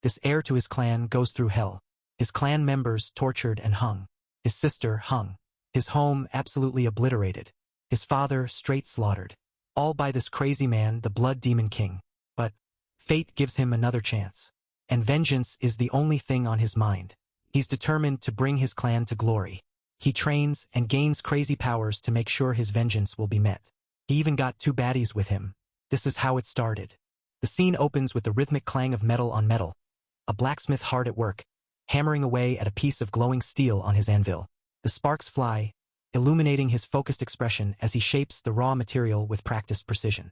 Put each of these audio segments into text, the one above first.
This heir to his clan goes through hell. His clan members tortured and hung. His sister hung. His home absolutely obliterated. His father straight slaughtered. All by this crazy man, the Blood Demon King. But fate gives him another chance. And vengeance is the only thing on his mind. He's determined to bring his clan to glory. He trains and gains crazy powers to make sure his vengeance will be met. He even got 2 baddies with him. This is how it started. The scene opens with the rhythmic clang of metal on metal. A blacksmith hard at work, hammering away at a piece of glowing steel on his anvil. The sparks fly, illuminating his focused expression as he shapes the raw material with practiced precision.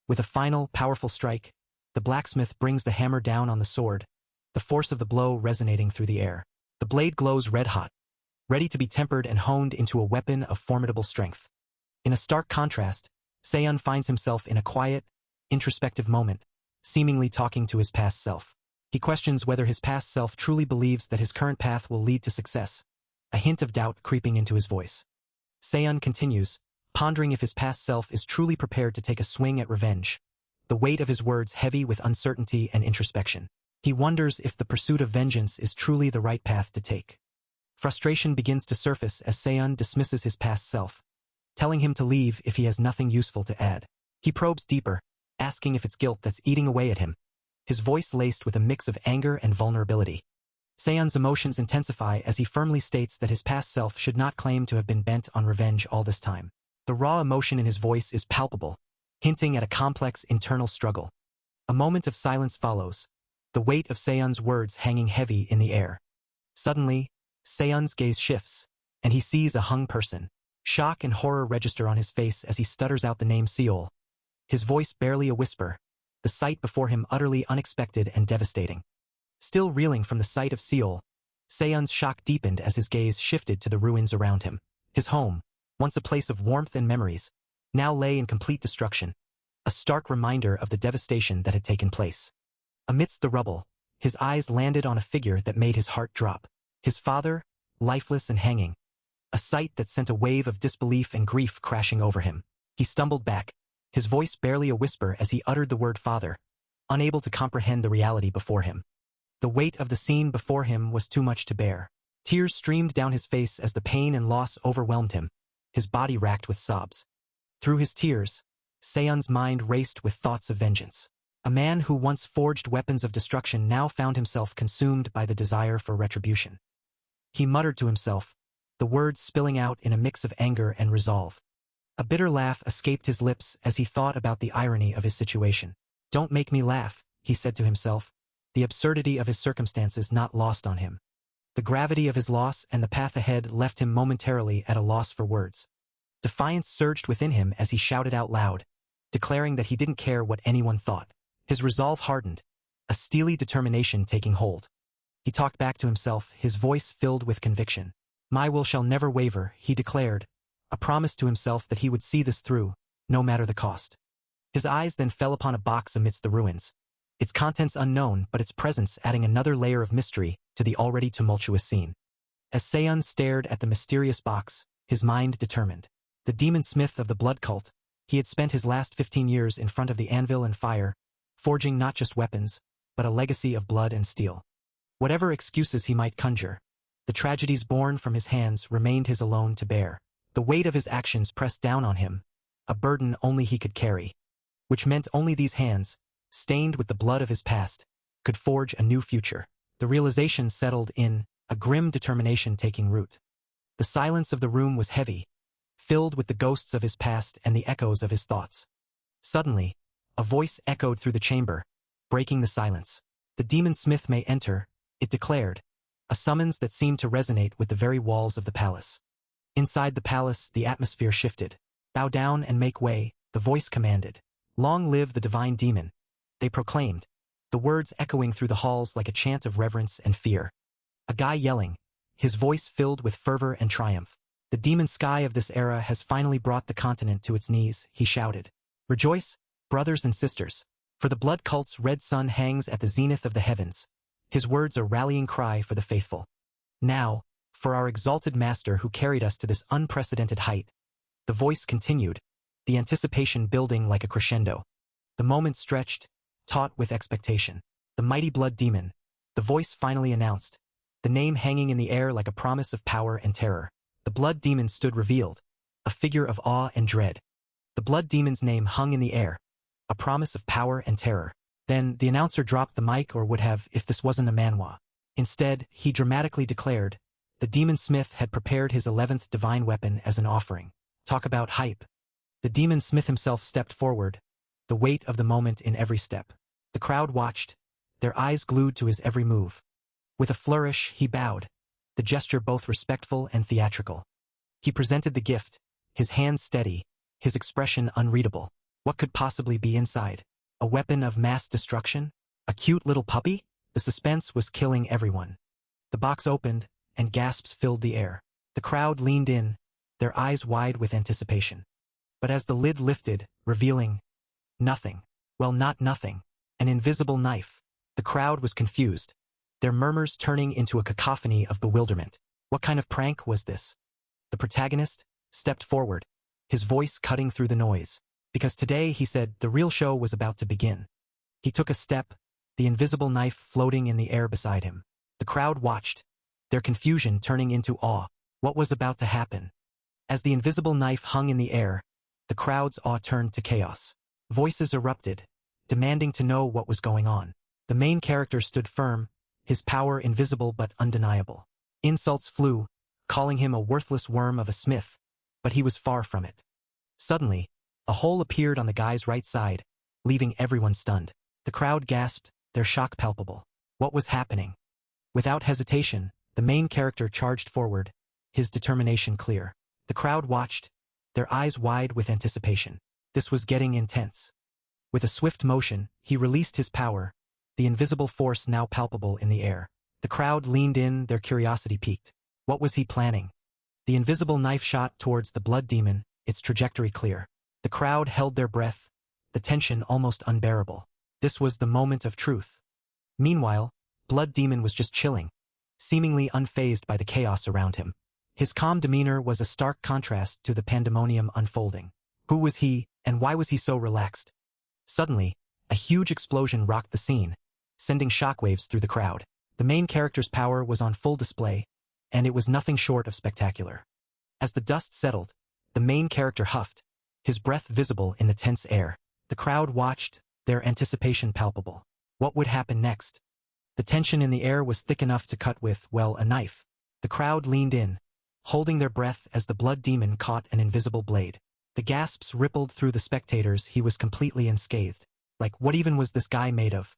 With a final, powerful strike, the blacksmith brings the hammer down on the sword, the force of the blow resonating through the air. The blade glows red-hot, ready to be tempered and honed into a weapon of formidable strength. In a stark contrast, Seiun finds himself in a quiet, introspective moment, seemingly talking to his past self. He questions whether his past self truly believes that his current path will lead to success, a hint of doubt creeping into his voice. Seiun continues, pondering if his past self is truly prepared to take a swing at revenge, the weight of his words heavy with uncertainty and introspection. He wonders if the pursuit of vengeance is truly the right path to take. Frustration begins to surface as Seiun dismisses his past self, telling him to leave if he has nothing useful to add. He probes deeper, asking if it's guilt that's eating away at him, his voice laced with a mix of anger and vulnerability. Seiun's emotions intensify as he firmly states that his past self should not claim to have been bent on revenge all this time. The raw emotion in his voice is palpable, hinting at a complex internal struggle. A moment of silence follows, the weight of Seiun's words hanging heavy in the air. Suddenly, Seiun's gaze shifts, and he sees a hung person. Shock and horror register on his face as he stutters out the name Seol. His voice barely a whisper, the sight before him utterly unexpected and devastating. Still reeling from the sight of Seol, Seiun's shock deepened as his gaze shifted to the ruins around him. His home, once a place of warmth and memories, now lay in complete destruction, a stark reminder of the devastation that had taken place. Amidst the rubble, his eyes landed on a figure that made his heart drop. His father, lifeless and hanging, a sight that sent a wave of disbelief and grief crashing over him. He stumbled back, his voice barely a whisper as he uttered the word father, unable to comprehend the reality before him. The weight of the scene before him was too much to bear. Tears streamed down his face as the pain and loss overwhelmed him, his body racked with sobs. Through his tears, Seiun's mind raced with thoughts of vengeance. A man who once forged weapons of destruction now found himself consumed by the desire for retribution. He muttered to himself, the words spilling out in a mix of anger and resolve. A bitter laugh escaped his lips as he thought about the irony of his situation. Don't make me laugh, he said to himself, the absurdity of his circumstances not lost on him. The gravity of his loss and the path ahead left him momentarily at a loss for words. Defiance surged within him as he shouted out loud, declaring that he didn't care what anyone thought. His resolve hardened, a steely determination taking hold. He talked back to himself, his voice filled with conviction. My will shall never waver, he declared, a promise to himself that he would see this through, no matter the cost. His eyes then fell upon a box amidst the ruins, its contents unknown but its presence adding another layer of mystery to the already tumultuous scene. As Seiun stared at the mysterious box, his mind determined. The demon smith of the blood cult, he had spent his last 15 years in front of the anvil and fire, forging not just weapons, but a legacy of blood and steel. Whatever excuses he might conjure, the tragedies born from his hands remained his alone to bear. The weight of his actions pressed down on him, a burden only he could carry, which meant only these hands, stained with the blood of his past, could forge a new future. The realization settled in, a grim determination taking root. The silence of the room was heavy, filled with the ghosts of his past and the echoes of his thoughts. Suddenly, a voice echoed through the chamber, breaking the silence. The demon smith may enter, it declared, a summons that seemed to resonate with the very walls of the palace. Inside the palace, the atmosphere shifted. Bow down and make way, the voice commanded. Long live the divine demon, they proclaimed, the words echoing through the halls like a chant of reverence and fear. A guy yelling, his voice filled with fervor and triumph. The demon sky of this era has finally brought the continent to its knees, he shouted. Rejoice, brothers and sisters, for the blood cult's red sun hangs at the zenith of the heavens, his words a rallying cry for the faithful. Now, for our exalted master who carried us to this unprecedented height, the voice continued, the anticipation building like a crescendo. The moment stretched, taut with expectation. The mighty blood demon, The voice finally announced, the name hanging in the air like a promise of power and terror. The blood demon stood revealed, a figure of awe and dread. The blood demon's name hung in the air, a promise of power and terror. Then, the announcer dropped the mic, or would have if this wasn't a manhwa. Instead, he dramatically declared, the demon smith had prepared his 11th divine weapon as an offering. Talk about hype. The demon smith himself stepped forward, the weight of the moment in every step. The crowd watched, their eyes glued to his every move. With a flourish, he bowed, the gesture both respectful and theatrical. He presented the gift, his hands steady, his expression unreadable. What could possibly be inside? A weapon of mass destruction? A cute little puppy? The suspense was killing everyone. The box opened, and gasps filled the air. The crowd leaned in, their eyes wide with anticipation. But as the lid lifted, revealing nothing. Well, not nothing. An invisible knife. The crowd was confused, their murmurs turning into a cacophony of bewilderment. What kind of prank was this? The protagonist stepped forward, his voice cutting through the noise. Because today, he said, the real show was about to begin. He took a step, the invisible knife floating in the air beside him. The crowd watched, their confusion turning into awe. What was about to happen? As the invisible knife hung in the air, the crowd's awe turned to chaos. Voices erupted, demanding to know what was going on. The main character stood firm, his power invisible but undeniable. Insults flew, calling him a worthless worm of a smith, but he was far from it. Suddenly, a hole appeared on the guy's right side, leaving everyone stunned. The crowd gasped, their shock palpable. What was happening? Without hesitation, the main character charged forward, his determination clear. The crowd watched, their eyes wide with anticipation. This was getting intense. With a swift motion, he released his power, the invisible force now palpable in the air. The crowd leaned in, their curiosity piqued. What was he planning? The invisible knife shot towards the blood demon, its trajectory clear. The crowd held their breath, the tension almost unbearable. This was the moment of truth. Meanwhile, Blood Demon was just chilling, seemingly unfazed by the chaos around him. His calm demeanor was a stark contrast to the pandemonium unfolding. Who was he, and why was he so relaxed? Suddenly, a huge explosion rocked the scene, sending shockwaves through the crowd. The main character's power was on full display, and it was nothing short of spectacular. As the dust settled, the main character huffed, his breath visible in the tense air. The crowd watched, their anticipation palpable. What would happen next? The tension in the air was thick enough to cut with, well, a knife. The crowd leaned in, holding their breath as the blood demon caught an invisible blade. The gasps rippled through the spectators. He was completely unscathed. Like, what even was this guy made of?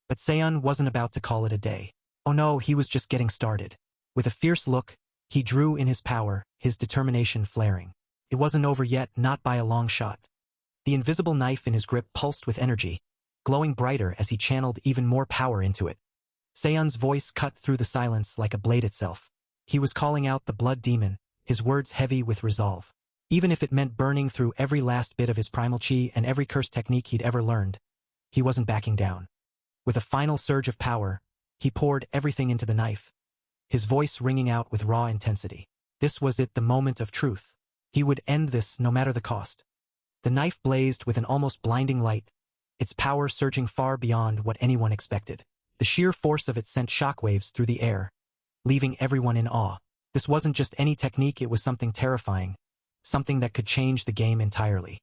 But Seon wasn't about to call it a day. Oh no, he was just getting started. With a fierce look, he drew in his power, his determination flaring. It wasn't over yet, not by a long shot. The invisible knife in his grip pulsed with energy, glowing brighter as he channeled even more power into it. Seon's voice cut through the silence like a blade itself. He was calling out the blood demon, his words heavy with resolve. Even if it meant burning through every last bit of his primal chi and every cursed technique he'd ever learned, he wasn't backing down. With a final surge of power, he poured everything into the knife, his voice ringing out with raw intensity. This was it, the moment of truth. He would end this no matter the cost. The knife blazed with an almost blinding light, its power surging far beyond what anyone expected. The sheer force of it sent shockwaves through the air, leaving everyone in awe. This wasn't just any technique, it was something terrifying, something that could change the game entirely.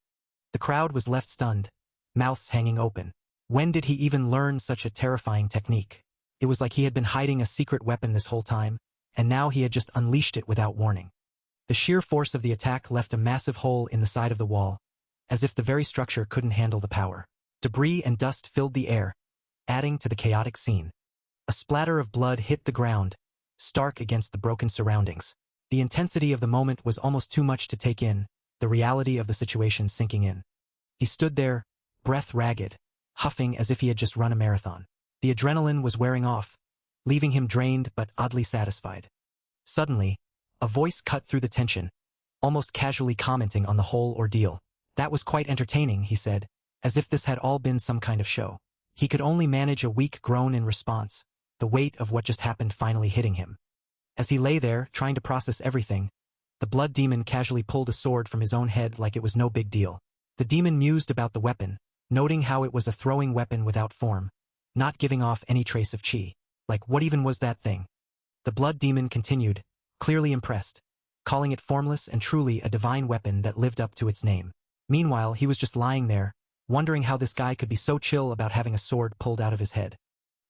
The crowd was left stunned, mouths hanging open. When did he even learn such a terrifying technique? It was like he had been hiding a secret weapon this whole time, and now he had just unleashed it without warning. The sheer force of the attack left a massive hole in the side of the wall, as if the very structure couldn't handle the power. Debris and dust filled the air, adding to the chaotic scene. A splatter of blood hit the ground, stark against the broken surroundings. The intensity of the moment was almost too much to take in, the reality of the situation sinking in. He stood there, breath ragged, huffing as if he had just run a marathon. The adrenaline was wearing off, leaving him drained but oddly satisfied. Suddenly, a voice cut through the tension, almost casually commenting on the whole ordeal. That was quite entertaining, he said, as if this had all been some kind of show. He could only manage a weak groan in response, the weight of what just happened finally hitting him. As he lay there, trying to process everything, the blood demon casually pulled a sword from his own head like it was no big deal. The demon mused about the weapon, noting how it was a throwing weapon without form, not giving off any trace of chi. Like, what even was that thing? The blood demon continued, clearly impressed, calling it formless and truly a divine weapon that lived up to its name. Meanwhile, he was just lying there, wondering how this guy could be so chill about having a sword pulled out of his head.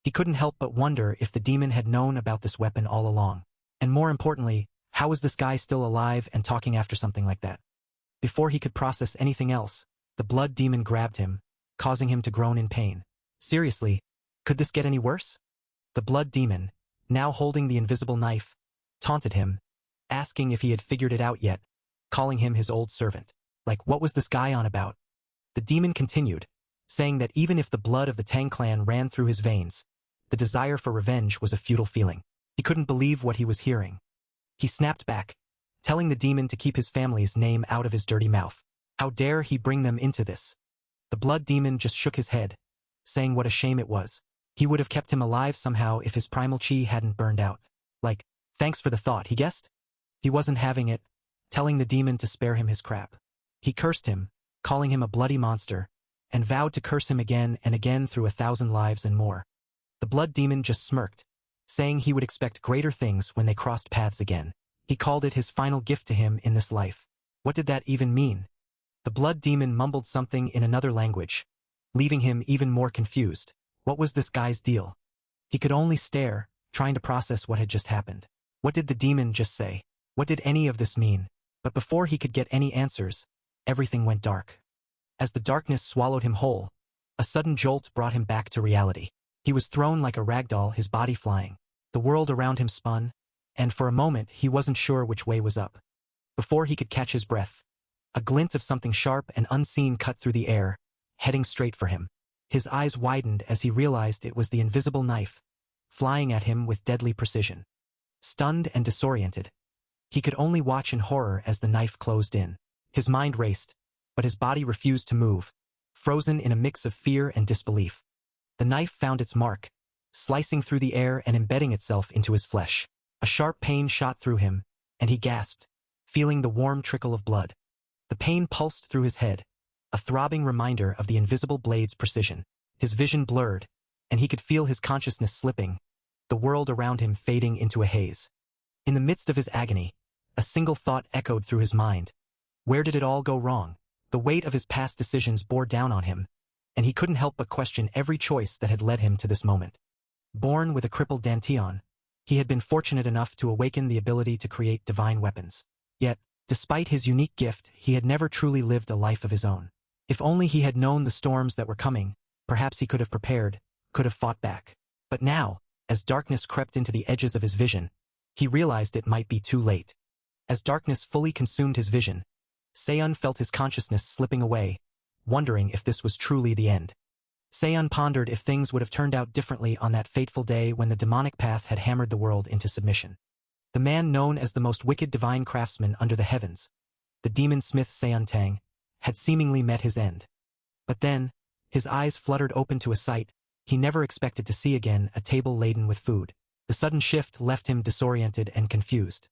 He couldn't help but wonder if the demon had known about this weapon all along. And more importantly, how was this guy still alive and talking after something like that? Before he could process anything else, the blood demon grabbed him, causing him to groan in pain. Seriously, could this get any worse? The blood demon, now holding the invisible knife, taunted him, asking if he had figured it out yet, calling him his old servant. Like, what was this guy on about? The demon continued, saying that even if the blood of the Tang clan ran through his veins, the desire for revenge was a futile feeling. He couldn't believe what he was hearing. He snapped back, telling the demon to keep his family's name out of his dirty mouth. How dare he bring them into this? The blood demon just shook his head, saying what a shame it was. He would have kept him alive somehow if his primal chi hadn't burned out. Like, thanks for the thought, he guessed? He wasn't having it, telling the demon to spare him his crap. He cursed him, calling him a bloody monster, and vowed to curse him again and again through 1,000 lives and more. The blood demon just smirked, saying he would expect greater things when they crossed paths again. He called it his final gift to him in this life. What did that even mean? The blood demon mumbled something in another language, leaving him even more confused. What was this guy's deal? He could only stare, trying to process what had just happened. What did the demon just say? What did any of this mean? But before he could get any answers, everything went dark. As the darkness swallowed him whole, a sudden jolt brought him back to reality. He was thrown like a ragdoll, his body flying. The world around him spun, and for a moment he wasn't sure which way was up. Before he could catch his breath, a glint of something sharp and unseen cut through the air, heading straight for him. His eyes widened as he realized it was the invisible knife, flying at him with deadly precision. Stunned and disoriented, he could only watch in horror as the knife closed in. His mind raced, but his body refused to move, frozen in a mix of fear and disbelief. The knife found its mark, slicing through the air and embedding itself into his flesh. A sharp pain shot through him, and he gasped, feeling the warm trickle of blood. The pain pulsed through his head, a throbbing reminder of the invisible blade's precision. His vision blurred, and he could feel his consciousness slipping, the world around him fading into a haze. In the midst of his agony, a single thought echoed through his mind. Where did it all go wrong? The weight of his past decisions bore down on him, and he couldn't help but question every choice that had led him to this moment. Born with a crippled dantian, he had been fortunate enough to awaken the ability to create divine weapons. Yet, despite his unique gift, he had never truly lived a life of his own. If only he had known the storms that were coming, perhaps he could have prepared, could have fought back. But now, as darkness crept into the edges of his vision, he realized it might be too late. As darkness fully consumed his vision, Seon felt his consciousness slipping away, wondering if this was truly the end. Seon pondered if things would have turned out differently on that fateful day when the demonic path had hammered the world into submission. The man known as the most wicked divine craftsman under the heavens, the demon smith Seon Tang, had seemingly met his end. But then, his eyes fluttered open to a sight he never expected to see again, a table laden with food. The sudden shift left him disoriented and confused.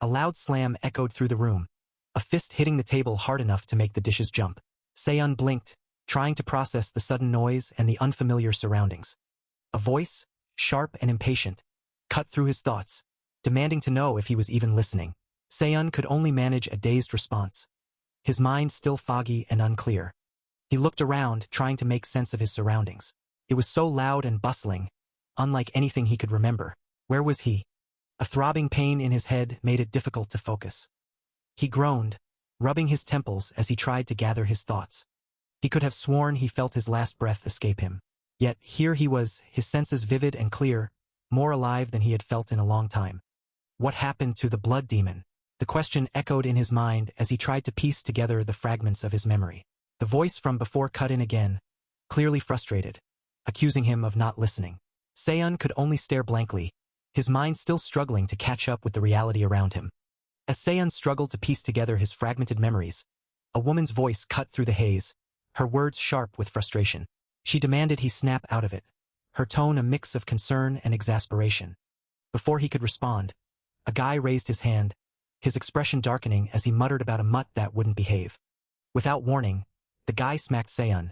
A loud slam echoed through the room, a fist hitting the table hard enough to make the dishes jump. Seon blinked, trying to process the sudden noise and the unfamiliar surroundings. A voice, sharp and impatient, cut through his thoughts, demanding to know if he was even listening. Seon could only manage a dazed response, his mind still foggy and unclear. He looked around, trying to make sense of his surroundings. It was so loud and bustling, unlike anything he could remember. Where was he? A throbbing pain in his head made it difficult to focus. He groaned, rubbing his temples as he tried to gather his thoughts. He could have sworn he felt his last breath escape him. Yet here he was, his senses vivid and clear, more alive than he had felt in a long time. What happened to the blood demon? The question echoed in his mind as he tried to piece together the fragments of his memory. The voice from before cut in again, clearly frustrated, accusing him of not listening. Seon could only stare blankly, his mind still struggling to catch up with the reality around him. As Seon struggled to piece together his fragmented memories, a woman's voice cut through the haze, her words sharp with frustration. She demanded he snap out of it, her tone a mix of concern and exasperation. Before he could respond, a guy raised his hand, his expression darkening as he muttered about a mutt that wouldn't behave. Without warning, the guy smacked Seon,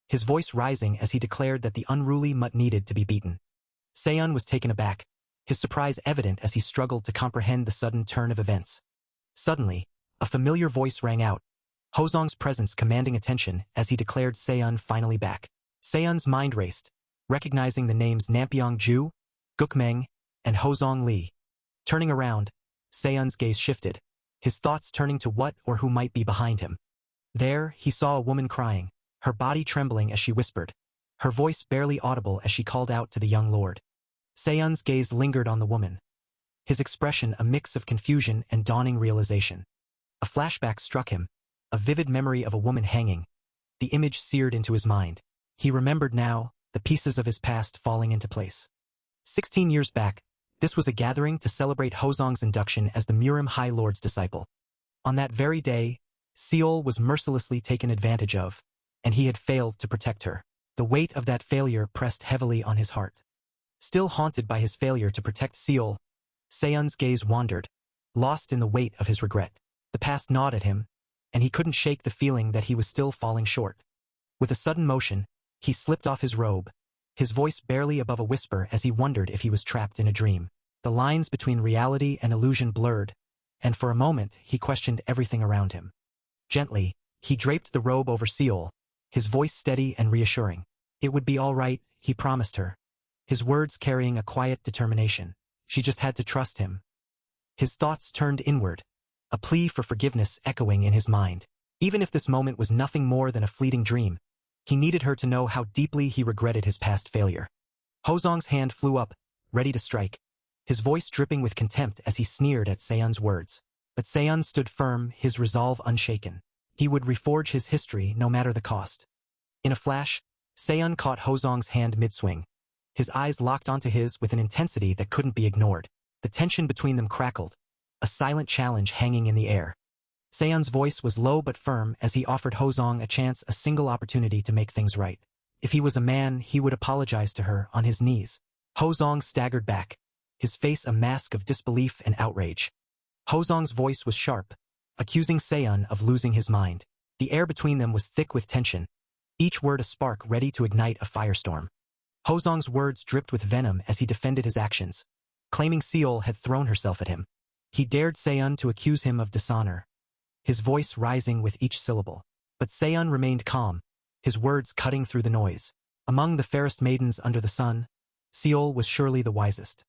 his voice rising as he declared that the unruly mutt needed to be beaten. Seon was taken aback, his surprise evident as he struggled to comprehend the sudden turn of events. Suddenly, a familiar voice rang out, Hozong's presence commanding attention as he declared Seon finally back. Seon's mind raced, recognizing the names Nampeong Ju, Gukmeng, and Hozong Lee. Turning around, Seon's gaze shifted, his thoughts turning to what or who might be behind him. There, he saw a woman crying, her body trembling as she whispered, her voice barely audible as she called out to the young lord. Seon's gaze lingered on the woman, his expression a mix of confusion and dawning realization. A flashback struck him, a vivid memory of a woman hanging. The image seared into his mind. He remembered now, the pieces of his past falling into place. 16 years back, this was a gathering to celebrate Hozong's induction as the Murim High Lord's disciple. On that very day, Seol was mercilessly taken advantage of, and he had failed to protect her. The weight of that failure pressed heavily on his heart. Still haunted by his failure to protect Seol, Seon's gaze wandered, lost in the weight of his regret. The past gnawed at him, and he couldn't shake the feeling that he was still falling short. With a sudden motion, he slipped off his robe, his voice barely above a whisper as he wondered if he was trapped in a dream. The lines between reality and illusion blurred, and for a moment he questioned everything around him. Gently, he draped the robe over Seol, his voice steady and reassuring. It would be all right, he promised her, his words carrying a quiet determination. She just had to trust him. His thoughts turned inward, a plea for forgiveness echoing in his mind. Even if this moment was nothing more than a fleeting dream, he needed her to know how deeply he regretted his past failure. Hozong's hand flew up, ready to strike, his voice dripping with contempt as he sneered at Seon's words. But Seon stood firm, his resolve unshaken. He would reforge his history no matter the cost. In a flash, Seon caught Hozong's hand mid-swing. His eyes locked onto his with an intensity that couldn't be ignored. The tension between them crackled, a silent challenge hanging in the air. Seon's voice was low but firm as he offered Hozong a single opportunity to make things right. If he was a man, he would apologize to her on his knees. Hozong staggered back, his face a mask of disbelief and outrage. Hozong's voice was sharp, accusing Seon of losing his mind. The air between them was thick with tension, each word a spark ready to ignite a firestorm. Hozong's words dripped with venom as he defended his actions, claiming Seol had thrown herself at him. He dared Seon to accuse him of dishonor, his voice rising with each syllable. But Seon remained calm, his words cutting through the noise. Among the fairest maidens under the sun, Seol was surely the wisest.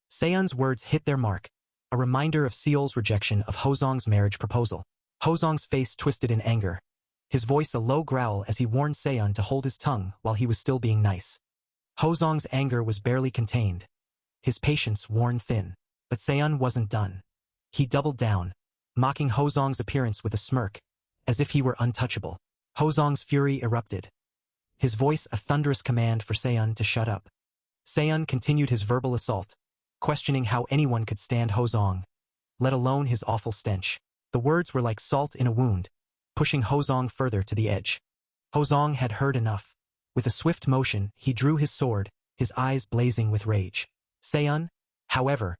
Seon's words hit their mark, a reminder of Seol's rejection of Hozong's marriage proposal. Hozong's face twisted in anger, his voice a low growl as he warned Seon to hold his tongue while he was still being nice. Hozong's anger was barely contained, his patience worn thin. But Seon wasn't done. He doubled down, mocking Hozong's appearance with a smirk, as if he were untouchable. Hozong's fury erupted, his voice a thunderous command for Seon to shut up. Seon continued his verbal assault, questioning how anyone could stand Hozong, let alone his awful stench. The words were like salt in a wound, pushing Hozong further to the edge. Hozong had heard enough. With a swift motion, he drew his sword, his eyes blazing with rage. Seon, however,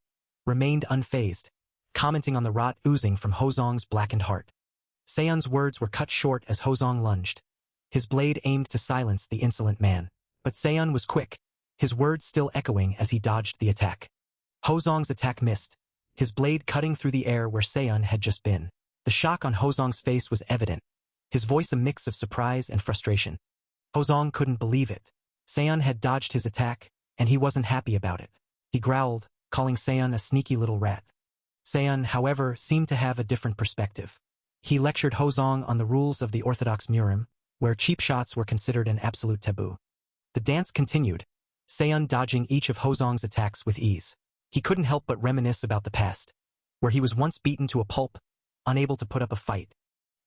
remained unfazed, commenting on the rot oozing from Hozong's blackened heart. Seon's words were cut short as Hozong lunged, his blade aimed to silence the insolent man. But Seon was quick, his words still echoing as he dodged the attack. Hozong's attack missed, his blade cutting through the air where Seon had just been. The shock on Hozong's face was evident, his voice a mix of surprise and frustration. Hozong couldn't believe it. Seon had dodged his attack, and he wasn't happy about it. He growled, calling Seon a sneaky little rat. Seon, however, seemed to have a different perspective. He lectured Hozong on the rules of the orthodox Murim, where cheap shots were considered an absolute taboo. The dance continued, Seon dodging each of Hozong's attacks with ease. He couldn't help but reminisce about the past, where he was once beaten to a pulp, unable to put up a fight.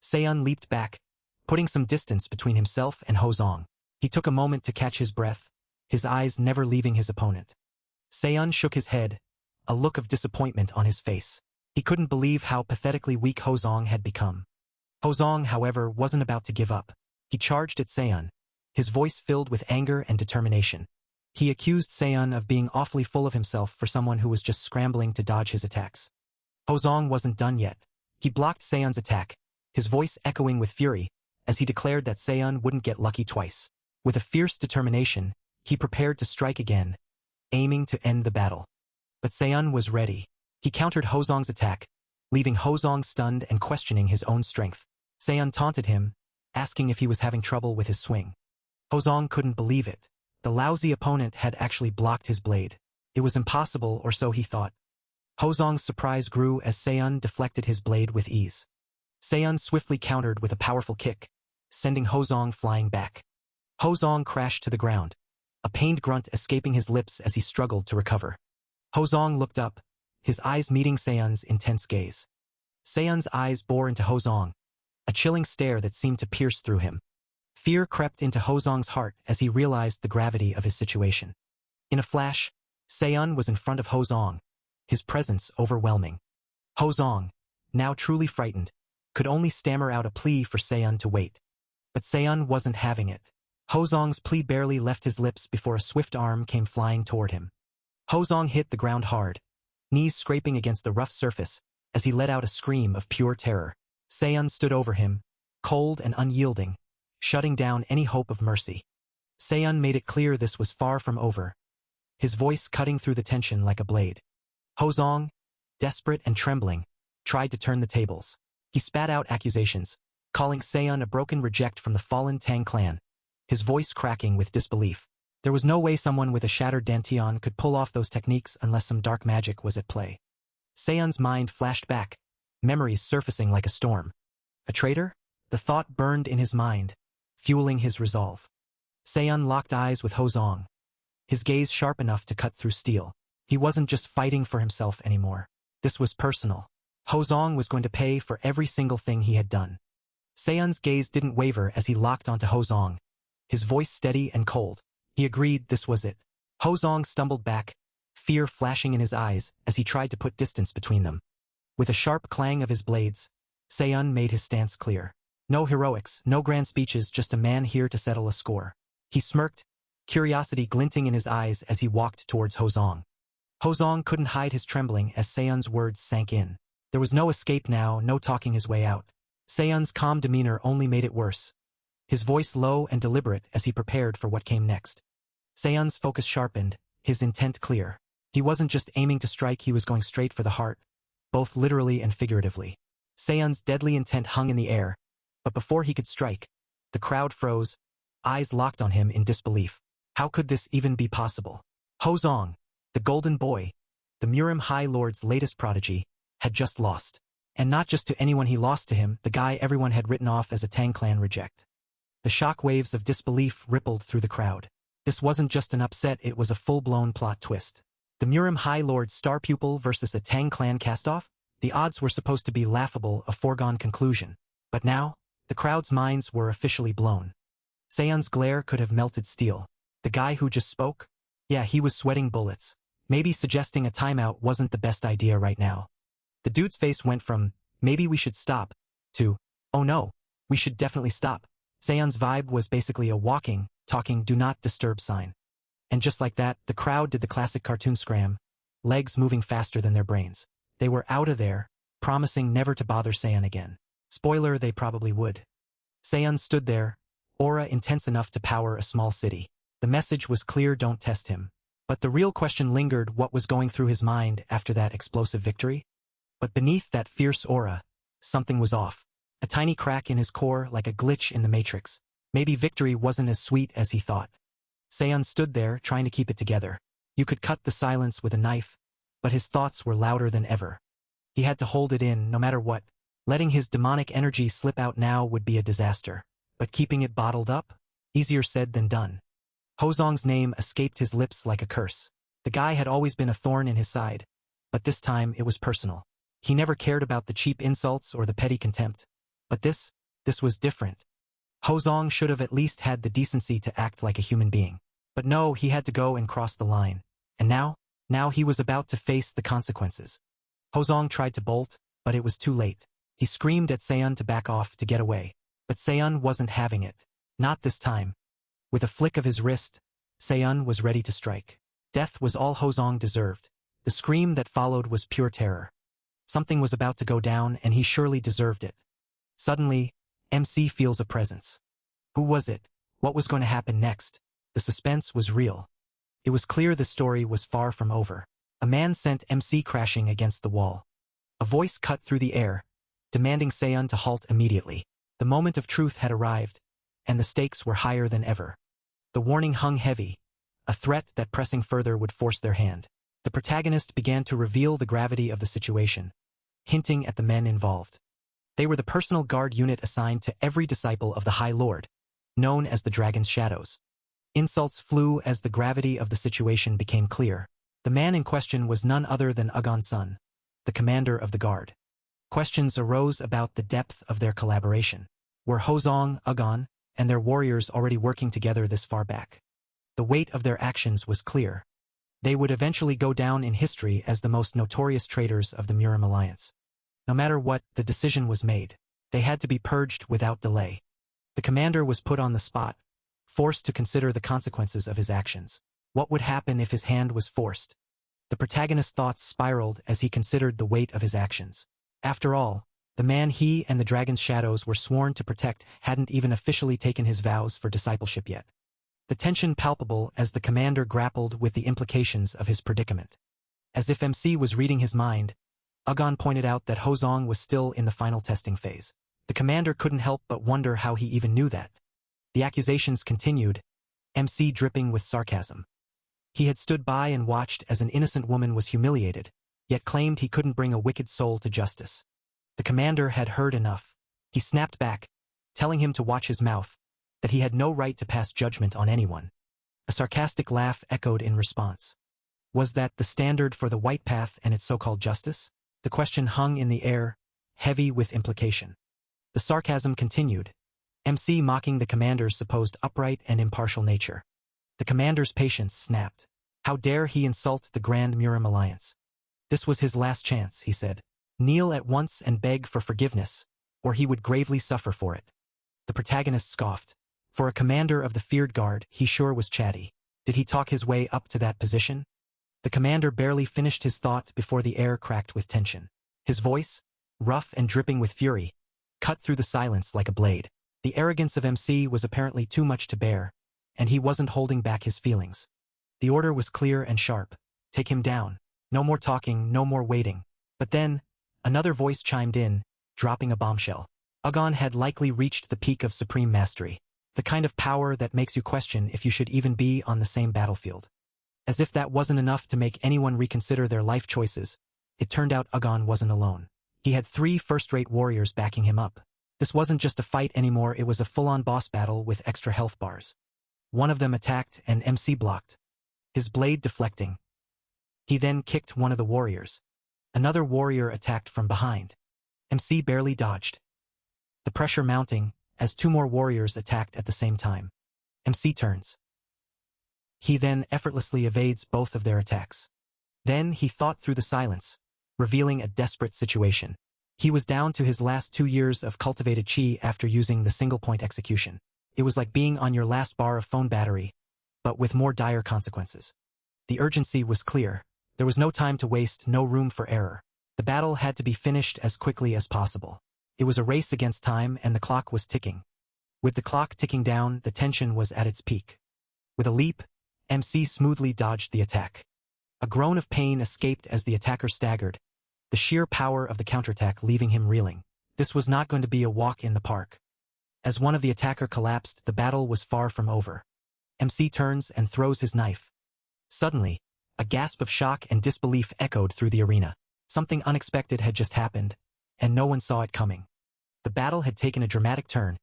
Seon leaped back, putting some distance between himself and Hozong. He took a moment to catch his breath, his eyes never leaving his opponent. Seon shook his head, a look of disappointment on his face. He couldn't believe how pathetically weak Hozong had become. Hozong, however, wasn't about to give up. He charged at Seon, his voice filled with anger and determination. He accused Seon of being awfully full of himself for someone who was just scrambling to dodge his attacks. Hozong wasn't done yet. He blocked Seon's attack, his voice echoing with fury, as he declared that Seon wouldn't get lucky twice. With a fierce determination, he prepared to strike again, aiming to end the battle. But Seon was ready. He countered Hozong's attack, leaving Hozong stunned and questioning his own strength. Seon taunted him, asking if he was having trouble with his swing. Hozong couldn't believe it. The lousy opponent had actually blocked his blade. It was impossible, or so he thought. Hozong's surprise grew as Seon deflected his blade with ease. Seon swiftly countered with a powerful kick, sending Hozong flying back. Hozong crashed to the ground, a pained grunt escaping his lips as he struggled to recover. Hozong looked up, his eyes meeting Seon's intense gaze. Seon's eyes bore into Hozong, a chilling stare that seemed to pierce through him. Fear crept into Hozong's heart as he realized the gravity of his situation. In a flash, Seon was in front of Hozong, his presence overwhelming. Hozong, now truly frightened, could only stammer out a plea for Seon to wait. But Seon wasn't having it. Hozong's plea barely left his lips before a swift arm came flying toward him. Hozong hit the ground hard, knees scraping against the rough surface as he let out a scream of pure terror. Seon stood over him, cold and unyielding, shutting down any hope of mercy. Seon made it clear this was far from over, his voice cutting through the tension like a blade. Hozong, desperate and trembling, tried to turn the tables. He spat out accusations, calling Seon a broken reject from the fallen Tang clan, his voice cracking with disbelief. There was no way someone with a shattered dantian could pull off those techniques unless some dark magic was at play. Seon's mind flashed back, memories surfacing like a storm. A traitor? The thought burned in his mind, fueling his resolve. Seon locked eyes with Hozong, his gaze sharp enough to cut through steel. He wasn't just fighting for himself anymore. This was personal. Hozong was going to pay for every single thing he had done. Seon's gaze didn't waver as he locked onto Hozong, his voice steady and cold. He agreed this was it. Hozong stumbled back, fear flashing in his eyes as he tried to put distance between them. With a sharp clang of his blades, Seon made his stance clear. No heroics, no grand speeches, just a man here to settle a score. He smirked, curiosity glinting in his eyes as he walked towards Hozong. Hozong couldn't hide his trembling as Seon's words sank in. There was no escape now, no talking his way out. Seon's calm demeanor only made it worse, his voice low and deliberate as he prepared for what came next. Seon's focus sharpened, his intent clear. He wasn't just aiming to strike, he was going straight for the heart, both literally and figuratively. Seon's deadly intent hung in the air, but before he could strike, the crowd froze, eyes locked on him in disbelief. How could this even be possible? Hozong, the golden boy, the Murim High Lord's latest prodigy, had just lost. And not just to anyone he lost to him, the guy everyone had written off as a Tang clan reject. The shock waves of disbelief rippled through the crowd. This wasn't just an upset, it was a full-blown plot twist. The Murim High Lord's star pupil versus a Tang clan cast-off? The odds were supposed to be laughable, a foregone conclusion. But now, the crowd's minds were officially blown. Seon's glare could have melted steel. The guy who just spoke? Yeah, he was sweating bullets. Maybe suggesting a timeout wasn't the best idea right now. The dude's face went from, maybe we should stop, to, oh no, we should definitely stop. Seon's vibe was basically a walking, talking do not disturb sign. And just like that, the crowd did the classic cartoon scram, legs moving faster than their brains. They were out of there, promising never to bother Seon again. Spoiler, they probably would. Seon stood there, aura intense enough to power a small city. The message was clear, don't test him. But the real question lingered, what was going through his mind after that explosive victory? But beneath that fierce aura, something was off. A tiny crack in his core like a glitch in the Matrix. Maybe victory wasn't as sweet as he thought. Seon stood there, trying to keep it together. You could cut the silence with a knife, but his thoughts were louder than ever. He had to hold it in, no matter what. Letting his demonic energy slip out now would be a disaster. But keeping it bottled up? Easier said than done. Hozong's name escaped his lips like a curse. The guy had always been a thorn in his side, but this time it was personal. He never cared about the cheap insults or the petty contempt. But this was different. Hozong should have at least had the decency to act like a human being. But no, he had to go and cross the line. And now he was about to face the consequences. Hozong tried to bolt, but it was too late. He screamed at Seon to back off, to get away. But Seon wasn't having it. Not this time. With a flick of his wrist, Seon was ready to strike. Death was all Hozong deserved. The scream that followed was pure terror. Something was about to go down, and he surely deserved it. Suddenly, MC feels a presence. Who was it? What was going to happen next? The suspense was real. It was clear the story was far from over. A man sent MC crashing against the wall. A voice cut through the air, demanding Seon to halt immediately. The moment of truth had arrived, and the stakes were higher than ever. The warning hung heavy, a threat that pressing further would force their hand. The protagonist began to reveal the gravity of the situation, hinting at the men involved. They were the personal guard unit assigned to every disciple of the High Lord, known as the Dragon's Shadows. Insults flew as the gravity of the situation became clear. The man in question was none other than Ugon's son, the commander of the guard. Questions arose about the depth of their collaboration. Were Hozong, Ugon, and their warriors already working together this far back? The weight of their actions was clear. They would eventually go down in history as the most notorious traitors of the Murim Alliance. No matter what, the decision was made. They had to be purged without delay. The commander was put on the spot, forced to consider the consequences of his actions. What would happen if his hand was forced? The protagonist's thoughts spiraled as he considered the weight of his actions. After all, the man he and the Dragon's Shadows were sworn to protect hadn't even officially taken his vows for discipleship yet. The tension palpable as the commander grappled with the implications of his predicament. As if MC was reading his mind, Ugon pointed out that Hozong was still in the final testing phase. The commander couldn't help but wonder how he even knew that. The accusations continued, MC dripping with sarcasm. He had stood by and watched as an innocent woman was humiliated, yet claimed he couldn't bring a wicked soul to justice. The commander had heard enough. He snapped back, telling him to watch his mouth, that he had no right to pass judgment on anyone. A sarcastic laugh echoed in response. Was that the standard for the White Path and its so-called justice? The question hung in the air, heavy with implication. The sarcasm continued, MC mocking the commander's supposed upright and impartial nature. The commander's patience snapped. How dare he insult the Grand Murim Alliance? This was his last chance, he said. Kneel at once and beg for forgiveness, or he would gravely suffer for it. The protagonist scoffed. For a commander of the feared guard, he sure was chatty. Did he talk his way up to that position? The commander barely finished his thought before the air cracked with tension. His voice, rough and dripping with fury, cut through the silence like a blade. The arrogance of MC was apparently too much to bear, and he wasn't holding back his feelings. The order was clear and sharp. Take him down. No more talking, no more waiting. But then, another voice chimed in, dropping a bombshell. Ugon had likely reached the peak of supreme mastery. The kind of power that makes you question if you should even be on the same battlefield. As if that wasn't enough to make anyone reconsider their life choices, it turned out Ugon wasn't alone. He had 3 first-rate warriors backing him up. This wasn't just a fight anymore, it was a full-on boss battle with extra health bars. One of them attacked and MC blocked, his blade deflecting. He then kicked one of the warriors. Another warrior attacked from behind. MC barely dodged. The pressure mounting, as 2 more warriors attacked at the same time. MC turns. He then effortlessly evades both of their attacks. Then he thought through the silence, revealing a desperate situation. He was down to his last 2 years of cultivated chi after using the single-point execution. It was like being on your last bar of phone battery, but with more dire consequences. The urgency was clear. There was no time to waste, no room for error. The battle had to be finished as quickly as possible. It was a race against time and the clock was ticking. With the clock ticking down, the tension was at its peak. With a leap, MC smoothly dodged the attack. A groan of pain escaped as the attacker staggered, the sheer power of the counterattack leaving him reeling. This was not going to be a walk in the park. As one of the attacker collapsed, the battle was far from over. MC turns and throws his knife. Suddenly, a gasp of shock and disbelief echoed through the arena. Something unexpected had just happened, and no one saw it coming. The battle had taken a dramatic turn,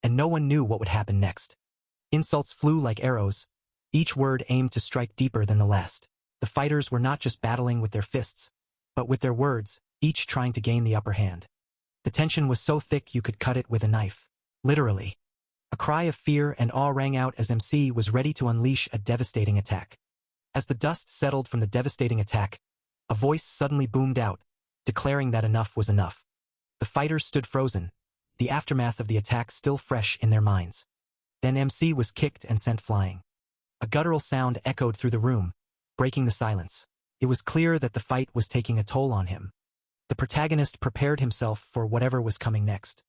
and no one knew what would happen next. Insults flew like arrows, each word aimed to strike deeper than the last. The fighters were not just battling with their fists, but with their words, each trying to gain the upper hand. The tension was so thick you could cut it with a knife. Literally. A cry of fear and awe rang out as MC was ready to unleash a devastating attack. As the dust settled from the devastating attack, a voice suddenly boomed out, declaring that enough was enough. The fighters stood frozen, the aftermath of the attack still fresh in their minds. Then MC was kicked and sent flying. A guttural sound echoed through the room, breaking the silence. It was clear that the fight was taking a toll on him. The protagonist prepared himself for whatever was coming next.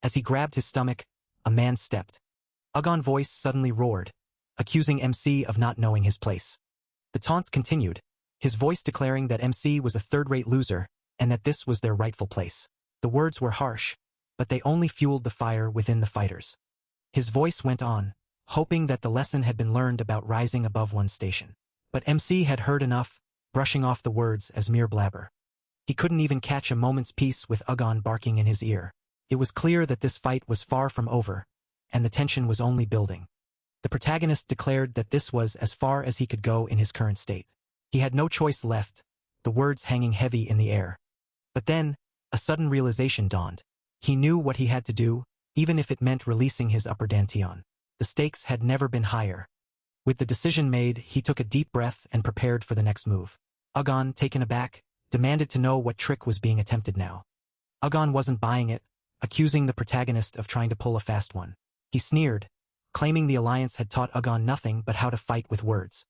As he grabbed his stomach, a man stepped. Ugon's voice suddenly roared, accusing MC of not knowing his place. The taunts continued, his voice declaring that MC was a third-rate loser and that this was their rightful place. The words were harsh, but they only fueled the fire within the fighters. His voice went on, hoping that the lesson had been learned about rising above one's station. But MC had heard enough, brushing off the words as mere blabber. He couldn't even catch a moment's peace with Ugon barking in his ear. It was clear that this fight was far from over, and the tension was only building. The protagonist declared that this was as far as he could go in his current state. He had no choice left, the words hanging heavy in the air. But then, a sudden realization dawned. He knew what he had to do, even if it meant releasing his upper dantian. The stakes had never been higher. With the decision made, he took a deep breath and prepared for the next move. Ugon, taken aback, demanded to know what trick was being attempted now. Ugon wasn't buying it, accusing the protagonist of trying to pull a fast one. He sneered, claiming the alliance had taught Ugon nothing but how to fight with words.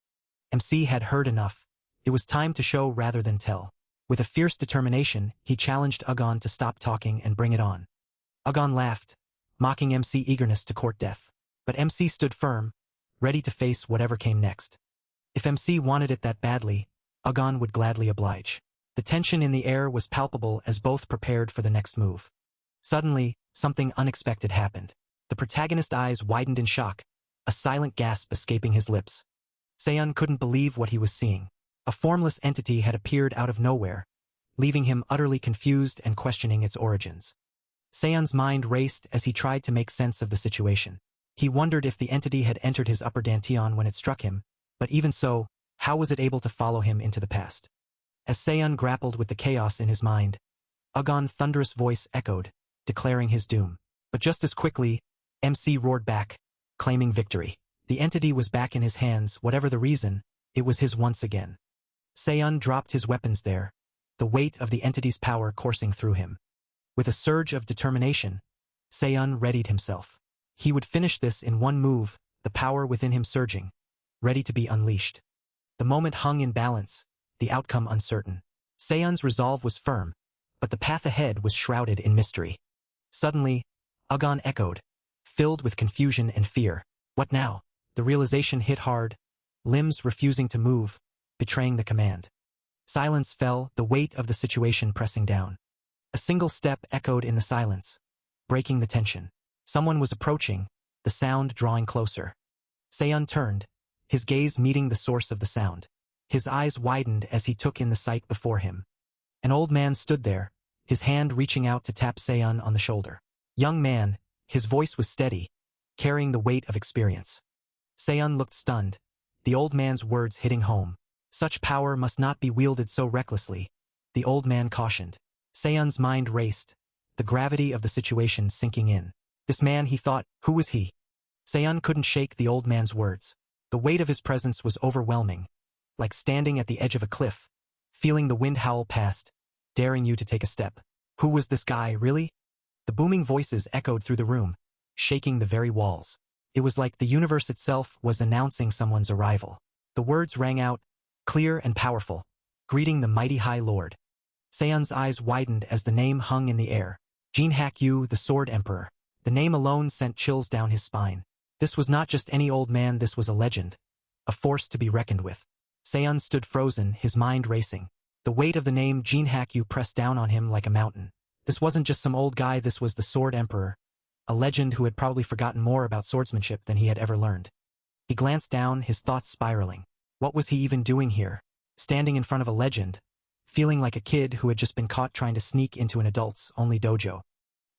MC had heard enough. It was time to show rather than tell. With a fierce determination, he challenged Ugon to stop talking and bring it on. Ugon laughed, mocking MC's eagerness to court death. But MC stood firm, ready to face whatever came next. If MC wanted it that badly, Ugon would gladly oblige. The tension in the air was palpable as both prepared for the next move. Suddenly, something unexpected happened. The protagonist's eyes widened in shock, a silent gasp escaping his lips. Seon couldn't believe what he was seeing. A formless entity had appeared out of nowhere, leaving him utterly confused and questioning its origins. Seon's mind raced as he tried to make sense of the situation. He wondered if the entity had entered his upper dantian when it struck him, but even so, how was it able to follow him into the past? As Seon grappled with the chaos in his mind, Ugon's thunderous voice echoed, declaring his doom. But just as quickly, MC roared back, claiming victory. The entity was back in his hands, whatever the reason, it was his once again. Seon dropped his weapons there, the weight of the entity's power coursing through him. With a surge of determination, Seon readied himself. He would finish this in one move, the power within him surging, ready to be unleashed. The moment hung in balance, the outcome uncertain. Seon's resolve was firm, but the path ahead was shrouded in mystery. Suddenly, Ugon echoed, filled with confusion and fear. What now? The realization hit hard, limbs refusing to move, betraying the command. Silence fell, the weight of the situation pressing down. A single step echoed in the silence, breaking the tension. Someone was approaching, the sound drawing closer. Seon turned, his gaze meeting the source of the sound. His eyes widened as he took in the sight before him. An old man stood there, his hand reaching out to tap Seon on the shoulder. Young man, his voice was steady, carrying the weight of experience. Seon looked stunned, the old man's words hitting home. Such power must not be wielded so recklessly, the old man cautioned. Seon's mind raced, the gravity of the situation sinking in. This man, he thought, who was he? Seon couldn't shake the old man's words. The weight of his presence was overwhelming, like standing at the edge of a cliff, feeling the wind howl past, daring you to take a step. Who was this guy, really? The booming voices echoed through the room, shaking the very walls. It was like the universe itself was announcing someone's arrival. The words rang out, clear and powerful, greeting the mighty High Lord. Seon's eyes widened as the name hung in the air. Jin Hakyu, the Sword Emperor. The name alone sent chills down his spine. This was not just any old man, this was a legend, a force to be reckoned with. Seon stood frozen, his mind racing. The weight of the name Jin Hakyu pressed down on him like a mountain. This wasn't just some old guy, this was the Sword Emperor, a legend who had probably forgotten more about swordsmanship than he had ever learned. He glanced down, his thoughts spiraling. What was he even doing here? Standing in front of a legend, feeling like a kid who had just been caught trying to sneak into an adults-only dojo.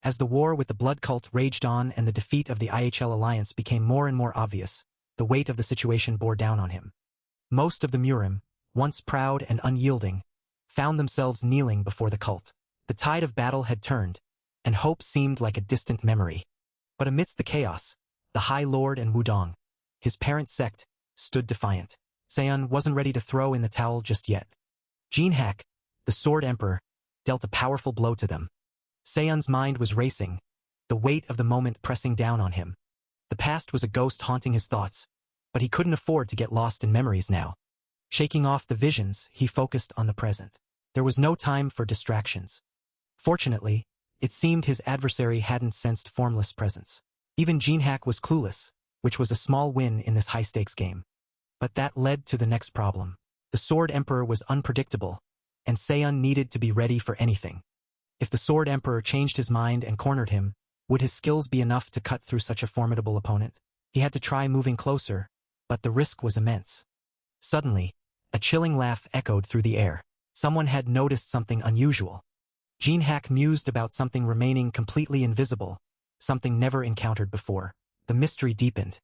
As the war with the blood cult raged on and the defeat of the IHL alliance became more and more obvious, the weight of the situation bore down on him. Most of the Murim, once proud and unyielding, found themselves kneeling before the cult. The tide of battle had turned, and hope seemed like a distant memory. But amidst the chaos, the High Lord and Wudong, his parent sect, stood defiant. Seon wasn't ready to throw in the towel just yet. Jin Hak, the Sword Emperor, dealt a powerful blow to them. Seon's mind was racing, the weight of the moment pressing down on him. The past was a ghost haunting his thoughts, but he couldn't afford to get lost in memories now. Shaking off the visions, he focused on the present. There was no time for distractions. Fortunately, it seemed his adversary hadn't sensed formless presence. Even Jin Hak was clueless, which was a small win in this high-stakes game. But that led to the next problem. The Sword Emperor was unpredictable, and Seiun needed to be ready for anything. If the Sword Emperor changed his mind and cornered him, would his skills be enough to cut through such a formidable opponent? He had to try moving closer, but the risk was immense. Suddenly, a chilling laugh echoed through the air. Someone had noticed something unusual. Jinhack mused about something remaining completely invisible, something never encountered before. The mystery deepened.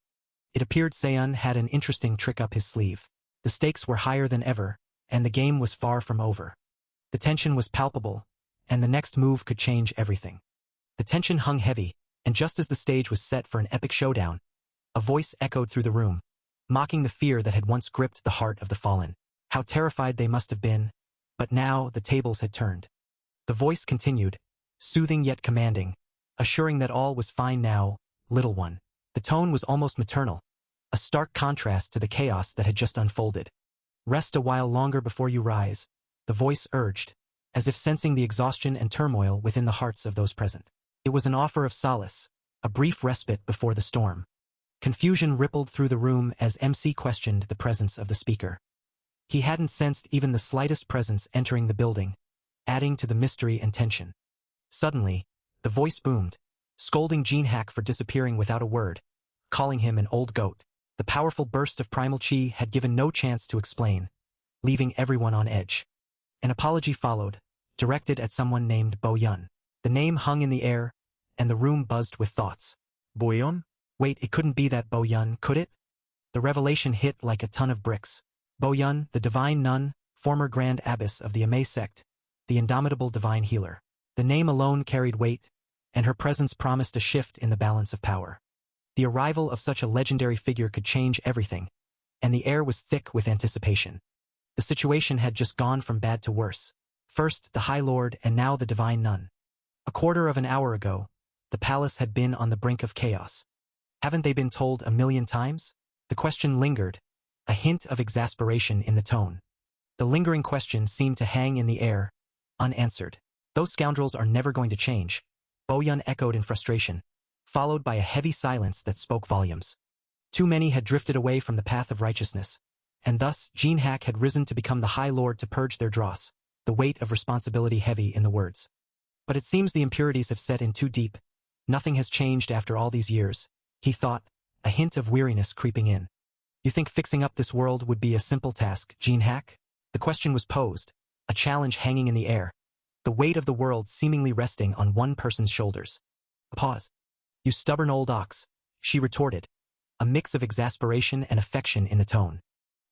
It appeared Seiun had an interesting trick up his sleeve. The stakes were higher than ever, and the game was far from over. The tension was palpable, and the next move could change everything. The tension hung heavy, and just as the stage was set for an epic showdown, a voice echoed through the room, mocking the fear that had once gripped the heart of the fallen. How terrified they must have been, but now the tables had turned. The voice continued, soothing yet commanding, assuring that all was fine now, little one. The tone was almost maternal, a stark contrast to the chaos that had just unfolded. Rest a while longer before you rise, the voice urged, as if sensing the exhaustion and turmoil within the hearts of those present. It was an offer of solace, a brief respite before the storm. Confusion rippled through the room as MC questioned the presence of the speaker. He hadn't sensed even the slightest presence entering the building, adding to the mystery and tension. Suddenly, the voice boomed, scolding Jinhack for disappearing without a word, calling him an old goat. The powerful burst of primal chi had given no chance to explain, leaving everyone on edge. An apology followed, directed at someone named Bo Yun. The name hung in the air, and the room buzzed with thoughts. Bo Yun? Wait, it couldn't be that Bo Yun, could it? The revelation hit like a ton of bricks. Bo Yun, the divine nun, former grand abbess of the Ame sect, the indomitable divine healer. The name alone carried weight, and her presence promised a shift in the balance of power. The arrival of such a legendary figure could change everything, and the air was thick with anticipation. The situation had just gone from bad to worse. First the High Lord and now the divine nun. A quarter of an hour ago, the palace had been on the brink of chaos. Haven't they been told 1,000,000 times? The question lingered, a hint of exasperation in the tone. The lingering question seemed to hang in the air, unanswered. Those scoundrels are never going to change, Bo Yun echoed in frustration, followed by a heavy silence that spoke volumes. Too many had drifted away from the path of righteousness, and thus Jinhack had risen to become the High Lord to purge their dross, the weight of responsibility heavy in the words. But it seems the impurities have set in too deep. Nothing has changed after all these years, he thought, a hint of weariness creeping in. You think fixing up this world would be a simple task, Jinhack? The question was posed, a challenge hanging in the air, the weight of the world seemingly resting on one person's shoulders. A pause. You stubborn old ox, she retorted, a mix of exasperation and affection in the tone.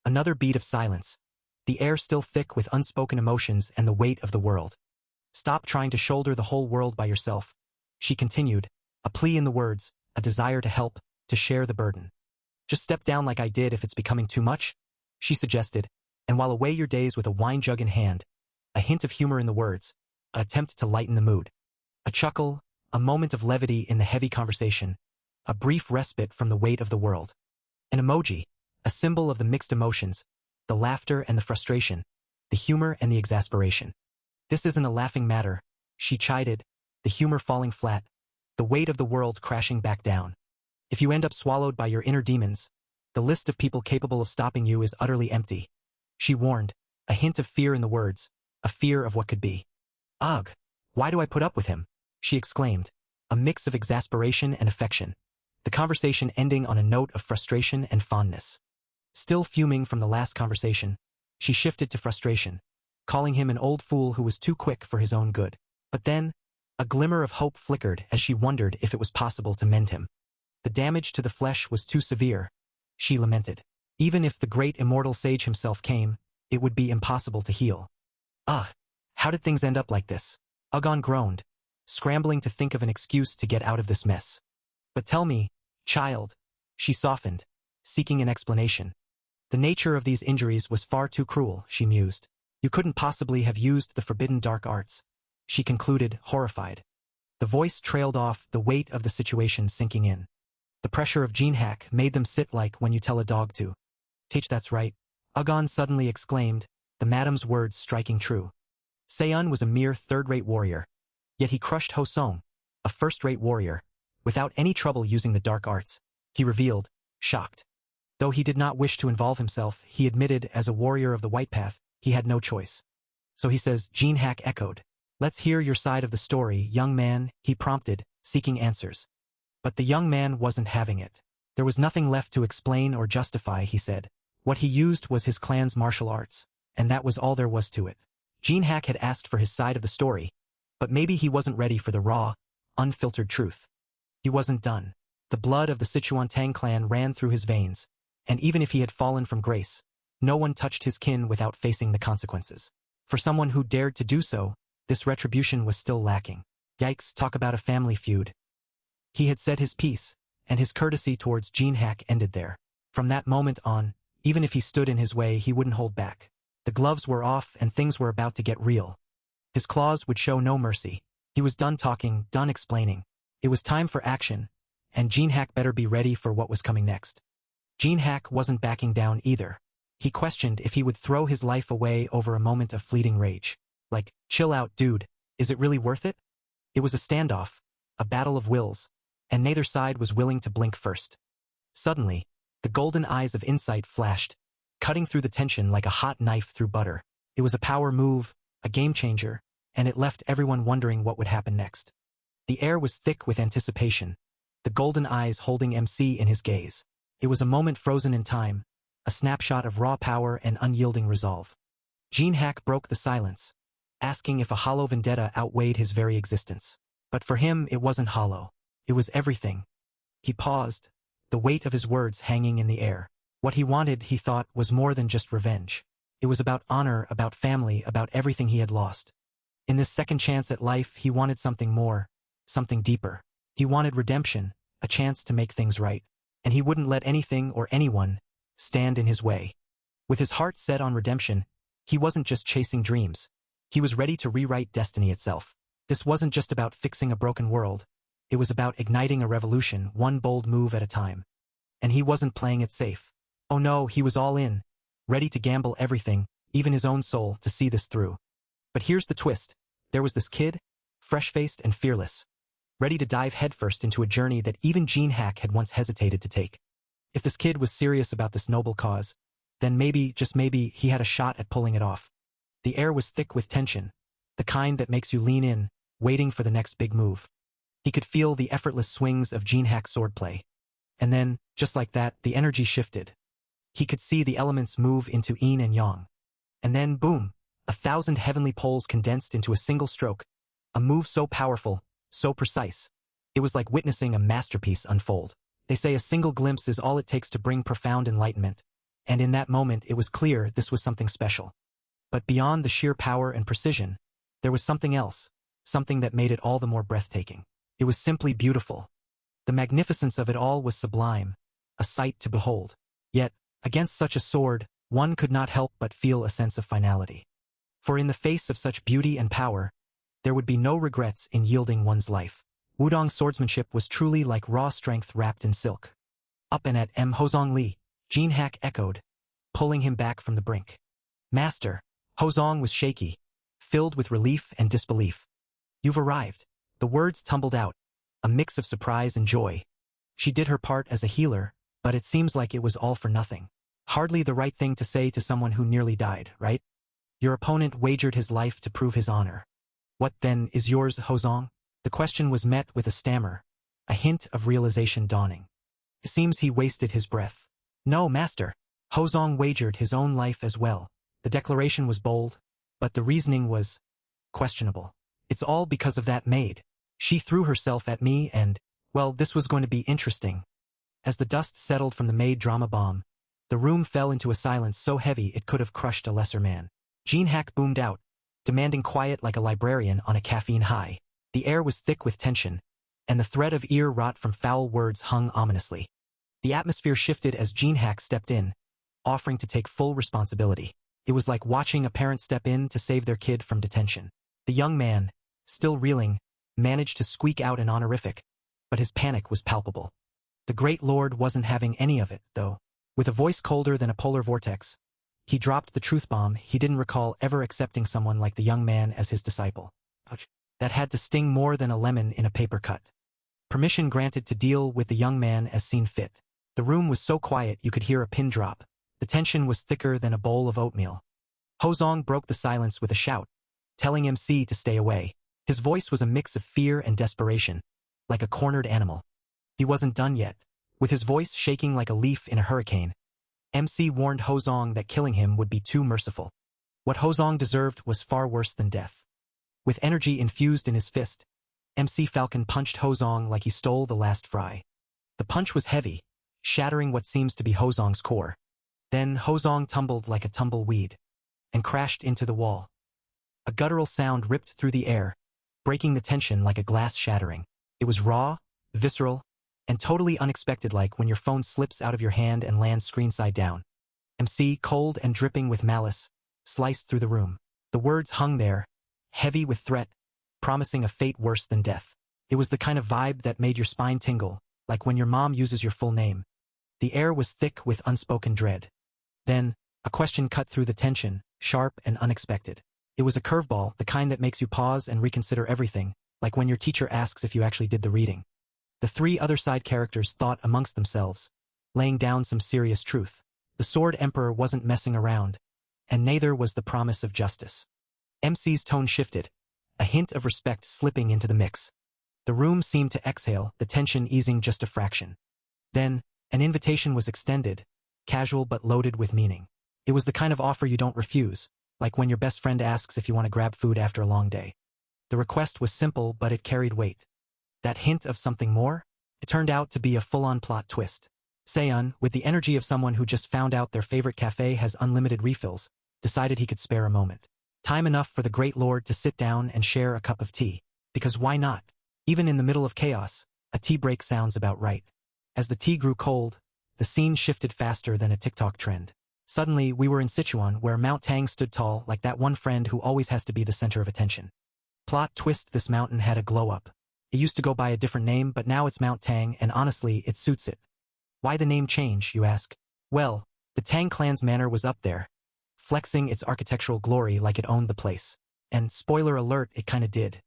Another beat of silence, the air still thick with unspoken emotions and the weight of the world. Stop trying to shoulder the whole world by yourself, she continued, a plea in the words, a desire to help, to share the burden. Just step down like I did if it's becoming too much, she suggested, and while away your days with a wine jug in hand, a hint of humor in the words, an attempt to lighten the mood. A chuckle, a moment of levity in the heavy conversation, a brief respite from the weight of the world. An emoji, a symbol of the mixed emotions, the laughter and the frustration, the humor and the exasperation. This isn't a laughing matter, she chided, the humor falling flat, the weight of the world crashing back down. If you end up swallowed by your inner demons, the list of people capable of stopping you is utterly empty. She warned, a hint of fear in the words, a fear of what could be. Ugh, why do I put up with him? She exclaimed, a mix of exasperation and affection, the conversation ending on a note of frustration and fondness. Still fuming from the last conversation, she shifted to frustration, calling him an old fool who was too quick for his own good. But then, a glimmer of hope flickered as she wondered if it was possible to mend him. The damage to the flesh was too severe, she lamented. Even if the great immortal sage himself came, it would be impossible to heal. Ugh, how did things end up like this? Ugon groaned, scrambling to think of an excuse to get out of this mess. But tell me, child, she softened, seeking an explanation. The nature of these injuries was far too cruel, she mused. You couldn't possibly have used the forbidden dark arts, she concluded, horrified. The voice trailed off, the weight of the situation sinking in. The pressure of Jinhack made them sit like when you tell a dog to. Teach, that's right, Ugon suddenly exclaimed, the madam's words striking true. Seiun was a mere third-rate warrior, yet he crushed Hosong, a first-rate warrior, without any trouble using the dark arts, he revealed, shocked. Though he did not wish to involve himself, he admitted as a warrior of the White Path, he had no choice. So he says, Gene Hack echoed. Let's hear your side of the story, young man, he prompted, seeking answers. But the young man wasn't having it. There was nothing left to explain or justify, he said. What he used was his clan's martial arts, and that was all there was to it. Gene Hack had asked for his side of the story, but maybe he wasn't ready for the raw, unfiltered truth. He wasn't done. The blood of the Sichuan Tang clan ran through his veins, and even if he had fallen from grace, no one touched his kin without facing the consequences. For someone who dared to do so, this retribution was still lacking. Yikes, talk about a family feud. He had said his piece, and his courtesy towards Gene Hack ended there. From that moment on, even if he stood in his way, he wouldn't hold back. The gloves were off and things were about to get real. His claws would show no mercy. He was done talking, done explaining. It was time for action, and Gene Hack better be ready for what was coming next. Gene Hack wasn't backing down either. He questioned if he would throw his life away over a moment of fleeting rage. Like, chill out, dude, is it really worth it? It was a standoff, a battle of wills, and neither side was willing to blink first. Suddenly, the golden eyes of insight flashed, cutting through the tension like a hot knife through butter. It was a power move, a game changer, and it left everyone wondering what would happen next. The air was thick with anticipation, the golden eyes holding MC in his gaze. It was a moment frozen in time, a snapshot of raw power and unyielding resolve. Gene Hack broke the silence, asking if a hollow vendetta outweighed his very existence. But for him it wasn't hollow. It was everything. He paused, the weight of his words hanging in the air. What he wanted, he thought, was more than just revenge. It was about honor, about family, about everything he had lost. In this second chance at life, he wanted something more, something deeper. He wanted redemption, a chance to make things right. And he wouldn't let anything or anyone stand in his way. With his heart set on redemption, he wasn't just chasing dreams. He was ready to rewrite destiny itself. This wasn't just about fixing a broken world. It was about igniting a revolution, one bold move at a time. And he wasn't playing it safe. Oh no, he was all in, ready to gamble everything, even his own soul, to see this through. But here's the twist. There was this kid, fresh-faced and fearless, ready to dive headfirst into a journey that even Gene Hack had once hesitated to take. If this kid was serious about this noble cause, then maybe, just maybe, he had a shot at pulling it off. The air was thick with tension, the kind that makes you lean in, waiting for the next big move. He could feel the effortless swings of Gene Hack's swordplay. And then, just like that, the energy shifted. He could see the elements move into yin and yang. And then, boom, 1,000 heavenly poles condensed into a single stroke, a move so powerful, so precise. It was like witnessing a masterpiece unfold. They say a single glimpse is all it takes to bring profound enlightenment. And in that moment, it was clear this was something special. But beyond the sheer power and precision, there was something else, something that made it all the more breathtaking. It was simply beautiful. The magnificence of it all was sublime, a sight to behold. Yet, against such a sword, one could not help but feel a sense of finality. For in the face of such beauty and power, there would be no regrets in yielding one's life. Wudong's swordsmanship was truly like raw strength wrapped in silk. Up and at Hozong Li, Gene Hack echoed, pulling him back from the brink. Master, Hozong was shaky, filled with relief and disbelief. You've arrived. The words tumbled out, a mix of surprise and joy. She did her part as a healer, but it seems like it was all for nothing. Hardly the right thing to say to someone who nearly died, right? Your opponent wagered his life to prove his honor. What then is yours, Hozong? The question was met with a stammer, a hint of realization dawning. It seems he wasted his breath. No, master. Hozong wagered his own life as well. The declaration was bold, but the reasoning was questionable. It's all because of that maid. She threw herself at me and, well, this was going to be interesting. As the dust settled from the maid drama bomb, the room fell into a silence so heavy it could have crushed a lesser man. Gene Hack boomed out, demanding quiet like a librarian on a caffeine high. The air was thick with tension, and the thread of ear rot from foul words hung ominously. The atmosphere shifted as Gene Hack stepped in, offering to take full responsibility. It was like watching a parent step in to save their kid from detention. The young man, still reeling, managed to squeak out an honorific, but his panic was palpable. The great lord wasn't having any of it, though. With a voice colder than a polar vortex, he dropped the truth bomb. He didn't recall ever accepting someone like the young man as his disciple. Ouch. That had to sting more than a lemon in a paper cut. Permission granted to deal with the young man as seen fit. The room was so quiet you could hear a pin drop. The tension was thicker than a bowl of oatmeal. Hozong broke the silence with a shout, telling MC to stay away. His voice was a mix of fear and desperation, like a cornered animal. He wasn't done yet. With his voice shaking like a leaf in a hurricane, MC warned Hozong that killing him would be too merciful. What Hozong deserved was far worse than death. With energy infused in his fist, MC Falcon punched Hozong like he stole the last fry. The punch was heavy, shattering what seems to be Hozong's core. Then Hozong tumbled like a tumbleweed and crashed into the wall. A guttural sound ripped through the air, breaking the tension like a glass shattering. It was raw, visceral, and totally unexpected, like when your phone slips out of your hand and lands screen-side down. MC, cold and dripping with malice, sliced through the room. The words hung there, heavy with threat, promising a fate worse than death. It was the kind of vibe that made your spine tingle, like when your mom uses your full name. The air was thick with unspoken dread. Then, a question cut through the tension, sharp and unexpected. It was a curveball, the kind that makes you pause and reconsider everything, like when your teacher asks if you actually did the reading. The three other side characters thought amongst themselves, laying down some serious truth. The Sword Emperor wasn't messing around, and neither was the promise of justice. MC's tone shifted, a hint of respect slipping into the mix. The room seemed to exhale, the tension easing just a fraction. Then, an invitation was extended, casual but loaded with meaning. It was the kind of offer you don't refuse, like when your best friend asks if you want to grab food after a long day. The request was simple, but it carried weight. That hint of something more? It turned out to be a full-on plot twist. Seon, with the energy of someone who just found out their favorite cafe has unlimited refills, decided he could spare a moment. Time enough for the Great Lord to sit down and share a cup of tea. Because why not? Even in the middle of chaos, a tea break sounds about right. As the tea grew cold, the scene shifted faster than a TikTok trend. Suddenly, we were in Sichuan, where Mount Tang stood tall like that one friend who always has to be the center of attention. Plot twist: this mountain had a glow-up. It used to go by a different name, but now it's Mount Tang, and honestly, it suits it. Why the name change, you ask? Well, the Tang clan's manor was up there, flexing its architectural glory like it owned the place. And, spoiler alert, it kinda did.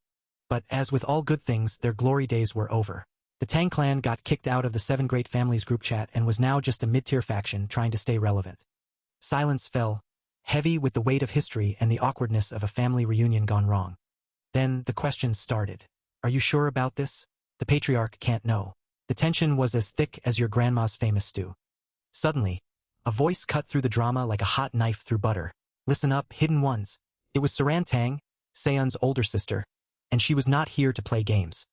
But as with all good things, their glory days were over. The Tang clan got kicked out of the Seven Great Families group chat and was now just a mid-tier faction trying to stay relevant. Silence fell, heavy with the weight of history and the awkwardness of a family reunion gone wrong. Then the questions started. Are you sure about this? The patriarch can't know. The tension was as thick as your grandma's famous stew. Suddenly, a voice cut through the drama like a hot knife through butter. Listen up, hidden ones. It was Saran Tang, Seon's older sister, and she was not here to play games.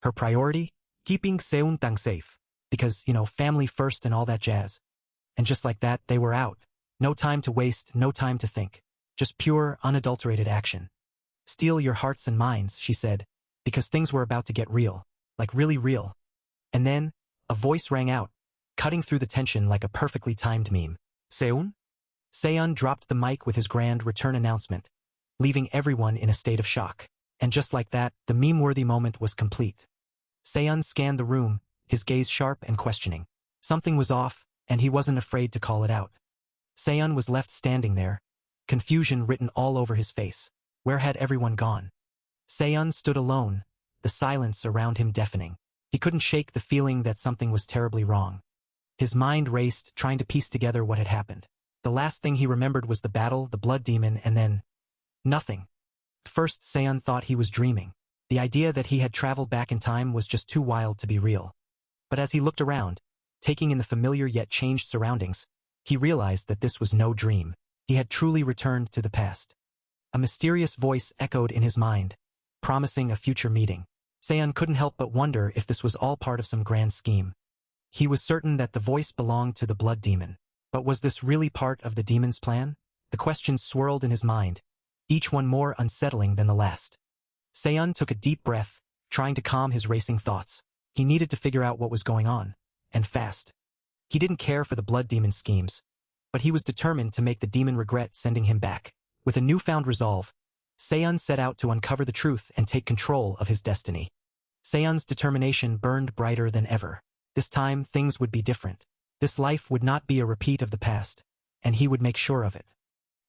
Her priority? Keeping Seon Tang safe. Because, family first and all that jazz. And just like that, they were out. No time to waste, no time to think. Just pure, unadulterated action. Steel your hearts and minds, she said, because things were about to get real. Like really real. And then, a voice rang out, cutting through the tension like a perfectly timed meme. Seon? Seon dropped the mic with his grand return announcement, leaving everyone in a state of shock. And just like that, the meme-worthy moment was complete. Seon scanned the room, his gaze sharp and questioning. Something was off, and he wasn't afraid to call it out. Seon was left standing there, confusion written all over his face. Where had everyone gone? Seon stood alone, the silence around him deafening. He couldn't shake the feeling that something was terribly wrong. His mind raced, trying to piece together what had happened. The last thing he remembered was the battle, the blood demon, and then nothing. First, Seon thought he was dreaming. The idea that he had traveled back in time was just too wild to be real. But as he looked around, taking in the familiar yet changed surroundings, he realized that this was no dream. He had truly returned to the past. A mysterious voice echoed in his mind, promising a future meeting. Seon couldn't help but wonder if this was all part of some grand scheme. He was certain that the voice belonged to the blood demon. But was this really part of the demon's plan? The questions swirled in his mind, each one more unsettling than the last. Seon took a deep breath, trying to calm his racing thoughts. He needed to figure out what was going on, and fast. He didn't care for the blood demon's schemes, but he was determined to make the demon regret sending him back. With a newfound resolve, Seon set out to uncover the truth and take control of his destiny. Seon's determination burned brighter than ever. This time, things would be different. This life would not be a repeat of the past, and he would make sure of it.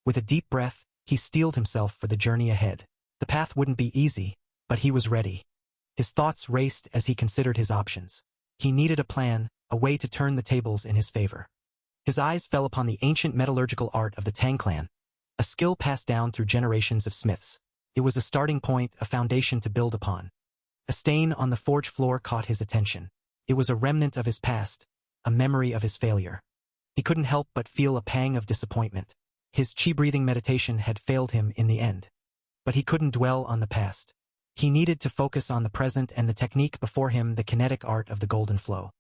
With a deep breath, he steeled himself for the journey ahead. The path wouldn't be easy, but he was ready. His thoughts raced as he considered his options. He needed a plan, a way to turn the tables in his favor. His eyes fell upon the ancient metallurgical art of the Tang clan, a skill passed down through generations of smiths. It was a starting point, a foundation to build upon. A stain on the forge floor caught his attention. It was a remnant of his past, a memory of his failure. He couldn't help but feel a pang of disappointment. His chi-breathing meditation had failed him in the end. But he couldn't dwell on the past. He needed to focus on the present and the technique before him, the kinetic art of the golden flow.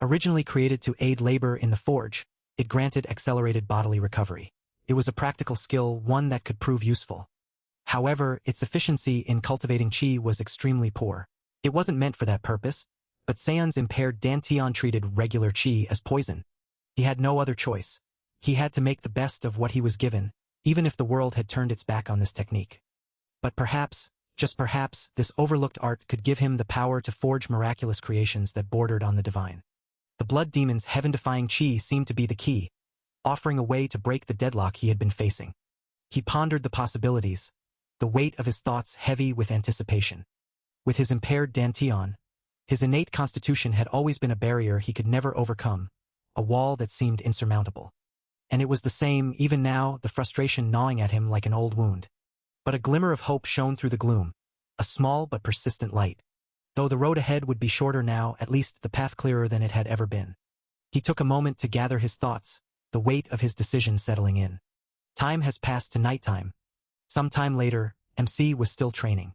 Originally created to aid labor in the forge, it granted accelerated bodily recovery. It was a practical skill, one that could prove useful. However, its efficiency in cultivating chi was extremely poor. It wasn't meant for that purpose, but Seon's impaired dantian treated regular chi as poison. He had no other choice. He had to make the best of what he was given, even if the world had turned its back on this technique. But perhaps, just perhaps, this overlooked art could give him the power to forge miraculous creations that bordered on the divine. The blood demon's heaven-defying chi seemed to be the key, offering a way to break the deadlock he had been facing. He pondered the possibilities, the weight of his thoughts heavy with anticipation. With his impaired dantian, his innate constitution had always been a barrier he could never overcome, a wall that seemed insurmountable. And it was the same even now, the frustration gnawing at him like an old wound. But a glimmer of hope shone through the gloom, a small but persistent light. Though the road ahead would be shorter now, at least the path clearer than it had ever been. He took a moment to gather his thoughts, the weight of his decision settling in. Time has passed to nighttime. Some time later, MC was still training.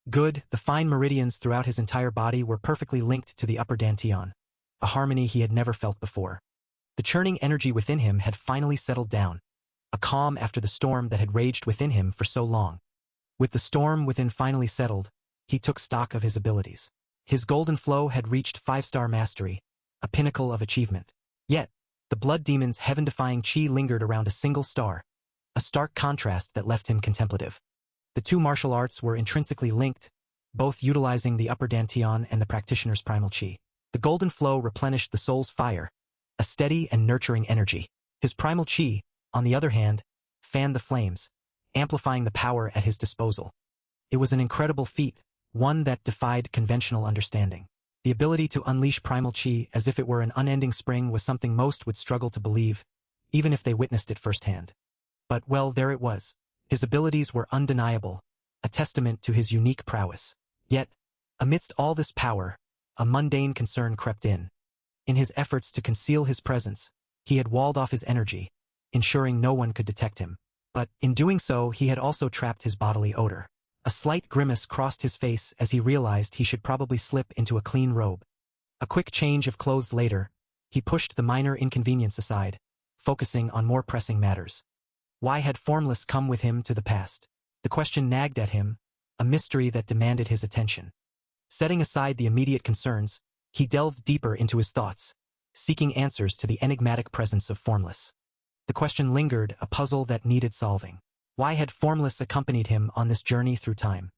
Good, the fine meridians throughout his entire body were perfectly linked to the upper dantian, a harmony he had never felt before. The churning energy within him had finally settled down, a calm after the storm that had raged within him for so long. With the storm within finally settled, he took stock of his abilities. His golden flow had reached 5-star mastery, a pinnacle of achievement. Yet, the blood demon's heaven-defying chi lingered around a single star, a stark contrast that left him contemplative. The two martial arts were intrinsically linked, both utilizing the upper dantian and the practitioner's primal chi. The golden flow replenished the soul's fire, a steady and nurturing energy. His primal chi, on the other hand, fanned the flames, amplifying the power at his disposal. It was an incredible feat, one that defied conventional understanding. The ability to unleash primal chi as if it were an unending spring was something most would struggle to believe, even if they witnessed it firsthand. But, well, there it was. His abilities were undeniable, a testament to his unique prowess. Yet, amidst all this power, a mundane concern crept in. In his efforts to conceal his presence, he had walled off his energy, ensuring no one could detect him. But, in doing so, he had also trapped his bodily odor. A slight grimace crossed his face as he realized he should probably slip into a clean robe. A quick change of clothes later, he pushed the minor inconvenience aside, focusing on more pressing matters. Why had Formless come with him to the past? The question nagged at him, a mystery that demanded his attention. Setting aside the immediate concerns, he delved deeper into his thoughts, seeking answers to the enigmatic presence of Formless. The question lingered, a puzzle that needed solving. Why had Formless accompanied him on this journey through time?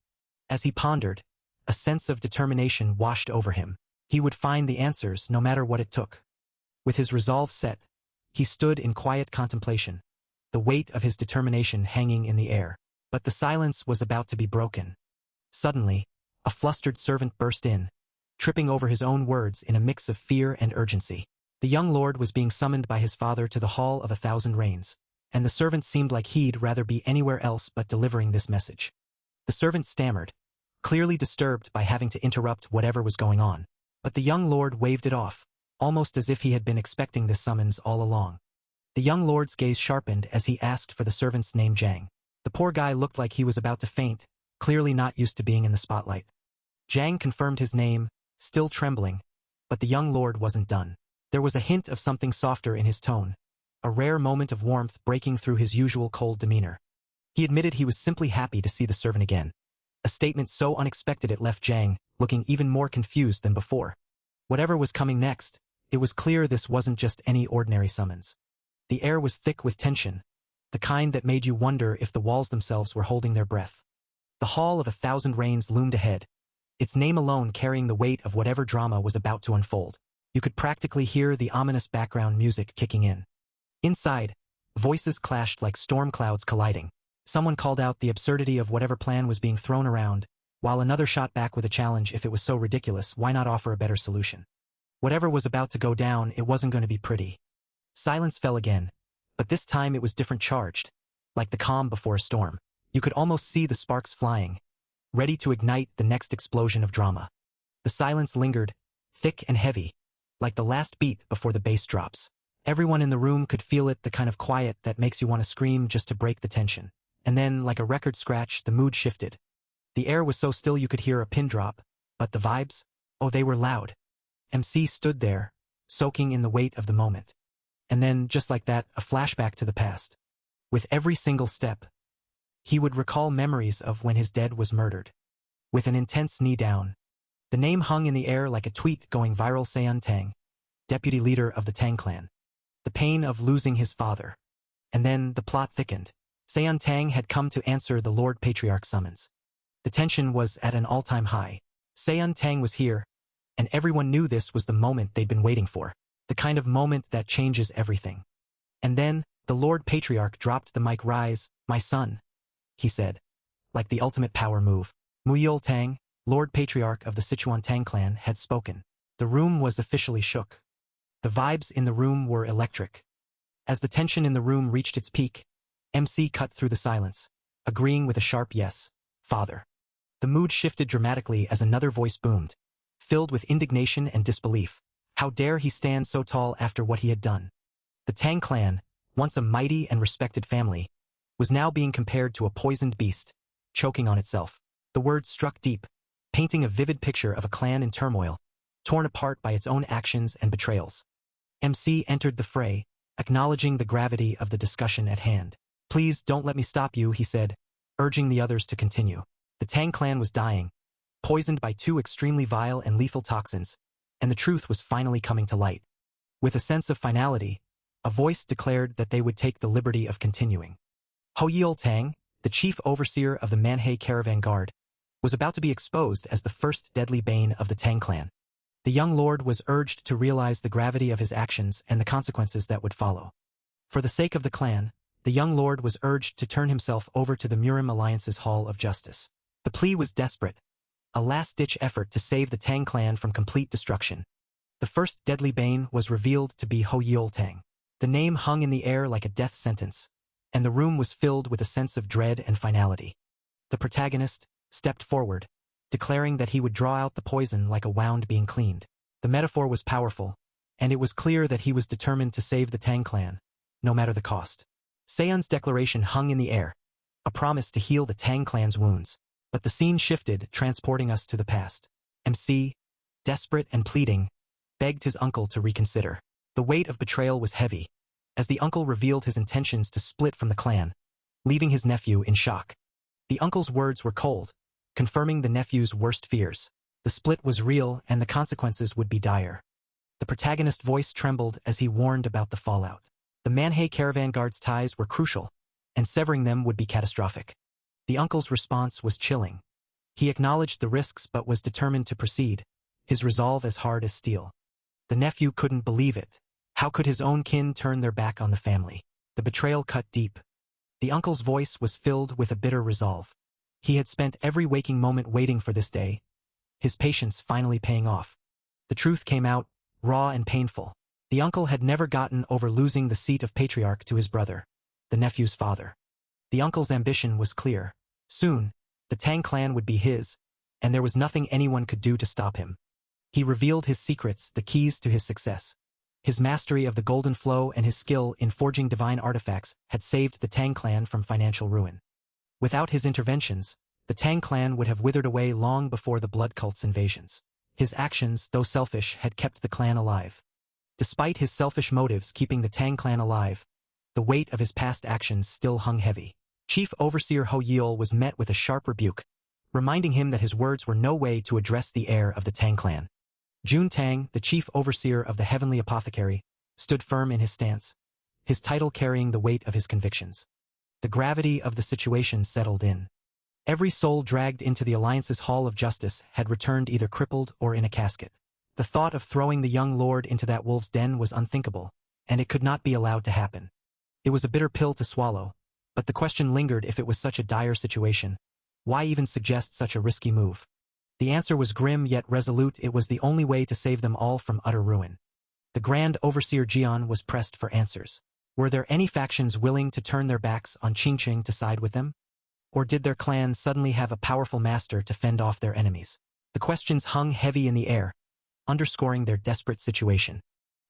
As he pondered, a sense of determination washed over him. He would find the answers no matter what it took. With his resolve set, he stood in quiet contemplation, the weight of his determination hanging in the air. But the silence was about to be broken. Suddenly, a flustered servant burst in, tripping over his own words in a mix of fear and urgency. The young lord was being summoned by his father to the Hall of 1,000 Rains, and the servant seemed like he'd rather be anywhere else but delivering this message. The servant stammered, clearly disturbed by having to interrupt whatever was going on. But the young lord waved it off, almost as if he had been expecting this summons all along. The young lord's gaze sharpened as he asked for the servant's name, Jang. The poor guy looked like he was about to faint, clearly not used to being in the spotlight. Jang confirmed his name, still trembling, but the young lord wasn't done. There was a hint of something softer in his tone, a rare moment of warmth breaking through his usual cold demeanor. He admitted he was simply happy to see the servant again, a statement so unexpected it left Jang looking even more confused than before. Whatever was coming next, it was clear this wasn't just any ordinary summons. The air was thick with tension, the kind that made you wonder if the walls themselves were holding their breath. The Hall of 1,000 Rains loomed ahead, its name alone carrying the weight of whatever drama was about to unfold. You could practically hear the ominous background music kicking in. Inside, voices clashed like storm clouds colliding. Someone called out the absurdity of whatever plan was being thrown around, while another shot back with a challenge. If it was so ridiculous, why not offer a better solution? Whatever was about to go down, it wasn't going to be pretty. Silence fell again, but this time it was different charged, like the calm before a storm. You could almost see the sparks flying, ready to ignite the next explosion of drama. The silence lingered, thick and heavy, like the last beat before the bass drops. Everyone in the room could feel it, the kind of quiet that makes you want to scream just to break the tension. And then, like a record scratch, the mood shifted. The air was so still you could hear a pin drop, but the vibes? Oh, they were loud. MC stood there, soaking in the weight of the moment. And then, just like that, a flashback to the past. With every single step, he would recall memories of when his dad was murdered. With an intense knee down, the name hung in the air like a tweet going viral. Seon Tang, deputy leader of the Tang clan. The pain of losing his father. And then the plot thickened. Seon Tang had come to answer the Lord Patriarch's summons. The tension was at an all-time high. Seon Tang was here, and everyone knew this was the moment they'd been waiting for. The kind of moment that changes everything. And then, the Lord Patriarch dropped the mic. "Rise, my son," he said, like the ultimate power move. Muyul Tang, Lord Patriarch of the Sichuan Tang clan, had spoken. The room was officially shook. The vibes in the room were electric. As the tension in the room reached its peak, MC cut through the silence, agreeing with a sharp yes, "Father." The mood shifted dramatically as another voice boomed, filled with indignation and disbelief. How dare he stand so tall after what he had done? The Tang clan, once a mighty and respected family, was now being compared to a poisoned beast, choking on itself. The words struck deep, painting a vivid picture of a clan in turmoil, torn apart by its own actions and betrayals. MC entered the fray, acknowledging the gravity of the discussion at hand. "Please don't let me stop you," he said, urging the others to continue. The Tang clan was dying, poisoned by two extremely vile and lethal toxins, and the truth was finally coming to light. With a sense of finality, a voice declared that they would take the liberty of continuing. Hoyul Tang, the chief overseer of the Manhwa caravan guard, was about to be exposed as the first deadly bane of the Tang clan. The young lord was urged to realize the gravity of his actions and the consequences that would follow. For the sake of the clan, the young lord was urged to turn himself over to the Murim Alliance's Hall of Justice. The plea was desperate, a last-ditch effort to save the Tang clan from complete destruction. The first deadly bane was revealed to be Hoyul Tang. The name hung in the air like a death sentence, and the room was filled with a sense of dread and finality. The protagonist stepped forward, declaring that he would draw out the poison like a wound being cleaned. The metaphor was powerful, and it was clear that he was determined to save the Tang clan, no matter the cost. Seon's declaration hung in the air, a promise to heal the Tang clan's wounds. But the scene shifted, transporting us to the past. MC, desperate and pleading, begged his uncle to reconsider. The weight of betrayal was heavy, as the uncle revealed his intentions to split from the clan, leaving his nephew in shock. The uncle's words were cold, confirming the nephew's worst fears. The split was real and the consequences would be dire. The protagonist's voice trembled as he warned about the fallout. The Manhwa caravan guard's ties were crucial, and severing them would be catastrophic. The uncle's response was chilling. He acknowledged the risks but was determined to proceed, his resolve as hard as steel. The nephew couldn't believe it. How could his own kin turn their back on the family? The betrayal cut deep. The uncle's voice was filled with a bitter resolve. He had spent every waking moment waiting for this day, his patience finally paying off. The truth came out, raw and painful. The uncle had never gotten over losing the seat of patriarch to his brother, the nephew's father. The uncle's ambition was clear. Soon, the Tang clan would be his, and there was nothing anyone could do to stop him. He revealed his secrets, the keys to his success. His mastery of the golden flow and his skill in forging divine artifacts had saved the Tang clan from financial ruin. Without his interventions, the Tang clan would have withered away long before the blood cult's invasions. His actions, though selfish, had kept the clan alive. Despite his selfish motives keeping the Tang clan alive, the weight of his past actions still hung heavy. Chief Overseer Hoyul was met with a sharp rebuke, reminding him that his words were no way to address the heir of the Tang clan. Jun Tang, the Chief Overseer of the Heavenly Apothecary, stood firm in his stance, his title carrying the weight of his convictions. The gravity of the situation settled in. Every soul dragged into the Alliance's Hall of Justice had returned either crippled or in a casket. The thought of throwing the young lord into that wolf's den was unthinkable, and it could not be allowed to happen. It was a bitter pill to swallow, but the question lingered: if it was such a dire situation, why even suggest such a risky move? The answer was grim yet resolute. It was the only way to save them all from utter ruin. The Grand Overseer Jian was pressed for answers. Were there any factions willing to turn their backs on Qingqing to side with them? Or did their clan suddenly have a powerful master to fend off their enemies? The questions hung heavy in the air, underscoring their desperate situation.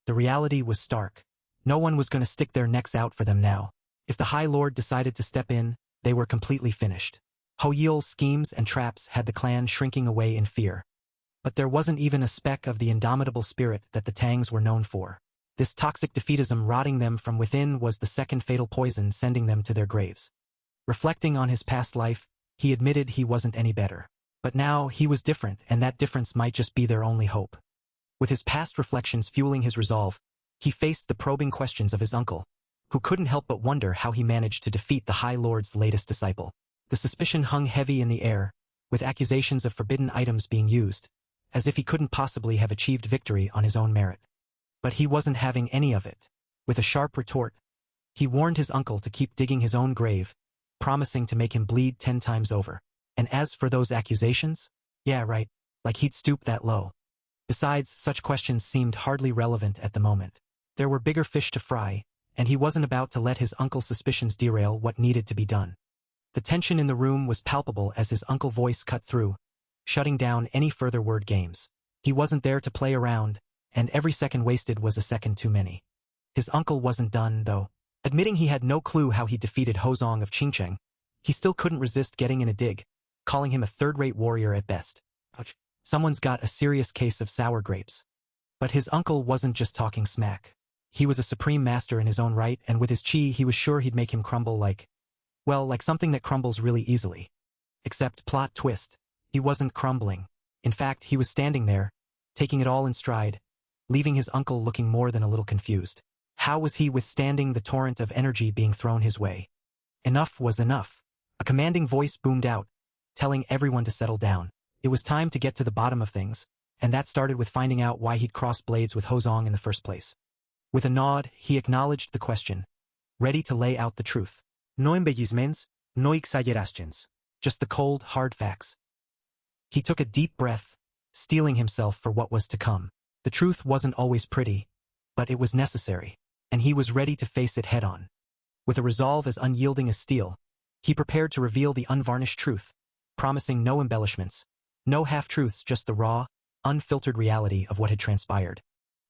The reality was stark. No one was going to stick their necks out for them now. If the High Lord decided to step in, they were completely finished. Ho Yil's schemes and traps had the clan shrinking away in fear. But there wasn't even a speck of the indomitable spirit that the Tangs were known for. This toxic defeatism rotting them from within was the second fatal poison sending them to their graves. Reflecting on his past life, he admitted he wasn't any better. But now he was different, and that difference might just be their only hope. With his past reflections fueling his resolve, he faced the probing questions of his uncle, who couldn't help but wonder how he managed to defeat the High Lord's latest disciple. The suspicion hung heavy in the air, with accusations of forbidden items being used, as if he couldn't possibly have achieved victory on his own merit. But he wasn't having any of it. With a sharp retort, he warned his uncle to keep digging his own grave, promising to make him bleed 10 times over. And as for those accusations? Yeah, right, like he'd stoop that low. Besides, such questions seemed hardly relevant at the moment. There were bigger fish to fry, and he wasn't about to let his uncle's suspicions derail what needed to be done. The tension in the room was palpable as his uncle's voice cut through, shutting down any further word games. He wasn't there to play around, and every second wasted was a second too many. His uncle wasn't done, though. Admitting he had no clue how he defeated Hozong of Qingqing, he still couldn't resist getting in a dig, calling him a third-rate warrior at best. Ouch. Someone's got a serious case of sour grapes. But his uncle wasn't just talking smack. He was a supreme master in his own right, and with his chi he was sure he'd make him crumble like something that crumbles really easily. Except, plot twist, he wasn't crumbling. In fact, he was standing there, taking it all in stride, leaving his uncle looking more than a little confused. How was he withstanding the torrent of energy being thrown his way? Enough was enough. A commanding voice boomed out, telling everyone to settle down. It was time to get to the bottom of things, and that started with finding out why he'd crossed blades with Hozong in the first place. With a nod, he acknowledged the question, ready to lay out the truth. No embellisments, no exaggerations. Just the cold, hard facts. He took a deep breath, steeling himself for what was to come. The truth wasn't always pretty, but it was necessary, and he was ready to face it head-on. With a resolve as unyielding as steel, he prepared to reveal the unvarnished truth, promising no embellishments, no half-truths, just the raw, unfiltered reality of what had transpired.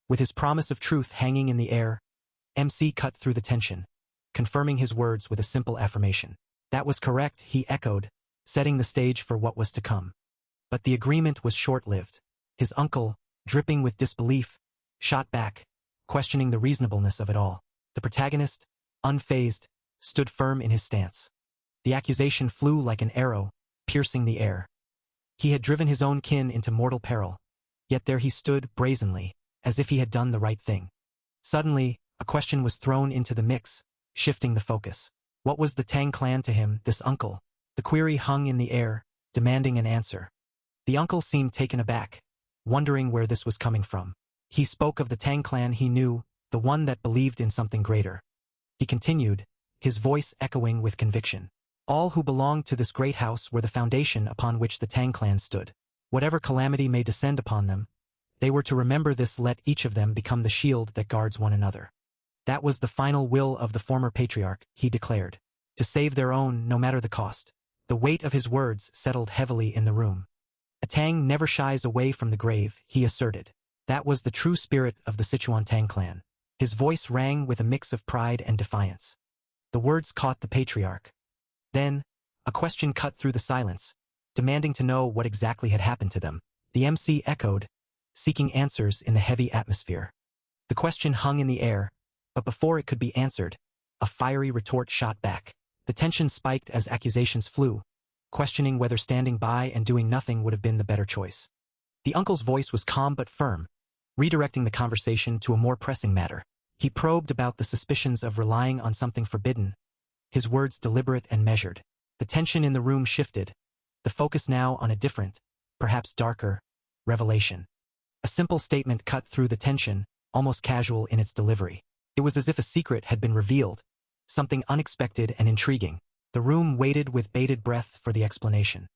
With his promise of truth hanging in the air, MC cut through the tension, confirming his words with a simple affirmation. That was correct, he echoed, setting the stage for what was to come. But the agreement was short-lived. His uncle, dripping with disbelief, shot back, questioning the reasonableness of it all. The protagonist, unfazed, stood firm in his stance. The accusation flew like an arrow, piercing the air. He had driven his own kin into mortal peril, yet there he stood brazenly, as if he had done the right thing. Suddenly, a question was thrown into the mix, shifting the focus. What was the Tang clan to him, this uncle? The query hung in the air, demanding an answer. The uncle seemed taken aback, wondering where this was coming from. He spoke of the Tang clan he knew, the one that believed in something greater. He continued, his voice echoing with conviction. All who belonged to this great house were the foundation upon which the Tang clan stood. Whatever calamity may descend upon them, they were to remember this. Let each of them become the shield that guards one another. That was the final will of the former patriarch, he declared. To save their own, no matter the cost. The weight of his words settled heavily in the room. A Tang never shies away from the grave, he asserted. That was the true spirit of the Sichuan Tang clan. His voice rang with a mix of pride and defiance. The words caught the patriarch. Then, a question cut through the silence, demanding to know what exactly had happened to them. The MC echoed, seeking answers in the heavy atmosphere. The question hung in the air, but before it could be answered, a fiery retort shot back. The tension spiked as accusations flew, questioning whether standing by and doing nothing would have been the better choice. The uncle's voice was calm but firm, redirecting the conversation to a more pressing matter. He probed about the suspicions of relying on something forbidden, his words deliberate and measured. The tension in the room shifted, the focus now on a different, perhaps darker, revelation. A simple statement cut through the tension, almost casual in its delivery. It was as if a secret had been revealed, something unexpected and intriguing. The room waited with bated breath for the explanation.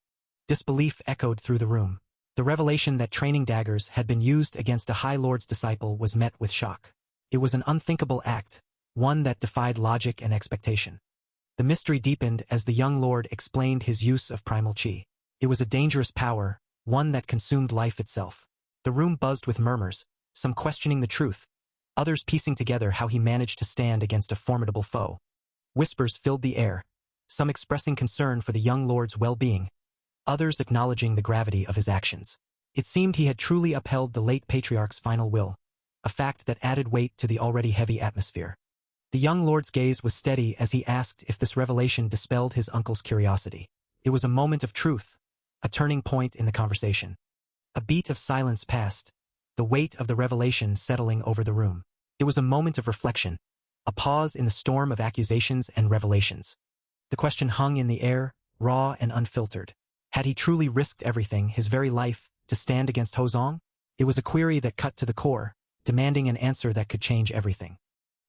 Disbelief echoed through the room. The revelation that training daggers had been used against a High Lord's disciple was met with shock. It was an unthinkable act, one that defied logic and expectation. The mystery deepened as the young lord explained his use of primal chi. It was a dangerous power, one that consumed life itself. The room buzzed with murmurs, some questioning the truth, others piecing together how he managed to stand against a formidable foe. Whispers filled the air, some expressing concern for the young lord's well-being, others acknowledging the gravity of his actions. It seemed he had truly upheld the late patriarch's final will, a fact that added weight to the already heavy atmosphere. The young lord's gaze was steady as he asked if this revelation dispelled his uncle's curiosity. It was a moment of truth, a turning point in the conversation. A beat of silence passed, the weight of the revelation settling over the room. It was a moment of reflection, a pause in the storm of accusations and revelations. The question hung in the air, raw and unfiltered. Had he truly risked everything, his very life, to stand against Hozong? It was a query that cut to the core, demanding an answer that could change everything.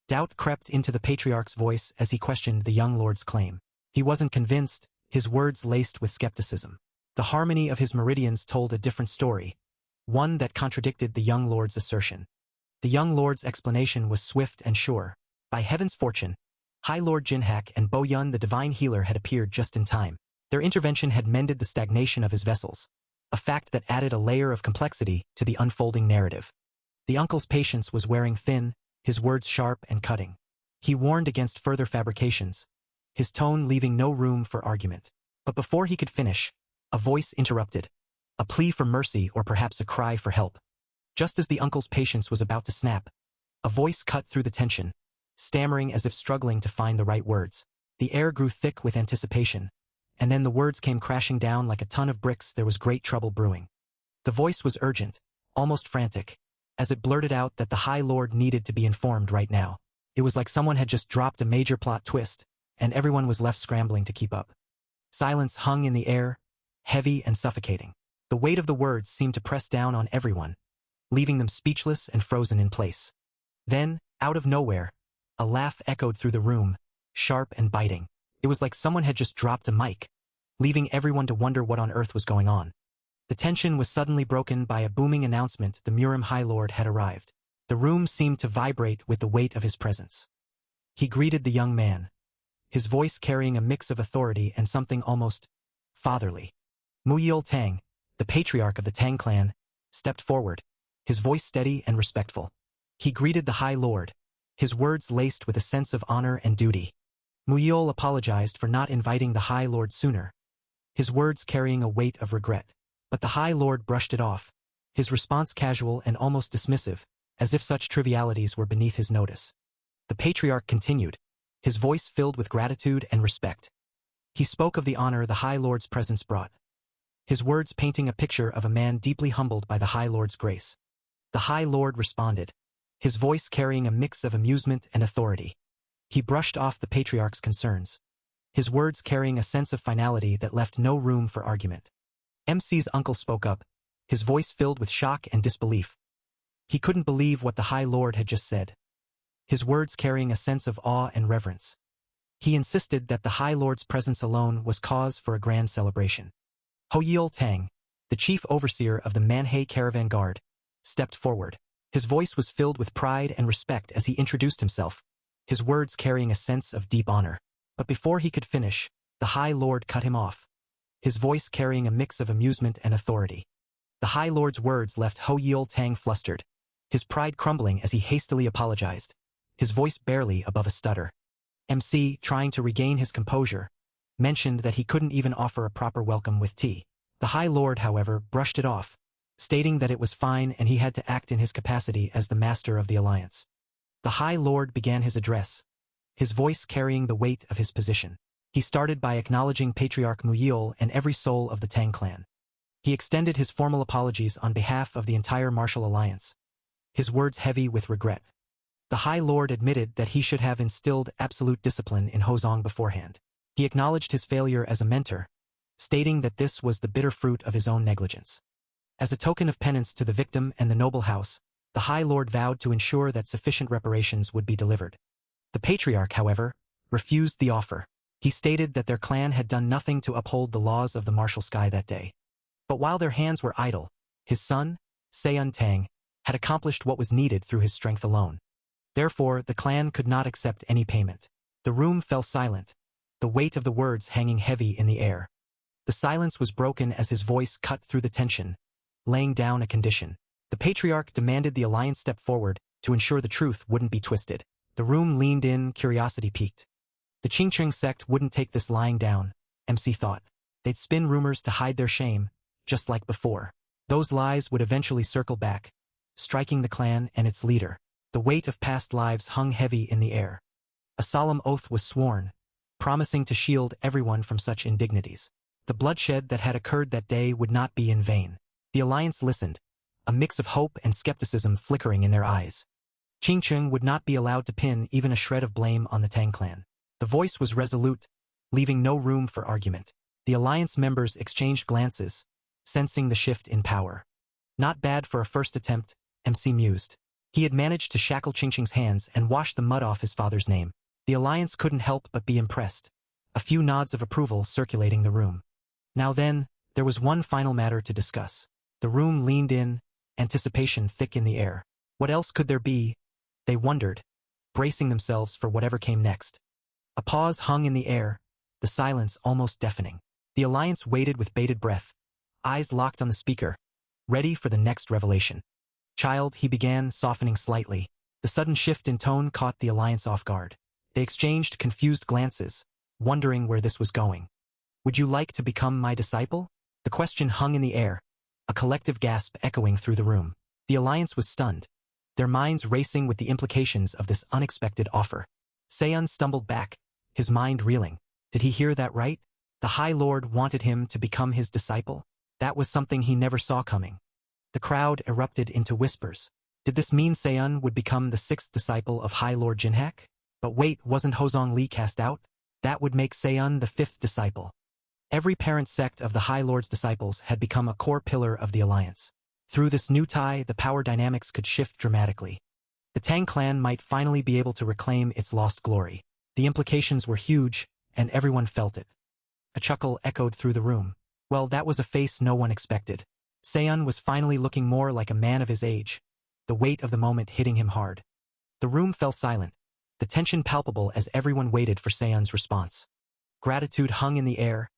Doubt crept into the patriarch's voice as he questioned the young lord's claim. He wasn't convinced, his words laced with skepticism. The harmony of his meridians told a different story, one that contradicted the young lord's assertion. The young lord's explanation was swift and sure. By heaven's fortune, High Lord Jinhak and Bo Yun the divine healer had appeared just in time. Their intervention had mended the stagnation of his vessels, a fact that added a layer of complexity to the unfolding narrative. The uncle's patience was wearing thin, his words sharp and cutting. He warned against further fabrications, his tone leaving no room for argument. But before he could finish, a voice interrupted, a plea for mercy or perhaps a cry for help. Just as the uncle's patience was about to snap, a voice cut through the tension, stammering as if struggling to find the right words. The air grew thick with anticipation, and then the words came crashing down like a ton of bricks. There was great trouble brewing. The voice was urgent, almost frantic, as it blurted out that the High Lord needed to be informed right now. It was like someone had just dropped a major plot twist, and everyone was left scrambling to keep up. Silence hung in the air, heavy and suffocating. The weight of the words seemed to press down on everyone, leaving them speechless and frozen in place. Then, out of nowhere, a laugh echoed through the room, sharp and biting. It was like someone had just dropped a mic, leaving everyone to wonder what on earth was going on. The tension was suddenly broken by a booming announcement: the Murim High Lord had arrived. The room seemed to vibrate with the weight of his presence. He greeted the young man, his voice carrying a mix of authority and something almost fatherly. Muyil Tang, the patriarch of the Tang clan, stepped forward, his voice steady and respectful. He greeted the High Lord, his words laced with a sense of honor and duty. Muyil apologized for not inviting the High Lord sooner, his words carrying a weight of regret. But the High Lord brushed it off, his response casual and almost dismissive, as if such trivialities were beneath his notice. The patriarch continued, his voice filled with gratitude and respect. He spoke of the honor the High Lord's presence brought, his words painting a picture of a man deeply humbled by the High Lord's grace. The High Lord responded, his voice carrying a mix of amusement and authority. He brushed off the patriarch's concerns, his words carrying a sense of finality that left no room for argument. MC's uncle spoke up, his voice filled with shock and disbelief. He couldn't believe what the High Lord had just said, his words carrying a sense of awe and reverence. He insisted that the High Lord's presence alone was cause for a grand celebration. Hoyil Tang, the chief overseer of the Manhwa Caravan Guard, stepped forward. His voice was filled with pride and respect as he introduced himself, his words carrying a sense of deep honor. But before he could finish, the High Lord cut him off, his voice carrying a mix of amusement and authority. The High Lord's words left Hoyil Tang flustered, his pride crumbling as he hastily apologized, his voice barely above a stutter. MC, trying to regain his composure, mentioned that he couldn't even offer a proper welcome with tea. The High Lord, however, brushed it off, stating that it was fine and he had to act in his capacity as the master of the alliance. The High Lord began his address, his voice carrying the weight of his position. He started by acknowledging Patriarch Muyil and every soul of the Tang clan. He extended his formal apologies on behalf of the entire martial alliance, his words heavy with regret. The High Lord admitted that he should have instilled absolute discipline in Hozong beforehand. He acknowledged his failure as a mentor, stating that this was the bitter fruit of his own negligence. As a token of penance to the victim and the noble house, the High Lord vowed to ensure that sufficient reparations would be delivered. The Patriarch, however, refused the offer. He stated that their clan had done nothing to uphold the laws of the martial sky that day. But while their hands were idle, His son, Seon Tang, had accomplished what was needed through his strength alone. Therefore, the clan could not accept any payment. The room fell silent, the weight of the words hanging heavy in the air. The silence was broken as his voice cut through the tension, laying down a condition. The patriarch demanded the alliance step forward to ensure the truth wouldn't be twisted. The room leaned in, curiosity piqued. The Qingcheng sect wouldn't take this lying down, MC thought. They'd spin rumors to hide their shame, just like before. Those lies would eventually circle back, striking the clan and its leader. The weight of past lives hung heavy in the air. A solemn oath was sworn, promising to shield everyone from such indignities. The bloodshed that had occurred that day would not be in vain. The alliance listened, a mix of hope and skepticism flickering in their eyes. Qingcheng would not be allowed to pin even a shred of blame on the Tang clan. The voice was resolute, leaving no room for argument. The alliance members exchanged glances, sensing the shift in power. Not bad for a first attempt, MC mused. He had managed to shackle Qingcheng's hands and wash the mud off his father's name. The alliance couldn't help but be impressed, a few nods of approval circulating the room. Now then, there was one final matter to discuss. The room leaned in, anticipation thick in the air. What else could there be? They wondered, bracing themselves for whatever came next. A pause hung in the air, the silence almost deafening. The alliance waited with bated breath, eyes locked on the speaker, ready for the next revelation. Child, he began, softening slightly. The sudden shift in tone caught the alliance off guard. They exchanged confused glances, wondering where this was going. Would you like to become my disciple? The question hung in the air, a collective gasp echoing through the room. The alliance was stunned, their minds racing with the implications of this unexpected offer. Seon stumbled back, his mind reeling. Did he hear that right? The High Lord wanted him to become his disciple? That was something he never saw coming. The crowd erupted into whispers. Did this mean Seon would become the sixth disciple of High Lord Jinhak? But wait, wasn't Hozong Li cast out? That would make Seon the fifth disciple. Every parent sect of the High Lord's disciples had become a core pillar of the alliance. Through this new tie, the power dynamics could shift dramatically. The Tang clan might finally be able to reclaim its lost glory. The implications were huge, and everyone felt it. A chuckle echoed through the room. Well, that was a face no one expected. Seon was finally looking more like a man of his age, the weight of the moment hitting him hard. The room fell silent, the tension palpable as everyone waited for Seon's response. Gratitude hung in the air,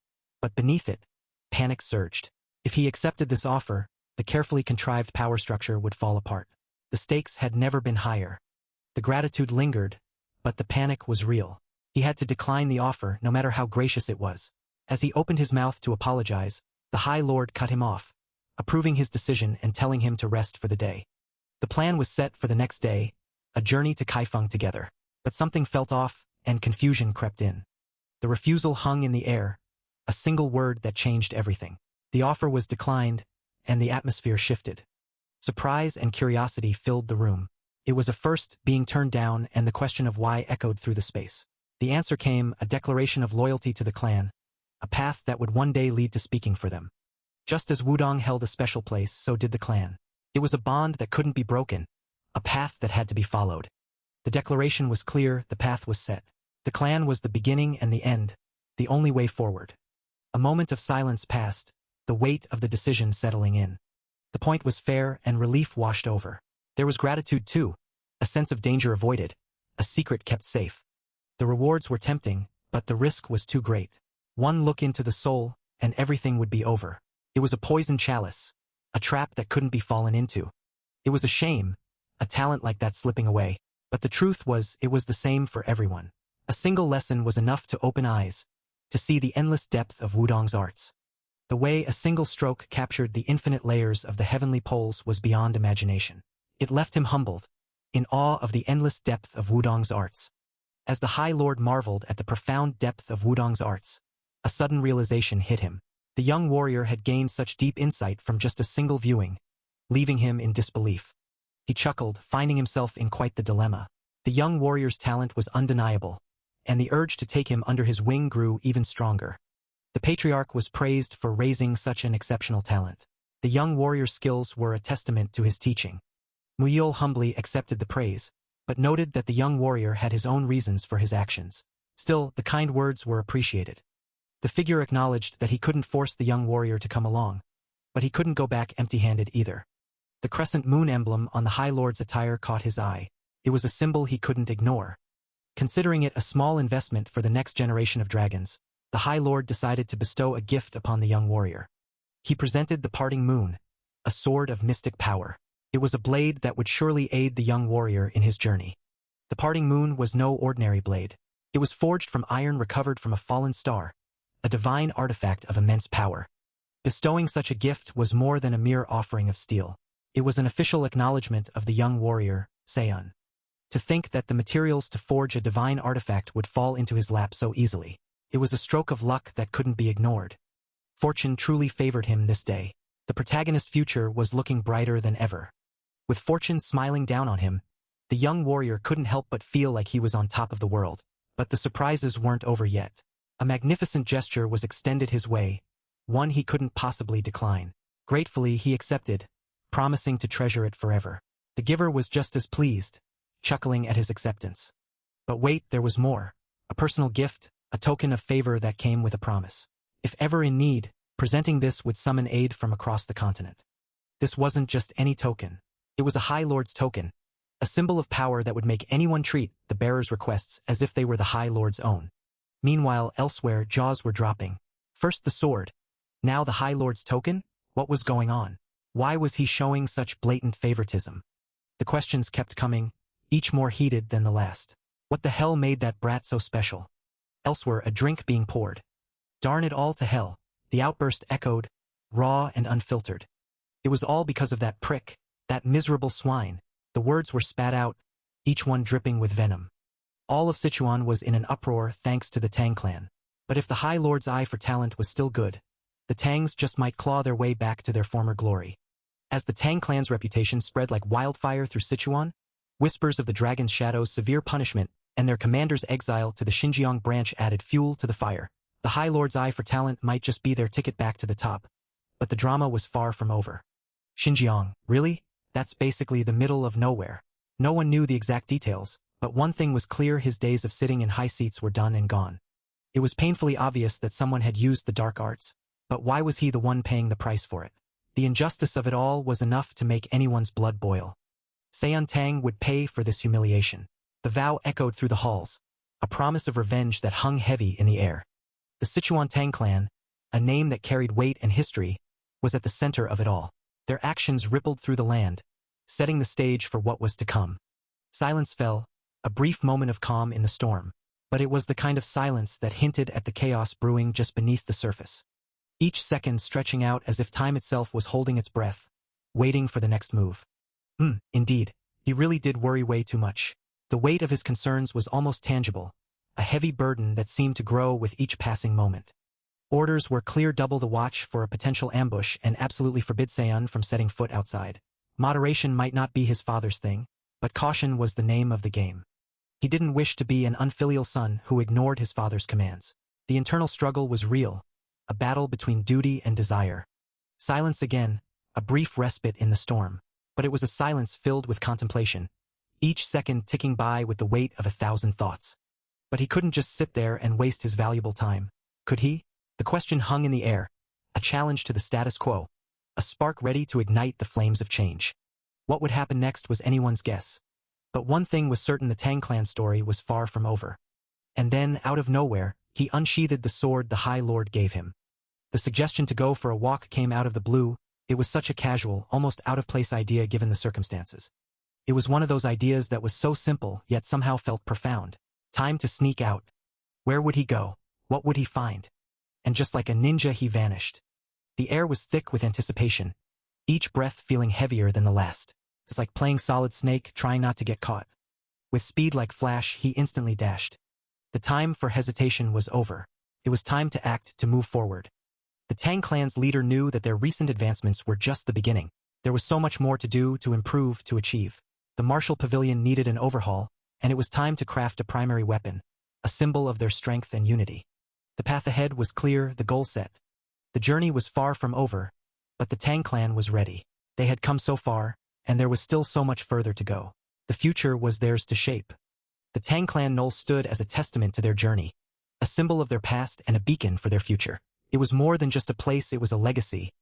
but beneath it, panic surged. If he accepted this offer, the carefully contrived power structure would fall apart. The stakes had never been higher. The gratitude lingered, but the panic was real. He had to decline the offer, no matter how gracious it was. As he opened his mouth to apologize, the High Lord cut him off, approving his decision and telling him to rest for the day. The plan was set for the next day, a journey to Kaifeng together. But something felt off, and confusion crept in. The refusal hung in the air, a single word that changed everything. The offer was declined, and the atmosphere shifted. Surprise and curiosity filled the room. It was a first, being turned down, and the question of why echoed through the space. The answer came, a declaration of loyalty to the clan, a path that would one day lead to speaking for them. Just as Wudong held a special place, so did the clan. It was a bond that couldn't be broken, a path that had to be followed. The declaration was clear, the path was set. The clan was the beginning and the end, the only way forward. A moment of silence passed, the weight of the decision settling in. The point was fair and relief washed over. There was gratitude too, a sense of danger avoided, a secret kept safe. The rewards were tempting, but the risk was too great. One look into the soul, and everything would be over. It was a poisoned chalice, a trap that couldn't be fallen into. It was a shame, a talent like that slipping away. But the truth was, it was the same for everyone. A single lesson was enough to open eyes, to see the endless depth of Wudong's arts. The way a single stroke captured the infinite layers of the heavenly poles was beyond imagination. It left him humbled, in awe of the endless depth of Wudong's arts. As the High Lord marveled at the profound depth of Wudong's arts, a sudden realization hit him. The young warrior had gained such deep insight from just a single viewing, leaving him in disbelief. He chuckled, finding himself in quite the dilemma. The young warrior's talent was undeniable, and the urge to take him under his wing grew even stronger. The patriarch was praised for raising such an exceptional talent. The young warrior's skills were a testament to his teaching. Muyul humbly accepted the praise, but noted that the young warrior had his own reasons for his actions. Still, the kind words were appreciated. The figure acknowledged that he couldn't force the young warrior to come along, but he couldn't go back empty-handed either. The crescent moon emblem on the High Lord's attire caught his eye. It was a symbol he couldn't ignore. Considering it a small investment for the next generation of dragons, the High Lord decided to bestow a gift upon the young warrior. He presented the parting moon, a sword of mystic power. It was a blade that would surely aid the young warrior in his journey. The parting moon was no ordinary blade. It was forged from iron recovered from a fallen star, a divine artifact of immense power. Bestowing such a gift was more than a mere offering of steel. It was an official acknowledgement of the young warrior, Seon. To think that the materials to forge a divine artifact would fall into his lap so easily. It was a stroke of luck that couldn't be ignored. Fortune truly favored him this day. The protagonist's future was looking brighter than ever. With fortune smiling down on him, the young warrior couldn't help but feel like he was on top of the world. But the surprises weren't over yet. A magnificent gesture was extended his way, one he couldn't possibly decline. Gratefully he accepted, promising to treasure it forever. The giver was just as pleased, chuckling at his acceptance. But wait, there was more. A personal gift, a token of favor that came with a promise. If ever in need, presenting this would summon aid from across the continent. This wasn't just any token. It was a High Lord's token, a symbol of power that would make anyone treat the bearer's requests as if they were the High Lord's own. Meanwhile, elsewhere, jaws were dropping. First the sword, now the High Lord's token? What was going on? Why was he showing such blatant favoritism? The questions kept coming, each more heated than the last. What the hell made that brat so special? Elsewhere, a drink being poured. Darn it all to hell, the outburst echoed, raw and unfiltered. It was all because of that prick, that miserable swine. The words were spat out, each one dripping with venom. All of Sichuan was in an uproar thanks to the Tang clan. But if the High Lord's eye for talent was still good, the Tangs just might claw their way back to their former glory. As the Tang clan's reputation spread like wildfire through Sichuan, whispers of the Dragon's Shadow's severe punishment and their commander's exile to the Xinjiang branch added fuel to the fire. The High Lord's eye for talent might just be their ticket back to the top. But the drama was far from over. Xinjiang, really? That's basically the middle of nowhere. No one knew the exact details, but one thing was clear: his days of sitting in high seats were done and gone. It was painfully obvious that someone had used the dark arts, but why was he the one paying the price for it? The injustice of it all was enough to make anyone's blood boil. Seon Tang would pay for this humiliation. The vow echoed through the halls, a promise of revenge that hung heavy in the air. The Sichuan Tang clan, a name that carried weight and history, was at the center of it all. Their actions rippled through the land, setting the stage for what was to come. Silence fell, a brief moment of calm in the storm, but it was the kind of silence that hinted at the chaos brewing just beneath the surface. Each second stretching out as if time itself was holding its breath, waiting for the next move. Indeed, he really did worry way too much. The weight of his concerns was almost tangible, a heavy burden that seemed to grow with each passing moment. Orders were clear: double the watch for a potential ambush and absolutely forbid Seon from setting foot outside. Moderation might not be his father's thing, but caution was the name of the game. He didn't wish to be an unfilial son who ignored his father's commands. The internal struggle was real, a battle between duty and desire. Silence again, a brief respite in the storm. But it was a silence filled with contemplation, each second ticking by with the weight of 1,000 thoughts. But he couldn't just sit there and waste his valuable time. Could he? The question hung in the air, a challenge to the status quo, a spark ready to ignite the flames of change. What would happen next was anyone's guess. But one thing was certain: the Tang clan story was far from over. And then, out of nowhere, he unsheathed the sword the High Lord gave him. The suggestion to go for a walk came out of the blue. It was such a casual, almost out-of-place idea given the circumstances. It was one of those ideas that was so simple, yet somehow felt profound. Time to sneak out. Where would he go? What would he find? And just like a ninja, he vanished. The air was thick with anticipation, each breath feeling heavier than the last. It's like playing Solid Snake, trying not to get caught. With speed like flash, he instantly dashed. The time for hesitation was over. It was time to act, to move forward. The Tang clan's leader knew that their recent advancements were just the beginning. There was so much more to do, to improve, to achieve. The martial pavilion needed an overhaul, and it was time to craft a primary weapon, a symbol of their strength and unity. The path ahead was clear, the goal set. The journey was far from over, but the Tang clan was ready. They had come so far, and there was still so much further to go. The future was theirs to shape. The Tang clan knoll stood as a testament to their journey, a symbol of their past and a beacon for their future. It was more than just a place, it was a legacy,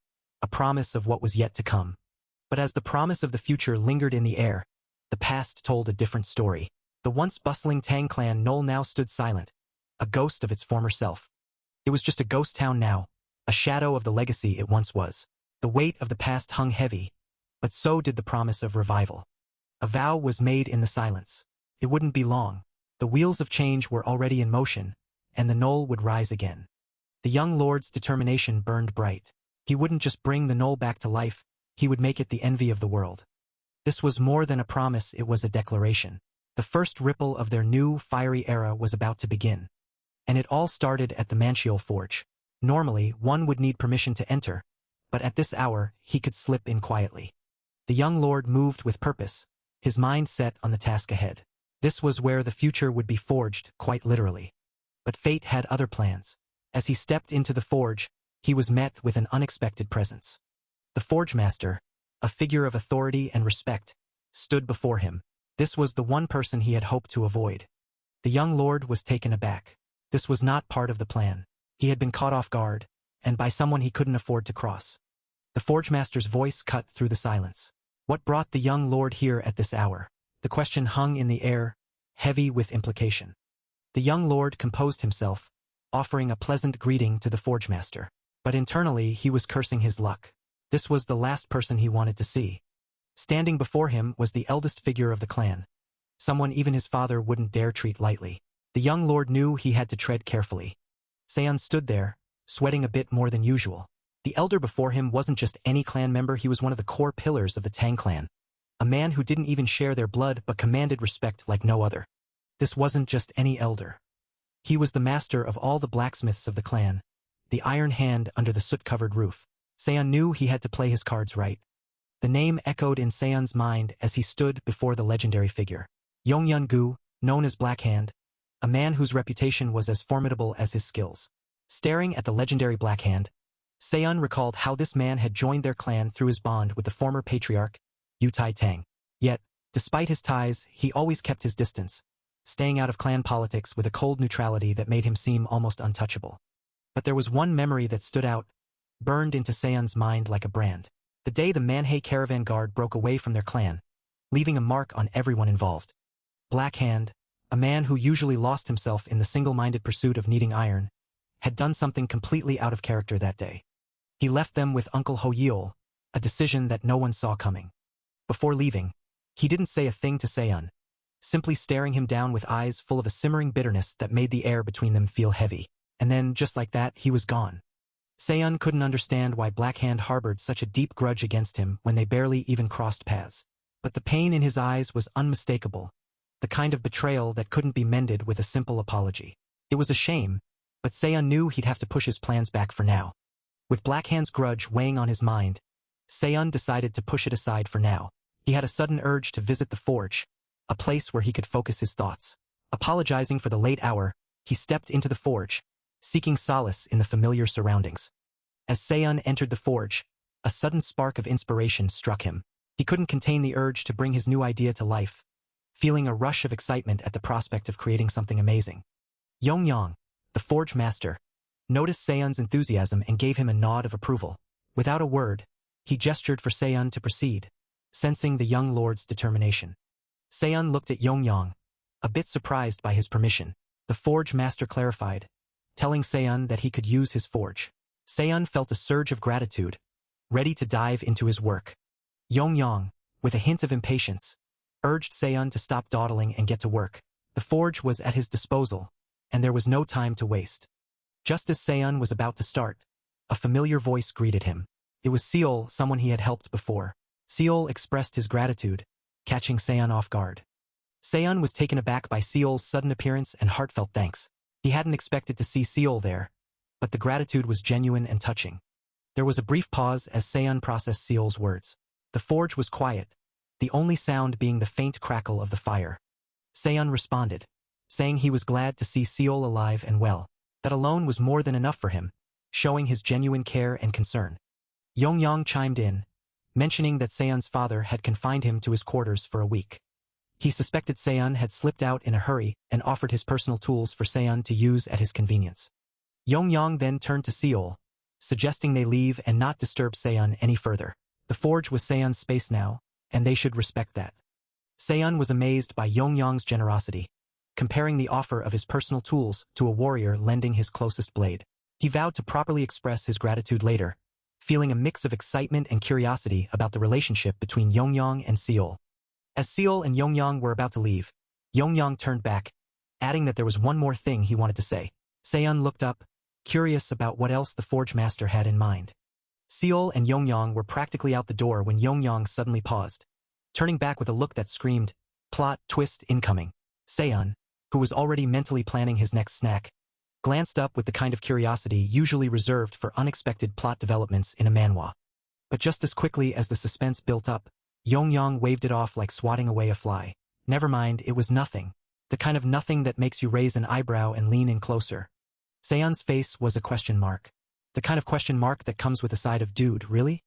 a promise of what was yet to come. But as the promise of the future lingered in the air, the past told a different story. The once bustling Tang clan Knoll now stood silent, a ghost of its former self. It was just a ghost town now, a shadow of the legacy it once was. The weight of the past hung heavy, but so did the promise of revival. A vow was made in the silence. It wouldn't be long. The wheels of change were already in motion, and the Knoll would rise again. The young lord's determination burned bright. He wouldn't just bring the Knoll back to life, he would make it the envy of the world. This was more than a promise, it was a declaration. The first ripple of their new, fiery era was about to begin. And it all started at the Manchial Forge. Normally, one would need permission to enter, but at this hour, he could slip in quietly. The young lord moved with purpose, his mind set on the task ahead. This was where the future would be forged, quite literally. But fate had other plans. As he stepped into the forge, he was met with an unexpected presence. The Forge Master, a figure of authority and respect, stood before him. This was the one person he had hoped to avoid. The young lord was taken aback. This was not part of the plan. He had been caught off guard, and by someone he couldn't afford to cross. The Forge Master's voice cut through the silence. What brought the young lord here at this hour? The question hung in the air, heavy with implication. The young lord composed himself, offering a pleasant greeting to the Forge Master. But internally he was cursing his luck. This was the last person he wanted to see. Standing before him was the eldest figure of the clan, someone even his father wouldn't dare treat lightly. The young lord knew he had to tread carefully. Seon stood there, sweating a bit more than usual. The elder before him wasn't just any clan member, he was one of the core pillars of the Tang clan. A man who didn't even share their blood but commanded respect like no other. This wasn't just any elder. He was the master of all the blacksmiths of the clan, the iron hand under the soot-covered roof. Seon knew he had to play his cards right. The name echoed in Seon's mind as he stood before the legendary figure. Yongyun-gu, known as Black Hand, a man whose reputation was as formidable as his skills. Staring at the legendary Black Hand, Seon recalled how this man had joined their clan through his bond with the former patriarch, Yutai Tang. Yet, despite his ties, he always kept his distance, staying out of clan politics with a cold neutrality that made him seem almost untouchable. But there was one memory that stood out, burned into Seon's mind like a brand. The day the Manhwa caravan guard broke away from their clan, leaving a mark on everyone involved. Black Hand, a man who usually lost himself in the single-minded pursuit of needing iron, had done something completely out of character that day. He left them with Uncle Ho-yeol, a decision that no one saw coming. Before leaving, he didn't say a thing to Seon, simply staring him down with eyes full of a simmering bitterness that made the air between them feel heavy. And then, just like that, he was gone. Seon couldn't understand why Black Hand harbored such a deep grudge against him when they barely even crossed paths. But the pain in his eyes was unmistakable, the kind of betrayal that couldn't be mended with a simple apology. It was a shame, but Seon knew he'd have to push his plans back for now. With Black Hand's grudge weighing on his mind, Seon decided to push it aside for now. He had a sudden urge to visit the forge, a place where he could focus his thoughts. Apologizing for the late hour, he stepped into the forge, seeking solace in the familiar surroundings. As Seon entered the forge, a sudden spark of inspiration struck him. He couldn't contain the urge to bring his new idea to life, feeling a rush of excitement at the prospect of creating something amazing. Yongyang, the forge master, noticed Seon's enthusiasm and gave him a nod of approval. Without a word, he gestured for Seon to proceed, sensing the young lord's determination. Seon looked at Yongyang, a bit surprised by his permission. The forge master clarified, telling Seon that he could use his forge. Seon felt a surge of gratitude, ready to dive into his work. Yongyang, with a hint of impatience, urged Seon to stop dawdling and get to work. The forge was at his disposal, and there was no time to waste. Just as Seon was about to start, a familiar voice greeted him. It was Seol, someone he had helped before. Seol expressed his gratitude, catching Seon off guard. Seon was taken aback by Seol's sudden appearance and heartfelt thanks. He hadn't expected to see Seol there, but the gratitude was genuine and touching. There was a brief pause as Seon processed Seol's words. The forge was quiet, the only sound being the faint crackle of the fire. Seon responded, saying he was glad to see Seol alive and well. That alone was more than enough for him, showing his genuine care and concern. Yongyang chimed in, mentioning that Seon's father had confined him to his quarters for a week. He suspected Seon had slipped out in a hurry and offered his personal tools for Seon to use at his convenience. Yongyang then turned to Seol, suggesting they leave and not disturb Seon any further. The forge was Seon's space now, and they should respect that. Seon was amazed by Yongyang's generosity, comparing the offer of his personal tools to a warrior lending his closest blade. He vowed to properly express his gratitude later, feeling a mix of excitement and curiosity about the relationship between Yongyang and Seol. As Seol and Yongyang were about to leave, Yongyang turned back, adding that there was one more thing he wanted to say. Seon looked up, curious about what else the Forge Master had in mind. Seol and Yongyang were practically out the door when Yongyang suddenly paused, turning back with a look that screamed, "Plot twist incoming." Seon, who was already mentally planning his next snack, glanced up with the kind of curiosity usually reserved for unexpected plot developments in a manhwa. But just as quickly as the suspense built up, Yongyang waved it off like swatting away a fly. Never mind, it was nothing. The kind of nothing that makes you raise an eyebrow and lean in closer. Seon's face was a question mark. The kind of question mark that comes with a side of "dude, really?"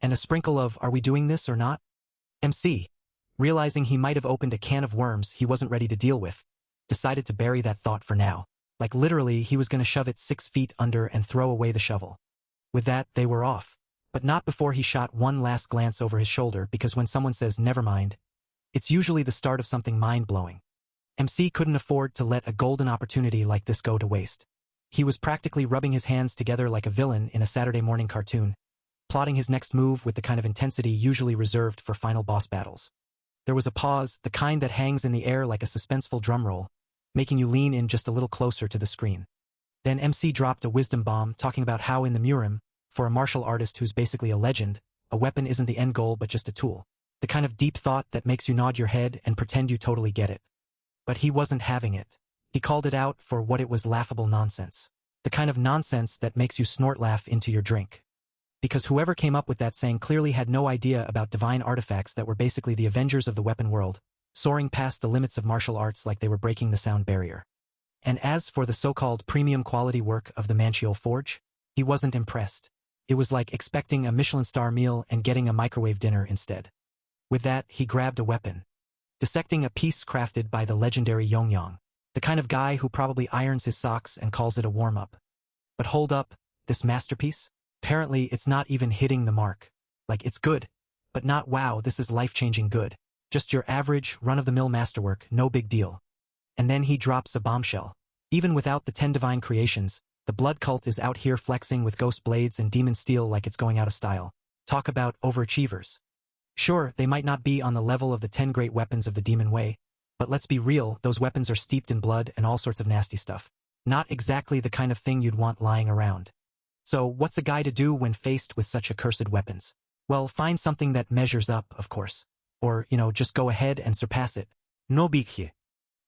and a sprinkle of "are we doing this or not?" MC, realizing he might have opened a can of worms he wasn't ready to deal with, decided to bury that thought for now. Like literally he was going to shove it 6 feet under and throw away the shovel. With that, they were off. But not before he shot one last glance over his shoulder, because when someone says "never mind," it's usually the start of something mind-blowing. MC couldn't afford to let a golden opportunity like this go to waste. He was practically rubbing his hands together like a villain in a Saturday morning cartoon, plotting his next move with the kind of intensity usually reserved for final boss battles. There was a pause, the kind that hangs in the air like a suspenseful drum roll, making you lean in just a little closer to the screen. Then MC dropped a wisdom bomb talking about how in the Murim, for a martial artist who's basically a legend, a weapon isn't the end goal but just a tool. The kind of deep thought that makes you nod your head and pretend you totally get it. But he wasn't having it. He called it out for what it was: laughable nonsense. The kind of nonsense that makes you snort laugh into your drink. Because whoever came up with that saying clearly had no idea about divine artifacts that were basically the Avengers of the weapon world, soaring past the limits of martial arts like they were breaking the sound barrier. And as for the so-called premium quality work of the Manchiol Forge, he wasn't impressed. It was like expecting a Michelin star meal and getting a microwave dinner instead. With that, he grabbed a weapon, dissecting a piece crafted by the legendary Yongyang, the kind of guy who probably irons his socks and calls it a warm-up. But hold up, this masterpiece? Apparently it's not even hitting the mark. Like, it's good, but not wow, this is life-changing good. Just your average, run-of-the-mill masterwork, no big deal. And then he drops a bombshell. Even without the 10 divine creations, the blood cult is out here flexing with ghost blades and demon steel like it's going out of style. Talk about overachievers. Sure, they might not be on the level of the 10 great weapons of the demon way, but let's be real, those weapons are steeped in blood and all sorts of nasty stuff. Not exactly the kind of thing you'd want lying around. So what's a guy to do when faced with such accursed weapons? Well, find something that measures up, of course. Or, just go ahead and surpass it. No biggie.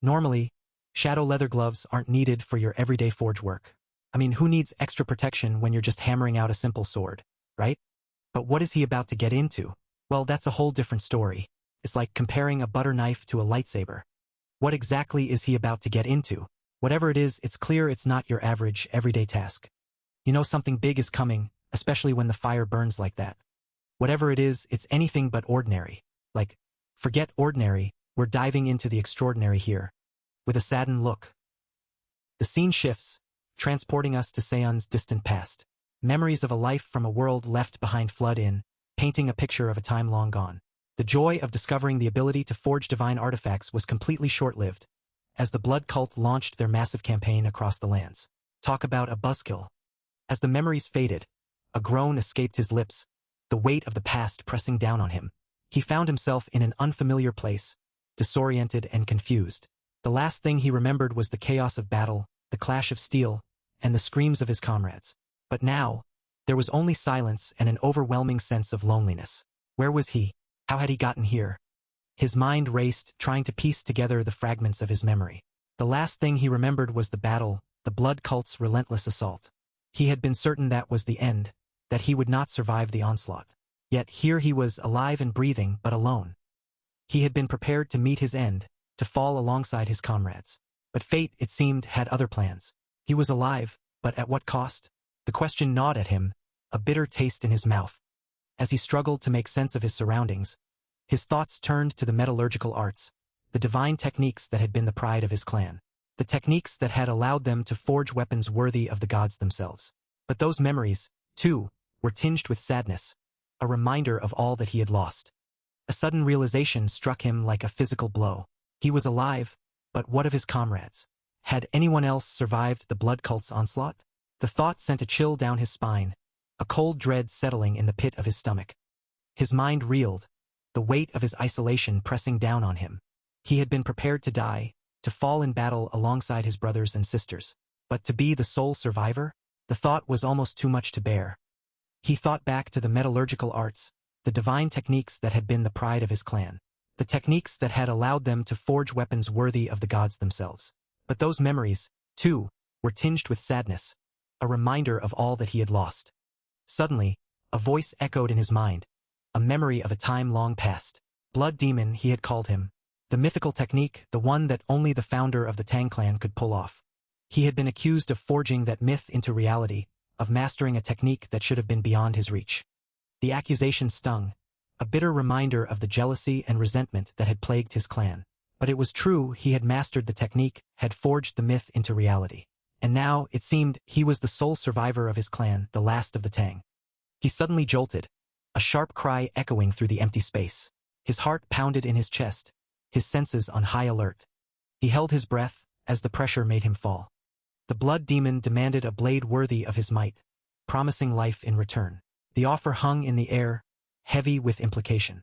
Normally, shadow leather gloves aren't needed for your everyday forge work. I mean, who needs extra protection when you're just hammering out a simple sword, right? But what is he about to get into? Well, that's a whole different story. It's like comparing a butter knife to a lightsaber. What exactly is he about to get into? Whatever it is, it's clear it's not your average, everyday task. Something big is coming, especially when the fire burns like that. Whatever it is, it's anything but ordinary. Like, forget ordinary, we're diving into the extraordinary here. With a saddened look. The scene shifts, transporting us to Seon's distant past. Memories of a life from a world left behind flood in, painting a picture of a time long gone. The joy of discovering the ability to forge divine artifacts was completely short-lived, as the blood cult launched their massive campaign across the lands. Talk about a buzzkill. As the memories faded, a groan escaped his lips, the weight of the past pressing down on him. He found himself in an unfamiliar place, disoriented and confused. The last thing he remembered was the chaos of battle, the clash of steel, and the screams of his comrades. But now, there was only silence and an overwhelming sense of loneliness. Where was he? How had he gotten here? His mind raced, trying to piece together the fragments of his memory. The last thing he remembered was the battle, the blood cult's relentless assault. He had been certain that was the end, that he would not survive the onslaught. Yet here he was, alive and breathing, but alone. He had been prepared to meet his end, to fall alongside his comrades. But fate, it seemed, had other plans. He was alive, but at what cost? The question gnawed at him, a bitter taste in his mouth. As he struggled to make sense of his surroundings, his thoughts turned to the metallurgical arts, the divine techniques that had been the pride of his clan. The techniques that had allowed them to forge weapons worthy of the gods themselves. But those memories, too, were tinged with sadness, a reminder of all that he had lost. A sudden realization struck him like a physical blow. He was alive, but what of his comrades? Had anyone else survived the blood cult's onslaught? The thought sent a chill down his spine, a cold dread settling in the pit of his stomach. His mind reeled, the weight of his isolation pressing down on him. He had been prepared to die, to fall in battle alongside his brothers and sisters. But to be the sole survivor? The thought was almost too much to bear. He thought back to the metallurgical arts, the divine techniques that had been the pride of his clan, the techniques that had allowed them to forge weapons worthy of the gods themselves. But those memories, too, were tinged with sadness, a reminder of all that he had lost. Suddenly, a voice echoed in his mind, a memory of a time long past. Blood Demon, he had called him. The mythical technique, the one that only the founder of the Tang clan could pull off. He had been accused of forging that myth into reality, of mastering a technique that should have been beyond his reach. The accusation stung, a bitter reminder of the jealousy and resentment that had plagued his clan. But it was true, he had mastered the technique, had forged the myth into reality. And now, it seemed, he was the sole survivor of his clan, the last of the Tang. He suddenly jolted, a sharp cry echoing through the empty space. His heart pounded in his chest, his senses on high alert. He held his breath, as the pressure made him fall. The Blood Demon demanded a blade worthy of his might, promising life in return. The offer hung in the air, heavy with implication.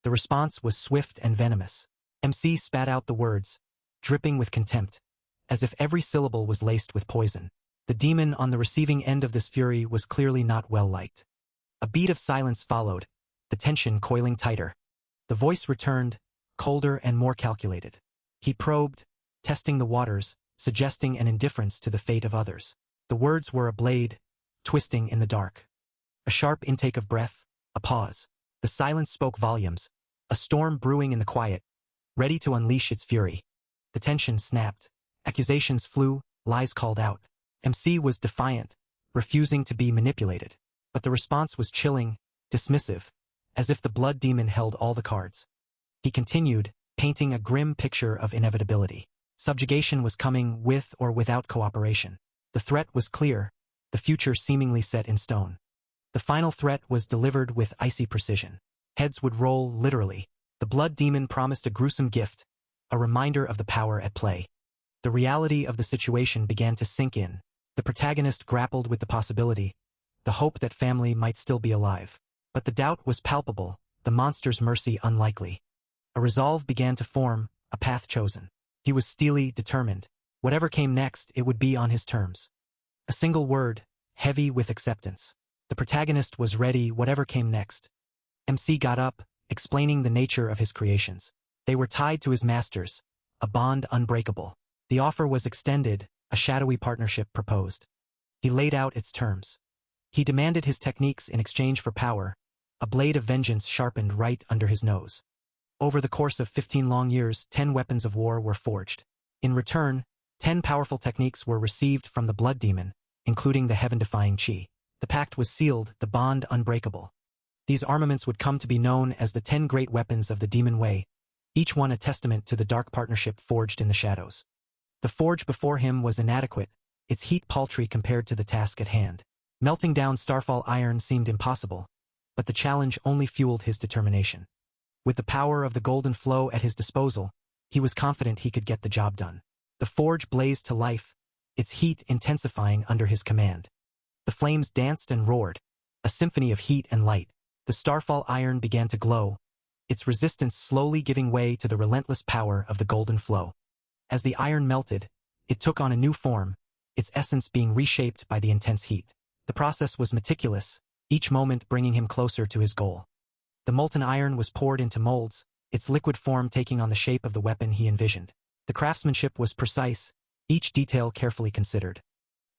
The response was swift and venomous. MC spat out the words, dripping with contempt, as if every syllable was laced with poison. The demon on the receiving end of this fury was clearly not well liked. A beat of silence followed, the tension coiling tighter. The voice returned, colder and more calculated. He probed, testing the waters, suggesting an indifference to the fate of others. The words were a blade, twisting in the dark. A sharp intake of breath, a pause. The silence spoke volumes, a storm brewing in the quiet, ready to unleash its fury. The tension snapped. Accusations flew, lies called out. MC was defiant, refusing to be manipulated. But the response was chilling, dismissive, as if the Blood Demon held all the cards. He continued, painting a grim picture of inevitability. Subjugation was coming with or without cooperation. The threat was clear, the future seemingly set in stone. The final threat was delivered with icy precision. Heads would roll literally. The Blood Demon promised a gruesome gift, a reminder of the power at play. The reality of the situation began to sink in. The protagonist grappled with the possibility, the hope that family might still be alive. But the doubt was palpable, the monster's mercy unlikely. A resolve began to form, a path chosen. He was steely, determined. Whatever came next, it would be on his terms. A single word, heavy with acceptance. The protagonist was ready, whatever came next. MC got up, explaining the nature of his creations. They were tied to his masters, a bond unbreakable. The offer was extended, a shadowy partnership proposed. He laid out its terms. He demanded his techniques in exchange for power, a blade of vengeance sharpened right under his nose. Over the course of 15 long years, 10 weapons of war were forged. In return, 10 powerful techniques were received from the Blood Demon, including the heaven-defying chi. The pact was sealed, the bond unbreakable. These armaments would come to be known as the 10 great weapons of the Demon Way, each one a testament to the dark partnership forged in the shadows. The forge before him was inadequate, its heat paltry compared to the task at hand. Melting down Starfall iron seemed impossible, but the challenge only fueled his determination. With the power of the golden flow at his disposal, he was confident he could get the job done. The forge blazed to life, its heat intensifying under his command. The flames danced and roared, a symphony of heat and light. The Starfall iron began to glow, its resistance slowly giving way to the relentless power of the golden flow. As the iron melted, it took on a new form, its essence being reshaped by the intense heat. The process was meticulous, each moment bringing him closer to his goal. The molten iron was poured into molds, its liquid form taking on the shape of the weapon he envisioned. The craftsmanship was precise, each detail carefully considered.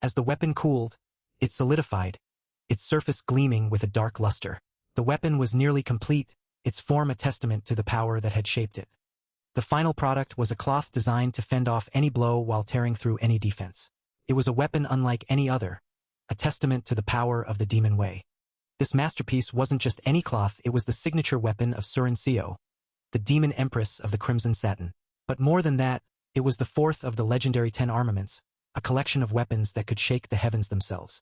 As the weapon cooled, it solidified, its surface gleaming with a dark luster. The weapon was nearly complete, its form a testament to the power that had shaped it. The final product was a cloth designed to fend off any blow while tearing through any defense. It was a weapon unlike any other, a testament to the power of the Demon Way. This masterpiece wasn't just any cloth, it was the signature weapon of Surin Seo, the Demon Empress of the Crimson Satin. But more than that, it was the fourth of the legendary 10 armaments, a collection of weapons that could shake the heavens themselves.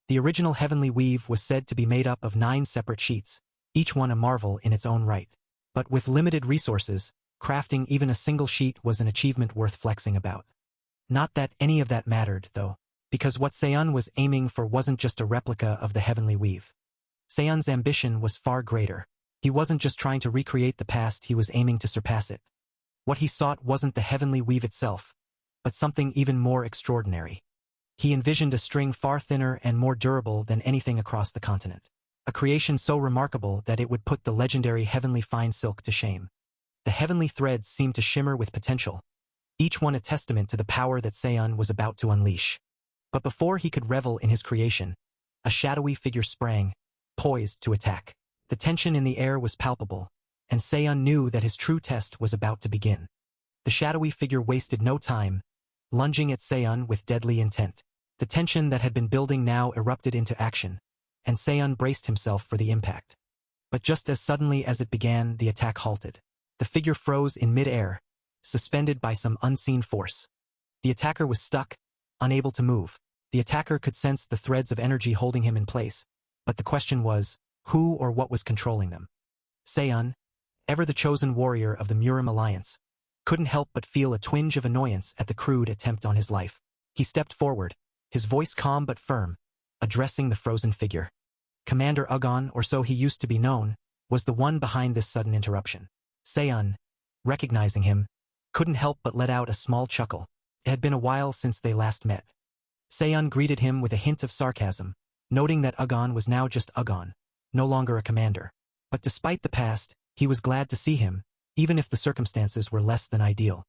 The original Heavenly Weave was said to be made up of 9 separate sheets, each one a marvel in its own right. But with limited resources, crafting even a single sheet was an achievement worth flexing about. Not that any of that mattered, though, because what Seon was aiming for wasn't just a replica of the Heavenly Weave. Seon's ambition was far greater. He wasn't just trying to recreate the past, he was aiming to surpass it. What he sought wasn't the Heavenly Weave itself, but something even more extraordinary. He envisioned a string far thinner and more durable than anything across the continent. A creation so remarkable that it would put the legendary Heavenly Fine Silk to shame. The heavenly threads seemed to shimmer with potential, each one a testament to the power that Seon was about to unleash. But before he could revel in his creation, a shadowy figure sprang, poised to attack. The tension in the air was palpable, and Seon knew that his true test was about to begin. The shadowy figure wasted no time, lunging at Seon with deadly intent. The tension that had been building now erupted into action, and Seon braced himself for the impact. But just as suddenly as it began, the attack halted. The figure froze in mid-air, suspended by some unseen force. The attacker was stuck, unable to move. The attacker could sense the threads of energy holding him in place, but the question was, who or what was controlling them? Seon, ever the chosen warrior of the Murim Alliance, couldn't help but feel a twinge of annoyance at the crude attempt on his life. He stepped forward, his voice calm but firm, addressing the frozen figure. Commander Ugon, or so he used to be known, was the one behind this sudden interruption. Seon, recognizing him, couldn't help but let out a small chuckle. It had been a while since they last met. Seon greeted him with a hint of sarcasm, noting that Ugon was now just Ugon, no longer a commander. But despite the past, he was glad to see him, even if the circumstances were less than ideal.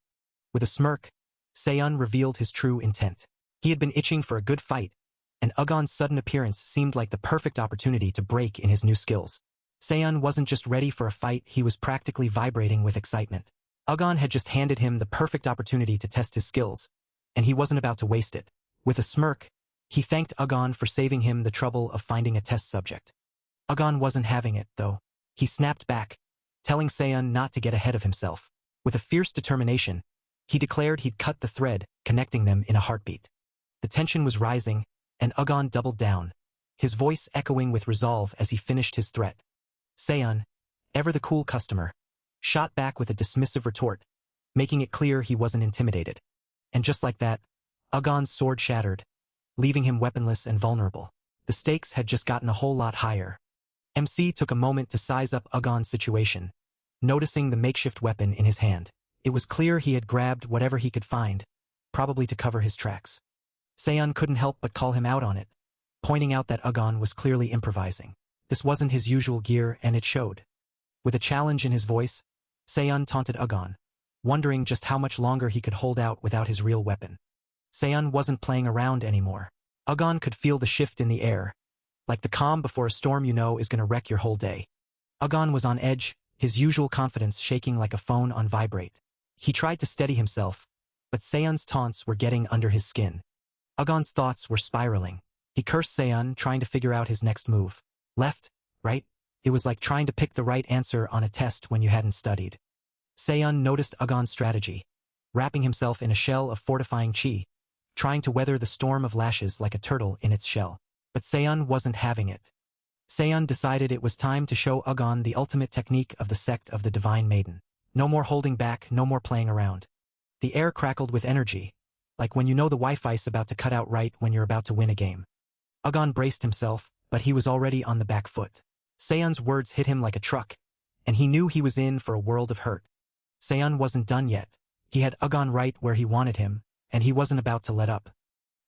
With a smirk, Seon revealed his true intent. He had been itching for a good fight, and Ugon's sudden appearance seemed like the perfect opportunity to break in his new skills. Seon wasn't just ready for a fight, he was practically vibrating with excitement. Ugon had just handed him the perfect opportunity to test his skills, and he wasn't about to waste it. With a smirk, he thanked Ugon for saving him the trouble of finding a test subject. Ugon wasn't having it, though. He snapped back, telling Seon not to get ahead of himself. With a fierce determination, he declared he'd cut the thread, connecting them in a heartbeat. The tension was rising, and Ugon doubled down, his voice echoing with resolve as he finished his threat. Seon, ever the cool customer, shot back with a dismissive retort, making it clear he wasn't intimidated. And just like that, Ugon's sword shattered, leaving him weaponless and vulnerable. The stakes had just gotten a whole lot higher. MC took a moment to size up Ugon's situation, noticing the makeshift weapon in his hand. It was clear he had grabbed whatever he could find, probably to cover his tracks. Seon couldn't help but call him out on it, pointing out that Ugon was clearly improvising. This wasn't his usual gear, and it showed. With a challenge in his voice, Seon taunted Ugon, wondering just how much longer he could hold out without his real weapon. Seon wasn't playing around anymore. Ugon could feel the shift in the air, like the calm before a storm you know is going to wreck your whole day. Ugon was on edge, his usual confidence shaking like a phone on vibrate. He tried to steady himself, but Seon's taunts were getting under his skin. Ugon's thoughts were spiraling. He cursed Seon, trying to figure out his next move. Left, right? It was like trying to pick the right answer on a test when you hadn't studied. Seon noticed Ugon's strategy, wrapping himself in a shell of fortifying chi, trying to weather the storm of lashes like a turtle in its shell. But Seon wasn't having it. Seon decided it was time to show Ugon the ultimate technique of the sect of the Divine Maiden. No more holding back, no more playing around. The air crackled with energy, like when you know the Wi-Fi's about to cut out right when you're about to win a game. Ugon braced himself, but he was already on the back foot. Seon's words hit him like a truck, and he knew he was in for a world of hurt. Seon wasn't done yet. He had Ugon right where he wanted him, and he wasn't about to let up.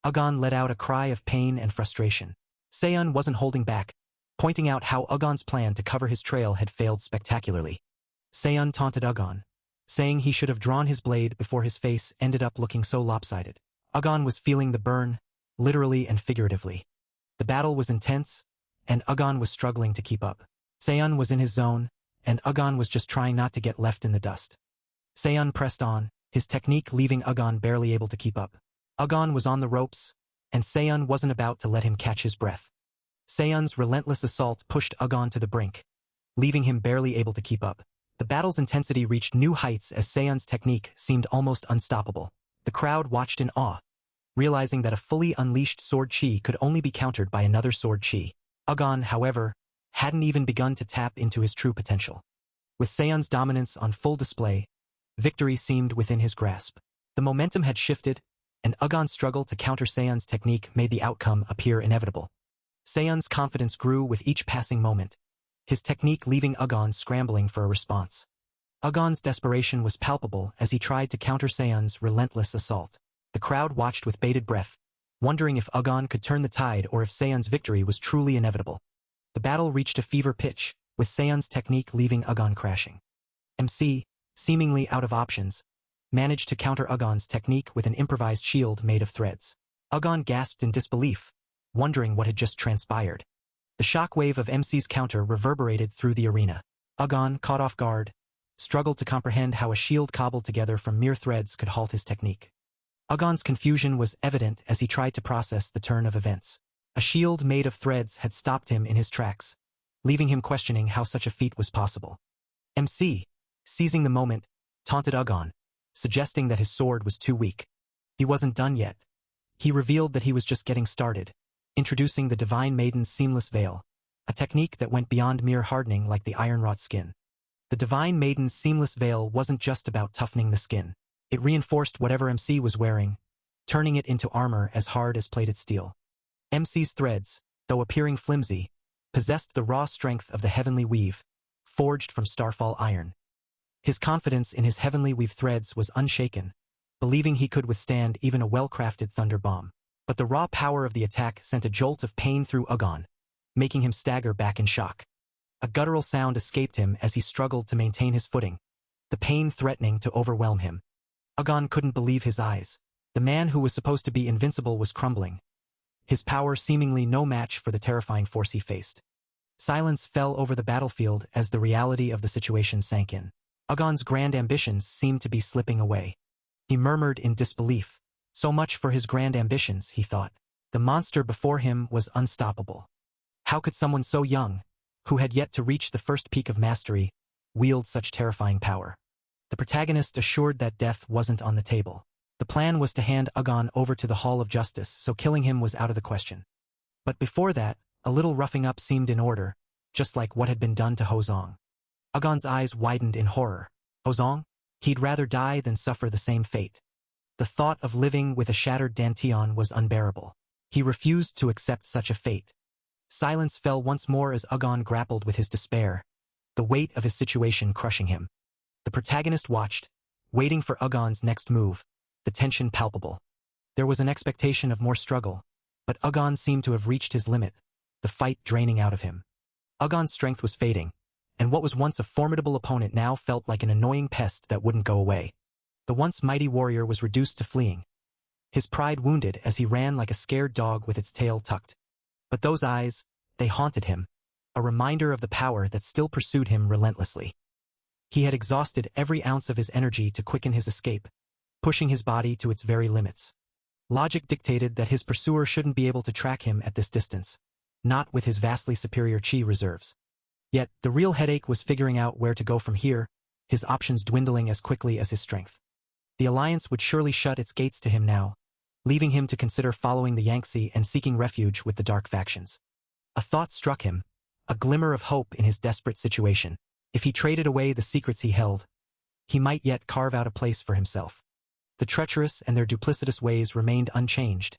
Ugon let out a cry of pain and frustration. Seon wasn't holding back, pointing out how Ugon's plan to cover his trail had failed spectacularly. Seon taunted Ugon, saying he should have drawn his blade before his face ended up looking so lopsided. Ugon was feeling the burn, literally and figuratively. The battle was intense, and Ugon was struggling to keep up. Seon was in his zone, and Ugon was just trying not to get left in the dust. Seon pressed on, his technique leaving Ugon barely able to keep up. Ugon was on the ropes, and Seon wasn't about to let him catch his breath. Seon's relentless assault pushed Ugon to the brink, leaving him barely able to keep up. The battle's intensity reached new heights as Seon's technique seemed almost unstoppable. The crowd watched in awe, realizing that a fully unleashed sword chi could only be countered by another sword chi. Agon, however, hadn't even begun to tap into his true potential. With Seon's dominance on full display, victory seemed within his grasp. The momentum had shifted, and Agon's struggle to counter Seon's technique made the outcome appear inevitable. Seon's confidence grew with each passing moment, his technique leaving Agon scrambling for a response. Agon's desperation was palpable as he tried to counter Seon's relentless assault. The crowd watched with bated breath, wondering if Agon could turn the tide or if Seon's victory was truly inevitable. The battle reached a fever pitch, with Seon's technique leaving Agon crashing. MC, seemingly out of options, managed to counter Agon's technique with an improvised shield made of threads. Agon gasped in disbelief, wondering what had just transpired. The shockwave of MC's counter reverberated through the arena. Agon, caught off guard, struggled to comprehend how a shield cobbled together from mere threads could halt his technique. Agon's confusion was evident as he tried to process the turn of events. A shield made of threads had stopped him in his tracks, leaving him questioning how such a feat was possible. MC, seizing the moment, taunted Agon, suggesting that his sword was too weak. He wasn't done yet. He revealed that he was just getting started, introducing the Divine Maiden's Seamless Veil, a technique that went beyond mere hardening like the iron-wrought skin. The Divine Maiden's Seamless Veil wasn't just about toughening the skin. It reinforced whatever MC was wearing, turning it into armor as hard as plated steel. MC's threads, though appearing flimsy, possessed the raw strength of the heavenly weave, forged from starfall iron. His confidence in his heavenly weave threads was unshaken, believing he could withstand even a well-crafted thunder bomb. But the raw power of the attack sent a jolt of pain through Agon, making him stagger back in shock. A guttural sound escaped him as he struggled to maintain his footing, the pain threatening to overwhelm him. Agon couldn't believe his eyes. The man who was supposed to be invincible was crumbling, his power seemingly no match for the terrifying force he faced. Silence fell over the battlefield as the reality of the situation sank in. Agon's grand ambitions seemed to be slipping away. He murmured in disbelief. So much for his grand ambitions, he thought. The monster before him was unstoppable. How could someone so young, who had yet to reach the first peak of mastery, wield such terrifying power? The protagonist assured that death wasn't on the table. The plan was to hand Agon over to the Hall of Justice, so killing him was out of the question. But before that, a little roughing up seemed in order, just like what had been done to Hozong. Agon's eyes widened in horror. Hozong? He'd rather die than suffer the same fate. The thought of living with a shattered dantian was unbearable. He refused to accept such a fate. Silence fell once more as Agon grappled with his despair, the weight of his situation crushing him. The protagonist watched, waiting for Agon's next move, the tension palpable. There was an expectation of more struggle, but Agon seemed to have reached his limit, the fight draining out of him. Agon's strength was fading, and what was once a formidable opponent now felt like an annoying pest that wouldn't go away. The once mighty warrior was reduced to fleeing, his pride wounded as he ran like a scared dog with its tail tucked. But those eyes, they haunted him, a reminder of the power that still pursued him relentlessly. He had exhausted every ounce of his energy to quicken his escape, pushing his body to its very limits. Logic dictated that his pursuer shouldn't be able to track him at this distance, not with his vastly superior chi reserves. Yet, the real headache was figuring out where to go from here, his options dwindling as quickly as his strength. The Alliance would surely shut its gates to him now, leaving him to consider following the Yangtze and seeking refuge with the dark factions. A thought struck him, a glimmer of hope in his desperate situation. If he traded away the secrets he held, he might yet carve out a place for himself. The treacherous and their duplicitous ways remained unchanged,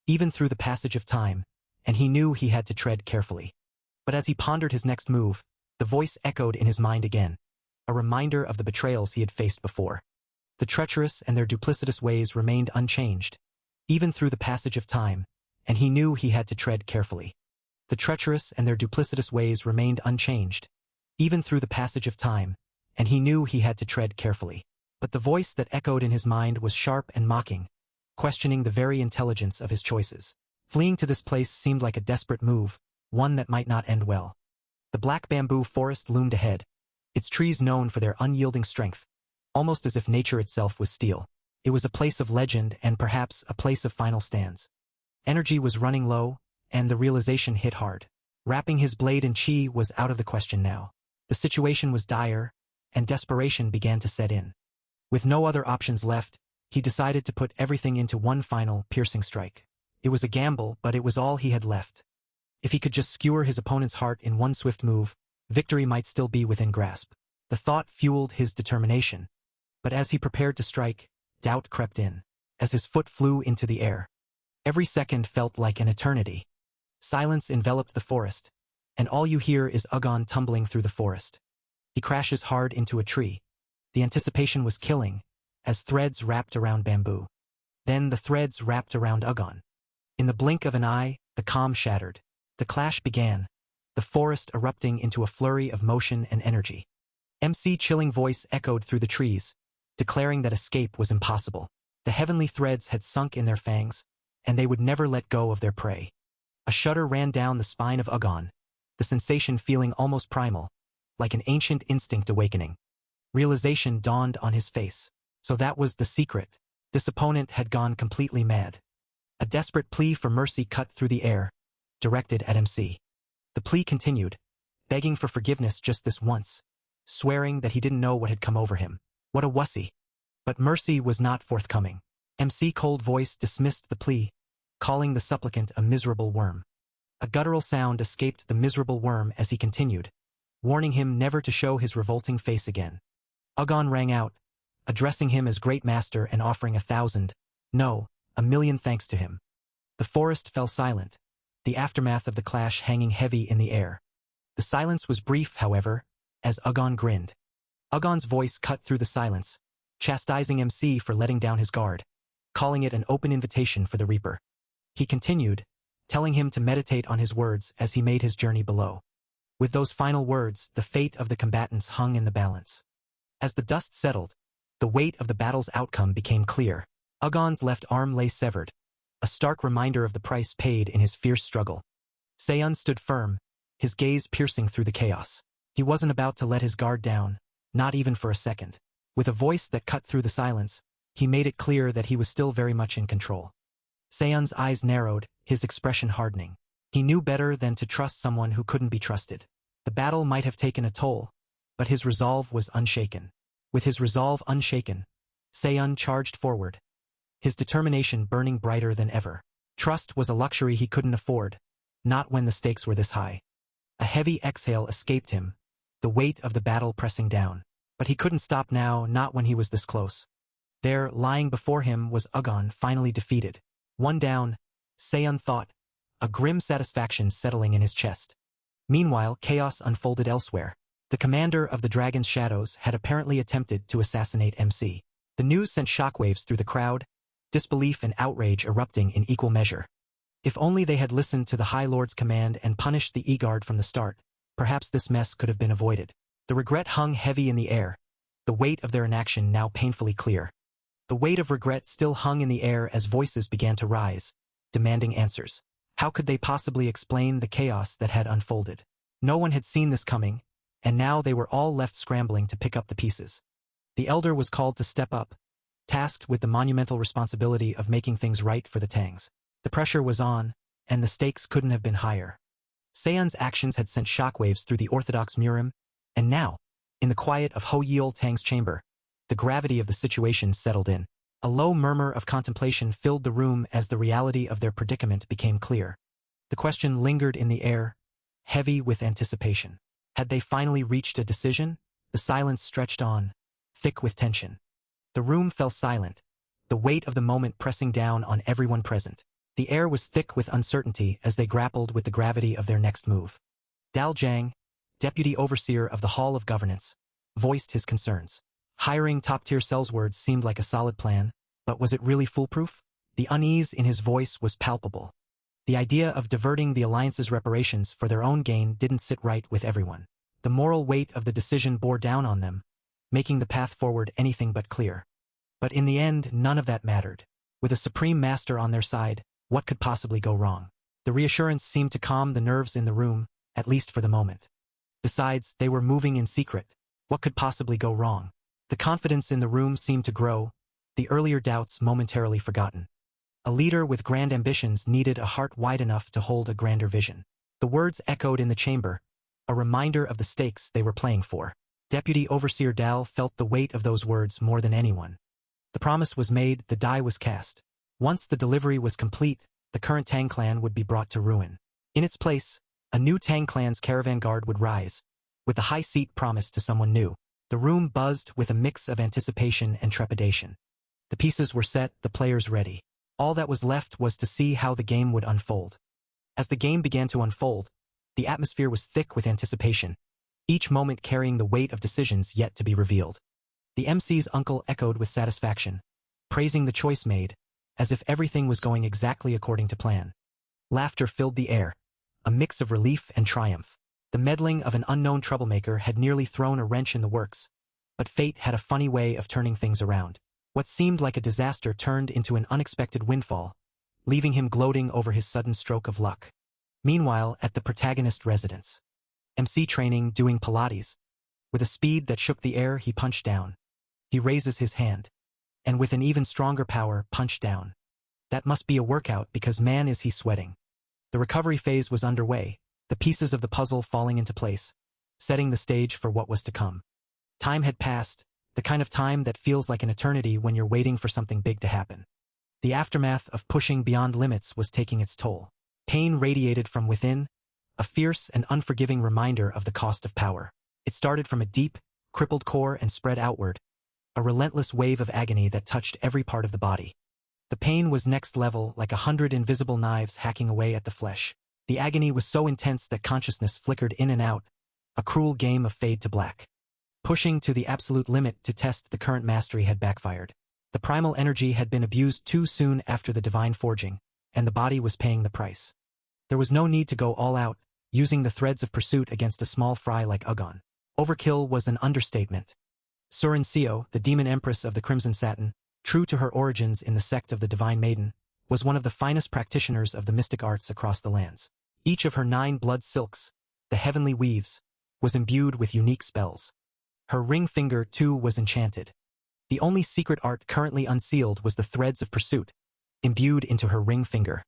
even through the passage of time, and he knew he had to tread carefully. But as he pondered his next move, the voice echoed in his mind again, a reminder of the betrayals he had faced before. The treacherous and their duplicitous ways remained unchanged, even through the passage of time, and he knew he had to tread carefully. The treacherous and their duplicitous ways remained unchanged, even through the passage of time, and he knew he had to tread carefully. But the voice that echoed in his mind was sharp and mocking, questioning the very intelligence of his choices. Fleeing to this place seemed like a desperate move, one that might not end well. The black bamboo forest loomed ahead, its trees known for their unyielding strength, almost as if nature itself was steel. It was a place of legend and perhaps a place of final stands. Energy was running low, and the realization hit hard. Wrapping his blade in chi was out of the question now. The situation was dire, and desperation began to set in. With no other options left, he decided to put everything into one final, piercing strike. It was a gamble, but it was all he had left. If he could just skewer his opponent's heart in one swift move, victory might still be within grasp. The thought fueled his determination. But as he prepared to strike, doubt crept in. As his foot flew into the air, every second felt like an eternity. Silence enveloped the forest, and all you hear is Ugon tumbling through the forest. He crashes hard into a tree. The anticipation was killing, as threads wrapped around bamboo. Then the threads wrapped around Ugon. In the blink of an eye, the calm shattered. The clash began, the forest erupting into a flurry of motion and energy. MC's chilling voice echoed through the trees, declaring that escape was impossible. The heavenly threads had sunk in their fangs, and they would never let go of their prey. A shudder ran down the spine of Ugon, the sensation feeling almost primal, like an ancient instinct awakening. Realization dawned on his face. So that was the secret. This opponent had gone completely mad. A desperate plea for mercy cut through the air, directed at MC. The plea continued, begging for forgiveness just this once, swearing that he didn't know what had come over him. What a wussy. But mercy was not forthcoming. MC's cold voice dismissed the plea, calling the supplicant a miserable worm. A guttural sound escaped the miserable worm as he continued, warning him never to show his revolting face again. Ugon rang out, addressing him as great master and offering 1,000, no, 1,000,000 thanks to him. The forest fell silent, the aftermath of the clash hanging heavy in the air. The silence was brief, however, as Ugon grinned. Ugon's voice cut through the silence, chastising MC for letting down his guard, calling it an open invitation for the Reaper. He continued, telling him to meditate on his words as he made his journey below. With those final words, the fate of the combatants hung in the balance. As the dust settled, the weight of the battle's outcome became clear. Ugon's left arm lay severed, a stark reminder of the price paid in his fierce struggle. Seiyun stood firm, his gaze piercing through the chaos. He wasn't about to let his guard down, not even for a second. With a voice that cut through the silence, he made it clear that he was still very much in control. Seiyun's eyes narrowed, his expression hardening. He knew better than to trust someone who couldn't be trusted. The battle might have taken a toll, but his resolve was unshaken. With his resolve unshaken, Seiyun charged forward, his determination burning brighter than ever. Trust was a luxury he couldn't afford, not when the stakes were this high. A heavy exhale escaped him, the weight of the battle pressing down. But he couldn't stop now, not when he was this close. There, lying before him, was Ugon, finally defeated. One down, Seiyun thought, a grim satisfaction settling in his chest. Meanwhile, chaos unfolded elsewhere. The commander of the Dragon's Shadows had apparently attempted to assassinate MC. The news sent shockwaves through the crowd, disbelief and outrage erupting in equal measure. If only they had listened to the High Lord's command and punished the E-Guard from the start, perhaps this mess could have been avoided. The regret hung heavy in the air, the weight of their inaction now painfully clear. The weight of regret still hung in the air as voices began to rise, demanding answers. How could they possibly explain the chaos that had unfolded? No one had seen this coming, and now they were all left scrambling to pick up the pieces. The elder was called to step up, tasked with the monumental responsibility of making things right for the Tangs. The pressure was on, and the stakes couldn't have been higher. Seiyun's actions had sent shockwaves through the Orthodox Murim, and now, in the quiet of Ho Yil Tang's chamber, the gravity of the situation settled in. A low murmur of contemplation filled the room as the reality of their predicament became clear. The question lingered in the air, heavy with anticipation. Had they finally reached a decision? The silence stretched on, thick with tension. The room fell silent, the weight of the moment pressing down on everyone present. The air was thick with uncertainty as they grappled with the gravity of their next move. Dal Jiang, deputy overseer of the Hall of Governance, voiced his concerns. Hiring top-tier sellswords seemed like a solid plan, but was it really foolproof? The unease in his voice was palpable. The idea of diverting the Alliance's reparations for their own gain didn't sit right with everyone. The moral weight of the decision bore down on them, making the path forward anything but clear. But in the end, none of that mattered. With a supreme master on their side, what could possibly go wrong? The reassurance seemed to calm the nerves in the room, at least for the moment. Besides, they were moving in secret. What could possibly go wrong? The confidence in the room seemed to grow, the earlier doubts momentarily forgotten. A leader with grand ambitions needed a heart wide enough to hold a grander vision. The words echoed in the chamber, a reminder of the stakes they were playing for. Deputy Overseer Dal felt the weight of those words more than anyone. The promise was made, the die was cast. Once the delivery was complete, the current Tang clan would be brought to ruin. In its place, a new Tang clan's caravan guard would rise, with the high seat promised to someone new. The room buzzed with a mix of anticipation and trepidation. The pieces were set, the players ready. All that was left was to see how the game would unfold. As the game began to unfold, the atmosphere was thick with anticipation, each moment carrying the weight of decisions yet to be revealed. The MC's uncle echoed with satisfaction, praising the choice made, as if everything was going exactly according to plan. Laughter filled the air, a mix of relief and triumph. The meddling of an unknown troublemaker had nearly thrown a wrench in the works, but fate had a funny way of turning things around. What seemed like a disaster turned into an unexpected windfall, leaving him gloating over his sudden stroke of luck. Meanwhile, at the protagonist residence, MC training doing Pilates. With a speed that shook the air, he punched down. He raises his hand, and with an even stronger power, punched down. That must be a workout because man is he sweating. The recovery phase was underway, the pieces of the puzzle falling into place, setting the stage for what was to come. Time had passed, the kind of time that feels like an eternity when you're waiting for something big to happen. The aftermath of pushing beyond limits was taking its toll. Pain radiated from within, a fierce and unforgiving reminder of the cost of power. It started from a deep, crippled core and spread outward, a relentless wave of agony that touched every part of the body. The pain was next level, like 100 invisible knives hacking away at the flesh. The agony was so intense that consciousness flickered in and out, a cruel game of fade to black. Pushing to the absolute limit to test the current mastery had backfired. The primal energy had been abused too soon after the divine forging, and the body was paying the price. There was no need to go all out, using the threads of pursuit against a small fry like Ugon. Overkill was an understatement. Surin Seo, the demon empress of the Crimson Satin, true to her origins in the sect of the Divine Maiden, was one of the finest practitioners of the mystic arts across the lands. Each of her 9 blood silks, the heavenly weaves, was imbued with unique spells. Her ring finger, too, was enchanted. The only secret art currently unsealed was the threads of pursuit, imbued into her ring finger.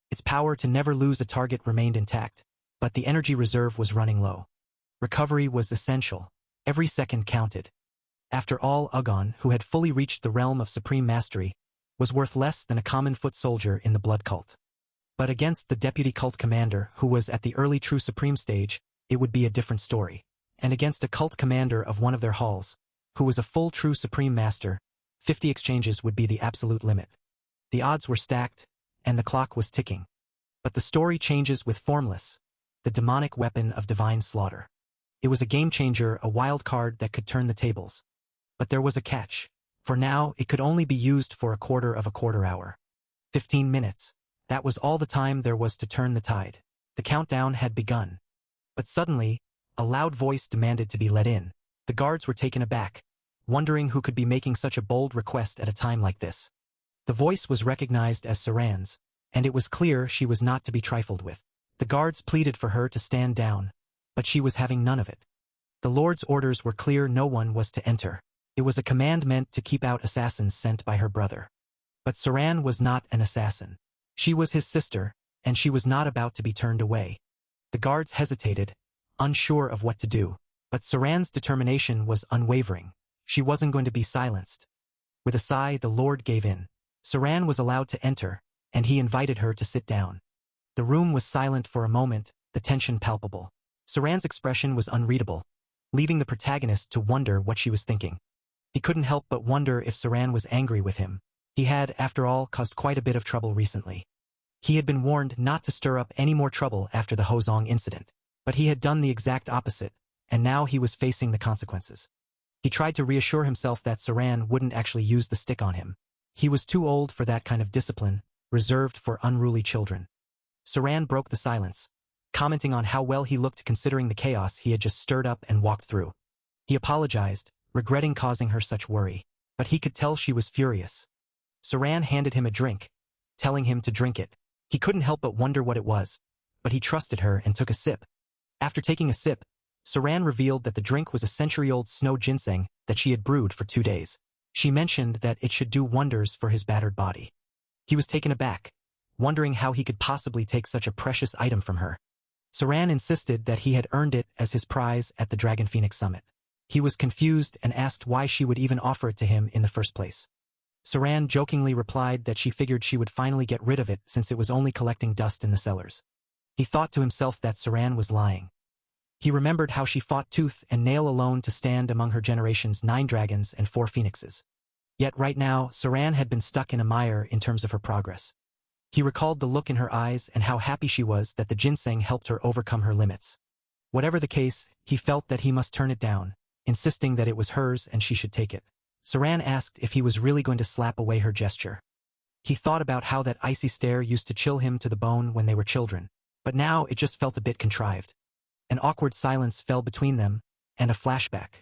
Its power to never lose a target remained intact, but the energy reserve was running low. Recovery was essential. Every second counted. After all, Ugon, who had fully reached the realm of supreme mastery, was worth less than a common foot soldier in the blood cult. But against the deputy cult commander, who was at the early true supreme stage, it would be a different story. And against a cult commander of one of their halls, who was a full true supreme master, 50 exchanges would be the absolute limit. The odds were stacked, and the clock was ticking. But the story changes with Formless, the demonic weapon of divine slaughter. It was a game-changer, a wild card that could turn the tables. But there was a catch. For now, it could only be used for a quarter of a quarter hour. 15 minutes. That was all the time there was to turn the tide. The countdown had begun. But suddenly, a loud voice demanded to be let in. The guards were taken aback, wondering who could be making such a bold request at a time like this. The voice was recognized as Saran's, and it was clear she was not to be trifled with. The guards pleaded for her to stand down, but she was having none of it. The Lord's orders were clear, no one was to enter. It was a command meant to keep out assassins sent by her brother. But Saran was not an assassin. She was his sister, and she was not about to be turned away. The guards hesitated, unsure of what to do, but Saran's determination was unwavering. She wasn't going to be silenced. With a sigh, the Lord gave in. Saran was allowed to enter, and he invited her to sit down. The room was silent for a moment, the tension palpable. Saran's expression was unreadable, leaving the protagonist to wonder what she was thinking. He couldn't help but wonder if Saran was angry with him. He had, after all, caused quite a bit of trouble recently. He had been warned not to stir up any more trouble after the Hozong incident. But he had done the exact opposite, and now he was facing the consequences. He tried to reassure himself that Saran wouldn't actually use the stick on him. He was too old for that kind of discipline, reserved for unruly children. Saran broke the silence, commenting on how well he looked considering the chaos he had just stirred up and walked through. He apologized, regretting causing her such worry, but he could tell she was furious. Saran handed him a drink, telling him to drink it. He couldn't help but wonder what it was, but he trusted her and took a sip. After taking a sip, Saran revealed that the drink was a century-old snow ginseng that she had brewed for 2 days. She mentioned that it should do wonders for his battered body. He was taken aback, wondering how he could possibly take such a precious item from her. Saran insisted that he had earned it as his prize at the Dragon Phoenix Summit. He was confused and asked why she would even offer it to him in the first place. Saran jokingly replied that she figured she would finally get rid of it since it was only collecting dust in the cellars. He thought to himself that Saran was lying. He remembered how she fought tooth and nail alone to stand among her generation's 9 dragons and 4 phoenixes. Yet right now, Saran had been stuck in a mire in terms of her progress. He recalled the look in her eyes and how happy she was that the ginseng helped her overcome her limits. Whatever the case, he felt that he must turn it down, insisting that it was hers and she should take it. Saran asked if he was really going to slap away her gesture. He thought about how that icy stare used to chill him to the bone when they were children, but now it just felt a bit contrived. An awkward silence fell between them, and a flashback.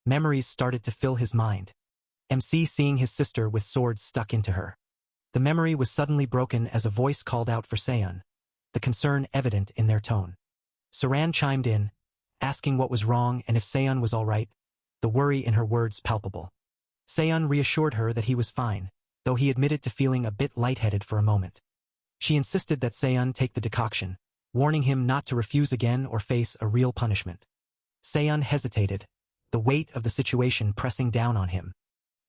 Memories started to fill his mind. MC seeing his sister with swords stuck into her. The memory was suddenly broken as a voice called out for Seon, the concern evident in their tone. Saran chimed in, asking what was wrong and if Seon was all right, the worry in her words palpable. Seon reassured her that he was fine, though he admitted to feeling a bit lightheaded for a moment. She insisted that Seon take the decoction, warning him not to refuse again or face a real punishment. Seon hesitated, the weight of the situation pressing down on him.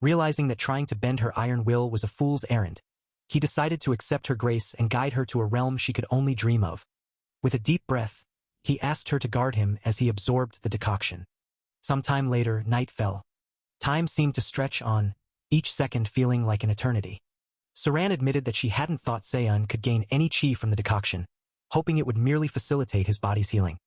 Realizing that trying to bend her iron will was a fool's errand, he decided to accept her grace and guide her to a realm she could only dream of. With a deep breath, he asked her to guard him as he absorbed the decoction. Sometime later, night fell. Time seemed to stretch on, each second feeling like an eternity. Saran admitted that she hadn't thought Seon could gain any chi from the decoction, hoping it would merely facilitate his body's healing.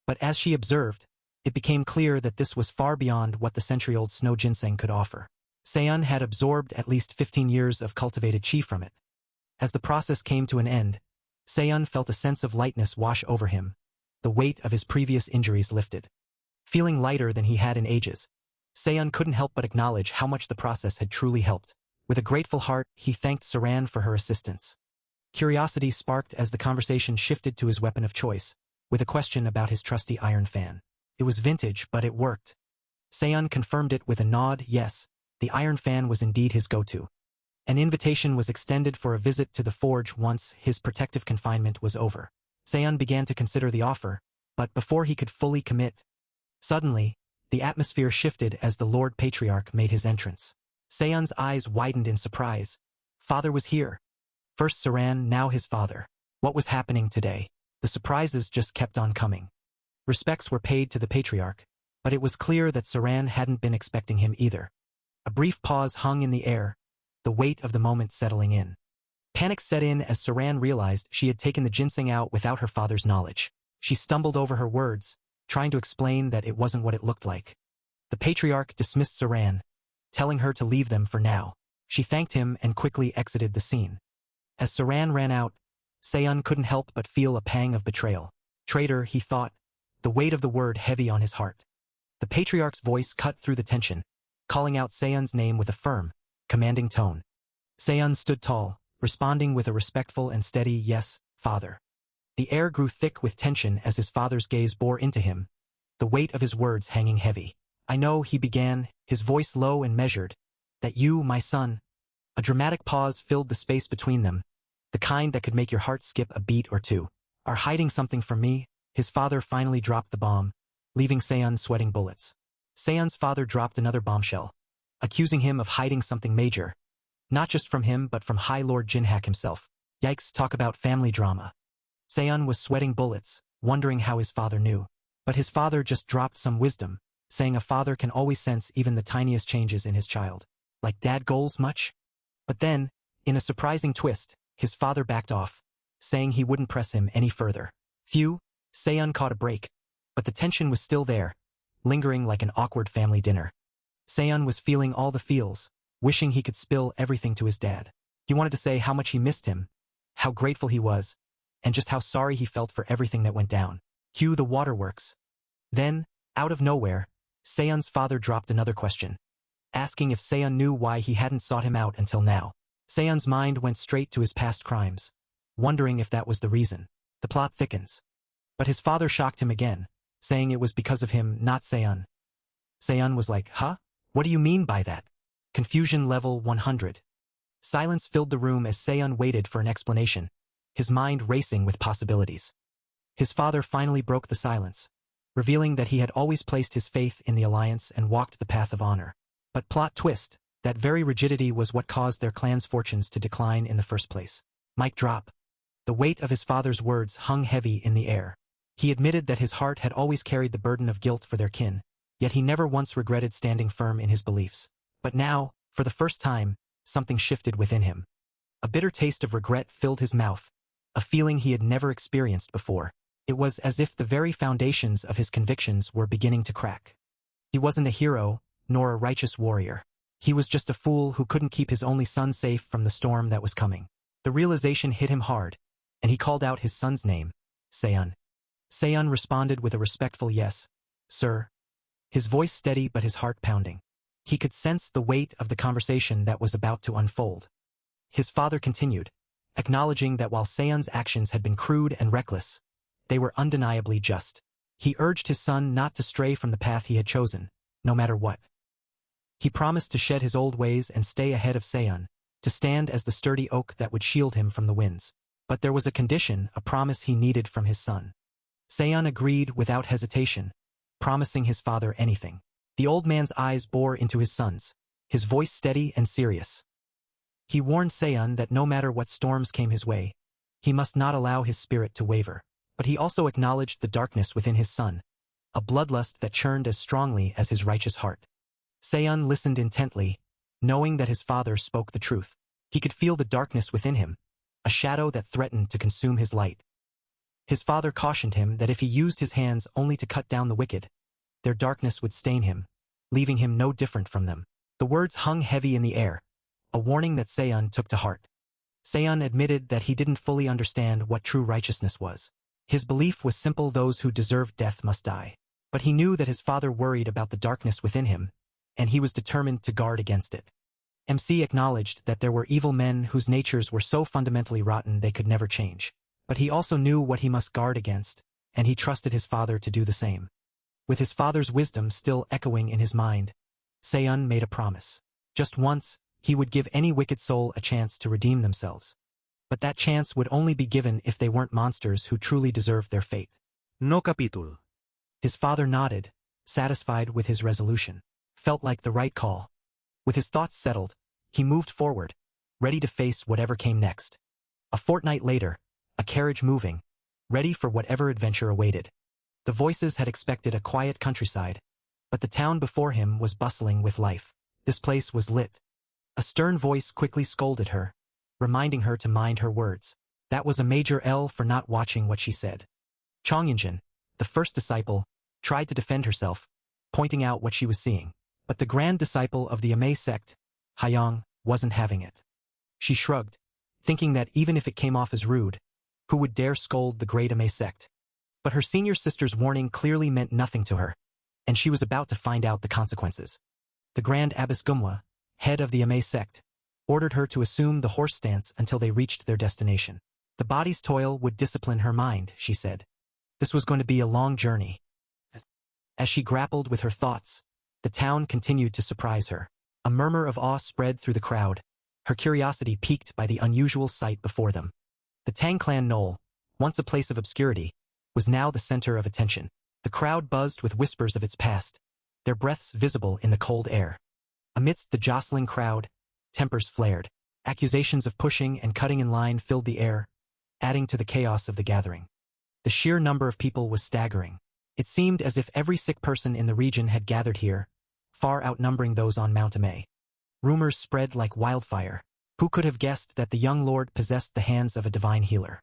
But as she observed, it became clear that this was far beyond what the century-old snow ginseng could offer. Seon had absorbed at least 15 years of cultivated chi from it. As the process came to an end, Seon felt a sense of lightness wash over him, the weight of his previous injuries lifted. Feeling lighter than he had in ages, Seon couldn't help but acknowledge how much the process had truly helped. With a grateful heart, he thanked Saran for her assistance. Curiosity sparked as the conversation shifted to his weapon of choice, with a question about his trusty iron fan. It was vintage, but it worked. Seon confirmed it with a nod. Yes, the iron fan was indeed his go-to. An invitation was extended for a visit to the forge once his protective confinement was over. Seon began to consider the offer, but before he could fully commit, suddenly, the atmosphere shifted as the Lord Patriarch made his entrance. Seon's eyes widened in surprise. Father was here. First Saran, now his father. What was happening today? The surprises just kept on coming. Respects were paid to the Patriarch, but it was clear that Saran hadn't been expecting him either. A brief pause hung in the air, the weight of the moment settling in. Panic set in as Saran realized she had taken the ginseng out without her father's knowledge. She stumbled over her words, trying to explain that it wasn't what it looked like. The Patriarch dismissed Saran, telling her to leave them for now. She thanked him and quickly exited the scene. As Saran ran out, Seon couldn't help but feel a pang of betrayal. Traitor, he thought, the weight of the word heavy on his heart. The Patriarch's voice cut through the tension, calling out Seon's name with a firm, commanding tone. Seon stood tall, responding with a respectful and steady yes, father. The air grew thick with tension as his father's gaze bore into him, the weight of his words hanging heavy. I know, he began, his voice low and measured, that you, my son. A dramatic pause filled the space between them, the kind that could make your heart skip a beat or two. Are hiding something from me? His father finally dropped the bomb, leaving Seon sweating bullets. Seon's father dropped another bombshell, accusing him of hiding something major, not just from him but from High Lord Jinhak himself. Yikes, talk about family drama. Seon was sweating bullets, wondering how his father knew. But his father just dropped some wisdom, saying a father can always sense even the tiniest changes in his child. Like dad goals much? But then, in a surprising twist, his father backed off, saying he wouldn't press him any further. Phew, Seon caught a break, but the tension was still there, lingering like an awkward family dinner. Seon was feeling all the feels, wishing he could spill everything to his dad. He wanted to say how much he missed him, how grateful he was, and just how sorry he felt for everything that went down. Cue the waterworks. Then, out of nowhere, Seon's father dropped another question, asking if Seon knew why he hadn't sought him out until now. Seon's mind went straight to his past crimes, wondering if that was the reason. The plot thickens. But his father shocked him again, saying it was because of him, not Seon. Seon was like, huh? What do you mean by that? Confusion level 100. Silence filled the room as Seon waited for an explanation, his mind racing with possibilities. His father finally broke the silence, revealing that he had always placed his faith in the alliance and walked the path of honor. But plot twist, That very rigidity was what caused their clan's fortunes to decline in the first place. Mic drop. The weight of his father's words hung heavy in the air. He admitted that his heart had always carried the burden of guilt for their kin, yet he never once regretted standing firm in his beliefs. But now, for the first time, something shifted within him. A bitter taste of regret filled his mouth, a feeling he had never experienced before. It was as if the very foundations of his convictions were beginning to crack. He wasn't a hero, nor a righteous warrior. He was just a fool who couldn't keep his only son safe from the storm that was coming. The realization hit him hard, and he called out his son's name, Seon. Seon responded with a respectful yes, sir. His voice steady but his heart pounding. He could sense the weight of the conversation that was about to unfold. His father continued, acknowledging that while Seon's actions had been crude and reckless, they were undeniably just. He urged his son not to stray from the path he had chosen, no matter what. He promised to shed his old ways and stay ahead of Seon, to stand as the sturdy oak that would shield him from the winds. But there was a condition, a promise he needed from his son. Seon agreed without hesitation, promising his father anything. The old man's eyes bore into his son's, his voice steady and serious. He warned Seon that no matter what storms came his way, he must not allow his spirit to waver. But he also acknowledged the darkness within his son, a bloodlust that churned as strongly as his righteous heart. Seon listened intently, knowing that his father spoke the truth. He could feel the darkness within him, a shadow that threatened to consume his light. His father cautioned him that if he used his hands only to cut down the wicked, their darkness would stain him, leaving him no different from them. The words hung heavy in the air, a warning that Seon took to heart. Seon admitted that he didn't fully understand what true righteousness was. His belief was simple: those who deserve death must die. But he knew that his father worried about the darkness within him, and he was determined to guard against it. MC acknowledged that there were evil men whose natures were so fundamentally rotten they could never change. But he also knew what he must guard against, and he trusted his father to do the same. With his father's wisdom still echoing in his mind, Seon made a promise. Just once, he would give any wicked soul a chance to redeem themselves. But that chance would only be given if they weren't monsters who truly deserved their fate. No capítulo. His father nodded, satisfied with his resolution. Felt like the right call. With his thoughts settled, he moved forward, ready to face whatever came next. A fortnight later, a carriage moving, ready for whatever adventure awaited. The voices had expected a quiet countryside, but the town before him was bustling with life. This place was lit. A stern voice quickly scolded her, reminding her to mind her words. That was a major L for not watching what she said. Chongyunjin, the first disciple, tried to defend herself, pointing out what she was seeing. But the grand disciple of the Ame sect, Hyang, wasn't having it. She shrugged, thinking that even if it came off as rude, who would dare scold the great Ame sect? But her senior sister's warning clearly meant nothing to her, and she was about to find out the consequences. The Grand Abbess Gumwa, head of the Ame sect, ordered her to assume the horse stance until they reached their destination. The body's toil would discipline her mind, she said. This was going to be a long journey. As she grappled with her thoughts, the town continued to surprise her. A murmur of awe spread through the crowd, her curiosity piqued by the unusual sight before them. The Tang Clan Knoll, once a place of obscurity, was now the center of attention. The crowd buzzed with whispers of its past, their breaths visible in the cold air. Amidst the jostling crowd, tempers flared. Accusations of pushing and cutting in line filled the air, adding to the chaos of the gathering. The sheer number of people was staggering. It seemed as if every sick person in the region had gathered here, far outnumbering those on Mount Ame. Rumors spread like wildfire. Who could have guessed that the young lord possessed the hands of a divine healer?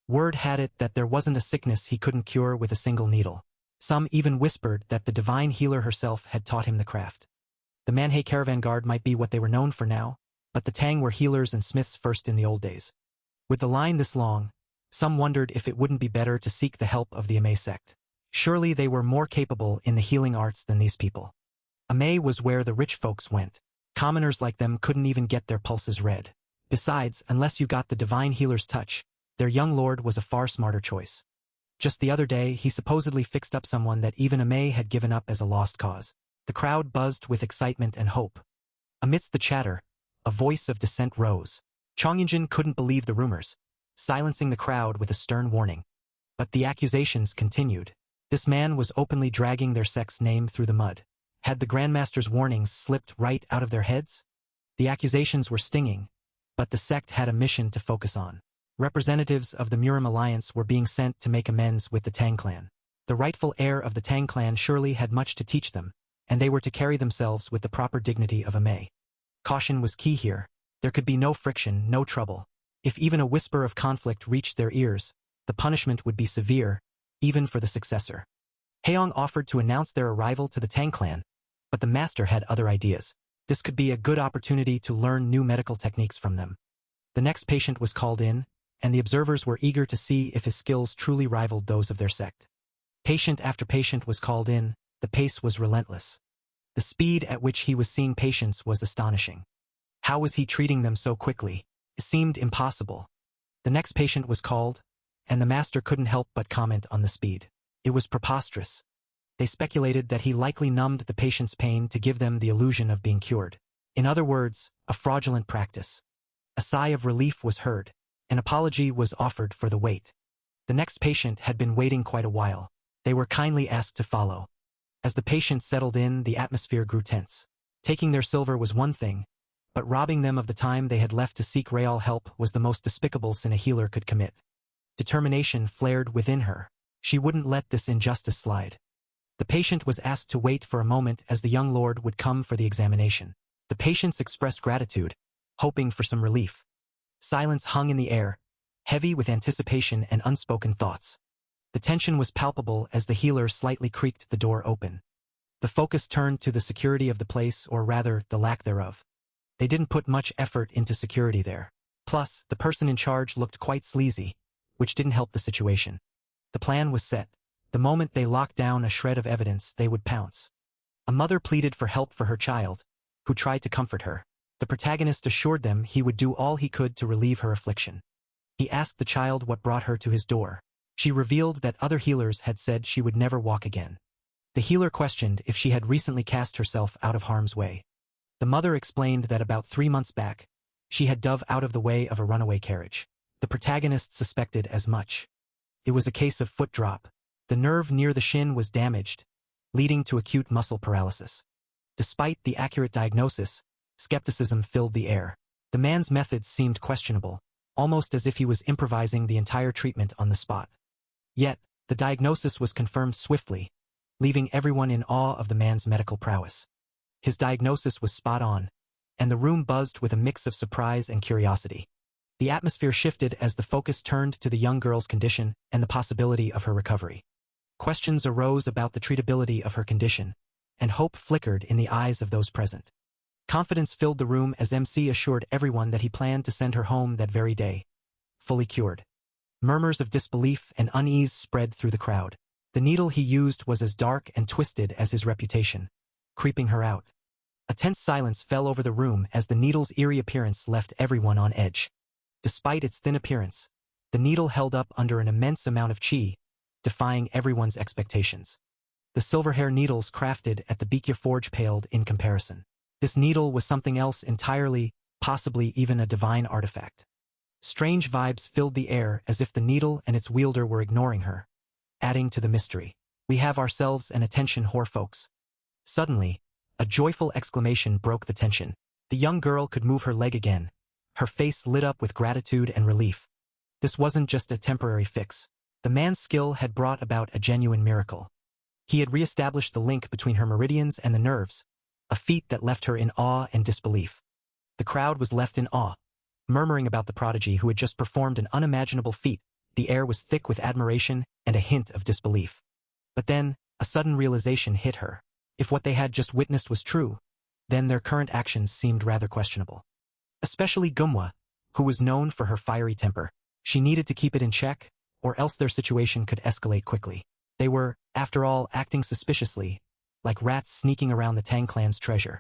Word had it that there wasn't a sickness he couldn't cure with a single needle. Some even whispered that the divine healer herself had taught him the craft. The Manhwa caravan guard might be what they were known for now, but the Tang were healers and smiths first in the old days. With the line this long, some wondered if it wouldn't be better to seek the help of the Ame sect. Surely they were more capable in the healing arts than these people. Ame was where the rich folks went. Commoners like them couldn't even get their pulses read. Besides, unless you got the divine healer's touch, their young lord was a far smarter choice. Just the other day, he supposedly fixed up someone that even Ame had given up as a lost cause. The crowd buzzed with excitement and hope. Amidst the chatter, a voice of dissent rose. Chongyunjin couldn't believe the rumors, silencing the crowd with a stern warning. But the accusations continued. This man was openly dragging their sect's name through the mud. Had the Grandmaster's warnings slipped right out of their heads? The accusations were stinging, but the sect had a mission to focus on. Representatives of the Murim Alliance were being sent to make amends with the Tang clan. The rightful heir of the Tang clan surely had much to teach them, and they were to carry themselves with the proper dignity of a Mei. Caution was key here. There could be no friction, no trouble. If even a whisper of conflict reached their ears, the punishment would be severe, even for the successor. Haeong offered to announce their arrival to the Tang clan, but the master had other ideas. This could be a good opportunity to learn new medical techniques from them. The next patient was called in, and the observers were eager to see if his skills truly rivaled those of their sect. Patient after patient was called in, the pace was relentless. The speed at which he was seeing patients was astonishing. How was he treating them so quickly? It seemed impossible. The next patient was called, and the master couldn't help but comment on the speed. It was preposterous. They speculated that he likely numbed the patient's pain to give them the illusion of being cured. In other words, a fraudulent practice. A sigh of relief was heard. An apology was offered for the wait. The next patient had been waiting quite a while. They were kindly asked to follow. As the patients settled in, the atmosphere grew tense. Taking their silver was one thing, but robbing them of the time they had left to seek real help was the most despicable sin a healer could commit. Determination flared within her. She wouldn't let this injustice slide. The patient was asked to wait for a moment as the young lord would come for the examination. The patients expressed gratitude, hoping for some relief. Silence hung in the air, heavy with anticipation and unspoken thoughts. The tension was palpable as the healer slightly creaked the door open. The focus turned to the security of the place, or rather, the lack thereof. They didn't put much effort into security there. Plus, the person in charge looked quite sleazy, which didn't help the situation. The plan was set. The moment they locked down a shred of evidence, they would pounce. A mother pleaded for help for her child, who tried to comfort her. The protagonist assured them he would do all he could to relieve her affliction. He asked the child what brought her to his door. She revealed that other healers had said she would never walk again. The healer questioned if she had recently cast herself out of harm's way. The mother explained that about 3 months back, she had dove out of the way of a runaway carriage. The protagonist suspected as much. It was a case of foot drop. The nerve near the shin was damaged, leading to acute muscle paralysis. Despite the accurate diagnosis, skepticism filled the air. The man's methods seemed questionable, almost as if he was improvising the entire treatment on the spot. Yet, the diagnosis was confirmed swiftly, leaving everyone in awe of the man's medical prowess. His diagnosis was spot on, and the room buzzed with a mix of surprise and curiosity. The atmosphere shifted as the focus turned to the young girl's condition and the possibility of her recovery. Questions arose about the treatability of her condition, and hope flickered in the eyes of those present. Confidence filled the room as MC assured everyone that he planned to send her home that very day, fully cured. Murmurs of disbelief and unease spread through the crowd. The needle he used was as dark and twisted as his reputation, creeping her out. A tense silence fell over the room as the needle's eerie appearance left everyone on edge. Despite its thin appearance, the needle held up under an immense amount of chi, defying everyone's expectations. The silver-hair needles crafted at the Bikya Forge paled in comparison. This needle was something else entirely, possibly even a divine artifact. Strange vibes filled the air as if the needle and its wielder were ignoring her, adding to the mystery. We have ourselves an attention whore, folks. Suddenly, a joyful exclamation broke the tension. The young girl could move her leg again, her face lit up with gratitude and relief. This wasn't just a temporary fix. The man's skill had brought about a genuine miracle. He had re-established the link between her meridians and the nerves, a feat that left her in awe and disbelief. The crowd was left in awe, murmuring about the prodigy who had just performed an unimaginable feat. The air was thick with admiration and a hint of disbelief. But then, a sudden realization hit her. If what they had just witnessed was true, then their current actions seemed rather questionable. Especially Gumwa, who was known for her fiery temper. She needed to keep it in check, or else their situation could escalate quickly. They were, after all, acting suspiciously, like rats sneaking around the Tang clan's treasure.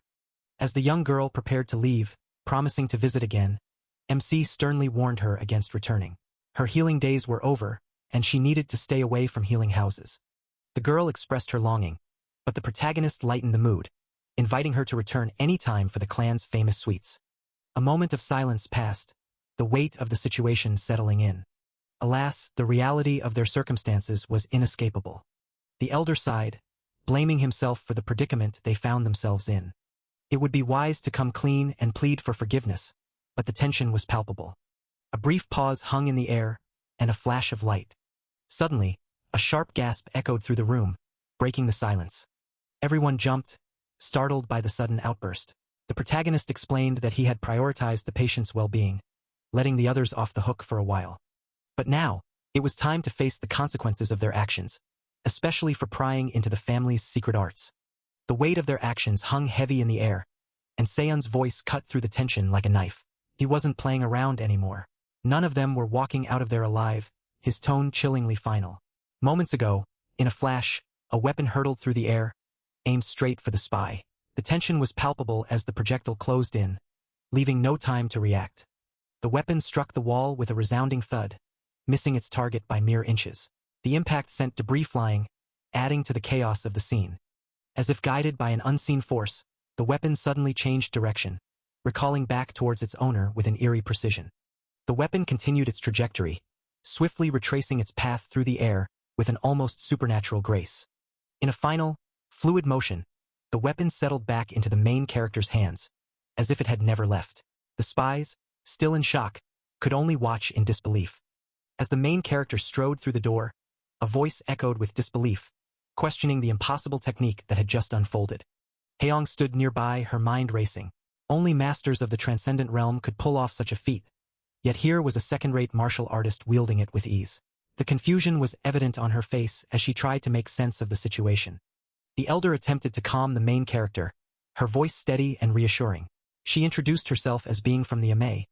As the young girl prepared to leave, promising to visit again, MC sternly warned her against returning. Her healing days were over, and she needed to stay away from healing houses. The girl expressed her longing, but the protagonist lightened the mood, inviting her to return any time for the clan's famous sweets. A moment of silence passed, the weight of the situation settling in. Alas, the reality of their circumstances was inescapable. The elder sighed, blaming himself for the predicament they found themselves in. It would be wise to come clean and plead for forgiveness, but the tension was palpable. A brief pause hung in the air, and a flash of light. Suddenly, a sharp gasp echoed through the room, breaking the silence. Everyone jumped, startled by the sudden outburst. The protagonist explained that he had prioritized the patient's well-being, letting the others off the hook for a while. But now, it was time to face the consequences of their actions, especially for prying into the family's secret arts. The weight of their actions hung heavy in the air, and Seon's voice cut through the tension like a knife. He wasn't playing around anymore. None of them were walking out of there alive, his tone chillingly final. Moments ago, in a flash, a weapon hurtled through the air, aimed straight for the spy. The tension was palpable as the projectile closed in, leaving no time to react. The weapon struck the wall with a resounding thud, missing its target by mere inches. The impact sent debris flying, adding to the chaos of the scene. As if guided by an unseen force, the weapon suddenly changed direction, recalling back towards its owner with an eerie precision. The weapon continued its trajectory, swiftly retracing its path through the air with an almost supernatural grace. In a final, fluid motion, the weapon settled back into the main character's hands, as if it had never left. The spies, still in shock, could only watch in disbelief. As the main character strode through the door, a voice echoed with disbelief, questioning the impossible technique that had just unfolded. Haeyoung stood nearby, her mind racing. Only masters of the transcendent realm could pull off such a feat, yet here was a second-rate martial artist wielding it with ease. The confusion was evident on her face as she tried to make sense of the situation. The elder attempted to calm the main character, her voice steady and reassuring. She introduced herself as being from the Ame,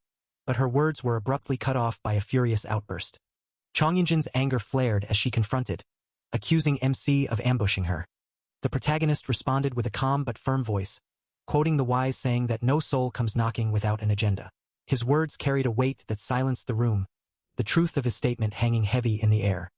but her words were abruptly cut off by a furious outburst. Chong Yinjin's anger flared as she confronted, accusing MC of ambushing her. The protagonist responded with a calm but firm voice, quoting the wise saying that no soul comes knocking without an agenda. His words carried a weight that silenced the room, the truth of his statement hanging heavy in the air.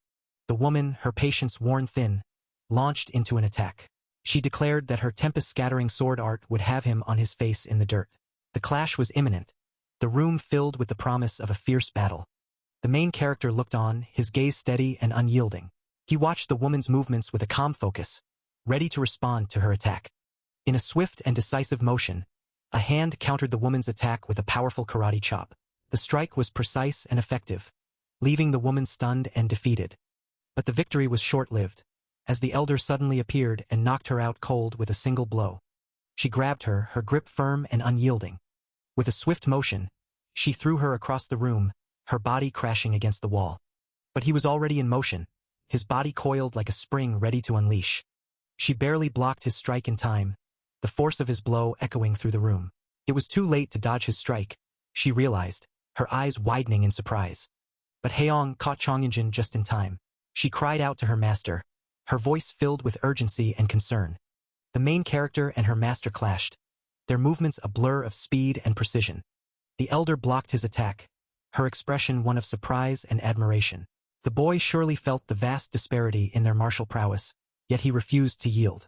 The woman, her patience worn thin, launched into an attack. She declared that her tempest-scattering sword art would have him on his face in the dirt. The clash was imminent, the room filled with the promise of a fierce battle. The main character looked on, his gaze steady and unyielding. He watched the woman's movements with a calm focus, ready to respond to her attack. In a swift and decisive motion, a hand countered the woman's attack with a powerful karate chop. The strike was precise and effective, leaving the woman stunned and defeated. But the victory was short-lived, as the elder suddenly appeared and knocked her out cold with a single blow. She grabbed her, her grip firm and unyielding. With a swift motion, she threw her across the room, her body crashing against the wall. But he was already in motion, his body coiled like a spring ready to unleash. She barely blocked his strike in time, the force of his blow echoing through the room. It was too late to dodge his strike, she realized, her eyes widening in surprise. But Haeyoung caught Chong Yinjin just in time. She cried out to her master, her voice filled with urgency and concern. The main character and her master clashed, their movements a blur of speed and precision. The elder blocked his attack, her expression one of surprise and admiration. The boy surely felt the vast disparity in their martial prowess, yet he refused to yield.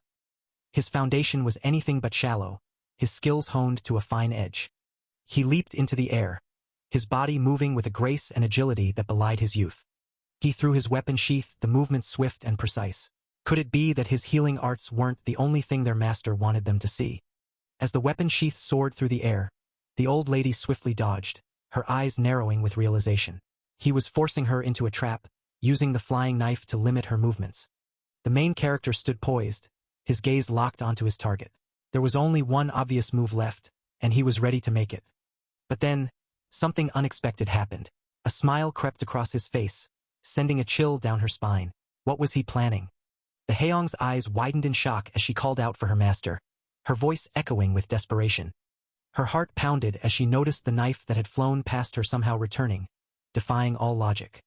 His foundation was anything but shallow, his skills honed to a fine edge. He leaped into the air, his body moving with a grace and agility that belied his youth. He threw his weapon sheath, the movement swift and precise. Could it be that his healing arts weren't the only thing their master wanted them to see? As the weapon sheath soared through the air, the old lady swiftly dodged, her eyes narrowing with realization. He was forcing her into a trap, using the flying knife to limit her movements. The main character stood poised, his gaze locked onto his target. There was only one obvious move left, and he was ready to make it. But then, something unexpected happened. A smile crept across his face, sending a chill down her spine. What was he planning? The Haeyoung's eyes widened in shock as she called out for her master, her voice echoing with desperation. Her heart pounded as she noticed the knife that had flown past her somehow returning, defying all logic.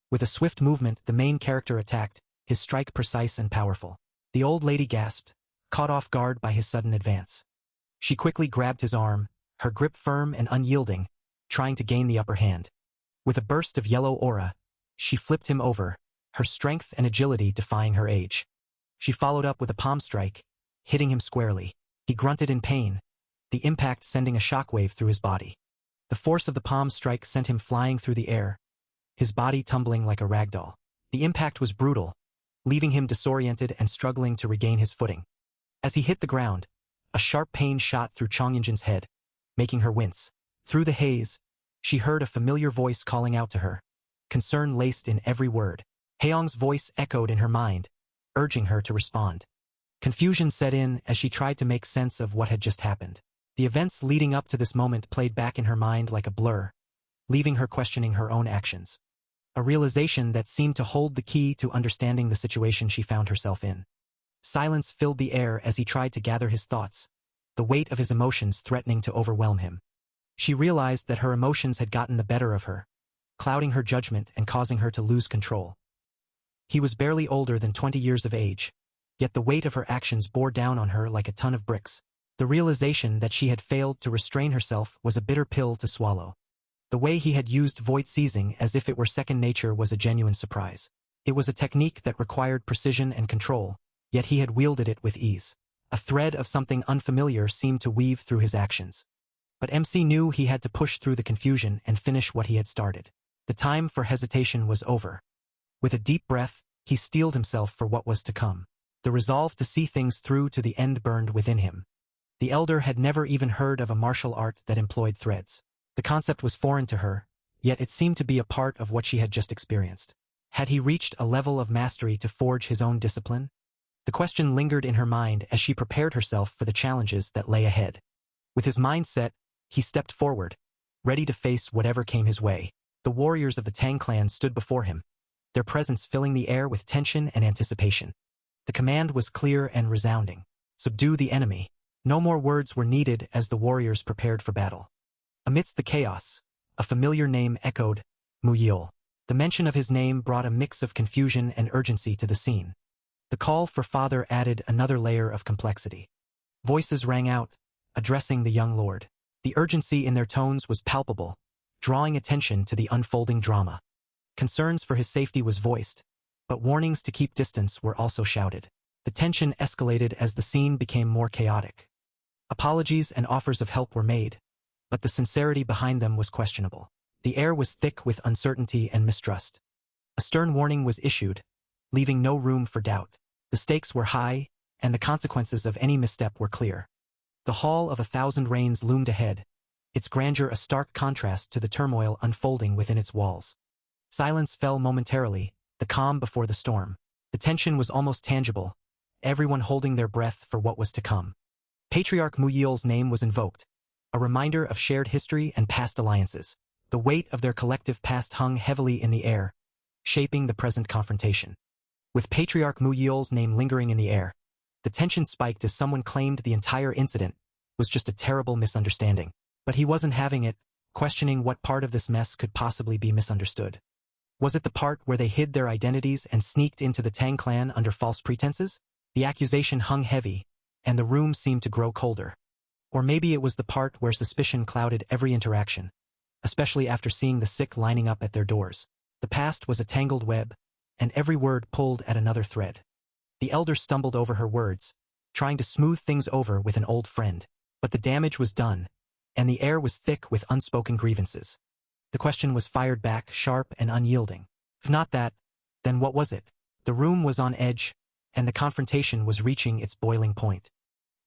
With a swift movement, the main character attacked, his strike precise and powerful. The old lady gasped, caught off guard by his sudden advance. She quickly grabbed his arm, her grip firm and unyielding, trying to gain the upper hand. With a burst of yellow aura, she flipped him over, her strength and agility defying her age. She followed up with a palm strike, hitting him squarely. He grunted in pain, the impact sending a shockwave through his body. The force of the palm strike sent him flying through the air, his body tumbling like a ragdoll. The impact was brutal, leaving him disoriented and struggling to regain his footing. As he hit the ground, A sharp pain shot through Chongyunjin's head, making her wince. Through the haze, she heard a familiar voice calling out to her, concern laced in every word. Haeyoung's voice echoed in her mind, urging her to respond. Confusion set in as she tried to make sense of what had just happened. The events leading up to this moment played back in her mind like a blur, leaving her questioning her own actions. A realization that seemed to hold the key to understanding the situation she found herself in. Silence filled the air as he tried to gather his thoughts, the weight of his emotions threatening to overwhelm him. She realized that her emotions had gotten the better of her, clouding her judgment and causing her to lose control. He was barely older than 20 years of age, yet the weight of her actions bore down on her like a ton of bricks. The realization that she had failed to restrain herself was a bitter pill to swallow. The way he had used void seizing as if it were second nature was a genuine surprise. It was a technique that required precision and control, yet he had wielded it with ease. A thread of something unfamiliar seemed to weave through his actions. But MC knew he had to push through the confusion and finish what he had started. The time for hesitation was over. With a deep breath, he steeled himself for what was to come. The resolve to see things through to the end burned within him. The elder had never even heard of a martial art that employed threads. The concept was foreign to her, yet it seemed to be a part of what she had just experienced. Had he reached a level of mastery to forge his own discipline? The question lingered in her mind as she prepared herself for the challenges that lay ahead. With his mind set, he stepped forward, ready to face whatever came his way. The warriors of the Tang clan stood before him, their presence filling the air with tension and anticipation. The command was clear and resounding. Subdue the enemy. No more words were needed as the warriors prepared for battle. Amidst the chaos, a familiar name echoed, Muyil. The mention of his name brought a mix of confusion and urgency to the scene. The call for father added another layer of complexity. Voices rang out, addressing the young lord. The urgency in their tones was palpable, drawing attention to the unfolding drama. Concerns for his safety was voiced, but warnings to keep distance were also shouted. The tension escalated as the scene became more chaotic. Apologies and offers of help were made, but the sincerity behind them was questionable. The air was thick with uncertainty and mistrust. A stern warning was issued, leaving no room for doubt. The stakes were high, and the consequences of any misstep were clear. The Hall of 1,000 Rains loomed ahead, its grandeur a stark contrast to the turmoil unfolding within its walls. Silence fell momentarily, the calm before the storm. The tension was almost tangible, everyone holding their breath for what was to come. Patriarch Muyil's name was invoked, a reminder of shared history and past alliances. The weight of their collective past hung heavily in the air, shaping the present confrontation. With Patriarch Muyil's name lingering in the air, the tension spiked as someone claimed the entire incident was just a terrible misunderstanding. But he wasn't having it, questioning what part of this mess could possibly be misunderstood. Was it the part where they hid their identities and sneaked into the Tang clan under false pretenses? The accusation hung heavy, and the room seemed to grow colder. Or maybe it was the part where suspicion clouded every interaction, especially after seeing the sick lining up at their doors. The past was a tangled web, and every word pulled at another thread. The elder stumbled over her words, trying to smooth things over with an old friend. But the damage was done, and the air was thick with unspoken grievances. The question was fired back, sharp and unyielding. If not that, then what was it? The room was on edge, and the confrontation was reaching its boiling point.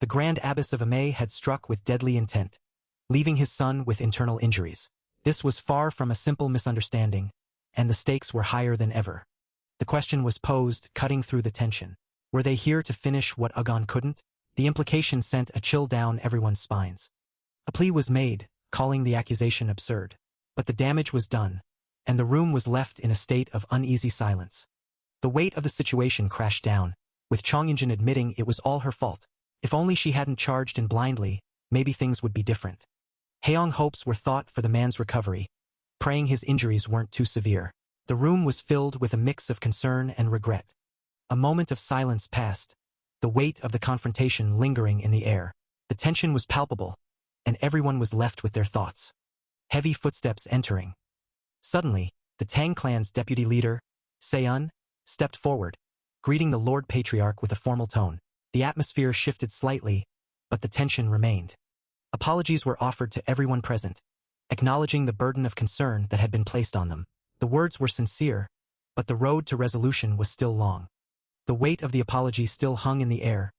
The Grand Abbess of Amay had struck with deadly intent, leaving his son with internal injuries. This was far from a simple misunderstanding, and the stakes were higher than ever. The question was posed, cutting through the tension. Were they here to finish what Ugon couldn't? The implication sent a chill down everyone's spines. A plea was made, calling the accusation absurd. But the damage was done, and the room was left in a state of uneasy silence. The weight of the situation crashed down, with Chongyunjin admitting it was all her fault. If only she hadn't charged in blindly, maybe things would be different. Haeyoung hopes were thought for the man's recovery, praying his injuries weren't too severe. The room was filled with a mix of concern and regret. A moment of silence passed, the weight of the confrontation lingering in the air. The tension was palpable, and everyone was left with their thoughts. Heavy footsteps entering. Suddenly, the Tang clan's deputy leader, Seon, stepped forward, greeting the Lord Patriarch with a formal tone. The atmosphere shifted slightly, but the tension remained. Apologies were offered to everyone present, acknowledging the burden of concern that had been placed on them. The words were sincere, but the road to resolution was still long. The weight of the apology still hung in the air,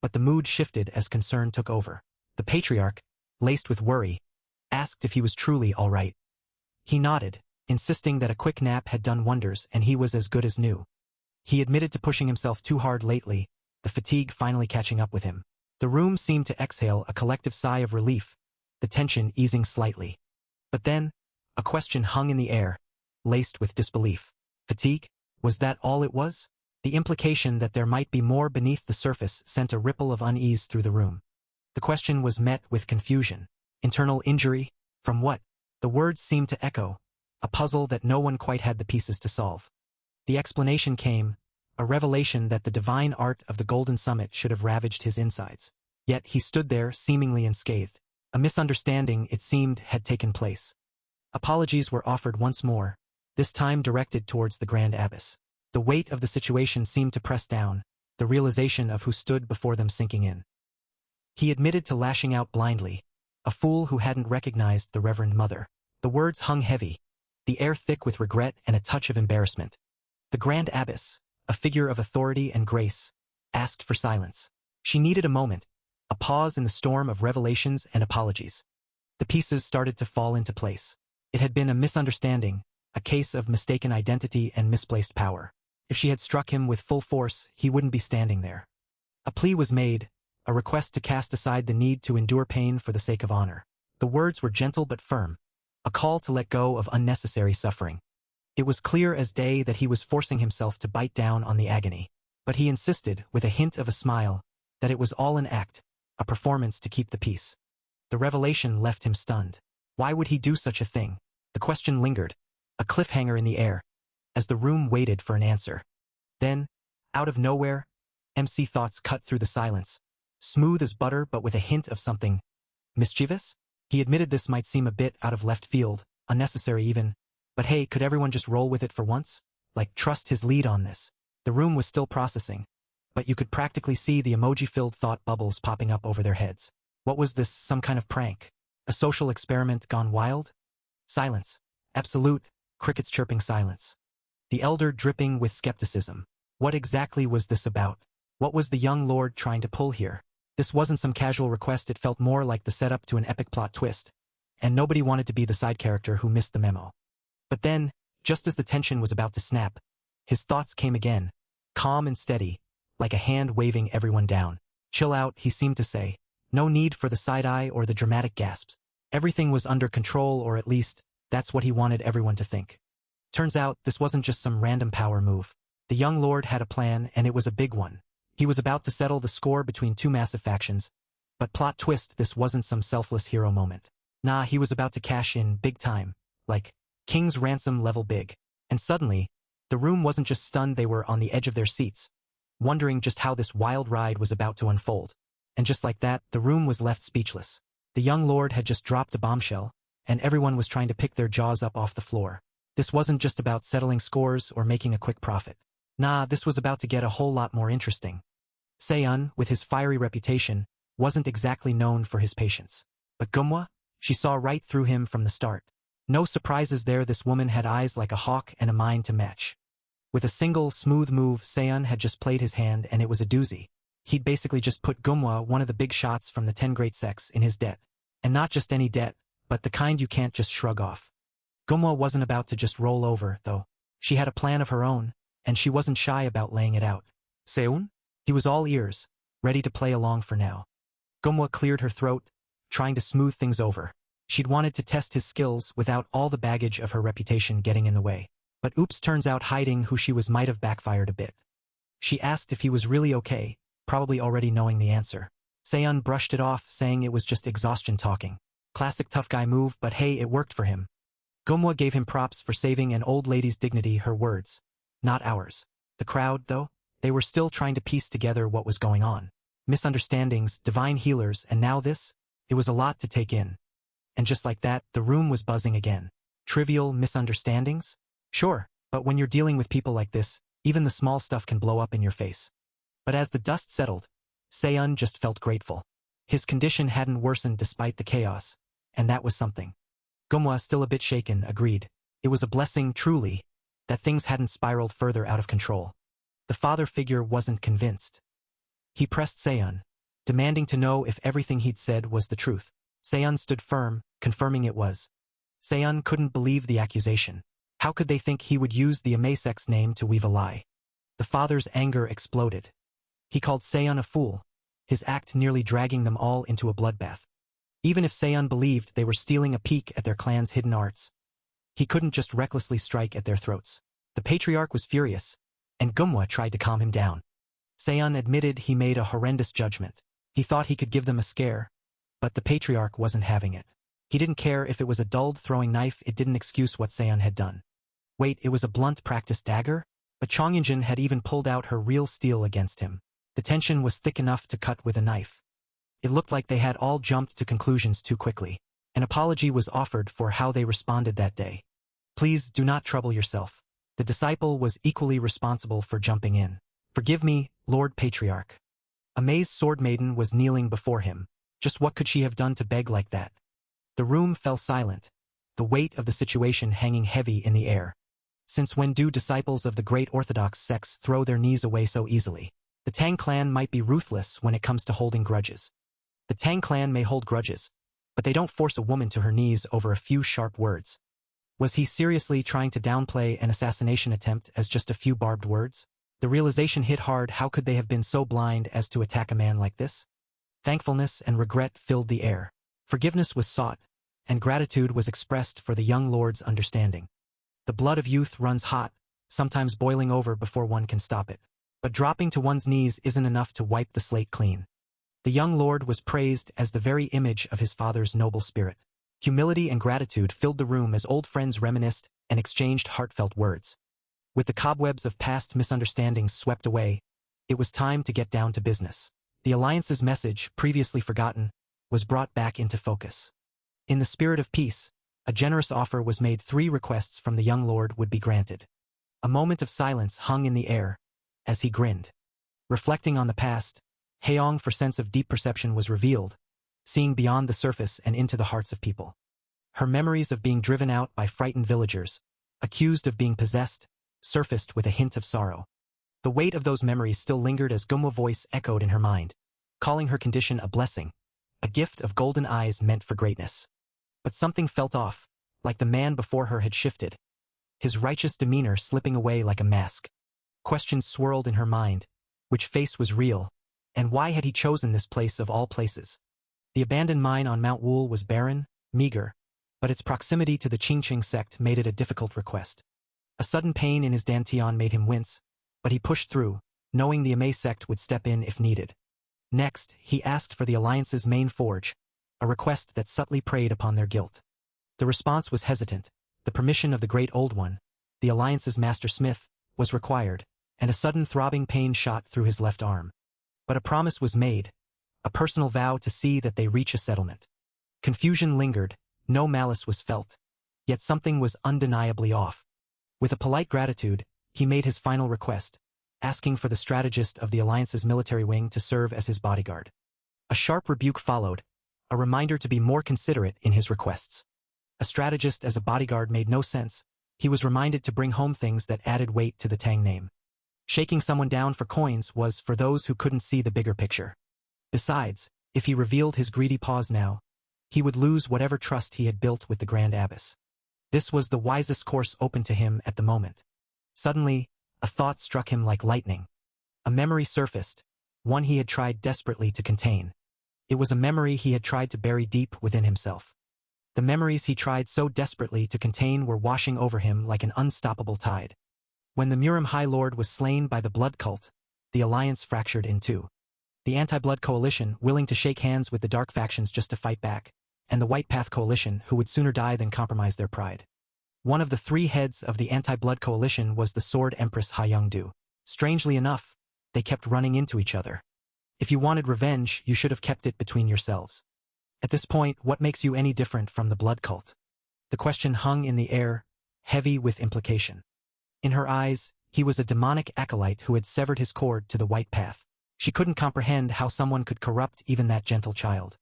But the mood shifted as concern took over. The patriarch, laced with worry, asked if he was truly all right. He nodded, insisting that a quick nap had done wonders and he was as good as new. He admitted to pushing himself too hard lately, the fatigue finally catching up with him. The room seemed to exhale a collective sigh of relief, the tension easing slightly. But then, a question hung in the air, laced with disbelief. Fatigue? Was that all it was? The implication that there might be more beneath the surface sent a ripple of unease through the room. The question was met with confusion. Internal injury? From what? The words seemed to echo, a puzzle that no one quite had the pieces to solve. The explanation came, a revelation that the divine art of the Golden Summit should have ravaged his insides. Yet he stood there seemingly unscathed. A misunderstanding, it seemed, had taken place. Apologies were offered once more, this time directed towards the Grand Abbess. The weight of the situation seemed to press down, the realization of who stood before them sinking in. He admitted to lashing out blindly, a fool who hadn't recognized the Reverend Mother. The words hung heavy, the air thick with regret and a touch of embarrassment. The Grand Abbess, a figure of authority and grace, asked for silence. She needed a moment, a pause in the storm of revelations and apologies. The pieces started to fall into place. It had been a misunderstanding, a case of mistaken identity and misplaced power. If she had struck him with full force, he wouldn't be standing there. A plea was made, a request to cast aside the need to endure pain for the sake of honor. The words were gentle but firm, a call to let go of unnecessary suffering. It was clear as day that he was forcing himself to bite down on the agony. But he insisted, with a hint of a smile, that it was all an act, a performance to keep the peace. The revelation left him stunned. Why would he do such a thing? The question lingered, a cliffhanger in the air, as the room waited for an answer. Then, out of nowhere, MC thoughts cut through the silence, smooth as butter but with a hint of something mischievous? He admitted this might seem a bit out of left field, unnecessary even, but hey, could everyone just roll with it for once? Like, trust his lead on this. The room was still processing, but you could practically see the emoji-filled thought bubbles popping up over their heads. What was this, some kind of prank? A social experiment gone wild? Silence. Absolute, crickets chirping silence. The elder dripping with skepticism. What exactly was this about? What was the young lord trying to pull here? This wasn't some casual request, it felt more like the setup to an epic plot twist, and nobody wanted to be the side character who missed the memo. But then, just as the tension was about to snap, his thoughts came again, calm and steady, like a hand waving everyone down. Chill out, he seemed to say. No need for the side-eye or the dramatic gasps. Everything was under control, or at least, that's what he wanted everyone to think. Turns out, this wasn't just some random power move. The young lord had a plan, and it was a big one. He was about to settle the score between two massive factions. But plot twist, this wasn't some selfless hero moment. Nah, he was about to cash in big time. Like, King's ransom level big. And suddenly, the room wasn't just stunned, they were on the edge of their seats, wondering just how this wild ride was about to unfold. And just like that, the room was left speechless. The young lord had just dropped a bombshell, and everyone was trying to pick their jaws up off the floor. This wasn't just about settling scores or making a quick profit. Nah, this was about to get a whole lot more interesting. Seon, with his fiery reputation, wasn't exactly known for his patience. But Gumwa? She saw right through him from the start. No surprises there, this woman had eyes like a hawk and a mind to match. With a single, smooth move, Seon had just played his hand, and it was a doozy. He'd basically just put Gumwa, one of the big shots from the 10 Great Sects, in his debt. And not just any debt, but the kind you can't just shrug off. Gumwa wasn't about to just roll over, though. She had a plan of her own, and she wasn't shy about laying it out. Seon? He was all ears, ready to play along for now. Gumwa cleared her throat, trying to smooth things over. She'd wanted to test his skills without all the baggage of her reputation getting in the way. But oops, turns out hiding who she was might have backfired a bit. She asked if he was really okay, probably already knowing the answer. Seon brushed it off, saying it was just exhaustion talking. Classic tough guy move, but hey, it worked for him. Gumwa gave him props for saving an old lady's dignity, her words, not ours. The crowd, though, they were still trying to piece together what was going on. Misunderstandings, divine healers, and now this? It was a lot to take in. And just like that, the room was buzzing again. Trivial misunderstandings? Sure, but when you're dealing with people like this, even the small stuff can blow up in your face. But as the dust settled, Seon just felt grateful. His condition hadn't worsened despite the chaos, and that was something. Gumwa, still a bit shaken, agreed. It was a blessing, truly, that things hadn't spiraled further out of control. The father figure wasn't convinced. He pressed Seon, demanding to know if everything he'd said was the truth. Seon stood firm, confirming it was. Seon couldn't believe the accusation. How could they think he would use the Amasex's name to weave a lie? The father's anger exploded. He called Seon a fool, his act nearly dragging them all into a bloodbath. Even if Seon believed they were stealing a peek at their clan's hidden arts, he couldn't just recklessly strike at their throats. The patriarch was furious, and Gumwa tried to calm him down. Seon admitted he made a horrendous judgment. He thought he could give them a scare, but the patriarch wasn't having it. He didn't care if it was a dulled throwing knife, it didn't excuse what Seon had done. Wait, it was a blunt practice dagger? But Chongyunjin had even pulled out her real steel against him. The tension was thick enough to cut with a knife. It looked like they had all jumped to conclusions too quickly. An apology was offered for how they responded that day. Please do not trouble yourself. The disciple was equally responsible for jumping in. Forgive me, Lord Patriarch. Amaze Sword Maiden was kneeling before him. Just what could she have done to beg like that? The room fell silent, the weight of the situation hanging heavy in the air. Since when do disciples of the great Orthodox sects throw their knees away so easily? The Tang clan might be ruthless when it comes to holding grudges. The Tang clan may hold grudges, but they don't force a woman to her knees over a few sharp words. Was he seriously trying to downplay an assassination attempt as just a few barbed words? The realization hit hard. How could they have been so blind as to attack a man like this? Thankfulness and regret filled the air. Forgiveness was sought, and gratitude was expressed for the young lord's understanding. The blood of youth runs hot, sometimes boiling over before one can stop it. But dropping to one's knees isn't enough to wipe the slate clean. The young lord was praised as the very image of his father's noble spirit. Humility and gratitude filled the room as old friends reminisced and exchanged heartfelt words. With the cobwebs of past misunderstandings swept away, it was time to get down to business. The Alliance's message, previously forgotten, was brought back into focus. In the spirit of peace, a generous offer was made. 3 requests from the young lord would be granted. A moment of silence hung in the air, as he grinned. Reflecting on the past, Haeong for sense of deep perception was revealed, seeing beyond the surface and into the hearts of people. Her memories of being driven out by frightened villagers, accused of being possessed, surfaced with a hint of sorrow. The weight of those memories still lingered as Gumwa's voice echoed in her mind, calling her condition a blessing, a gift of golden eyes meant for greatness. But something felt off, like the man before her had shifted, his righteous demeanor slipping away like a mask. Questions swirled in her mind. Which face was real, and why had he chosen this place of all places? The abandoned mine on Mount Wool was barren, meager, but its proximity to the Qingqing sect made it a difficult request. A sudden pain in his dantian made him wince, but he pushed through, knowing the Amei sect would step in if needed. Next, he asked for the Alliance's main forge, a request that subtly preyed upon their guilt. The response was hesitant. The permission of the Great Old One, the Alliance's master smith, was required, and a sudden throbbing pain shot through his left arm. But a promise was made, a personal vow to see that they reach a settlement. Confusion lingered, no malice was felt, yet something was undeniably off. With a polite gratitude, he made his final request, asking for the strategist of the Alliance's military wing to serve as his bodyguard. A sharp rebuke followed, a reminder to be more considerate in his requests. A strategist as a bodyguard made no sense. He was reminded to bring home things that added weight to the Tang name. Shaking someone down for coins was for those who couldn't see the bigger picture. Besides, if he revealed his greedy paws now, he would lose whatever trust he had built with the Grand Abbess. This was the wisest course open to him at the moment. Suddenly, a thought struck him like lightning. A memory surfaced, one he had tried desperately to contain. It was a memory he had tried to bury deep within himself. The memories he tried so desperately to contain were washing over him like an unstoppable tide. When the Murim High Lord was slain by the Blood Cult, the Alliance fractured in two. The Anti-Blood Coalition, willing to shake hands with the Dark Factions just to fight back, and the White Path Coalition, who would sooner die than compromise their pride. One of the 3 heads of the Anti-Blood Coalition was the Sword Empress Ha Young-du. Strangely enough, they kept running into each other. If you wanted revenge, you should have kept it between yourselves. At this point, what makes you any different from the Blood Cult? The question hung in the air, heavy with implication. In her eyes, he was a demonic acolyte who had severed his cord to the White Path. She couldn't comprehend how someone could corrupt even that gentle child.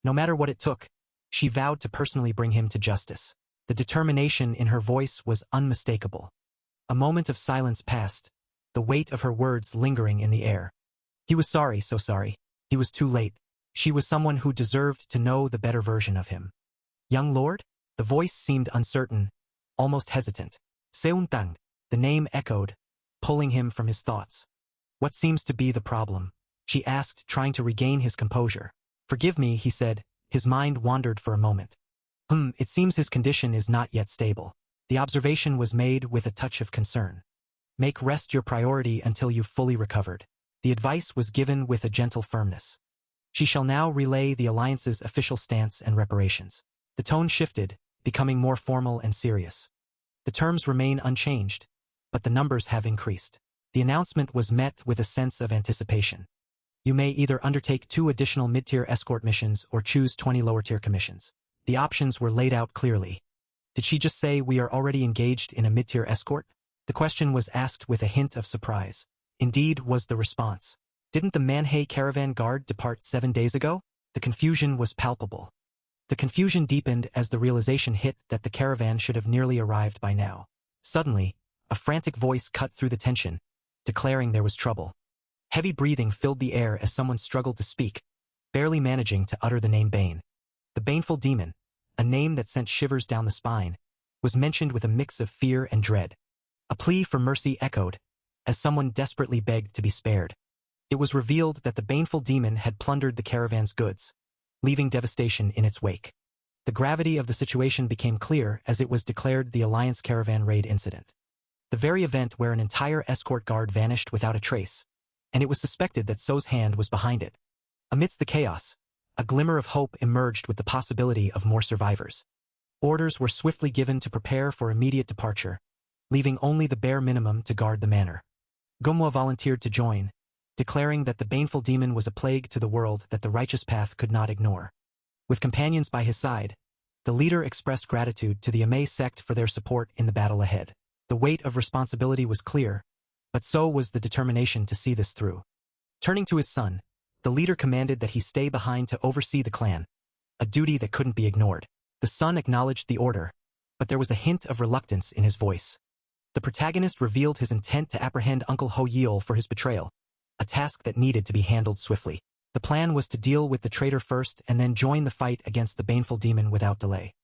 No matter what it took, she vowed to personally bring him to justice. The determination in her voice was unmistakable. A moment of silence passed, the weight of her words lingering in the air. He was sorry, so sorry. He was too late. She was someone who deserved to know the better version of him. Young lord? The voice seemed uncertain, almost hesitant. Seuntang, the name echoed, pulling him from his thoughts. What seems to be the problem? She asked, trying to regain his composure. Forgive me, he said. His mind wandered for a moment. It seems his condition is not yet stable. The observation was made with a touch of concern. Make rest your priority until you've fully recovered. The advice was given with a gentle firmness. She shall now relay the alliance's official stance and reparations. The tone shifted, becoming more formal and serious. The terms remain unchanged, but the numbers have increased. The announcement was met with a sense of anticipation. You may either undertake 2 additional mid-tier escort missions or choose 20 lower-tier commissions. The options were laid out clearly. Did she just say we are already engaged in a mid-tier escort? The question was asked with a hint of surprise. Indeed was the response. Didn't the Manhwa caravan guard depart 7 days ago? The confusion was palpable. The confusion deepened as the realization hit that the caravan should have nearly arrived by now. Suddenly, a frantic voice cut through the tension, declaring there was trouble. Heavy breathing filled the air as someone struggled to speak, barely managing to utter the name Bane. The baneful demon, a name that sent shivers down the spine, was mentioned with a mix of fear and dread. A plea for mercy echoed, as someone desperately begged to be spared. It was revealed that the baneful demon had plundered the caravan's goods, leaving devastation in its wake. The gravity of the situation became clear as it was declared the Alliance caravan raid incident. The very event where an entire escort guard vanished without a trace, and it was suspected that So's hand was behind it. Amidst the chaos, a glimmer of hope emerged with the possibility of more survivors. Orders were swiftly given to prepare for immediate departure, leaving only the bare minimum to guard the manor. Gomwa volunteered to join, declaring that the baneful demon was a plague to the world that the righteous path could not ignore. With companions by his side, the leader expressed gratitude to the Ame sect for their support in the battle ahead. The weight of responsibility was clear, but so was the determination to see this through. Turning to his son, the leader commanded that he stay behind to oversee the clan, a duty that couldn't be ignored. The son acknowledged the order, but there was a hint of reluctance in his voice. The protagonist revealed his intent to apprehend Uncle Ho Yeol for his betrayal, a task that needed to be handled swiftly. The plan was to deal with the traitor first and then join the fight against the baneful demon without delay.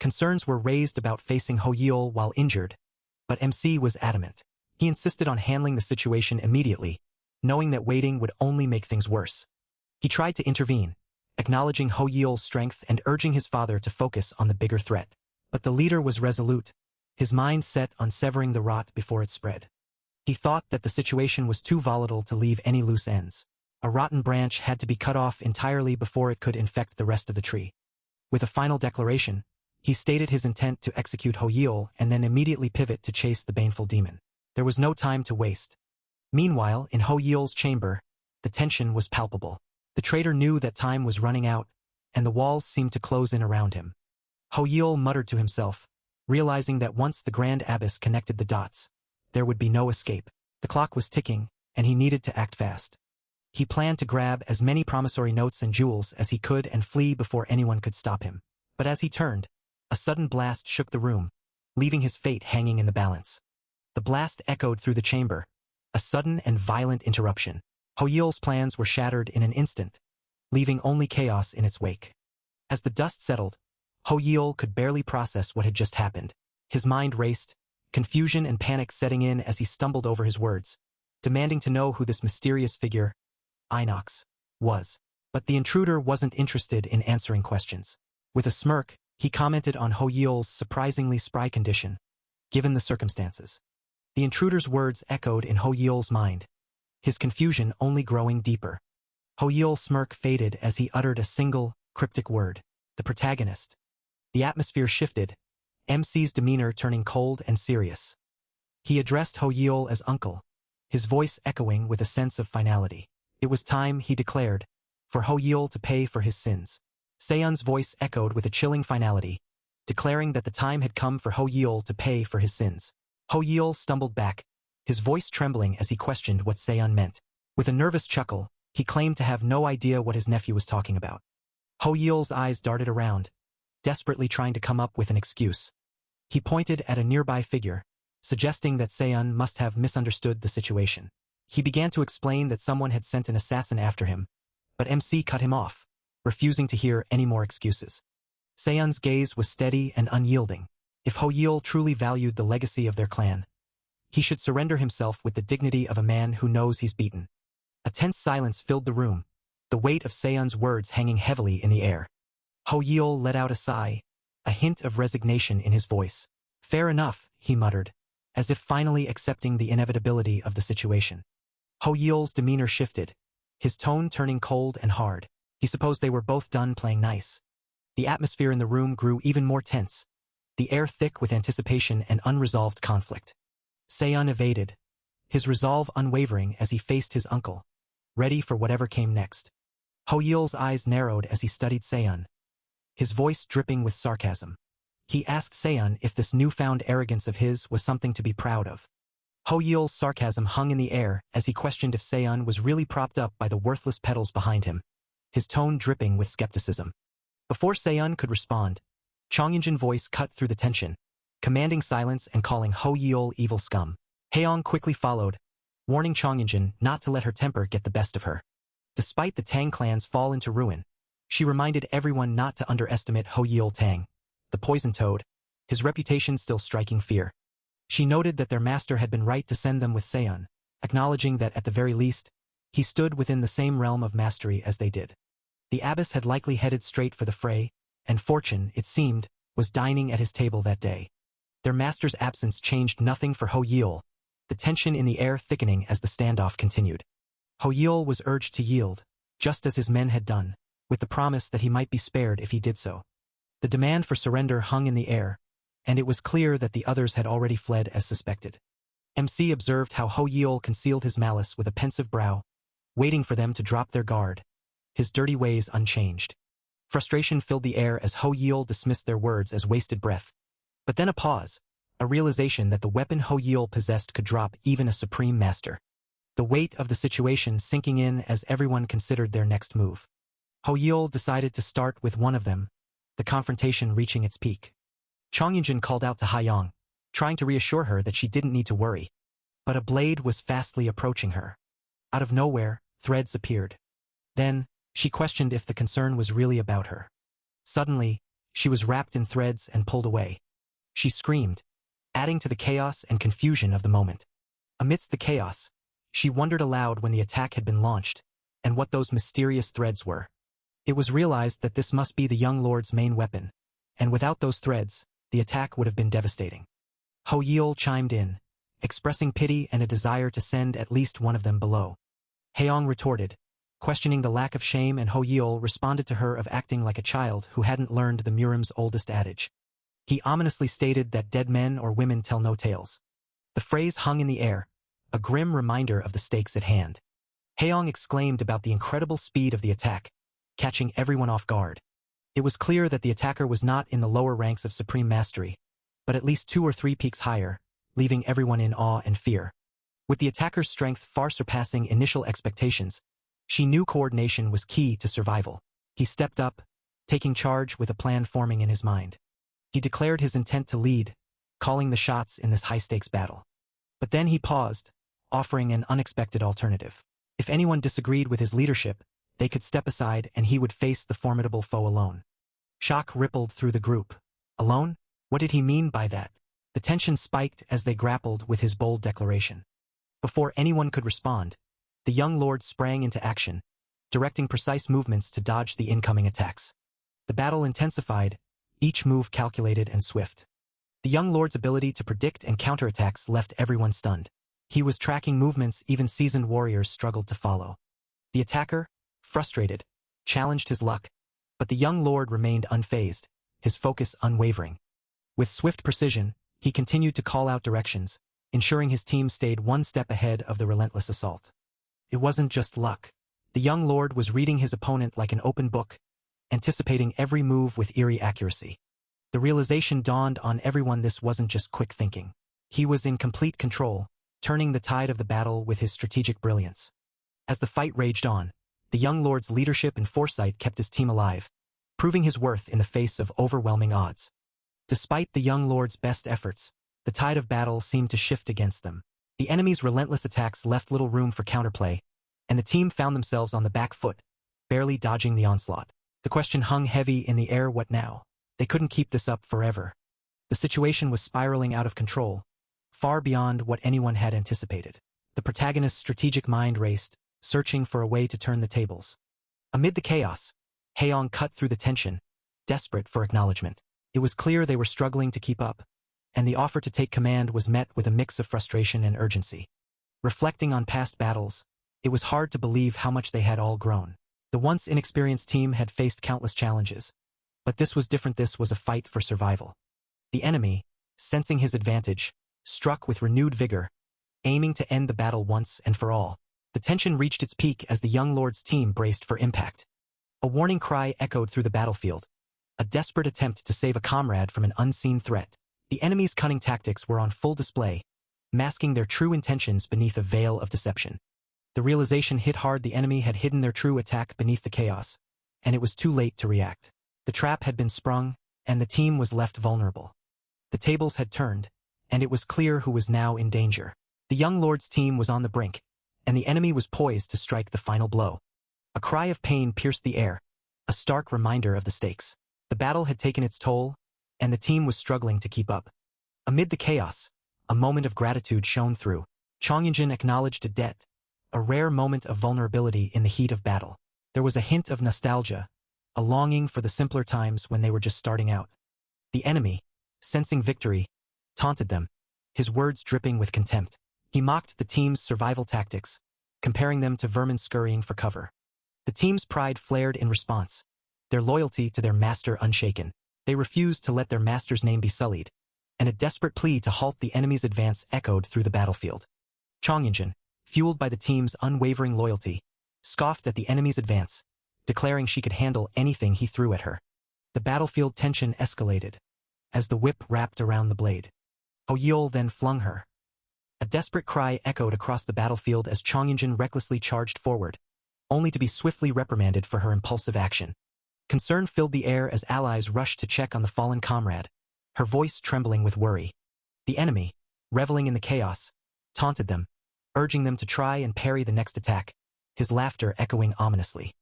Concerns were raised about facing Ho Yeol while injured, but MC was adamant. He insisted on handling the situation immediately, knowing that waiting would only make things worse. He tried to intervene, acknowledging Ho Yeol's strength and urging his father to focus on the bigger threat. But the leader was resolute, his mind set on severing the rot before it spread. He thought that the situation was too volatile to leave any loose ends. A rotten branch had to be cut off entirely before it could infect the rest of the tree. With a final declaration, he stated his intent to execute Ho Yeol and then immediately pivot to chase the baneful demon. There was no time to waste. Meanwhile, in Ho Yeol's chamber, the tension was palpable. The traitor knew that time was running out, and the walls seemed to close in around him. Ho Yeol muttered to himself, realizing that once the Grand Abyss connected the dots, there would be no escape. The clock was ticking, and he needed to act fast. He planned to grab as many promissory notes and jewels as he could and flee before anyone could stop him. But as he turned, a sudden blast shook the room, leaving his fate hanging in the balance. The blast echoed through the chamber, a sudden and violent interruption. Ho Yeol's plans were shattered in an instant, leaving only chaos in its wake. As the dust settled, Ho Yeol could barely process what had just happened. His mind raced, confusion and panic setting in as he stumbled over his words, demanding to know who this mysterious figure, Inox, was. But the intruder wasn't interested in answering questions. With a smirk, he commented on Ho Yeol's surprisingly spry condition, given the circumstances. The intruder's words echoed in Ho Yeol's mind, his confusion only growing deeper. Ho Yeol's smirk faded as he uttered a single, cryptic word, the protagonist. The atmosphere shifted, MC's demeanor turning cold and serious. He addressed Ho Yeol as uncle, his voice echoing with a sense of finality. It was time, he declared, for Ho Yeol to pay for his sins. Seon's voice echoed with a chilling finality, declaring that the time had come for Ho Yeol to pay for his sins. Ho Yeol stumbled back, his voice trembling as he questioned what Seon meant. With a nervous chuckle, he claimed to have no idea what his nephew was talking about. Ho Yeol's eyes darted around, desperately trying to come up with an excuse. He pointed at a nearby figure, suggesting that Seon must have misunderstood the situation. He began to explain that someone had sent an assassin after him, But MC cut him off, refusing to hear any more excuses. Seon's gaze was steady and unyielding. If Hoyeol truly valued the legacy of their clan, he should surrender himself with the dignity of a man who knows he's beaten. A tense silence filled the room, the weight of Seon's words hanging heavily in the air. Hoyeol let out a sigh, a hint of resignation in his voice. Fair enough, he muttered, as if finally accepting the inevitability of the situation. Hoyeol's demeanor shifted, his tone turning cold and hard. He supposed they were both done playing nice. The atmosphere in the room grew even more tense, the air thick with anticipation and unresolved conflict. Seon evaded, his resolve unwavering as he faced his uncle, ready for whatever came next. Hoyeol's eyes narrowed as he studied Seon, his voice dripping with sarcasm. He asked Seon if this newfound arrogance of his was something to be proud of. Hoyeol's sarcasm hung in the air as he questioned if Seon was really propped up by the worthless petals behind him, his tone dripping with skepticism. Before Seon could respond, Chongyunjin's voice cut through the tension, commanding silence and calling Hoyeol evil scum. Haeong quickly followed, warning Chongyunjin not to let her temper get the best of her. Despite the Tang clan's fall into ruin, she reminded everyone not to underestimate Hoyeol Tang, the poison toad, his reputation still striking fear. She noted that their master had been right to send them with Seon, acknowledging that at the very least, he stood within the same realm of mastery as they did. The abbess had likely headed straight for the fray, and fortune, it seemed, was dining at his table that day. Their master's absence changed nothing for Hoyeol, the tension in the air thickening as the standoff continued. Hoyeol was urged to yield, just as his men had done, with the promise that he might be spared if he did so. The demand for surrender hung in the air, and it was clear that the others had already fled as suspected. MC observed how Hoyeol concealed his malice with a pensive brow, waiting for them to drop their guard, his dirty ways unchanged. Frustration filled the air as Hoyeol dismissed their words as wasted breath. But then a pause, a realization that the weapon Hoyeol possessed could drop even a supreme master. The weight of the situation sinking in as everyone considered their next move. Hoyeol decided to start with one of them, the confrontation reaching its peak. Chongyunjin called out to Haeong, trying to reassure her that she didn't need to worry. But a blade was fastly approaching her. Out of nowhere, threads appeared. Then, she questioned if the concern was really about her. Suddenly, she was wrapped in threads and pulled away. She screamed, adding to the chaos and confusion of the moment. Amidst the chaos, she wondered aloud when the attack had been launched, and what those mysterious threads were. It was realized that this must be the young lord's main weapon, and without those threads, the attack would have been devastating. Hoyeol chimed in, expressing pity and a desire to send at least one of them below. Haeong retorted, questioning the lack of shame, and Hoyeol responded to her of acting like a child who hadn't learned the Murim's oldest adage. He ominously stated that dead men or women tell no tales. The phrase hung in the air, a grim reminder of the stakes at hand. Haeong exclaimed about the incredible speed of the attack, catching everyone off guard. It was clear that the attacker was not in the lower ranks of supreme mastery, but at least 2 or 3 peaks higher, leaving everyone in awe and fear. With the attacker's strength far surpassing initial expectations, she knew coordination was key to survival. He stepped up, taking charge with a plan forming in his mind. He declared his intent to lead, calling the shots in this high-stakes battle. But then he paused, offering an unexpected alternative. If anyone disagreed with his leadership, they could step aside and he would face the formidable foe alone. Shock rippled through the group. Alone? What did he mean by that? The tension spiked as they grappled with his bold declaration. Before anyone could respond, the young lord sprang into action, directing precise movements to dodge the incoming attacks. The battle intensified, each move calculated and swift. The young lord's ability to predict and counterattacks left everyone stunned. He was tracking movements even seasoned warriors struggled to follow. The attacker, frustrated, challenged his luck, but the young lord remained unfazed, his focus unwavering. With swift precision, he continued to call out directions, ensuring his team stayed one step ahead of the relentless assault. It wasn't just luck. The young lord was reading his opponent like an open book, anticipating every move with eerie accuracy. The realization dawned on everyone this wasn't just quick thinking. He was in complete control, turning the tide of the battle with his strategic brilliance. As the fight raged on, the young lord's leadership and foresight kept his team alive, proving his worth in the face of overwhelming odds. Despite the young lord's best efforts, the tide of battle seemed to shift against them. The enemy's relentless attacks left little room for counterplay, and the team found themselves on the back foot, barely dodging the onslaught. The question hung heavy in the air: what now? They couldn't keep this up forever. The situation was spiraling out of control, far beyond what anyone had anticipated. The protagonist's strategic mind raced, searching for a way to turn the tables. Amid the chaos, Haeyoung cut through the tension, desperate for acknowledgement. It was clear they were struggling to keep up, and the offer to take command was met with a mix of frustration and urgency. Reflecting on past battles, it was hard to believe how much they had all grown. The once inexperienced team had faced countless challenges, but this was different. This was a fight for survival. The enemy, sensing his advantage, struck with renewed vigor, aiming to end the battle once and for all. The tension reached its peak as the young lord's team braced for impact. A warning cry echoed through the battlefield, a desperate attempt to save a comrade from an unseen threat. The enemy's cunning tactics were on full display, masking their true intentions beneath a veil of deception. The realization hit hard. The enemy had hidden their true attack beneath the chaos, and it was too late to react. The trap had been sprung, and the team was left vulnerable. The tables had turned, and it was clear who was now in danger. The young lord's team was on the brink, and the enemy was poised to strike the final blow. A cry of pain pierced the air, a stark reminder of the stakes. The battle had taken its toll, and the team was struggling to keep up. Amid the chaos, a moment of gratitude shone through. Chongyunjin acknowledged a debt, a rare moment of vulnerability in the heat of battle. There was a hint of nostalgia, a longing for the simpler times when they were just starting out. The enemy, sensing victory, taunted them, his words dripping with contempt. He mocked the team's survival tactics, comparing them to vermin scurrying for cover. The team's pride flared in response, their loyalty to their master unshaken. They refused to let their master's name be sullied, and a desperate plea to halt the enemy's advance echoed through the battlefield. Chongyunjin, fueled by the team's unwavering loyalty, scoffed at the enemy's advance, declaring she could handle anything he threw at her. The battlefield tension escalated, as the whip wrapped around the blade. Hoyeol then flung her. A desperate cry echoed across the battlefield as Chongyunjin recklessly charged forward, only to be swiftly reprimanded for her impulsive action. Concern filled the air as allies rushed to check on the fallen comrade, her voice trembling with worry. The enemy, reveling in the chaos, taunted them, urging them to try and parry the next attack, his laughter echoing ominously.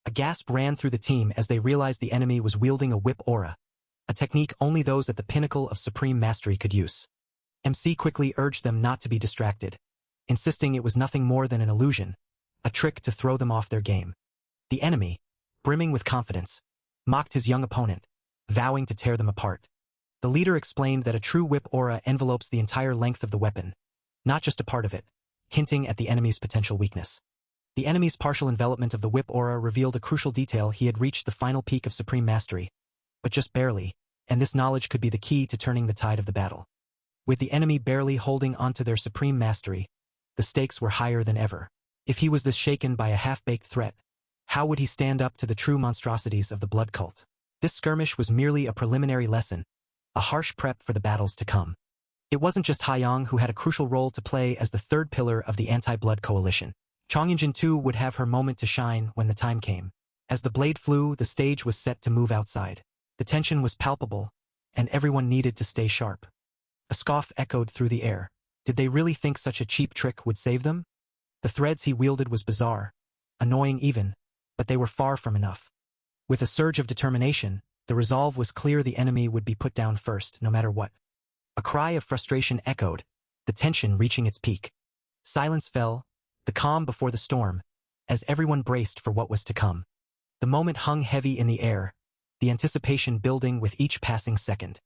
A gasp ran through the team as they realized the enemy was wielding a whip aura, a technique only those at the pinnacle of supreme mastery could use. MC quickly urged them not to be distracted, insisting it was nothing more than an illusion, a trick to throw them off their game. The enemy, brimming with confidence, mocked his young opponent, vowing to tear them apart. The leader explained that a true whip aura envelopes the entire length of the weapon, not just a part of it, hinting at the enemy's potential weakness. The enemy's partial envelopment of the whip aura revealed a crucial detail: he had reached the final peak of supreme mastery, but just barely, and this knowledge could be the key to turning the tide of the battle. With the enemy barely holding onto their supreme mastery, the stakes were higher than ever. If he was this shaken by a half-baked threat, how would he stand up to the true monstrosities of the blood cult? This skirmish was merely a preliminary lesson, a harsh prep for the battles to come. It wasn't just Haeyoung who had a crucial role to play as the third pillar of the anti-blood coalition. Chongyunjin too would have her moment to shine when the time came. As the blade flew, the stage was set to move outside. The tension was palpable, and everyone needed to stay sharp. A scoff echoed through the air. Did they really think such a cheap trick would save them? The threads he wielded was bizarre, annoying even, but they were far from enough. With a surge of determination, the resolve was clear: the enemy would be put down first, no matter what. A cry of frustration echoed, the tension reaching its peak. Silence fell, the calm before the storm, as everyone braced for what was to come. The moment hung heavy in the air, the anticipation building with each passing second.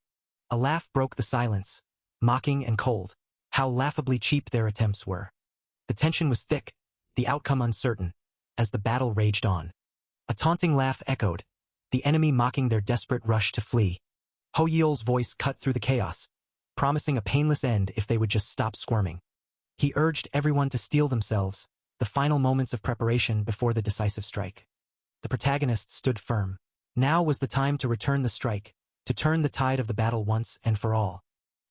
A laugh broke the silence, mocking and cold. How laughably cheap their attempts were. The tension was thick, the outcome uncertain, as the battle raged on. A taunting laugh echoed, the enemy mocking their desperate rush to flee. Hoyeol's voice cut through the chaos, promising a painless end if they would just stop squirming. He urged everyone to steel themselves, the final moments of preparation before the decisive strike. The protagonist stood firm. Now was the time to return the strike, to turn the tide of the battle once and for all.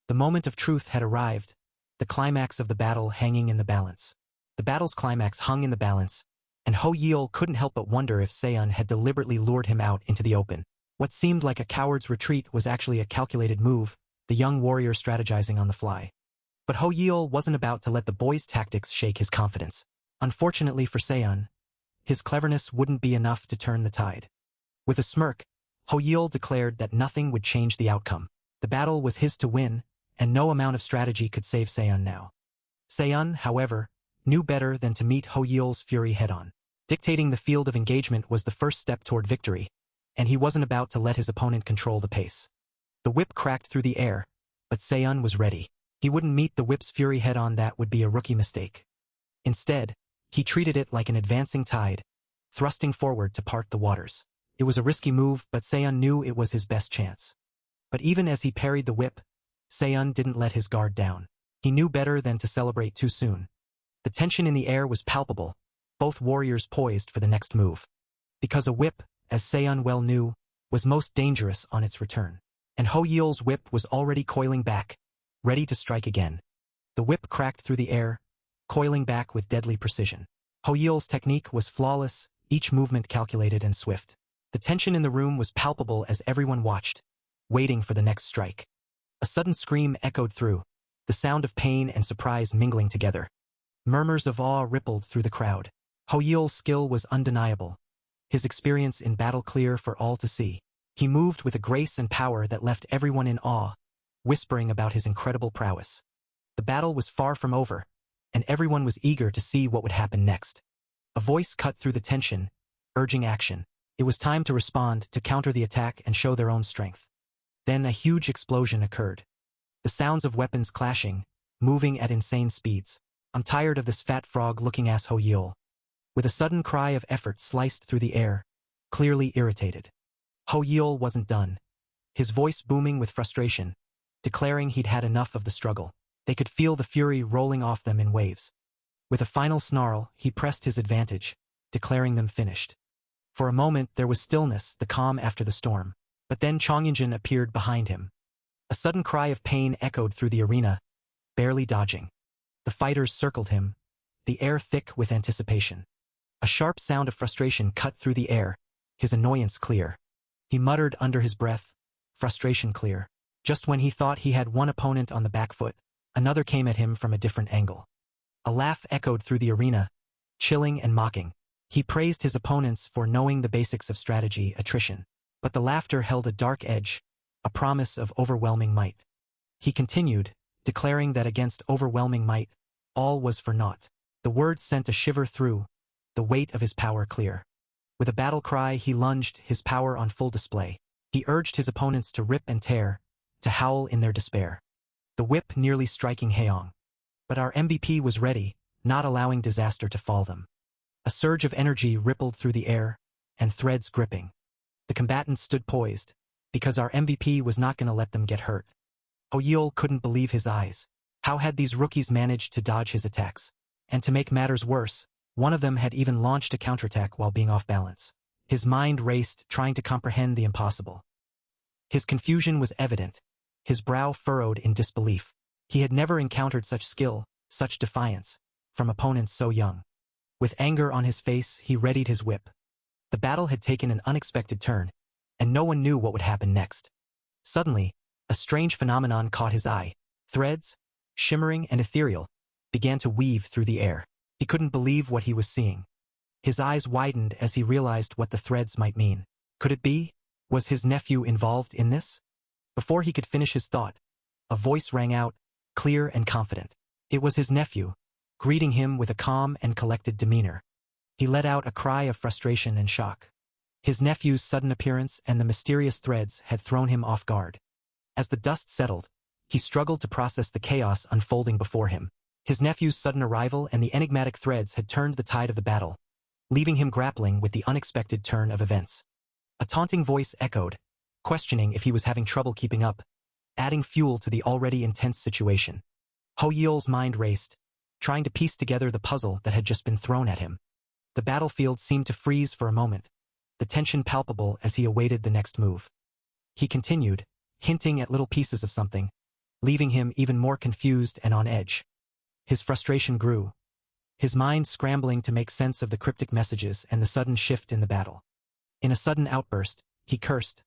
The moment of truth had arrived, the climax of the battle hanging in the balance. The battle's climax hung in the balance, and Hoyeol couldn't help but wonder if Seon had deliberately lured him out into the open. What seemed like a coward's retreat was actually a calculated move, the young warrior strategizing on the fly. But Hoyeol wasn't about to let the boy's tactics shake his confidence. Unfortunately for Seon, his cleverness wouldn't be enough to turn the tide. With a smirk, Hoyul declared that nothing would change the outcome. The battle was his to win, and no amount of strategy could save Seon now. Seon, however, knew better than to meet Hoyul's fury head-on. Dictating the field of engagement was the first step toward victory, and he wasn't about to let his opponent control the pace. The whip cracked through the air, but Seon was ready. He wouldn't meet the whip's fury head-on. That would be a rookie mistake. Instead, he treated it like an advancing tide, thrusting forward to part the waters. It was a risky move, but Seon knew it was his best chance. But even as he parried the whip, Seon didn't let his guard down. He knew better than to celebrate too soon. The tension in the air was palpable, both warriors poised for the next move. Because a whip, as Seon well knew, was most dangerous on its return. And Hoyul's whip was already coiling back, ready to strike again. The whip cracked through the air, coiling back with deadly precision. Hoyul's technique was flawless, each movement calculated and swift. The tension in the room was palpable as everyone watched, waiting for the next strike. A sudden scream echoed through, the sound of pain and surprise mingling together. Murmurs of awe rippled through the crowd. Hoyul's skill was undeniable, his experience in battle clear for all to see. He moved with a grace and power that left everyone in awe, whispering about his incredible prowess. The battle was far from over, and everyone was eager to see what would happen next. A voice cut through the tension, urging action. It was time to respond, to counter the attack and show their own strength. Then a huge explosion occurred. The sounds of weapons clashing, moving at insane speeds. "I'm tired of this fat frog-looking ass Hoyul." With a sudden cry of effort sliced through the air, clearly irritated. Hoyul wasn't done, his voice booming with frustration, declaring he'd had enough of the struggle. They could feel the fury rolling off them in waves. With a final snarl, he pressed his advantage, declaring them finished. For a moment there was stillness, the calm after the storm. But then Chongyunjin appeared behind him. A sudden cry of pain echoed through the arena, barely dodging. The fighters circled him, the air thick with anticipation. A sharp sound of frustration cut through the air, his annoyance clear. He muttered under his breath, frustration clear. Just when he thought he had one opponent on the back foot, another came at him from a different angle. A laugh echoed through the arena, chilling and mocking. He praised his opponents for knowing the basics of strategy, attrition. But the laughter held a dark edge, a promise of overwhelming might. He continued, declaring that against overwhelming might, all was for naught. The words sent a shiver through, the weight of his power clear. With a battle cry he lunged, his power on full display. He urged his opponents to rip and tear, to howl in their despair. The whip nearly striking Haeong. But our MVP was ready, not allowing disaster to fall them. A surge of energy rippled through the air, and threads gripping. The combatants stood poised, because our MVP was not going to let them get hurt. Hoyul couldn't believe his eyes. How had these rookies managed to dodge his attacks? And to make matters worse, one of them had even launched a counterattack while being off balance. His mind raced, trying to comprehend the impossible. His confusion was evident, his brow furrowed in disbelief. He had never encountered such skill, such defiance, from opponents so young. With anger on his face, he readied his whip. The battle had taken an unexpected turn, and no one knew what would happen next. Suddenly, a strange phenomenon caught his eye. Threads, shimmering and ethereal, began to weave through the air. He couldn't believe what he was seeing. His eyes widened as he realized what the threads might mean. Could it be? Was his nephew involved in this? Before he could finish his thought, a voice rang out, clear and confident. It was his nephew, greeting him with a calm and collected demeanor. He let out a cry of frustration and shock. His nephew's sudden appearance and the mysterious threads had thrown him off guard. As the dust settled, he struggled to process the chaos unfolding before him. His nephew's sudden arrival and the enigmatic threads had turned the tide of the battle, leaving him grappling with the unexpected turn of events. A taunting voice echoed, questioning if he was having trouble keeping up, adding fuel to the already intense situation. Hoyul's mind raced, trying to piece together the puzzle that had just been thrown at him. The battlefield seemed to freeze for a moment, the tension palpable as he awaited the next move. He continued, hinting at little pieces of something, leaving him even more confused and on edge. His frustration grew, his mind scrambling to make sense of the cryptic messages and the sudden shift in the battle. In a sudden outburst, he cursed,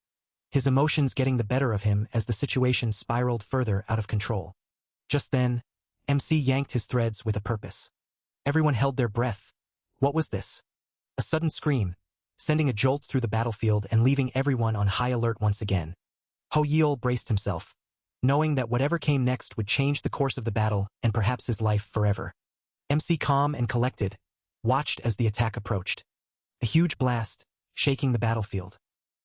his emotions getting the better of him as the situation spiraled further out of control. Just then, MC yanked his threads with a purpose. Everyone held their breath. What was this? A sudden scream, sending a jolt through the battlefield and leaving everyone on high alert once again. Ho Yeol braced himself, knowing that whatever came next would change the course of the battle and perhaps his life forever. MC, calm and collected, watched as the attack approached. A huge blast, shaking the battlefield.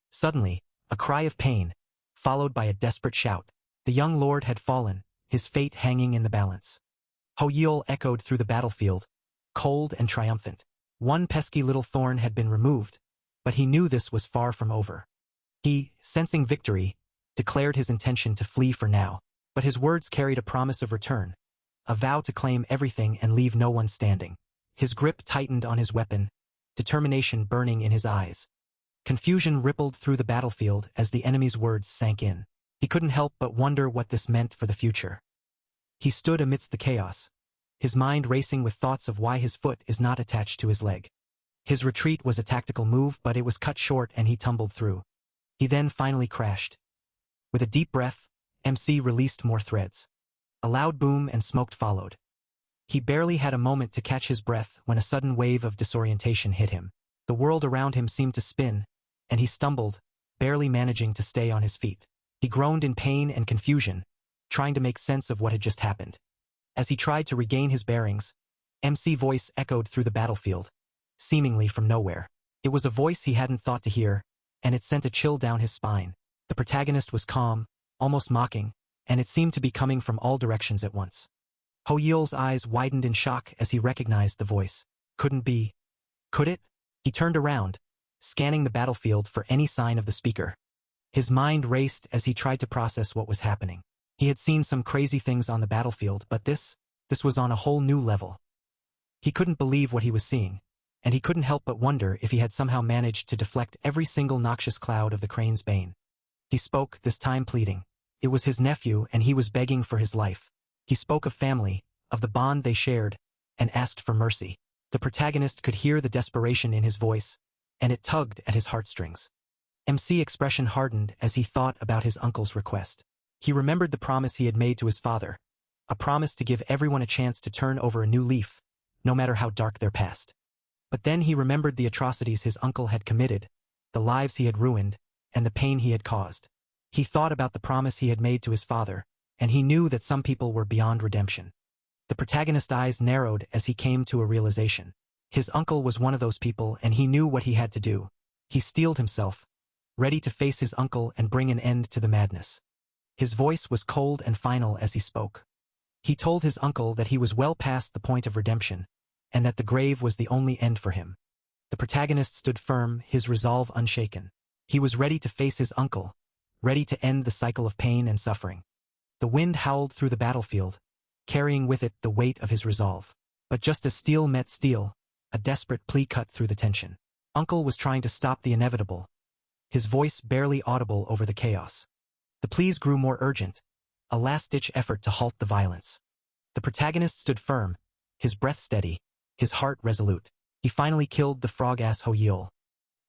Suddenly, a cry of pain, followed by a desperate shout. The young lord had fallen, his fate hanging in the balance. Ho Yeol echoed through the battlefield, cold and triumphant. One pesky little thorn had been removed, but he knew this was far from over. He, sensing victory, declared his intention to flee for now, but his words carried a promise of return, a vow to claim everything and leave no one standing. His grip tightened on his weapon, determination burning in his eyes. Confusion rippled through the battlefield as the enemy's words sank in. He couldn't help but wonder what this meant for the future. He stood amidst the chaos, his mind racing with thoughts of why his foot is not attached to his leg. His retreat was a tactical move, but it was cut short and he tumbled through. He then finally crashed. With a deep breath, MC released more threads. A loud boom and smoke followed. He barely had a moment to catch his breath when a sudden wave of disorientation hit him. The world around him seemed to spin, and he stumbled, barely managing to stay on his feet. He groaned in pain and confusion, trying to make sense of what had just happened. As he tried to regain his bearings, MC's voice echoed through the battlefield, seemingly from nowhere. It was a voice he hadn't thought to hear, and it sent a chill down his spine. The protagonist was calm, almost mocking, and it seemed to be coming from all directions at once. Ho Yeol's eyes widened in shock as he recognized the voice. Couldn't be. Could it? He turned around, scanning the battlefield for any sign of the speaker. His mind raced as he tried to process what was happening. He had seen some crazy things on the battlefield, but this was on a whole new level. He couldn't believe what he was seeing, and he couldn't help but wonder if he had somehow managed to deflect every single noxious cloud of the crane's bane. He spoke, this time pleading. It was his nephew, and he was begging for his life. He spoke of family, of the bond they shared, and asked for mercy. The protagonist could hear the desperation in his voice, and it tugged at his heartstrings. MC's expression hardened as he thought about his uncle's request. He remembered the promise he had made to his father, a promise to give everyone a chance to turn over a new leaf, no matter how dark their past. But then he remembered the atrocities his uncle had committed, the lives he had ruined, and the pain he had caused. He thought about the promise he had made to his father, and he knew that some people were beyond redemption. The protagonist's eyes narrowed as he came to a realization. His uncle was one of those people, and he knew what he had to do. He steeled himself, ready to face his uncle and bring an end to the madness. His voice was cold and final as he spoke. He told his uncle that he was well past the point of redemption, and that the grave was the only end for him. The protagonist stood firm, his resolve unshaken. He was ready to face his uncle, ready to end the cycle of pain and suffering. The wind howled through the battlefield, carrying with it the weight of his resolve. But just as steel met steel, a desperate plea cut through the tension. Uncle was trying to stop the inevitable, his voice barely audible over the chaos. The pleas grew more urgent, a last-ditch effort to halt the violence. The protagonist stood firm, his breath steady, his heart resolute. He finally killed the frog-ass Ho Yeol.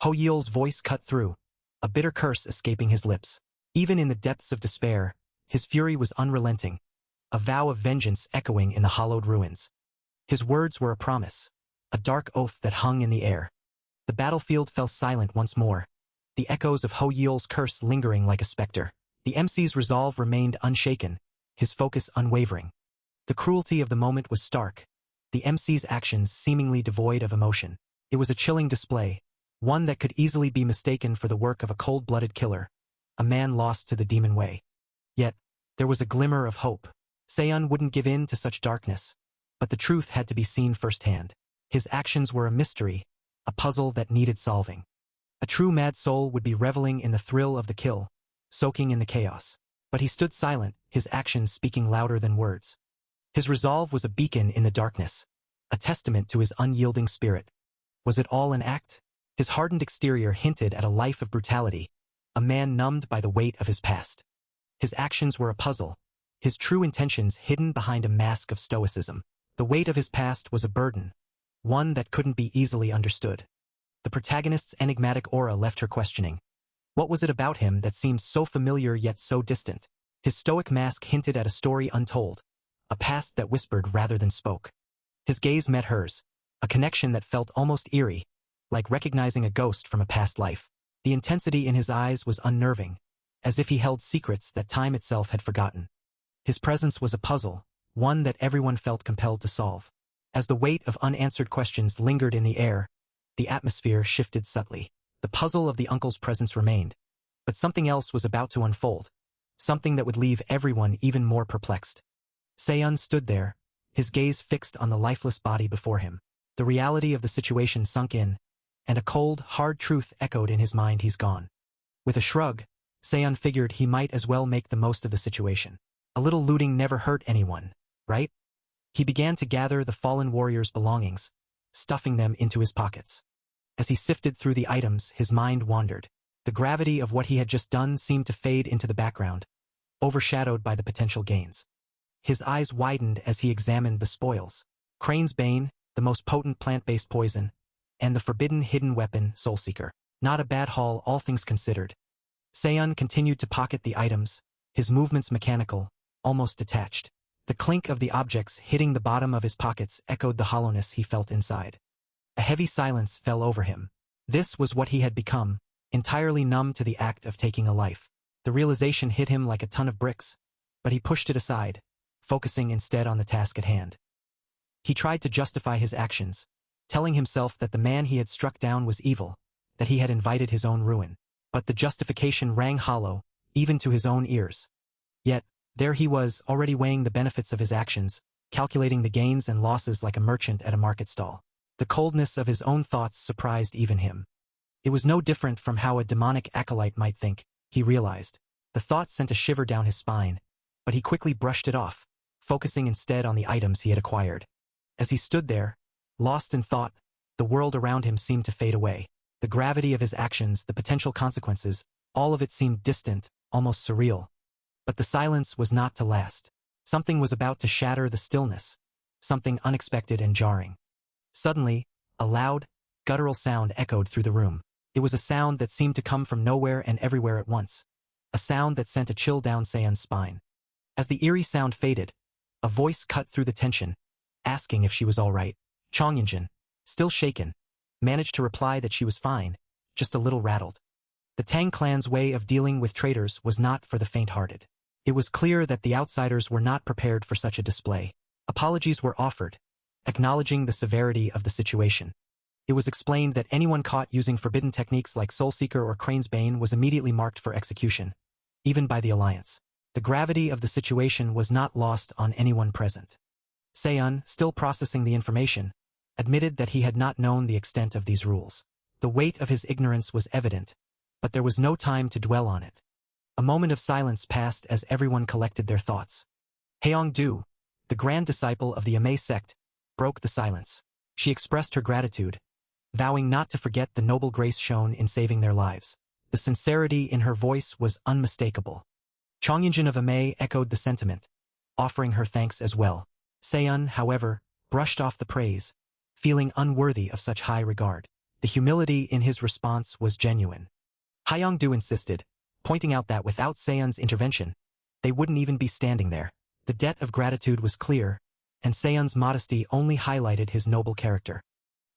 Ho Yeol's voice cut through, a bitter curse escaping his lips. Even in the depths of despair, his fury was unrelenting, a vow of vengeance echoing in the hollowed ruins. His words were a promise, a dark oath that hung in the air. The battlefield fell silent once more, the echoes of Ho Yeol's curse lingering like a specter. The MC's resolve remained unshaken, his focus unwavering. The cruelty of the moment was stark, the MC's actions seemingly devoid of emotion. It was a chilling display, one that could easily be mistaken for the work of a cold-blooded killer, a man lost to the demon way. Yet, there was a glimmer of hope. Seon wouldn't give in to such darkness, but the truth had to be seen firsthand. His actions were a mystery, a puzzle that needed solving. A true mad soul would be reveling in the thrill of the kill, soaking in the chaos. But he stood silent, his actions speaking louder than words. His resolve was a beacon in the darkness, a testament to his unyielding spirit. Was it all an act? His hardened exterior hinted at a life of brutality, a man numbed by the weight of his past. His actions were a puzzle, his true intentions hidden behind a mask of stoicism. The weight of his past was a burden, one that couldn't be easily understood. The protagonist's enigmatic aura left her questioning. What was it about him that seemed so familiar yet so distant? His stoic mask hinted at a story untold, a past that whispered rather than spoke. His gaze met hers, a connection that felt almost eerie, like recognizing a ghost from a past life. The intensity in his eyes was unnerving, as if he held secrets that time itself had forgotten. His presence was a puzzle, one that everyone felt compelled to solve. As the weight of unanswered questions lingered in the air, the atmosphere shifted subtly. The puzzle of the uncle's presence remained, but something else was about to unfold, something that would leave everyone even more perplexed. Seon stood there, his gaze fixed on the lifeless body before him. The reality of the situation sunk in, and a cold, hard truth echoed in his mind: he's gone. With a shrug, Seon figured he might as well make the most of the situation. A little looting never hurt anyone, right? He began to gather the fallen warrior's belongings, stuffing them into his pockets. As he sifted through the items, his mind wandered. The gravity of what he had just done seemed to fade into the background, overshadowed by the potential gains. His eyes widened as he examined the spoils. Crane's Bane, the most potent plant-based poison, and the forbidden hidden weapon, Soulseeker. Not a bad haul, all things considered. Seon continued to pocket the items, his movements mechanical, almost detached. The clink of the objects hitting the bottom of his pockets echoed the hollowness he felt inside. A heavy silence fell over him. This was what he had become, entirely numb to the act of taking a life. The realization hit him like a ton of bricks, but he pushed it aside, focusing instead on the task at hand. He tried to justify his actions, telling himself that the man he had struck down was evil, that he had invited his own ruin. But the justification rang hollow, even to his own ears. Yet, there he was, already weighing the benefits of his actions, calculating the gains and losses like a merchant at a market stall. The coldness of his own thoughts surprised even him. It was no different from how a demonic acolyte might think, he realized. The thought sent a shiver down his spine, but he quickly brushed it off, focusing instead on the items he had acquired. As he stood there, lost in thought, the world around him seemed to fade away. The gravity of his actions, the potential consequences, all of it seemed distant, almost surreal. But the silence was not to last. Something was about to shatter the stillness, something unexpected and jarring. Suddenly, a loud, guttural sound echoed through the room. It was a sound that seemed to come from nowhere and everywhere at once, a sound that sent a chill down Seon's spine. As the eerie sound faded, a voice cut through the tension, asking if she was all right. Chong Yinjin, still shaken, managed to reply that she was fine, just a little rattled. The Tang clan's way of dealing with traitors was not for the faint-hearted. It was clear that the outsiders were not prepared for such a display. Apologies were offered, acknowledging the severity of the situation. It was explained that anyone caught using forbidden techniques like Soulseeker or Crane's Bane was immediately marked for execution, even by the Alliance. The gravity of the situation was not lost on anyone present. Seon, still processing the information, admitted that he had not known the extent of these rules. The weight of his ignorance was evident, but there was no time to dwell on it. A moment of silence passed as everyone collected their thoughts. Haeong-du, the grand disciple of the Ame sect, broke the silence. She expressed her gratitude, vowing not to forget the noble grace shown in saving their lives. The sincerity in her voice was unmistakable. Chongyinjin of Ame echoed the sentiment, offering her thanks as well. Seon, however, brushed off the praise, feeling unworthy of such high regard. The humility in his response was genuine. Haeong-du insisted, pointing out that without Seon's intervention, they wouldn't even be standing there. The debt of gratitude was clear, and Seon's modesty only highlighted his noble character.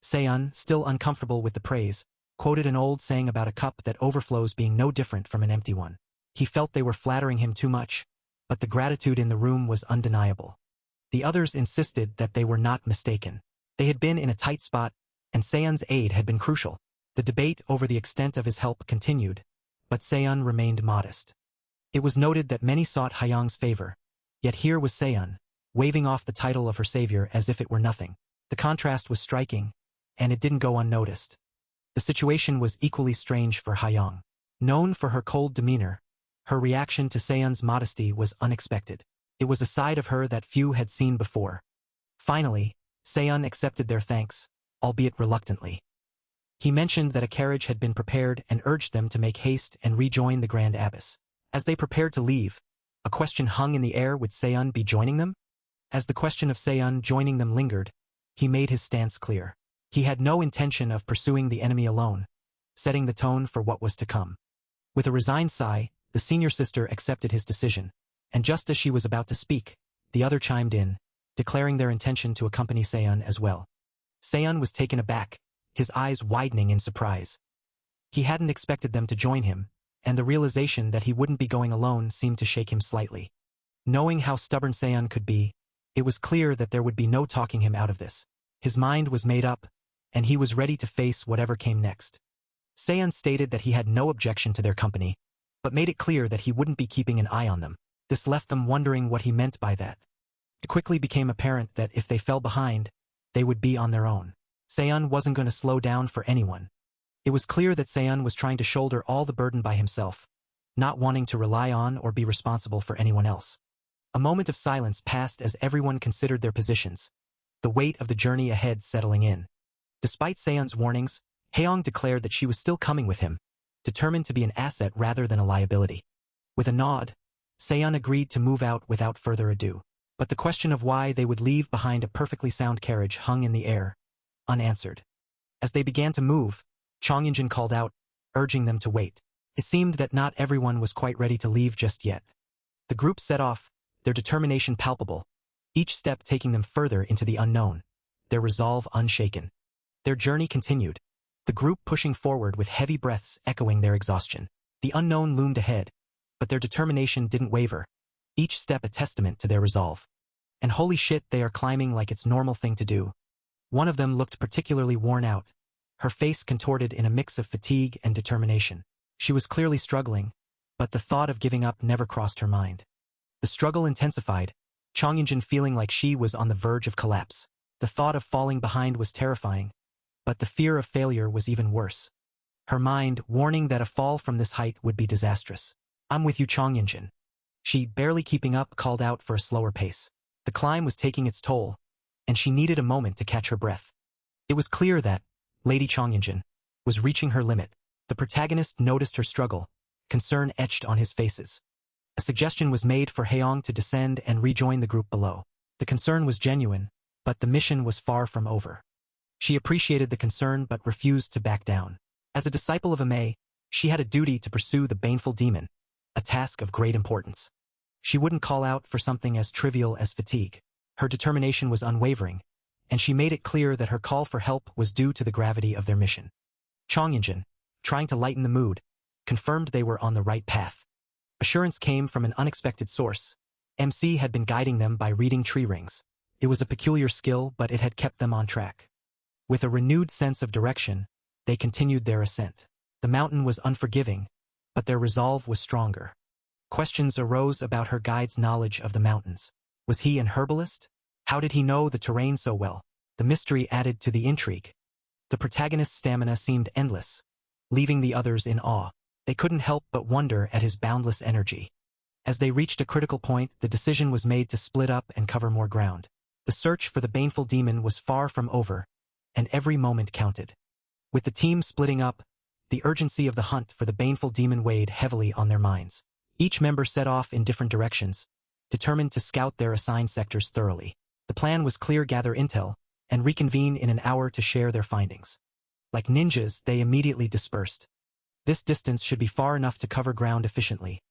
Seon, still uncomfortable with the praise, quoted an old saying about a cup that overflows being no different from an empty one. He felt they were flattering him too much, but the gratitude in the room was undeniable. The others insisted that they were not mistaken. They had been in a tight spot, and Seon's aid had been crucial. The debate over the extent of his help continued, but Seon remained modest. It was noted that many sought Haeong's favor, yet here was Seon, waving off the title of her savior as if it were nothing. The contrast was striking, and it didn't go unnoticed. The situation was equally strange for Haeong. Known for her cold demeanor, her reaction to Seon's modesty was unexpected. It was a side of her that few had seen before. Finally, Seon accepted their thanks, albeit reluctantly. He mentioned that a carriage had been prepared and urged them to make haste and rejoin the Grand Abbess. As they prepared to leave, a question hung in the air: would Seon be joining them? As the question of Seon joining them lingered, he made his stance clear. He had no intention of pursuing the enemy alone, setting the tone for what was to come. With a resigned sigh, the senior sister accepted his decision, and just as she was about to speak, the other chimed in, declaring their intention to accompany Seon as well. Seon was taken aback, his eyes widening in surprise. He hadn't expected them to join him, and the realization that he wouldn't be going alone seemed to shake him slightly. Knowing how stubborn Seon could be, it was clear that there would be no talking him out of this. His mind was made up, and he was ready to face whatever came next. Seon stated that he had no objection to their company, but made it clear that he wouldn't be keeping an eye on them. This left them wondering what he meant by that. It quickly became apparent that if they fell behind, they would be on their own. Seon wasn't going to slow down for anyone. It was clear that Seon was trying to shoulder all the burden by himself, not wanting to rely on or be responsible for anyone else. A moment of silence passed as everyone considered their positions, the weight of the journey ahead settling in. Despite Seon's warnings, Haeong declared that she was still coming with him, determined to be an asset rather than a liability. With a nod, Seon agreed to move out without further ado. But the question of why they would leave behind a perfectly sound carriage hung in the air, unanswered. As they began to move, Chong Yinjin called out, urging them to wait. It seemed that not everyone was quite ready to leave just yet. The group set off, their determination palpable, each step taking them further into the unknown, their resolve unshaken. Their journey continued, the group pushing forward with heavy breaths echoing their exhaustion. The unknown loomed ahead, but their determination didn't waver, each step a testament to their resolve. And holy shit, they are climbing like it's normal thing to do. One of them looked particularly worn out, her face contorted in a mix of fatigue and determination. She was clearly struggling, but the thought of giving up never crossed her mind. The struggle intensified, Chong Yinjin feeling like she was on the verge of collapse. The thought of falling behind was terrifying, but the fear of failure was even worse. Her mind warning that a fall from this height would be disastrous. I'm with you, Chong Yinjin. She, barely keeping up, called out for a slower pace. The climb was taking its toll, and she needed a moment to catch her breath. It was clear that Lady Chong Yinjin was reaching her limit. The protagonist noticed her struggle, concern etched on his faces. A suggestion was made for Haeong to descend and rejoin the group below. The concern was genuine, but the mission was far from over. She appreciated the concern but refused to back down. As a disciple of Ame, she had a duty to pursue the baneful demon, a task of great importance. She wouldn't call out for something as trivial as fatigue. Her determination was unwavering, and she made it clear that her call for help was due to the gravity of their mission. Chong Yinjin, trying to lighten the mood, confirmed they were on the right path. Assurance came from an unexpected source. MC had been guiding them by reading tree rings. It was a peculiar skill, but it had kept them on track. With a renewed sense of direction, they continued their ascent. The mountain was unforgiving, but their resolve was stronger. Questions arose about her guide's knowledge of the mountains. Was he an herbalist? How did he know the terrain so well? The mystery added to the intrigue. The protagonist's stamina seemed endless, leaving the others in awe. They couldn't help but wonder at his boundless energy. As they reached a critical point, the decision was made to split up and cover more ground. The search for the baneful demon was far from over, and every moment counted. With the team splitting up, the urgency of the hunt for the baneful demon weighed heavily on their minds. Each member set off in different directions, determined to scout their assigned sectors thoroughly. The plan was clear: gather intel, and reconvene in an hour to share their findings. Like ninjas, they immediately dispersed. This distance should be far enough to cover ground efficiently.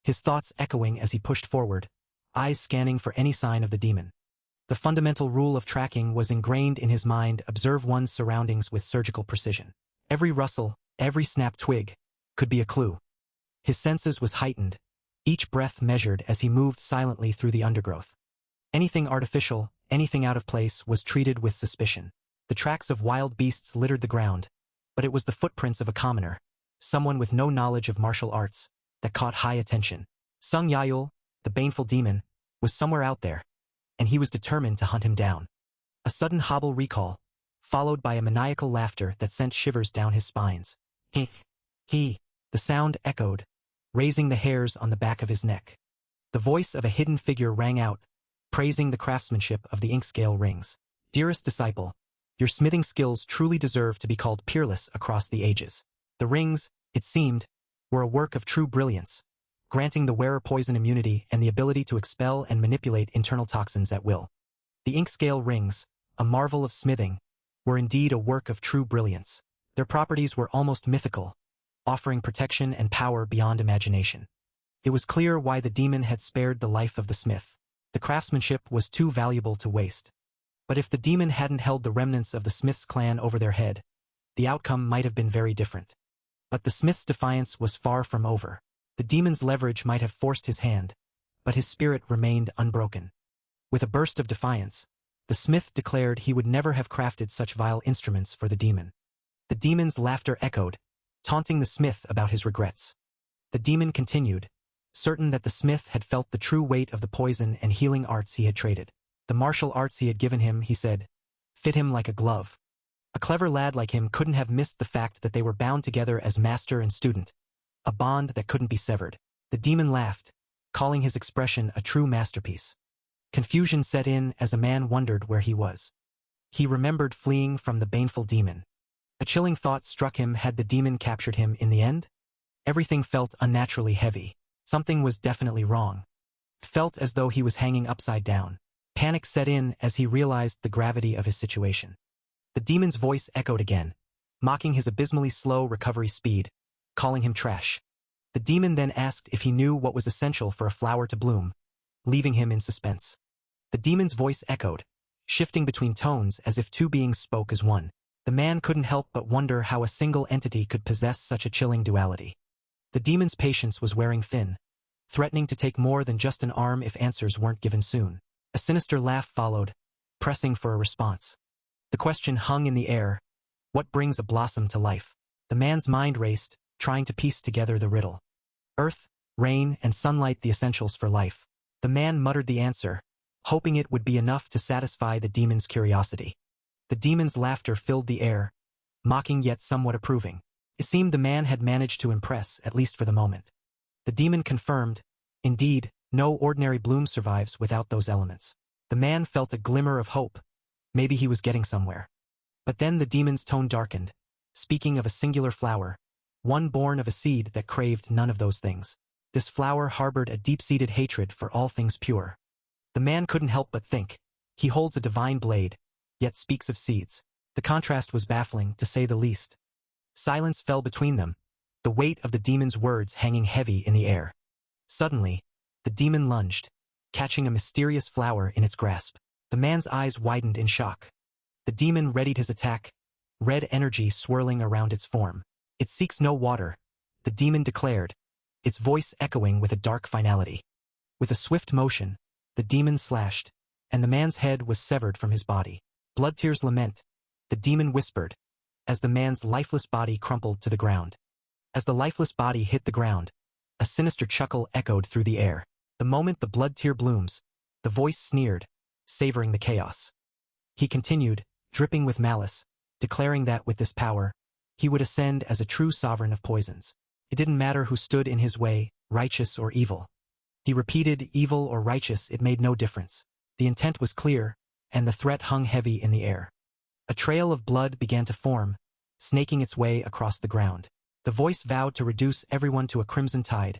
His thoughts echoing as he pushed forward, eyes scanning for any sign of the demon. The fundamental rule of tracking was ingrained in his mind: observe one's surroundings with surgical precision. Every rustle, every snapped twig, could be a clue. His senses was heightened, each breath measured as he moved silently through the undergrowth. Anything artificial, anything out of place was treated with suspicion. The tracks of wild beasts littered the ground, but it was the footprints of a commoner, someone with no knowledge of martial arts, that caught high attention. Sung Yayul, the baneful demon, was somewhere out there, and he was determined to hunt him down. A sudden hobble recall, followed by a maniacal laughter that sent shivers down his spines. He, the sound echoed, raising the hairs on the back of his neck. The voice of a hidden figure rang out, praising the craftsmanship of the ink-scale rings. Dearest disciple, your smithing skills truly deserve to be called peerless across the ages. The rings, it seemed, were a work of true brilliance, granting the wearer poison immunity and the ability to expel and manipulate internal toxins at will. The ink-scale rings, a marvel of smithing, were indeed a work of true brilliance. Their properties were almost mythical, offering protection and power beyond imagination. It was clear why the demon had spared the life of the smith. The craftsmanship was too valuable to waste. But if the demon hadn't held the remnants of the smith's clan over their head, the outcome might have been very different. But the smith's defiance was far from over. The demon's leverage might have forced his hand, but his spirit remained unbroken. With a burst of defiance, the smith declared he would never have crafted such vile instruments for the demon. The demon's laughter echoed, taunting the smith about his regrets. The demon continued, certain that the smith had felt the true weight of the poison and healing arts he had traded. The martial arts he had given him, he said, fit him like a glove. A clever lad like him couldn't have missed the fact that they were bound together as master and student, a bond that couldn't be severed. The demon laughed, calling his expression a true masterpiece. Confusion set in as a man wondered where he was. He remembered fleeing from the baneful demon. A chilling thought struck him. Had the demon captured him in the end? Everything felt unnaturally heavy. Something was definitely wrong. It felt as though he was hanging upside down. Panic set in as he realized the gravity of his situation. The demon's voice echoed again, mocking his abysmally slow recovery speed, calling him trash. The demon then asked if he knew what was essential for a flower to bloom, leaving him in suspense. The demon's voice echoed, shifting between tones as if two beings spoke as one. The man couldn't help but wonder how a single entity could possess such a chilling duality. The demon's patience was wearing thin, threatening to take more than just an arm if answers weren't given soon. A sinister laugh followed, pressing for a response. The question hung in the air, what brings a blossom to life? The man's mind raced, trying to piece together the riddle. Earth, rain, and sunlight, the essentials for life. The man muttered the answer, hoping it would be enough to satisfy the demon's curiosity. The demon's laughter filled the air, mocking yet somewhat approving. It seemed the man had managed to impress, at least for the moment. The demon confirmed, indeed, no ordinary bloom survives without those elements. The man felt a glimmer of hope. Maybe he was getting somewhere. But then the demon's tone darkened, speaking of a singular flower, one born of a seed that craved none of those things. This flower harbored a deep-seated hatred for all things pure. The man couldn't help but think, he holds a divine blade, yet speaks of seeds. The contrast was baffling, to say the least. Silence fell between them, the weight of the demon's words hanging heavy in the air. Suddenly, the demon lunged, catching a mysterious flower in its grasp. The man's eyes widened in shock. The demon readied his attack, red energy swirling around its form. It seeks no water, the demon declared, its voice echoing with a dark finality. With a swift motion, the demon slashed, and the man's head was severed from his body. Blood tears lament, the demon whispered, as the man's lifeless body crumpled to the ground. As the lifeless body hit the ground, a sinister chuckle echoed through the air. The moment the blood tear blooms, the voice sneered, savoring the chaos. He continued, dripping with malice, declaring that with this power, he would ascend as a true sovereign of poisons. It didn't matter who stood in his way, righteous or evil. He repeated, evil or righteous, it made no difference. The intent was clear, and the threat hung heavy in the air. A trail of blood began to form, snaking its way across the ground. The voice vowed to reduce everyone to a crimson tide,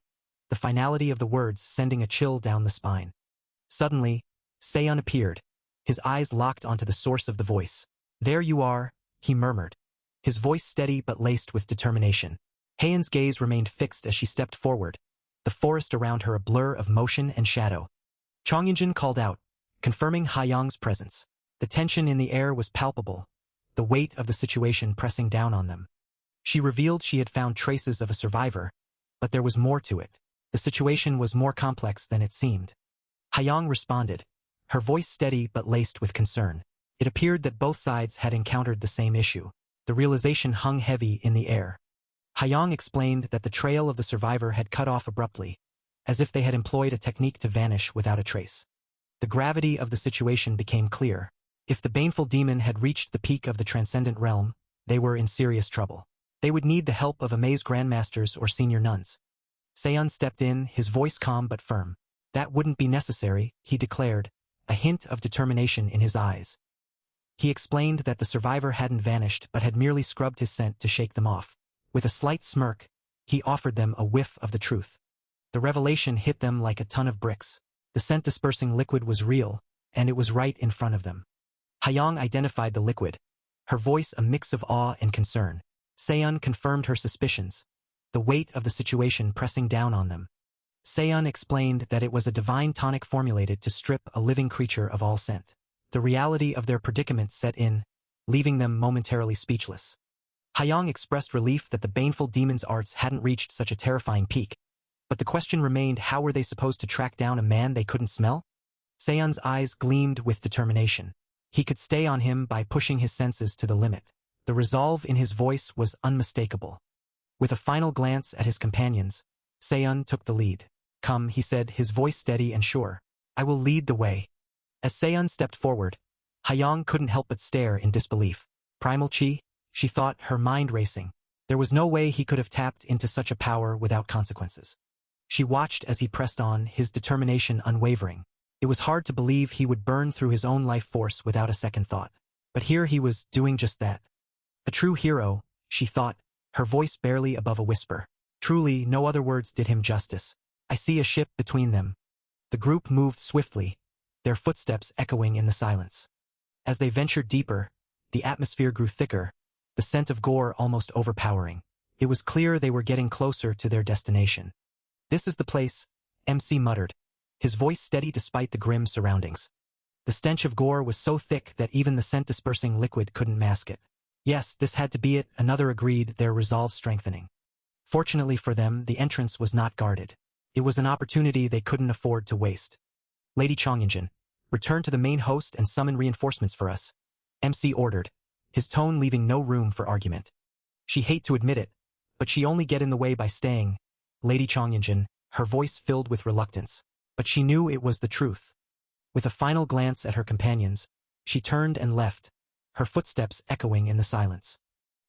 the finality of the words sending a chill down the spine. Suddenly, Seiun appeared, his eyes locked onto the source of the voice. There you are, he murmured, his voice steady but laced with determination. Heian's gaze remained fixed as she stepped forward, the forest around her a blur of motion and shadow. Chongyunjin called out, confirming Haiyang's presence. The tension in the air was palpable, the weight of the situation pressing down on them. She revealed she had found traces of a survivor, but there was more to it. The situation was more complex than it seemed. Haiyang responded, her voice steady but laced with concern. It appeared that both sides had encountered the same issue. The realization hung heavy in the air. Haiyang explained that the trail of the survivor had cut off abruptly, as if they had employed a technique to vanish without a trace. The gravity of the situation became clear. If the baneful demon had reached the peak of the transcendent realm, they were in serious trouble. They would need the help of Amaze grandmasters or senior nuns. Seiun stepped in, his voice calm but firm. That wouldn't be necessary, he declared, a hint of determination in his eyes. He explained that the survivor hadn't vanished but had merely scrubbed his scent to shake them off. With a slight smirk, he offered them a whiff of the truth. The revelation hit them like a ton of bricks. The scent-dispersing liquid was real, and it was right in front of them. Haiyang identified the liquid, her voice a mix of awe and concern. Seiun confirmed her suspicions, the weight of the situation pressing down on them. Seiun explained that it was a divine tonic formulated to strip a living creature of all scent. The reality of their predicament set in, leaving them momentarily speechless. Hyang expressed relief that the baneful demon's arts hadn't reached such a terrifying peak. But the question remained, how were they supposed to track down a man they couldn't smell? Seon's eyes gleamed with determination. He could stay on him by pushing his senses to the limit. The resolve in his voice was unmistakable. With a final glance at his companions, Seon took the lead. "Come," he said, his voice steady and sure. "I will lead the way." As Seon stepped forward, Hyang couldn't help but stare in disbelief. Primal chi? She thought, her mind racing. There was no way he could have tapped into such a power without consequences. She watched as he pressed on, his determination unwavering. It was hard to believe he would burn through his own life force without a second thought. But here he was, doing just that. A true hero, she thought, her voice barely above a whisper. Truly, no other words did him justice. "I see a ship between them." The group moved swiftly, their footsteps echoing in the silence. As they ventured deeper, the atmosphere grew thicker, the scent of gore almost overpowering. It was clear they were getting closer to their destination. "This is the place," MC muttered, his voice steady despite the grim surroundings. The stench of gore was so thick that even the scent-dispersing liquid couldn't mask it. Yes, this had to be it, another agreed, their resolve strengthening. Fortunately for them, the entrance was not guarded. It was an opportunity they couldn't afford to waste. "Lady Chongyunjin, return to the main host and summon reinforcements for us," MC ordered, his tone leaving no room for argument. She hate to admit it, but she only get in the way by staying. Lady Chongyunjin, her voice filled with reluctance. But she knew it was the truth. With a final glance at her companions, she turned and left, her footsteps echoing in the silence.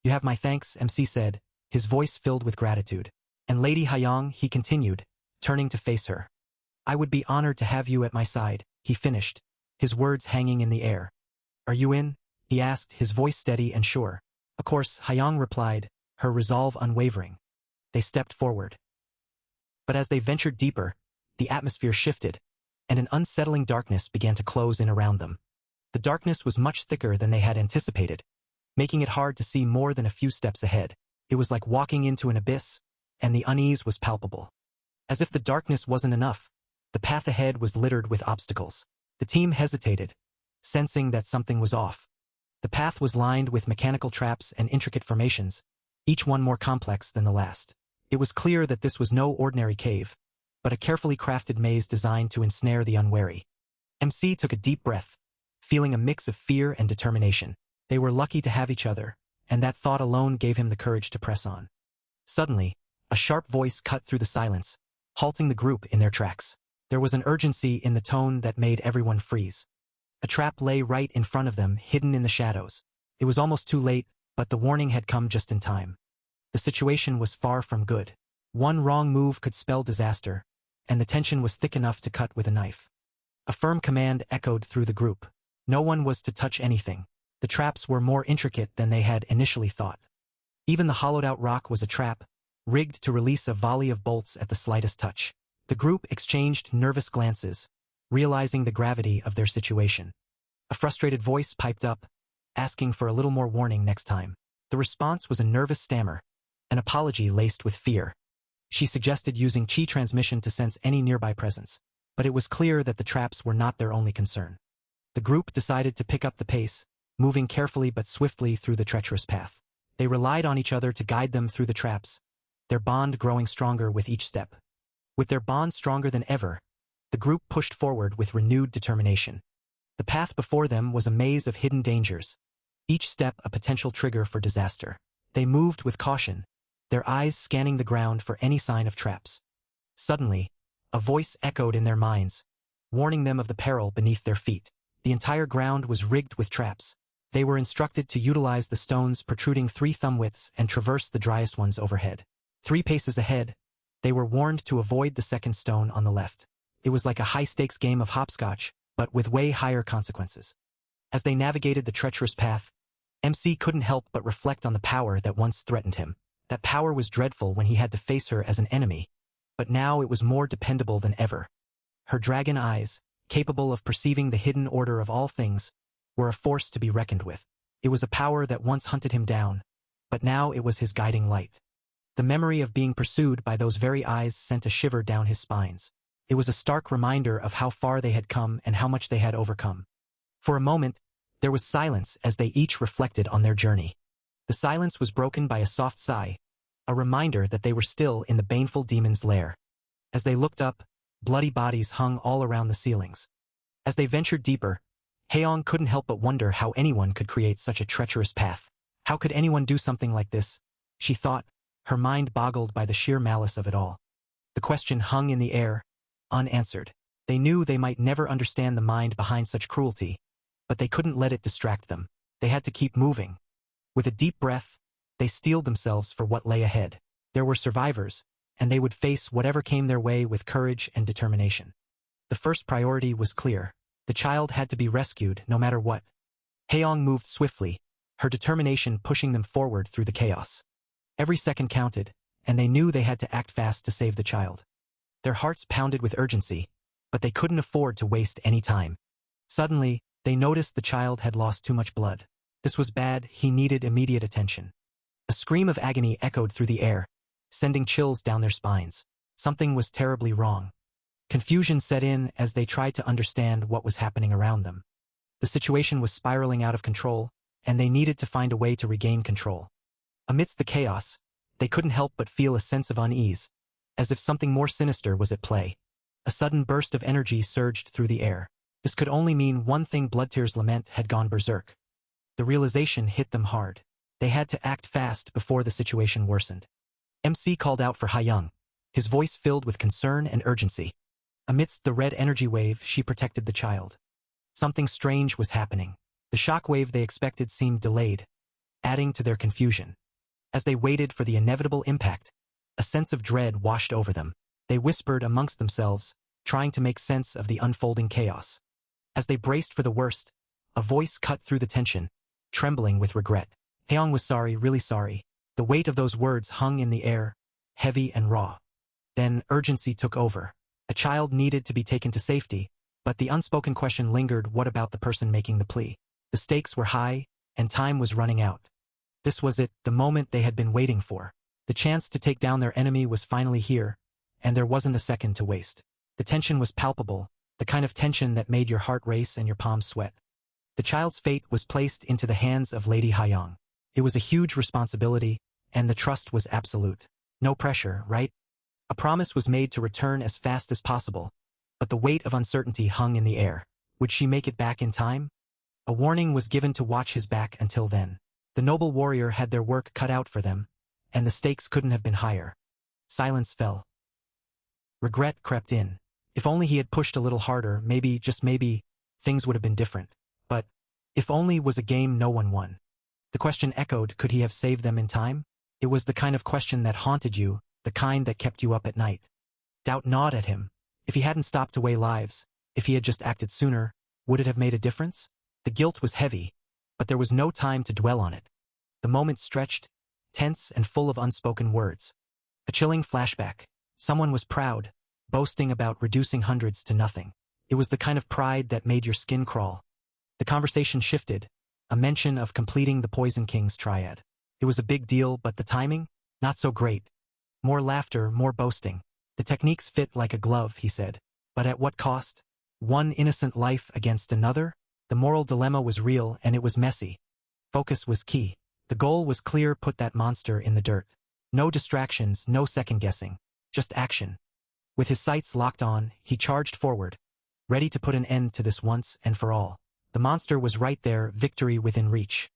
"You have my thanks," MC said, his voice filled with gratitude. "And Lady Hyang," he continued, turning to face her. "I would be honored to have you at my side," he finished, his words hanging in the air. "Are you in?" he asked, his voice steady and sure. Of course, Hyang replied, her resolve unwavering. They stepped forward. But as they ventured deeper, the atmosphere shifted, and an unsettling darkness began to close in around them. The darkness was much thicker than they had anticipated, making it hard to see more than a few steps ahead. It was like walking into an abyss, and the unease was palpable. As if the darkness wasn't enough, the path ahead was littered with obstacles. The team hesitated, sensing that something was off. The path was lined with mechanical traps and intricate formations, each one more complex than the last. It was clear that this was no ordinary cave, but a carefully crafted maze designed to ensnare the unwary. MC took a deep breath, feeling a mix of fear and determination. They were lucky to have each other, and that thought alone gave him the courage to press on. Suddenly, a sharp voice cut through the silence, halting the group in their tracks. There was an urgency in the tone that made everyone freeze. A trap lay right in front of them, hidden in the shadows. It was almost too late, but the warning had come just in time. The situation was far from good. One wrong move could spell disaster, and the tension was thick enough to cut with a knife. A firm command echoed through the group. No one was to touch anything. The traps were more intricate than they had initially thought. Even the hollowed-out rock was a trap, rigged to release a volley of bolts at the slightest touch. The group exchanged nervous glances, realizing the gravity of their situation. A frustrated voice piped up, asking for a little more warning next time. The response was a nervous stammer, an apology laced with fear. She suggested using chi transmission to sense any nearby presence, but it was clear that the traps were not their only concern. The group decided to pick up the pace, moving carefully but swiftly through the treacherous path. They relied on each other to guide them through the traps, their bond growing stronger with each step. With their bond stronger than ever, the group pushed forward with renewed determination. The path before them was a maze of hidden dangers, each step a potential trigger for disaster. They moved with caution, their eyes scanning the ground for any sign of traps. Suddenly, a voice echoed in their minds, warning them of the peril beneath their feet. The entire ground was rigged with traps. They were instructed to utilize the stones protruding 3 thumb widths and traverse the driest ones overhead. 3 paces ahead, they were warned to avoid the second stone on the left. It was like a high-stakes game of hopscotch, but with way higher consequences. As they navigated the treacherous path, MC couldn't help but reflect on the power that once threatened him. That power was dreadful when he had to face her as an enemy, but now it was more dependable than ever. Her dragon eyes, capable of perceiving the hidden order of all things, were a force to be reckoned with. It was a power that once hunted him down, but now it was his guiding light. The memory of being pursued by those very eyes sent a shiver down his spines. It was a stark reminder of how far they had come and how much they had overcome. For a moment, there was silence as they each reflected on their journey. The silence was broken by a soft sigh, a reminder that they were still in the baneful demon's lair. As they looked up, bloody bodies hung all around the ceilings. As they ventured deeper, Haeyoung couldn't help but wonder how anyone could create such a treacherous path. How could anyone do something like this? She thought, her mind boggled by the sheer malice of it all. The question hung in the air, unanswered. They knew they might never understand the mind behind such cruelty, but they couldn't let it distract them. They had to keep moving. With a deep breath, they steeled themselves for what lay ahead. There were survivors, and they would face whatever came their way with courage and determination. The first priority was clear. The child had to be rescued no matter what. Haeyoung moved swiftly, her determination pushing them forward through the chaos. Every second counted, and they knew they had to act fast to save the child. Their hearts pounded with urgency, but they couldn't afford to waste any time. Suddenly, they noticed the child had lost too much blood. This was bad, he needed immediate attention. A scream of agony echoed through the air, sending chills down their spines. Something was terribly wrong. Confusion set in as they tried to understand what was happening around them. The situation was spiraling out of control, and they needed to find a way to regain control. Amidst the chaos, they couldn't help but feel a sense of unease, as if something more sinister was at play. A sudden burst of energy surged through the air. This could only mean one thing: Bloodtear's lament had gone berserk. The realization hit them hard. They had to act fast before the situation worsened. MC called out for Haeyoung, his voice filled with concern and urgency. Amidst the red energy wave, she protected the child. Something strange was happening. The shock wave they expected seemed delayed, adding to their confusion. As they waited for the inevitable impact, a sense of dread washed over them. They whispered amongst themselves, trying to make sense of the unfolding chaos. As they braced for the worst, a voice cut through the tension, trembling with regret. Haeyoung was sorry, really sorry. The weight of those words hung in the air, heavy and raw. Then urgency took over. A child needed to be taken to safety, but the unspoken question lingered: what about the person making the plea? The stakes were high, and time was running out. This was it, the moment they had been waiting for. The chance to take down their enemy was finally here, and there wasn't a second to waste. The tension was palpable, the kind of tension that made your heart race and your palms sweat. The child's fate was placed into the hands of Lady Haeyoung. It was a huge responsibility, and the trust was absolute. No pressure, right? A promise was made to return as fast as possible, but the weight of uncertainty hung in the air. Would she make it back in time? A warning was given to watch his back until then. The noble warrior had their work cut out for them, and the stakes couldn't have been higher. Silence fell. Regret crept in. If only he had pushed a little harder, maybe, just maybe, things would have been different. But if only was a game no one won. The question echoed: could he have saved them in time? It was the kind of question that haunted you, the kind that kept you up at night. Doubt gnawed at him. If he hadn't stopped away lives, if he had just acted sooner, would it have made a difference? The guilt was heavy, but there was no time to dwell on it. The moment stretched, tense and full of unspoken words. A chilling flashback. Someone was proud, boasting about reducing hundreds to nothing. It was the kind of pride that made your skin crawl. The conversation shifted, a mention of completing the Poison King's triad. It was a big deal, but the timing? Not so great. More laughter, more boasting. The techniques fit like a glove, he said. But at what cost? One innocent life against another? The moral dilemma was real, and it was messy. Focus was key. The goal was clear: put that monster in the dirt. No distractions, no second-guessing. Just action. With his sights locked on, he charged forward, ready to put an end to this once and for all. The monster was right there, victory within reach.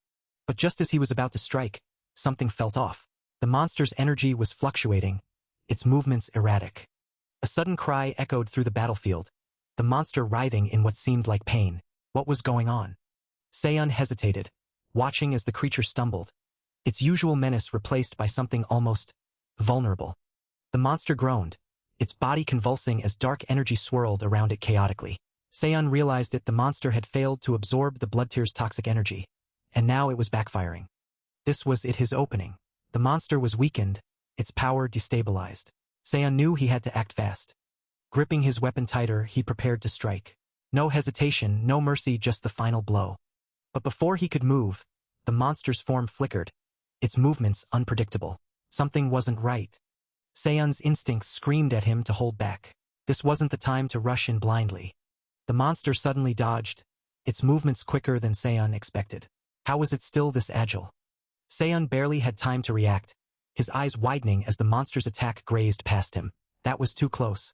But just as he was about to strike, something felt off. The monster's energy was fluctuating, its movements erratic. A sudden cry echoed through the battlefield, the monster writhing in what seemed like pain. What was going on? Seon hesitated, watching as the creature stumbled, its usual menace replaced by something almost vulnerable. The monster groaned, its body convulsing as dark energy swirled around it chaotically. Seon realized it: the monster had failed to absorb the Bloodtear's toxic energy, and now it was backfiring. This was it, his opening. The monster was weakened, its power destabilized. Seon knew he had to act fast. Gripping his weapon tighter, he prepared to strike. No hesitation, no mercy, just the final blow. But before he could move, the monster's form flickered, its movements unpredictable. Something wasn't right. Seon's instincts screamed at him to hold back. This wasn't the time to rush in blindly. The monster suddenly dodged, its movements quicker than Seon expected. How was it still this agile? Seon barely had time to react, his eyes widening as the monster's attack grazed past him. That was too close.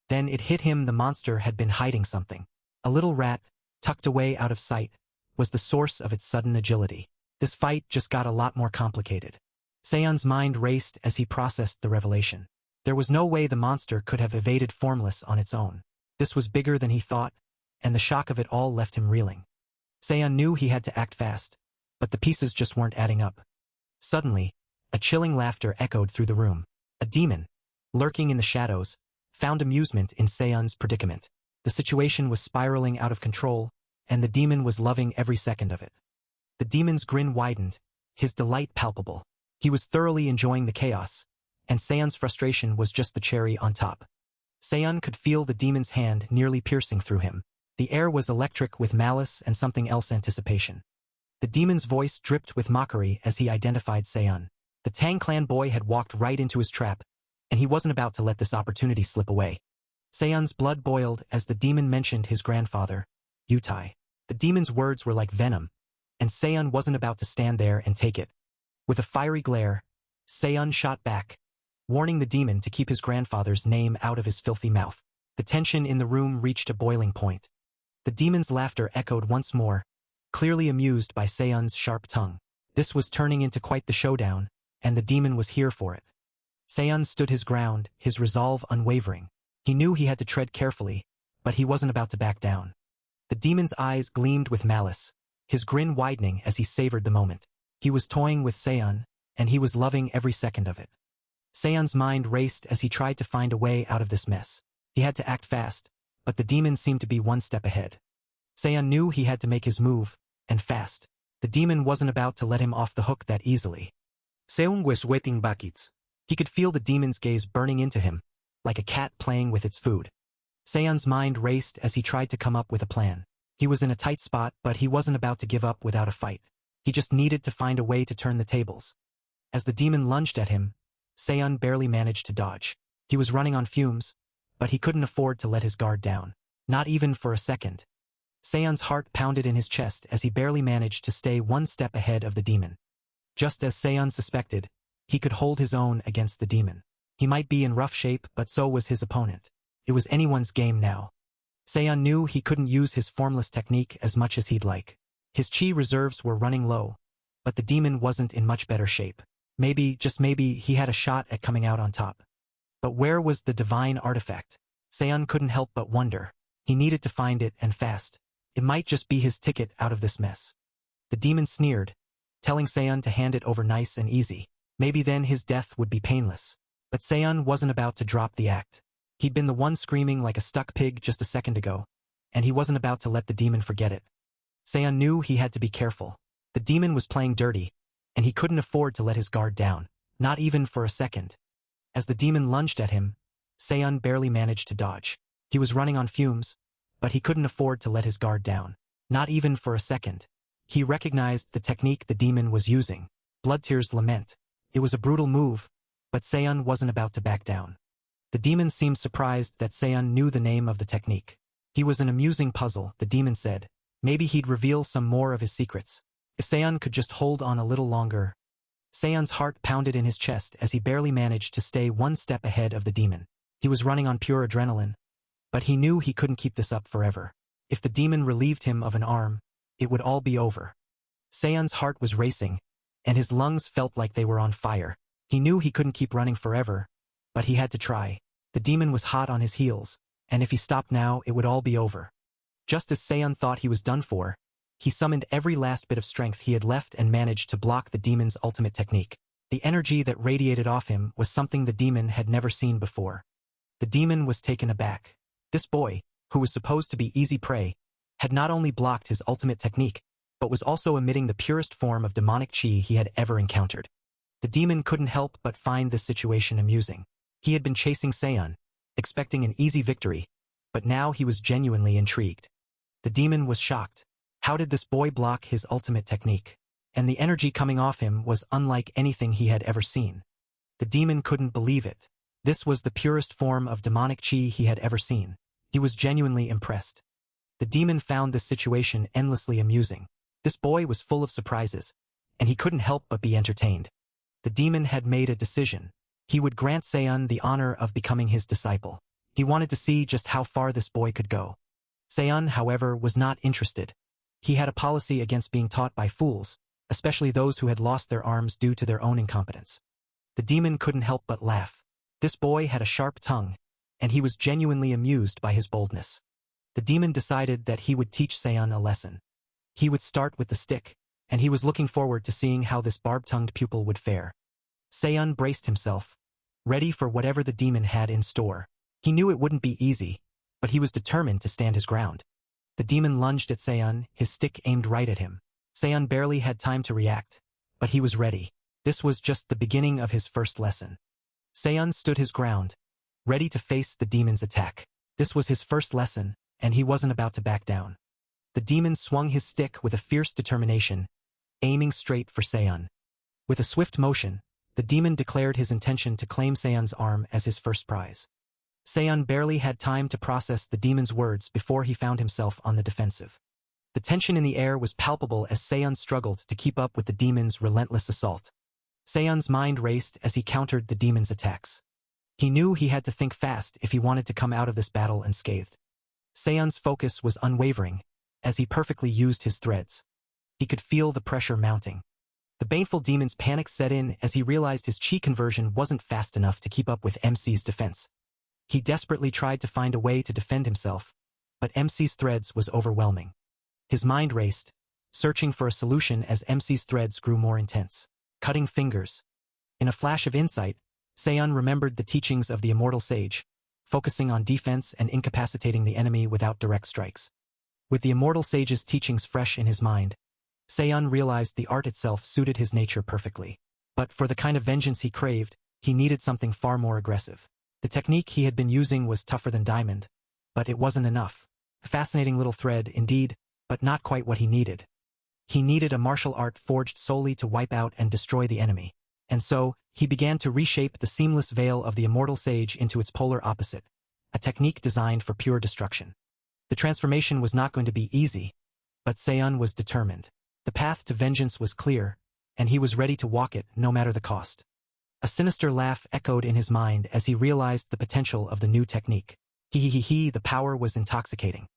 Then it hit him. The monster had been hiding something. A little rat, tucked away out of sight, was the source of its sudden agility. This fight just got a lot more complicated. Seon's mind raced as he processed the revelation. There was no way the monster could have evaded Formless on its own. This was bigger than he thought, and the shock of it all left him reeling. Seon knew he had to act fast, but the pieces just weren't adding up. Suddenly, a chilling laughter echoed through the room. A demon, lurking in the shadows, found amusement in Seon's predicament. The situation was spiraling out of control, and the demon was loving every second of it. The demon's grin widened, his delight palpable. He was thoroughly enjoying the chaos, and Seon's frustration was just the cherry on top. Seon could feel the demon's hand nearly piercing through him. The air was electric with malice and something else, anticipation. The demon's voice dripped with mockery as he identified Seon. The Tang clan boy had walked right into his trap, and he wasn't about to let this opportunity slip away. Seon's blood boiled as the demon mentioned his grandfather, Yutai. The demon's words were like venom, and Seon wasn't about to stand there and take it. With a fiery glare, Seon shot back, warning the demon to keep his grandfather's name out of his filthy mouth. The tension in the room reached a boiling point. The demon's laughter echoed once more, clearly amused by Seon's sharp tongue. This was turning into quite the showdown, and the demon was here for it. Seon stood his ground, his resolve unwavering. He knew he had to tread carefully, but he wasn't about to back down. The demon's eyes gleamed with malice, his grin widening as he savored the moment. He was toying with Seon, and he was loving every second of it. Seon's mind raced as he tried to find a way out of this mess. He had to act fast, but the demon seemed to be one step ahead. Seon knew he had to make his move, and fast. The demon wasn't about to let him off the hook that easily. Seon was sweating buckets. He could feel the demon's gaze burning into him, like a cat playing with its food. Seon's mind raced as he tried to come up with a plan. He was in a tight spot, but he wasn't about to give up without a fight. He just needed to find a way to turn the tables. As the demon lunged at him, Seon barely managed to dodge. He was running on fumes, but he couldn't afford to let his guard down. Not even for a second. Seon's heart pounded in his chest as he barely managed to stay one step ahead of the demon. Just as Seon suspected, he could hold his own against the demon. He might be in rough shape, but so was his opponent. It was anyone's game now. Seon knew he couldn't use his formless technique as much as he'd like. His chi reserves were running low, but the demon wasn't in much better shape. Maybe, just maybe, he had a shot at coming out on top. But where was the divine artifact? Seon couldn't help but wonder. He needed to find it, and fast. It might just be his ticket out of this mess. The demon sneered, telling Seon to hand it over nice and easy. Maybe then his death would be painless. But Seon wasn't about to drop the act. He'd been the one screaming like a stuck pig just a second ago, and he wasn't about to let the demon forget it. Seon knew he had to be careful. The demon was playing dirty, and he couldn't afford to let his guard down, not even for a second. As the demon lunged at him, Seon barely managed to dodge. He was running on fumes, but he couldn't afford to let his guard down, not even for a second. He recognized the technique the demon was using, Bloodtear's Lament. It was a brutal move, but Seon wasn't about to back down. The demon seemed surprised that Seon knew the name of the technique. He was an amusing puzzle, the demon said. Maybe he'd reveal some more of his secrets. If Seon could just hold on a little longer. Seon's heart pounded in his chest as he barely managed to stay one step ahead of the demon. He was running on pure adrenaline, but he knew he couldn't keep this up forever. If the demon relieved him of an arm, it would all be over. Seon's heart was racing, and his lungs felt like they were on fire. He knew he couldn't keep running forever, but he had to try. The demon was hot on his heels, and if he stopped now, it would all be over. Just as Seon thought he was done for, he summoned every last bit of strength he had left and managed to block the demon's ultimate technique. The energy that radiated off him was something the demon had never seen before. The demon was taken aback. This boy, who was supposed to be easy prey, had not only blocked his ultimate technique, but was also emitting the purest form of demonic chi he had ever encountered. The demon couldn't help but find this situation amusing. He had been chasing Seon, expecting an easy victory, but now he was genuinely intrigued. The demon was shocked. How did this boy block his ultimate technique? And the energy coming off him was unlike anything he had ever seen. The demon couldn't believe it. This was the purest form of demonic chi he had ever seen. He was genuinely impressed. The demon found this situation endlessly amusing. This boy was full of surprises, and he couldn't help but be entertained. The demon had made a decision. He would grant Seon the honor of becoming his disciple. He wanted to see just how far this boy could go. Seon, however, was not interested. He had a policy against being taught by fools, especially those who had lost their arms due to their own incompetence. The demon couldn't help but laugh. This boy had a sharp tongue, and he was genuinely amused by his boldness. The demon decided that he would teach Seon a lesson. He would start with the stick, and he was looking forward to seeing how this barb-tongued pupil would fare. Seon braced himself, ready for whatever the demon had in store. He knew it wouldn't be easy, but he was determined to stand his ground. The demon lunged at Seon, his stick aimed right at him. Seon barely had time to react, but he was ready. This was just the beginning of his first lesson. Seon stood his ground, ready to face the demon's attack. This was his first lesson, and he wasn't about to back down. The demon swung his stick with a fierce determination, aiming straight for Seon. With a swift motion, the demon declared his intention to claim Seon's arm as his first prize. Seon barely had time to process the demon's words before he found himself on the defensive. The tension in the air was palpable as Seon struggled to keep up with the demon's relentless assault. Seon's mind raced as he countered the demon's attacks. He knew he had to think fast if he wanted to come out of this battle unscathed. Seon's focus was unwavering, as he perfectly used his threads. He could feel the pressure mounting. The baneful demon's panic set in as he realized his chi conversion wasn't fast enough to keep up with MC's defense. He desperately tried to find a way to defend himself, but MC's threads was overwhelming. His mind raced, searching for a solution as MC's threads grew more intense. Cutting fingers. In a flash of insight, Seon remembered the teachings of the immortal sage, focusing on defense and incapacitating the enemy without direct strikes. With the immortal sage's teachings fresh in his mind, Seon realized the art itself suited his nature perfectly. But for the kind of vengeance he craved, he needed something far more aggressive. The technique he had been using was tougher than diamond, but it wasn't enough. A fascinating little thread, indeed, but not quite what he needed. He needed a martial art forged solely to wipe out and destroy the enemy. And so, he began to reshape the seamless veil of the immortal sage into its polar opposite, a technique designed for pure destruction. The transformation was not going to be easy, but Seon was determined. The path to vengeance was clear, and he was ready to walk it no matter the cost. A sinister laugh echoed in his mind as he realized the potential of the new technique. The power was intoxicating.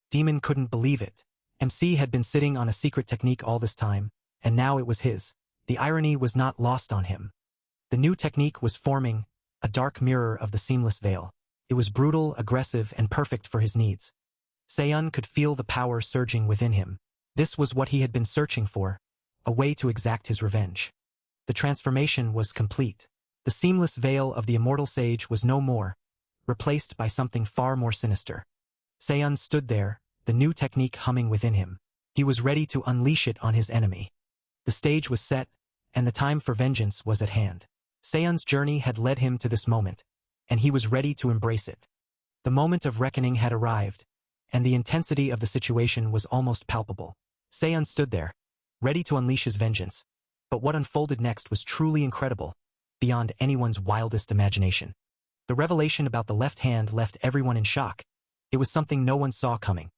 Demon couldn't believe it. MC had been sitting on a secret technique all this time, and now it was his. The irony was not lost on him. The new technique was forming, a dark mirror of the seamless veil. It was brutal, aggressive, and perfect for his needs. Seon could feel the power surging within him. This was what he had been searching for, a way to exact his revenge. The transformation was complete. The seamless veil of the immortal sage was no more, replaced by something far more sinister. Seon stood there, the new technique humming within him. He was ready to unleash it on his enemy. The stage was set, and the time for vengeance was at hand. Seon's journey had led him to this moment, and he was ready to embrace it. The moment of reckoning had arrived, and the intensity of the situation was almost palpable. Seon stood there, ready to unleash his vengeance, but what unfolded next was truly incredible, beyond anyone's wildest imagination. The revelation about the left hand left everyone in shock. It was something no one saw coming.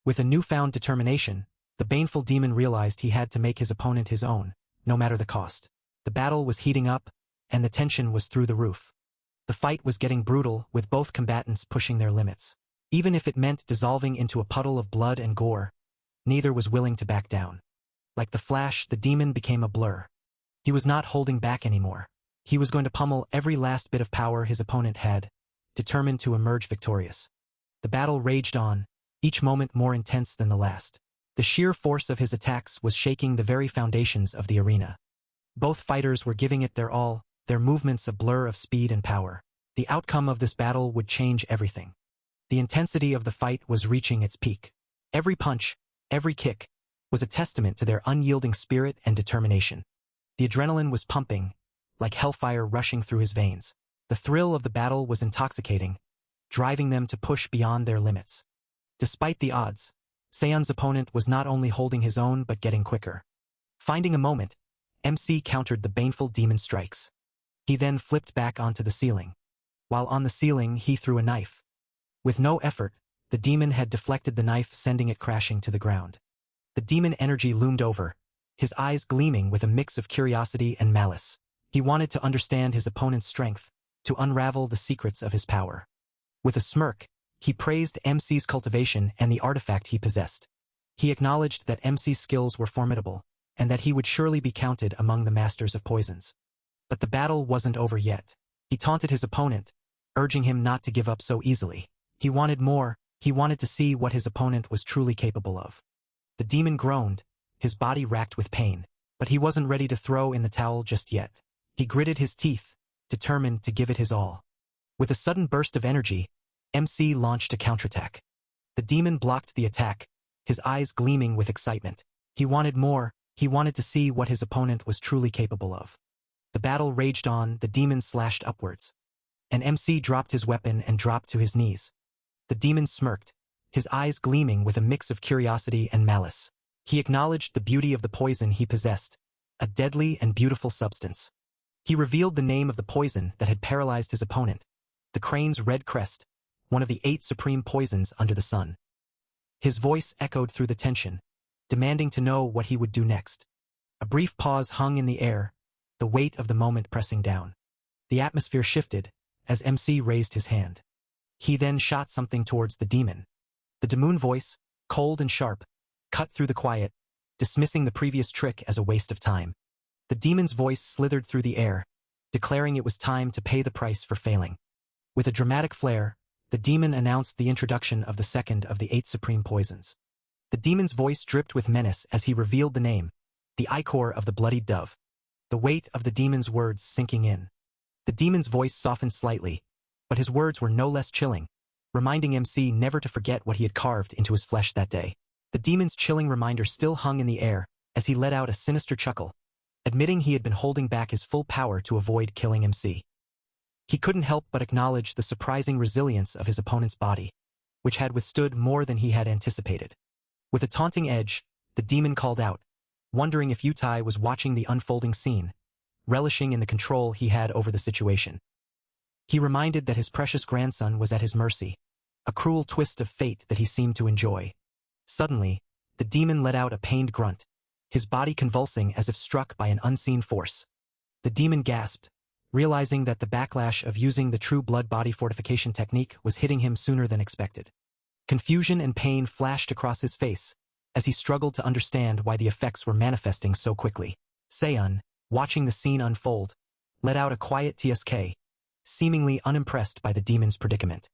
With a newfound determination, the baneful demon realized he had to make his opponent his own, no matter the cost. The battle was heating up, and the tension was through the roof. The fight was getting brutal, with both combatants pushing their limits. Even if it meant dissolving into a puddle of blood and gore, neither was willing to back down. Like the flash, the demon became a blur. He was not holding back anymore. He was going to pummel every last bit of power his opponent had, determined to emerge victorious. The battle raged on, each moment more intense than the last. The sheer force of his attacks was shaking the very foundations of the arena. Both fighters were giving it their all, their movements a blur of speed and power. The outcome of this battle would change everything. The intensity of the fight was reaching its peak. Every punch, every kick, was a testament to their unyielding spirit and determination. The adrenaline was pumping, like hellfire rushing through his veins. The thrill of the battle was intoxicating, driving them to push beyond their limits. Despite the odds, Seon's opponent was not only holding his own but getting quicker. Finding a moment, MC countered the baneful demon's strikes. He then flipped back onto the ceiling. While on the ceiling, he threw a knife. With no effort, the demon had deflected the knife, sending it crashing to the ground. The demon energy loomed over, his eyes gleaming with a mix of curiosity and malice. He wanted to understand his opponent's strength, to unravel the secrets of his power. With a smirk, he praised MC's cultivation and the artifact he possessed. He acknowledged that MC's skills were formidable, and that he would surely be counted among the masters of poisons. But the battle wasn't over yet. He taunted his opponent, urging him not to give up so easily. He wanted more. He wanted to see what his opponent was truly capable of. The demon groaned, his body racked with pain, but he wasn't ready to throw in the towel just yet. He gritted his teeth, determined to give it his all. With a sudden burst of energy, MC launched a counterattack. The demon blocked the attack, his eyes gleaming with excitement. He wanted more. He wanted to see what his opponent was truly capable of. The battle raged on, the demon slashed upwards. And MC dropped his weapon and dropped to his knees. The demon smirked, his eyes gleaming with a mix of curiosity and malice. He acknowledged the beauty of the poison he possessed, a deadly and beautiful substance. He revealed the name of the poison that had paralyzed his opponent, the crane's red crest, one of the 8 supreme poisons under the sun. His voice echoed through the tension, demanding to know what he would do next. A brief pause hung in the air, the weight of the moment pressing down. The atmosphere shifted as MC raised his hand. He then shot something towards the demon. The demon voice, cold and sharp, cut through the quiet, dismissing the previous trick as a waste of time. The demon's voice slithered through the air, declaring it was time to pay the price for failing. With a dramatic flair, the demon announced the introduction of the second of the 8 supreme poisons. The demon's voice dripped with menace as he revealed the name, the ichor of the bloodied dove. The weight of the demon's words sinking in. The demon's voice softened slightly, but his words were no less chilling, reminding MC never to forget what he had carved into his flesh that day. The demon's chilling reminder still hung in the air as he let out a sinister chuckle, admitting he had been holding back his full power to avoid killing MC. He couldn't help but acknowledge the surprising resilience of his opponent's body, which had withstood more than he had anticipated. With a taunting edge, the demon called out, wondering if Utai was watching the unfolding scene, relishing in the control he had over the situation. He reminded that his precious grandson was at his mercy, a cruel twist of fate that he seemed to enjoy. Suddenly, the demon let out a pained grunt, his body convulsing as if struck by an unseen force. The demon gasped, realizing that the backlash of using the true blood body fortification technique was hitting him sooner than expected. Confusion and pain flashed across his face as he struggled to understand why the effects were manifesting so quickly. Seon, watching the scene unfold, let out a quiet TSK, seemingly unimpressed by the demon's predicament.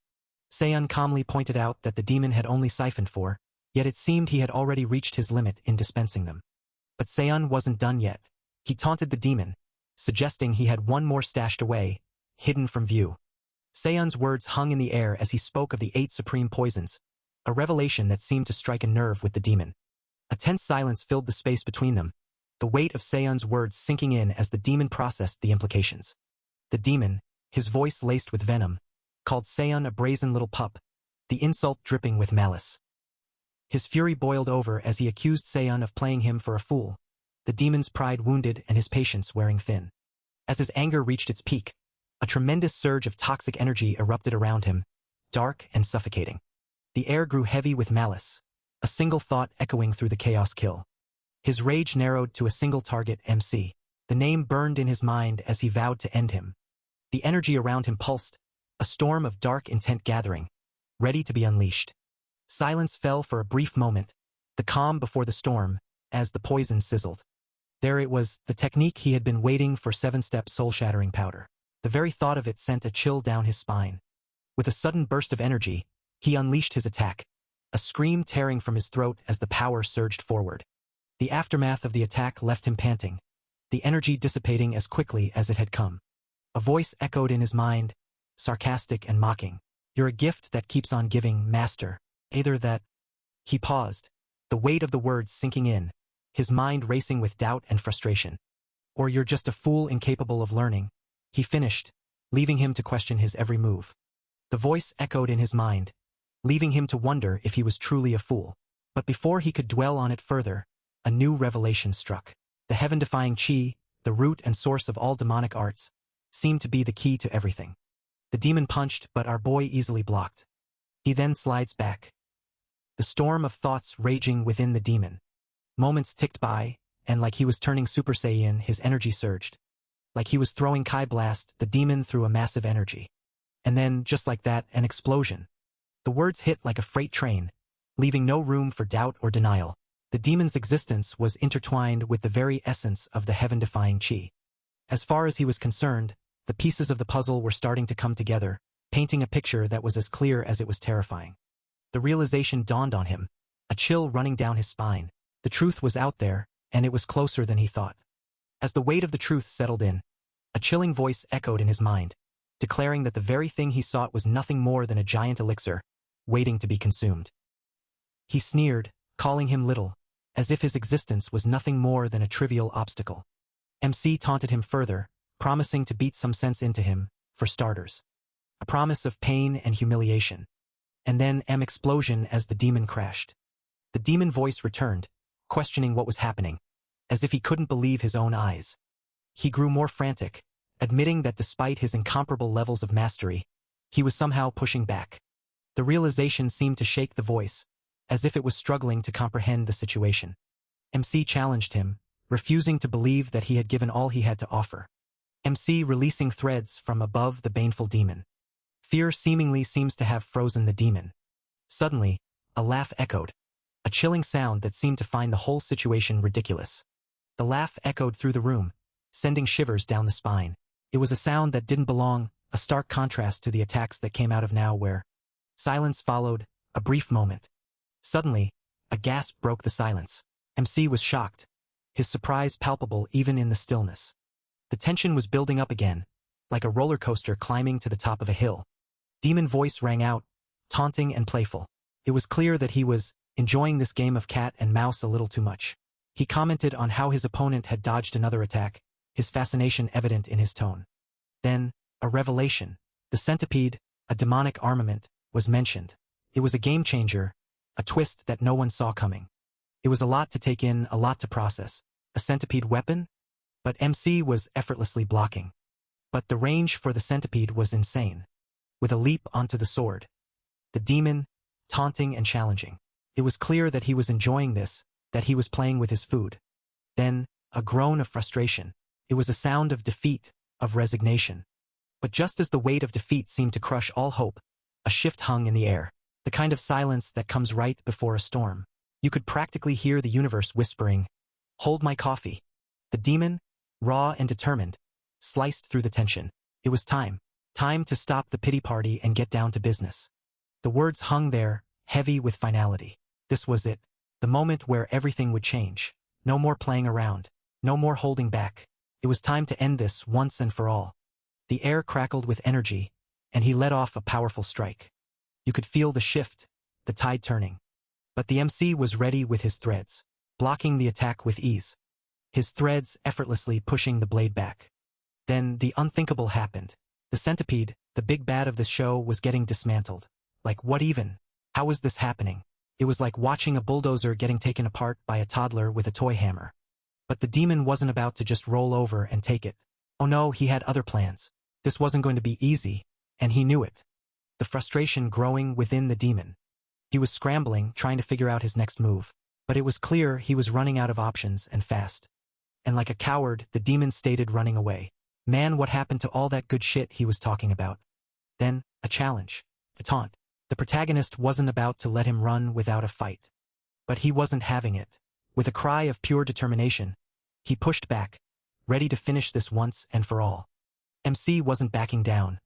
Seon calmly pointed out that the demon had only siphoned 4, yet it seemed he had already reached his limit in dispensing them. But Seon wasn't done yet. He taunted the demon, suggesting he had one more stashed away, hidden from view. Seon's words hung in the air as he spoke of the 8 supreme poisons, a revelation that seemed to strike a nerve with the demon. A tense silence filled the space between them, the weight of Seon's words sinking in as the demon processed the implications. The demon, his voice laced with venom, called Seon a brazen little pup, the insult dripping with malice. His fury boiled over as he accused Seon of playing him for a fool, the demon's pride wounded and his patience wearing thin. As his anger reached its peak, a tremendous surge of toxic energy erupted around him, dark and suffocating. The air grew heavy with malice, a single thought echoing through the chaos kill. His rage narrowed to a single target, MC. The name burned in his mind as he vowed to end him. The energy around him pulsed, a storm of dark intent gathering, ready to be unleashed. Silence fell for a brief moment, the calm before the storm, as the poison sizzled. There it was, the technique he had been waiting for, 7-step soul-shattering powder. The very thought of it sent a chill down his spine. With a sudden burst of energy, he unleashed his attack, a scream tearing from his throat as the power surged forward. The aftermath of the attack left him panting, the energy dissipating as quickly as it had come. A voice echoed in his mind, sarcastic and mocking. "You're a gift that keeps on giving, master. Either that..." He paused, the weight of the words sinking in, his mind racing with doubt and frustration. "Or you're just a fool incapable of learning," he finished, leaving him to question his every move. The voice echoed in his mind, leaving him to wonder if he was truly a fool. But before he could dwell on it further, a new revelation struck. The heaven-defying chi, the root and source of all demonic arts, seemed to be the key to everything. The demon punched, but our boy easily blocked. He then slides back. The storm of thoughts raging within the demon. Moments ticked by, and like he was turning Super Saiyan, his energy surged. Like he was throwing Kai Blast, the demon threw a massive energy. And then, just like that, an explosion. The words hit like a freight train, leaving no room for doubt or denial. The demon's existence was intertwined with the very essence of the heaven-defying chi. As far as he was concerned, the pieces of the puzzle were starting to come together, painting a picture that was as clear as it was terrifying. The realization dawned on him, a chill running down his spine. The truth was out there, and it was closer than he thought. As the weight of the truth settled in, a chilling voice echoed in his mind, declaring that the very thing he sought was nothing more than a giant elixir, waiting to be consumed. He sneered, calling him little, as if his existence was nothing more than a trivial obstacle. MC taunted him further, promising to beat some sense into him, for starters. A promise of pain and humiliation. And then an explosion as the demon crashed. The demon voice returned, questioning what was happening, as if he couldn't believe his own eyes. He grew more frantic, admitting that despite his incomparable levels of mastery, he was somehow pushing back. The realization seemed to shake the voice, as if it was struggling to comprehend the situation. MC challenged him, refusing to believe that he had given all he had to offer. MC releasing threads from above the baneful demon. Fear seemingly seems to have frozen the demon. Suddenly, a laugh echoed, a chilling sound that seemed to find the whole situation ridiculous. The laugh echoed through the room, sending shivers down the spine. It was a sound that didn't belong, a stark contrast to the attacks that came out of nowhere. Silence followed, a brief moment. Suddenly, a gasp broke the silence. MC was shocked, his surprise palpable even in the stillness. The tension was building up again, like a roller coaster climbing to the top of a hill. Demon voice rang out, taunting and playful. It was clear that he was enjoying this game of cat and mouse a little too much. He commented on how his opponent had dodged another attack, his fascination evident in his tone. Then, a revelation. The centipede, a demonic armament, was mentioned. It was a game-changer, a twist that no one saw coming. It was a lot to take in, a lot to process. A centipede weapon? But MC was effortlessly blocking. But the range for the centipede was insane. With a leap onto the sword. The demon, taunting and challenging. It was clear that he was enjoying this, that he was playing with his food. Then, a groan of frustration. It was a sound of defeat, of resignation. But just as the weight of defeat seemed to crush all hope, a shift hung in the air. The kind of silence that comes right before a storm. You could practically hear the universe whispering, "Hold my coffee." The demon, raw and determined, sliced through the tension. It was time. Time to stop the pity party and get down to business. The words hung there, heavy with finality. This was it. The moment where everything would change. No more playing around. No more holding back. It was time to end this once and for all. The air crackled with energy, and he let off a powerful strike. You could feel the shift, the tide turning. But the MC was ready with his threads, blocking the attack with ease. His threads effortlessly pushing the blade back. Then the unthinkable happened. The centipede, the big bad of the show, was getting dismantled. Like what even? How was this happening? It was like watching a bulldozer getting taken apart by a toddler with a toy hammer. But the demon wasn't about to just roll over and take it. Oh no, he had other plans. This wasn't going to be easy, and he knew it. The frustration growing within the demon. He was scrambling, trying to figure out his next move. But it was clear he was running out of options, and fast. And like a coward, the demon stated, running away. Man, what happened to all that good shit he was talking about? Then, a challenge. A taunt. The protagonist wasn't about to let him run without a fight. But he wasn't having it. With a cry of pure determination, he pushed back, ready to finish this once and for all. MC wasn't backing down,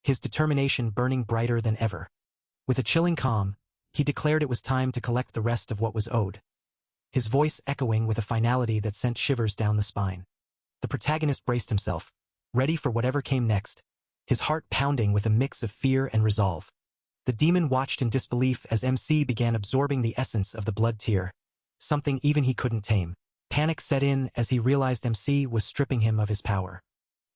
his determination burning brighter than ever. With a chilling calm, he declared it was time to collect the rest of what was owed. His voice echoing with a finality that sent shivers down the spine. The protagonist braced himself, ready for whatever came next, his heart pounding with a mix of fear and resolve. The demon watched in disbelief as MC began absorbing the essence of the blood tear, something even he couldn't tame. Panic set in as he realized MC was stripping him of his power.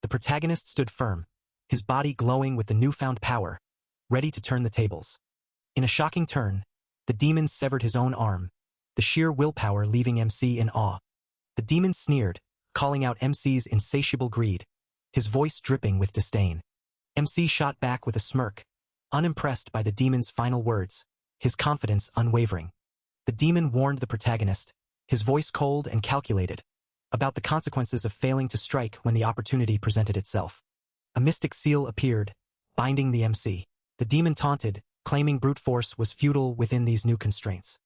The protagonist stood firm, his body glowing with the newfound power, ready to turn the tables. In a shocking turn, the demon severed his own arm, the sheer willpower leaving MC in awe. The demon sneered, calling out MC's insatiable greed, his voice dripping with disdain. MC shot back with a smirk, unimpressed by the demon's final words, his confidence unwavering. The demon warned the protagonist, his voice cold and calculated, about the consequences of failing to strike when the opportunity presented itself. A mystic seal appeared, binding the MC. The demon taunted, claiming brute force was futile within these new constraints.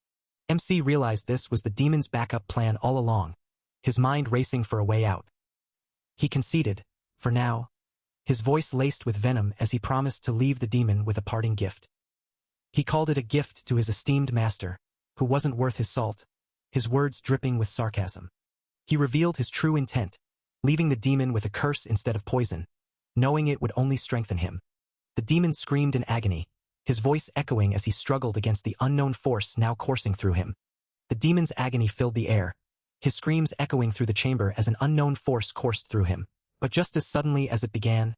MC realized this was the demon's backup plan all along, his mind racing for a way out. He conceded, for now, his voice laced with venom as he promised to leave the demon with a parting gift. He called it a gift to his esteemed master, who wasn't worth his salt, his words dripping with sarcasm. He revealed his true intent, leaving the demon with a curse instead of poison, knowing it would only strengthen him. The demon screamed in agony, his voice echoing as he struggled against the unknown force now coursing through him. The demon's agony filled the air, his screams echoing through the chamber as an unknown force coursed through him. But just as suddenly as it began,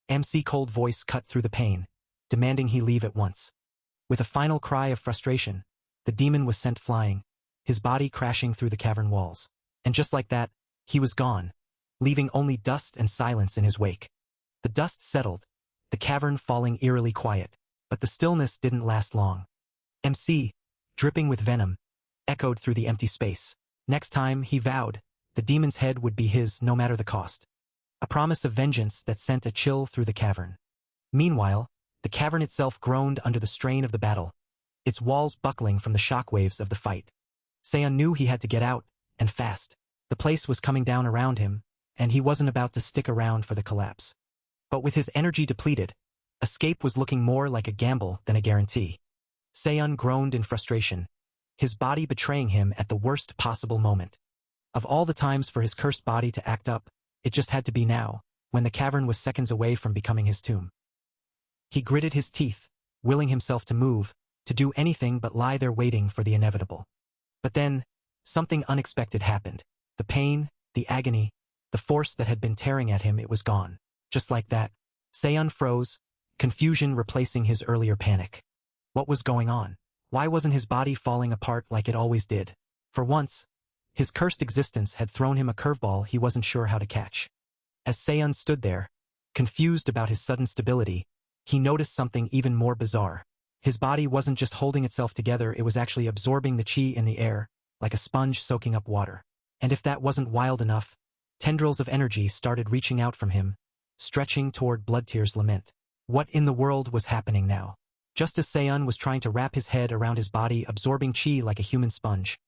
MC's cold voice cut through the pain, demanding he leave at once. With a final cry of frustration, the demon was sent flying, his body crashing through the cavern walls. And just like that, he was gone, leaving only dust and silence in his wake. The dust settled, the cavern falling eerily quiet, but the stillness didn't last long. MC, dripping with venom, echoed through the empty space. Next time, he vowed, the demon's head would be his no matter the cost. A promise of vengeance that sent a chill through the cavern. Meanwhile, the cavern itself groaned under the strain of the battle, its walls buckling from the shockwaves of the fight. Seiun knew he had to get out, and fast. The place was coming down around him, and he wasn't about to stick around for the collapse. But with his energy depleted, escape was looking more like a gamble than a guarantee. Seiun groaned in frustration, his body betraying him at the worst possible moment. Of all the times for his cursed body to act up, it just had to be now, when the cavern was seconds away from becoming his tomb. He gritted his teeth, willing himself to move, to do anything but lie there waiting for the inevitable. But then, something unexpected happened. The pain, the agony, the force that had been tearing at him, it was gone. Just like that, Seiun froze, confusion replacing his earlier panic. What was going on? Why wasn't his body falling apart like it always did? For once, his cursed existence had thrown him a curveball he wasn't sure how to catch. As Seiun stood there, confused about his sudden stability, he noticed something even more bizarre. His body wasn't just holding itself together, it was actually absorbing the chi in the air, like a sponge soaking up water. And if that wasn't wild enough, tendrils of energy started reaching out from him, stretching toward Bloodtear's lament. What in the world was happening now? Just as Seiun was trying to wrap his head around his body, absorbing chi like a human sponge,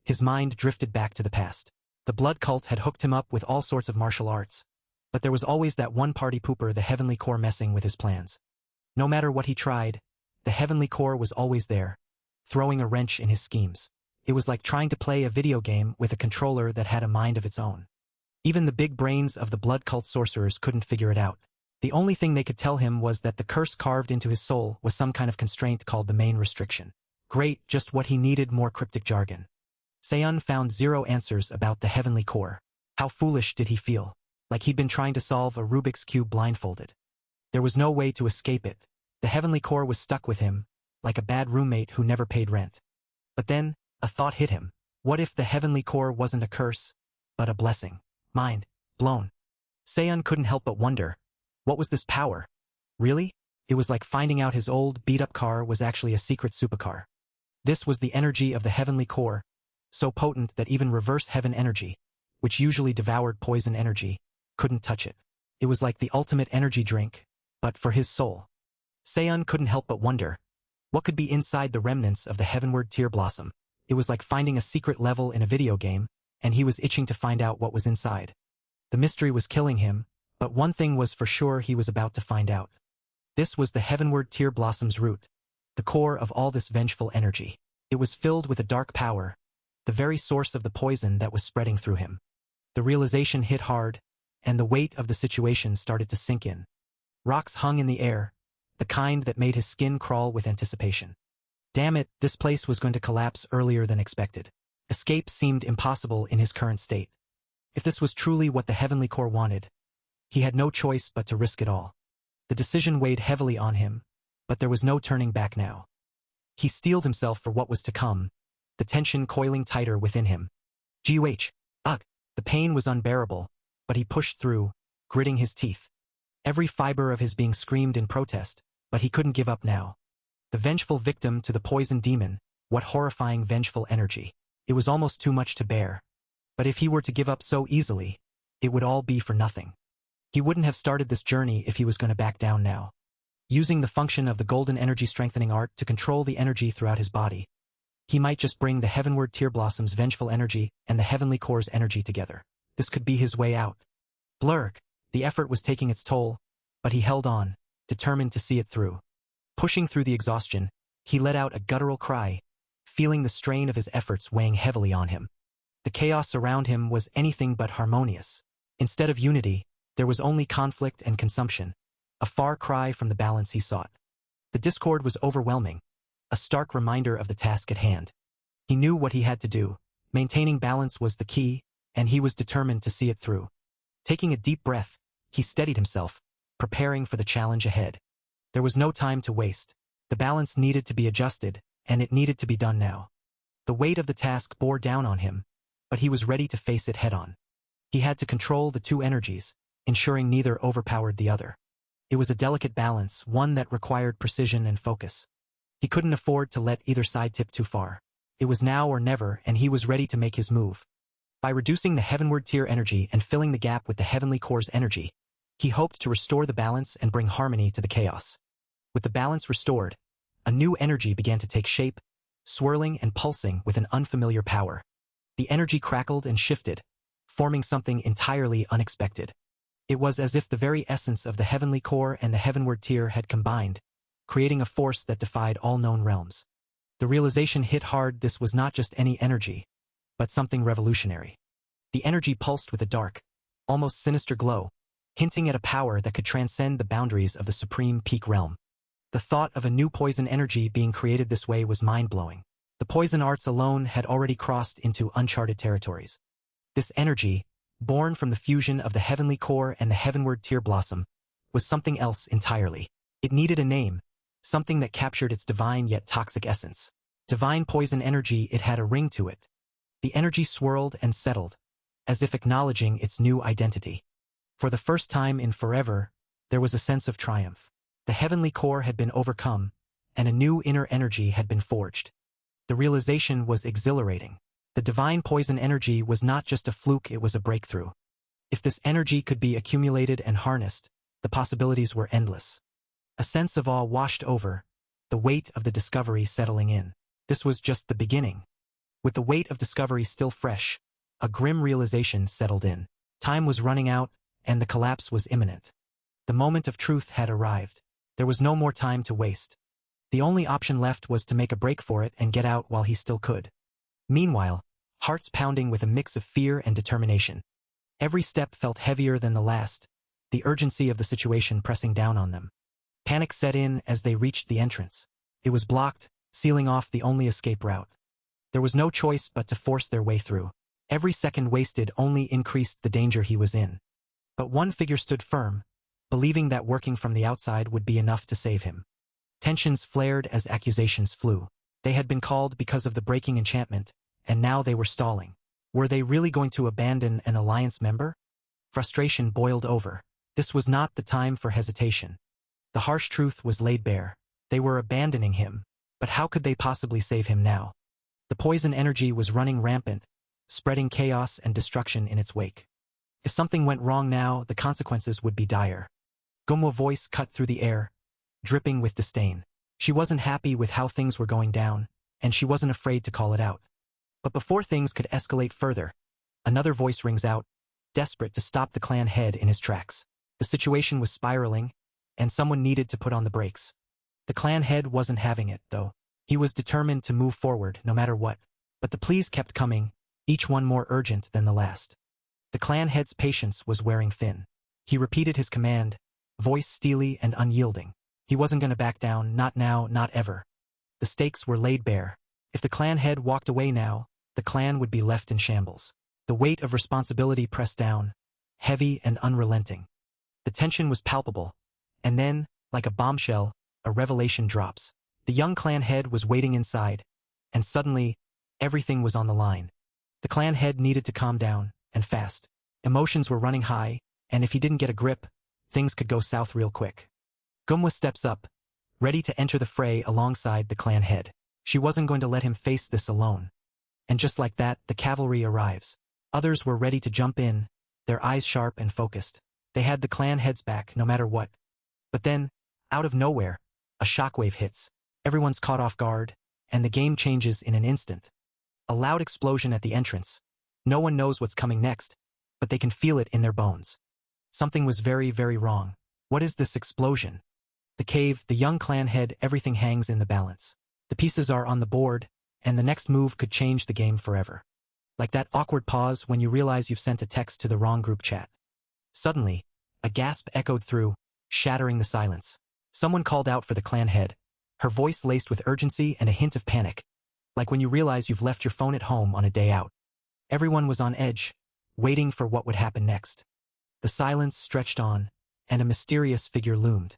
his mind drifted back to the past. The blood cult had hooked him up with all sorts of martial arts, but there was always that one party pooper, the Heavenly Core, messing with his plans. No matter what he tried, the Heavenly Core was always there, throwing a wrench in his schemes. It was like trying to play a video game with a controller that had a mind of its own. Even the big brains of the blood cult sorcerers couldn't figure it out. The only thing they could tell him was that the curse carved into his soul was some kind of constraint called the main restriction. Great, just what he needed, more cryptic jargon. Seiun found zero answers about the Heavenly Core. How foolish did he feel? Like he'd been trying to solve a Rubik's Cube blindfolded. There was no way to escape it. The Heavenly Core was stuck with him, like a bad roommate who never paid rent. But then, a thought hit him. What if the Heavenly Core wasn't a curse, but a blessing? Mind blown. Seiun couldn't help but wonder, what was this power? Really? It was like finding out his old, beat-up car was actually a secret supercar. This was the energy of the Heavenly Core, so potent that even reverse heaven energy, which usually devoured poison energy, couldn't touch it. It was like the ultimate energy drink, but for his soul. Seiun couldn't help but wonder, what could be inside the remnants of the heavenward tear blossom? It was like finding a secret level in a video game, and he was itching to find out what was inside. The mystery was killing him, but one thing was for sure he was about to find out. This was the heavenward tear blossom's root, the core of all this vengeful energy. It was filled with a dark power, the very source of the poison that was spreading through him. The realization hit hard, and the weight of the situation started to sink in. Rocks hung in the air, the kind that made his skin crawl with anticipation. Damn it, this place was going to collapse earlier than expected. Escape seemed impossible in his current state. If this was truly what the Heavenly Core wanted, he had no choice but to risk it all. The decision weighed heavily on him, but there was no turning back now. He steeled himself for what was to come, the tension coiling tighter within him. Goh! Ugh! The pain was unbearable, but he pushed through, gritting his teeth. Every fiber of his being screamed in protest, but he couldn't give up now. The vengeful victim to the poison demon, what horrifying vengeful energy. It was almost too much to bear. But if he were to give up so easily, it would all be for nothing. He wouldn't have started this journey if he was going to back down now. Using the function of the golden energy strengthening art to control the energy throughout his body, he might just bring the heavenward tear blossom's vengeful energy and the heavenly core's energy together. This could be his way out. Blurg, the effort was taking its toll, but he held on, determined to see it through. Pushing through the exhaustion, he let out a guttural cry, feeling the strain of his efforts weighing heavily on him. The chaos around him was anything but harmonious. Instead of unity, there was only conflict and consumption, a far cry from the balance he sought. The discord was overwhelming, a stark reminder of the task at hand. He knew what he had to do. Maintaining balance was the key, and he was determined to see it through. Taking a deep breath, he steadied himself, preparing for the challenge ahead. There was no time to waste. The balance needed to be adjusted, and it needed to be done now. The weight of the task bore down on him, but he was ready to face it head-on. He had to control the two energies, ensuring neither overpowered the other. It was a delicate balance, one that required precision and focus. He couldn't afford to let either side tip too far. It was now or never, and he was ready to make his move. By reducing the heavenward tier energy and filling the gap with the heavenly core's energy, he hoped to restore the balance and bring harmony to the chaos. With the balance restored, a new energy began to take shape, swirling and pulsing with an unfamiliar power. The energy crackled and shifted, forming something entirely unexpected. It was as if the very essence of the heavenly core and the heavenward tier had combined, creating a force that defied all known realms. The realization hit hard. This was not just any energy, but something revolutionary. The energy pulsed with a dark, almost sinister glow, hinting at a power that could transcend the boundaries of the supreme peak realm. The thought of a new poison energy being created this way was mind-blowing. The poison arts alone had already crossed into uncharted territories. This energy, born from the fusion of the heavenly core and the heavenward tear blossom, was something else entirely. It needed a name, something that captured its divine yet toxic essence. Divine poison energy, it had a ring to it. The energy swirled and settled, as if acknowledging its new identity. For the first time in forever, there was a sense of triumph. The heavenly core had been overcome, and a new inner energy had been forged. The realization was exhilarating. The divine poison energy was not just a fluke, it was a breakthrough. If this energy could be accumulated and harnessed, the possibilities were endless. A sense of awe washed over, the weight of the discovery settling in. This was just the beginning. With the weight of discovery still fresh, a grim realization settled in. Time was running out, and the collapse was imminent. The moment of truth had arrived. There was no more time to waste. The only option left was to make a break for it and get out while he still could. Meanwhile, hearts pounding with a mix of fear and determination. Every step felt heavier than the last, the urgency of the situation pressing down on them. Panic set in as they reached the entrance. It was blocked, sealing off the only escape route. There was no choice but to force their way through. Every second wasted only increased the danger he was in. But one figure stood firm, believing that working from the outside would be enough to save him. Tensions flared as accusations flew. They had been called because of the breaking enchantment, and now they were stalling. Were they really going to abandon an alliance member? Frustration boiled over. This was not the time for hesitation. The harsh truth was laid bare. They were abandoning him, but how could they possibly save him now? The poison energy was running rampant, spreading chaos and destruction in its wake. If something went wrong now, the consequences would be dire. Gumwa's voice cut through the air, dripping with disdain. She wasn't happy with how things were going down, and she wasn't afraid to call it out. But before things could escalate further, another voice rings out, desperate to stop the clan head in his tracks. The situation was spiraling, and someone needed to put on the brakes. The clan head wasn't having it, though. He was determined to move forward no matter what. But the pleas kept coming, each one more urgent than the last. The clan head's patience was wearing thin. He repeated his command, voice steely and unyielding. He wasn't going to back down, not now, not ever. The stakes were laid bare. If the clan head walked away now, the clan would be left in shambles. The weight of responsibility pressed down, heavy and unrelenting. The tension was palpable, and then, like a bombshell, a revelation drops. The young clan head was waiting inside, and suddenly, everything was on the line. The clan head needed to calm down, and fast. Emotions were running high, and if he didn't get a grip, things could go south real quick. Gumwa steps up, ready to enter the fray alongside the clan head. She wasn't going to let him face this alone. And just like that, the cavalry arrives. Others were ready to jump in, their eyes sharp and focused. They had the clan heads back no matter what. But then, out of nowhere, a shockwave hits. Everyone's caught off guard, and the game changes in an instant. A loud explosion at the entrance. No one knows what's coming next, but they can feel it in their bones. Something was very, very wrong. What is this explosion? The cave, the young clan head, everything hangs in the balance. The pieces are on the board, and the next move could change the game forever. Like that awkward pause when you realize you've sent a text to the wrong group chat. Suddenly, a gasp echoed through, shattering the silence. Someone called out for the clan head, her voice laced with urgency and a hint of panic, like when you realize you've left your phone at home on a day out. Everyone was on edge, waiting for what would happen next. The silence stretched on, and a mysterious figure loomed.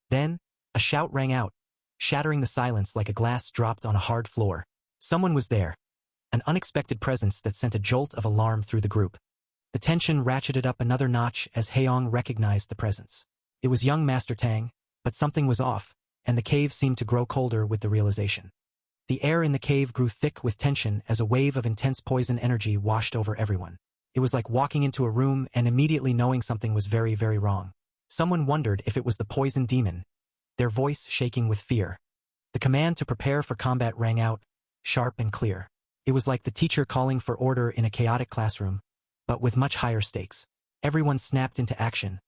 Then, a shout rang out, shattering the silence like a glass dropped on a hard floor. Someone was there, an unexpected presence that sent a jolt of alarm through the group. The tension ratcheted up another notch as Haeyong recognized the presence. It was young Master Tang, but something was off, and the cave seemed to grow colder with the realization. The air in the cave grew thick with tension as a wave of intense poison energy washed over everyone. It was like walking into a room and immediately knowing something was very, very wrong. Someone wondered if it was the poison demon, their voice shaking with fear. The command to prepare for combat rang out, sharp and clear. It was like the teacher calling for order in a chaotic classroom, but with much higher stakes. Everyone snapped into action,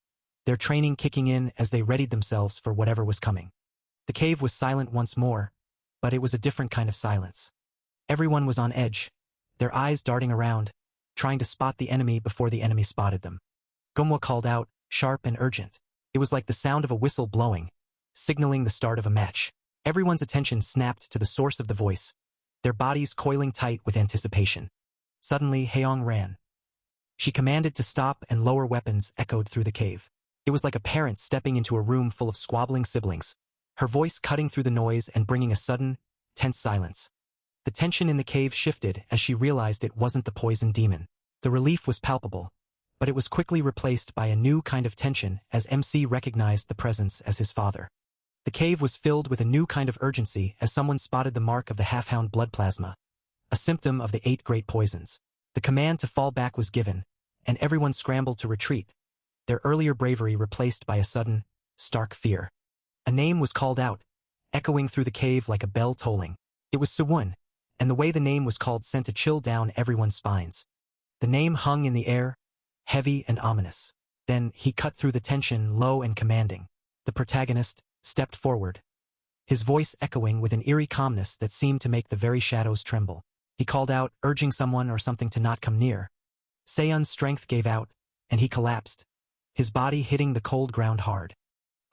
their training kicking in as they readied themselves for whatever was coming. The cave was silent once more, but it was a different kind of silence. Everyone was on edge, their eyes darting around, trying to spot the enemy before the enemy spotted them. Gomwa called out, sharp and urgent. It was like the sound of a whistle blowing, signaling the start of a match. Everyone's attention snapped to the source of the voice, their bodies coiling tight with anticipation. Suddenly, Haeyong ran. She commanded to stop, and lower weapons echoed through the cave. It was like a parent stepping into a room full of squabbling siblings, her voice cutting through the noise and bringing a sudden, tense silence. The tension in the cave shifted as she realized it wasn't the poison demon. The relief was palpable, but it was quickly replaced by a new kind of tension as MC recognized the presence as his father. The cave was filled with a new kind of urgency as someone spotted the mark of the half-hound blood plasma, a symptom of the 8 great poisons. The command to fall back was given, and everyone scrambled to retreat, their earlier bravery replaced by a sudden, stark fear. A name was called out, echoing through the cave like a bell tolling. It was Suwon, and the way the name was called sent a chill down everyone's spines. The name hung in the air, heavy and ominous. Then he cut through the tension, low and commanding. The protagonist stepped forward, his voice echoing with an eerie calmness that seemed to make the very shadows tremble. He called out, urging someone or something to not come near. Seon's strength gave out, and he collapsed, his body hitting the cold ground hard.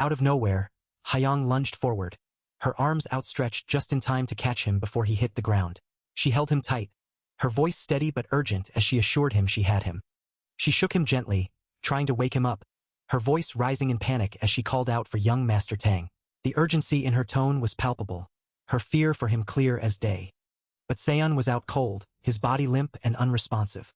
Out of nowhere, Haeyong lunged forward, her arms outstretched just in time to catch him before he hit the ground. She held him tight, her voice steady but urgent as she assured him she had him. She shook him gently, trying to wake him up, her voice rising in panic as she called out for young Master Tang. The urgency in her tone was palpable, her fear for him clear as day. But Seon was out cold, his body limp and unresponsive.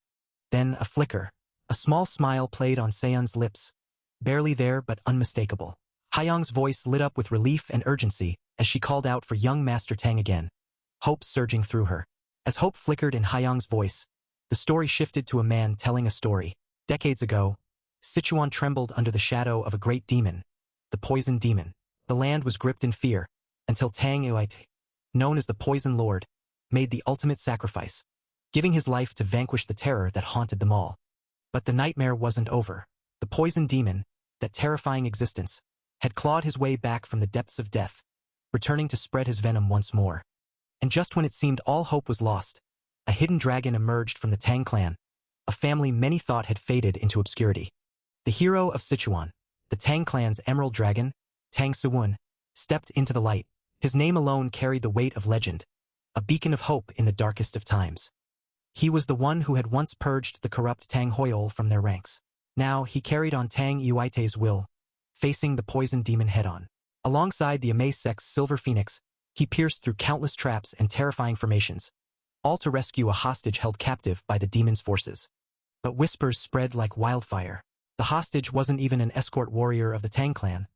Then a flicker, a small smile played on Seon's lips, barely there but unmistakable. Haeyong's voice lit up with relief and urgency as she called out for young Master Tang again, hope surging through her. As hope flickered in Haeyong's voice, the story shifted to a man telling a story. Decades ago, Sichuan trembled under the shadow of a great demon, the poison demon. The land was gripped in fear, until Tang Yuite, known as the Poison Lord, made the ultimate sacrifice, giving his life to vanquish the terror that haunted them all. But the nightmare wasn't over. The poison demon, that terrifying existence, had clawed his way back from the depths of death, returning to spread his venom once more. And just when it seemed all hope was lost, a hidden dragon emerged from the Tang clan, a family many thought had faded into obscurity. The hero of Sichuan, the Tang clan's emerald dragon, Tang Suwon, stepped into the light. His name alone carried the weight of legend, a beacon of hope in the darkest of times. He was the one who had once purged the corrupt Tang Hoyol from their ranks. Now he carried on Tang Yuite's will, facing the poison demon head-on. Alongside the Amaze Sect's Silver Phoenix, he pierced through countless traps and terrifying formations, all to rescue a hostage held captive by the demon's forces. But whispers spread like wildfire. The hostage wasn't even an escort warrior of the Tang clan,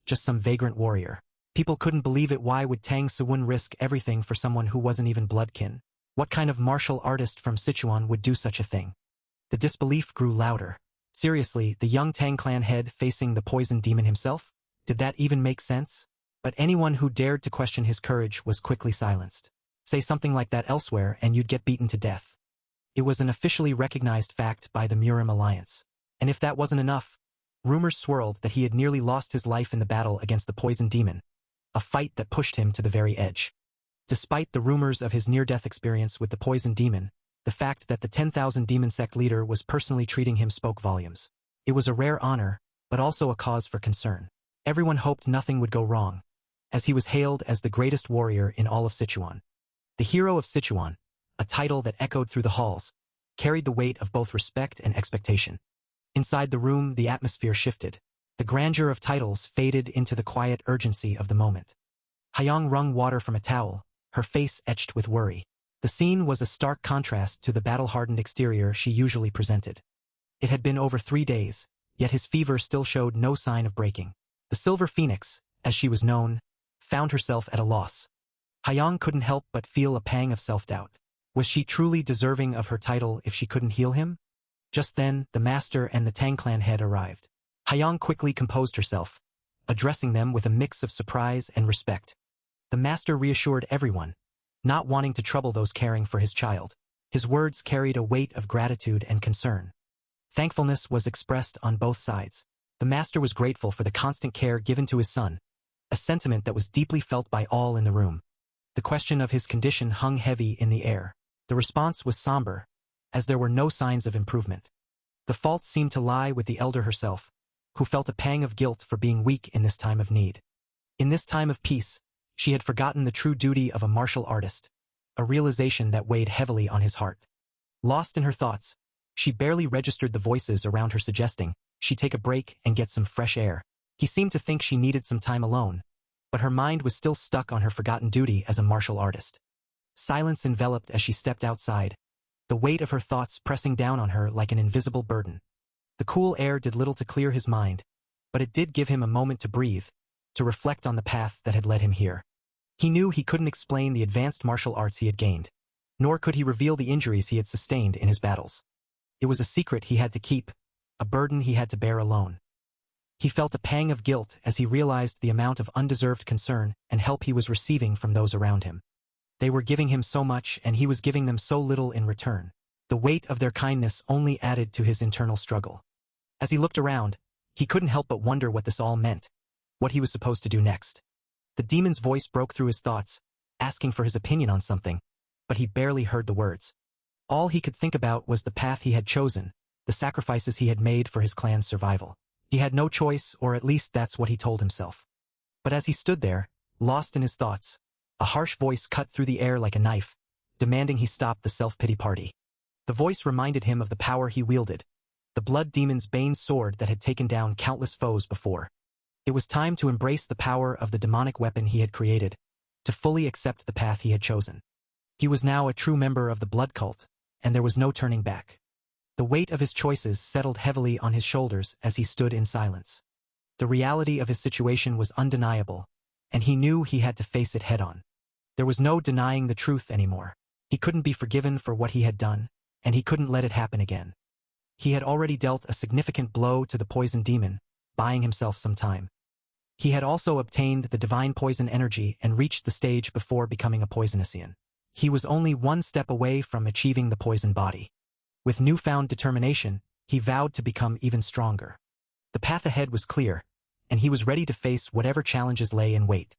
just some vagrant warrior. People couldn't believe it. Why would Tang Suwon risk everything for someone who wasn't even bloodkin? What kind of martial artist from Sichuan would do such a thing? The disbelief grew louder. Seriously, the young Tang clan head facing the poison demon himself? Did that even make sense? But anyone who dared to question his courage was quickly silenced. Say something like that elsewhere and you'd get beaten to death. It was an officially recognized fact by the Murim Alliance. And if that wasn't enough, rumors swirled that he had nearly lost his life in the battle against the poison demon, a fight that pushed him to the very edge. Despite the rumors of his near-death experience with the poison demon, the fact that the 10,000 demon sect leader was personally treating him spoke volumes. It was a rare honor, but also a cause for concern. Everyone hoped nothing would go wrong, as he was hailed as the greatest warrior in all of Sichuan. The hero of Sichuan, a title that echoed through the halls, carried the weight of both respect and expectation. Inside the room, the atmosphere shifted. The grandeur of titles faded into the quiet urgency of the moment. Hyang wrung water from a towel, her face etched with worry. The scene was a stark contrast to the battle-hardened exterior she usually presented. It had been over 3 days, yet his fever still showed no sign of breaking. The Silver Phoenix, as she was known, found herself at a loss. Hyang couldn't help but feel a pang of self-doubt. Was she truly deserving of her title if she couldn't heal him? Just then, the master and the Tang clan head arrived. Hyang quickly composed herself, addressing them with a mix of surprise and respect. The master reassured everyone, not wanting to trouble those caring for his child. His words carried a weight of gratitude and concern. Thankfulness was expressed on both sides. The master was grateful for the constant care given to his son, a sentiment that was deeply felt by all in the room. The question of his condition hung heavy in the air. The response was somber, as there were no signs of improvement. The fault seemed to lie with the elder herself, who felt a pang of guilt for being weak in this time of need. In this time of peace, she had forgotten the true duty of a martial artist, a realization that weighed heavily on his heart. Lost in her thoughts, she barely registered the voices around her suggesting she take a break and get some fresh air. He seemed to think she needed some time alone, but her mind was still stuck on her forgotten duty as a martial artist. Silence enveloped as she stepped outside, the weight of her thoughts pressing down on her like an invisible burden. The cool air did little to clear his mind, but it did give him a moment to breathe, to reflect on the path that had led him here. He knew he couldn't explain the advanced martial arts he had gained, nor could he reveal the injuries he had sustained in his battles. It was a secret he had to keep, a burden he had to bear alone. He felt a pang of guilt as he realized the amount of undeserved concern and help he was receiving from those around him. They were giving him so much and he was giving them so little in return. The weight of their kindness only added to his internal struggle. As he looked around, he couldn't help but wonder what this all meant, what he was supposed to do next. The demon's voice broke through his thoughts, asking for his opinion on something, but he barely heard the words. All he could think about was the path he had chosen, the sacrifices he had made for his clan's survival. He had no choice, or at least that's what he told himself. But as he stood there, lost in his thoughts, a harsh voice cut through the air like a knife, demanding he stop the self-pity party. The voice reminded him of the power he wielded, the blood demon's bane sword that had taken down countless foes before. It was time to embrace the power of the demonic weapon he had created, to fully accept the path he had chosen. He was now a true member of the blood cult, and there was no turning back. The weight of his choices settled heavily on his shoulders as he stood in silence. The reality of his situation was undeniable, and he knew he had to face it head-on. There was no denying the truth anymore. He couldn't be forgiven for what he had done, and he couldn't let it happen again. He had already dealt a significant blow to the poison demon, buying himself some time. He had also obtained the divine poison energy and reached the stage before becoming a poisonician. He was only one step away from achieving the poison body. With newfound determination, he vowed to become even stronger. The path ahead was clear, and he was ready to face whatever challenges lay in wait.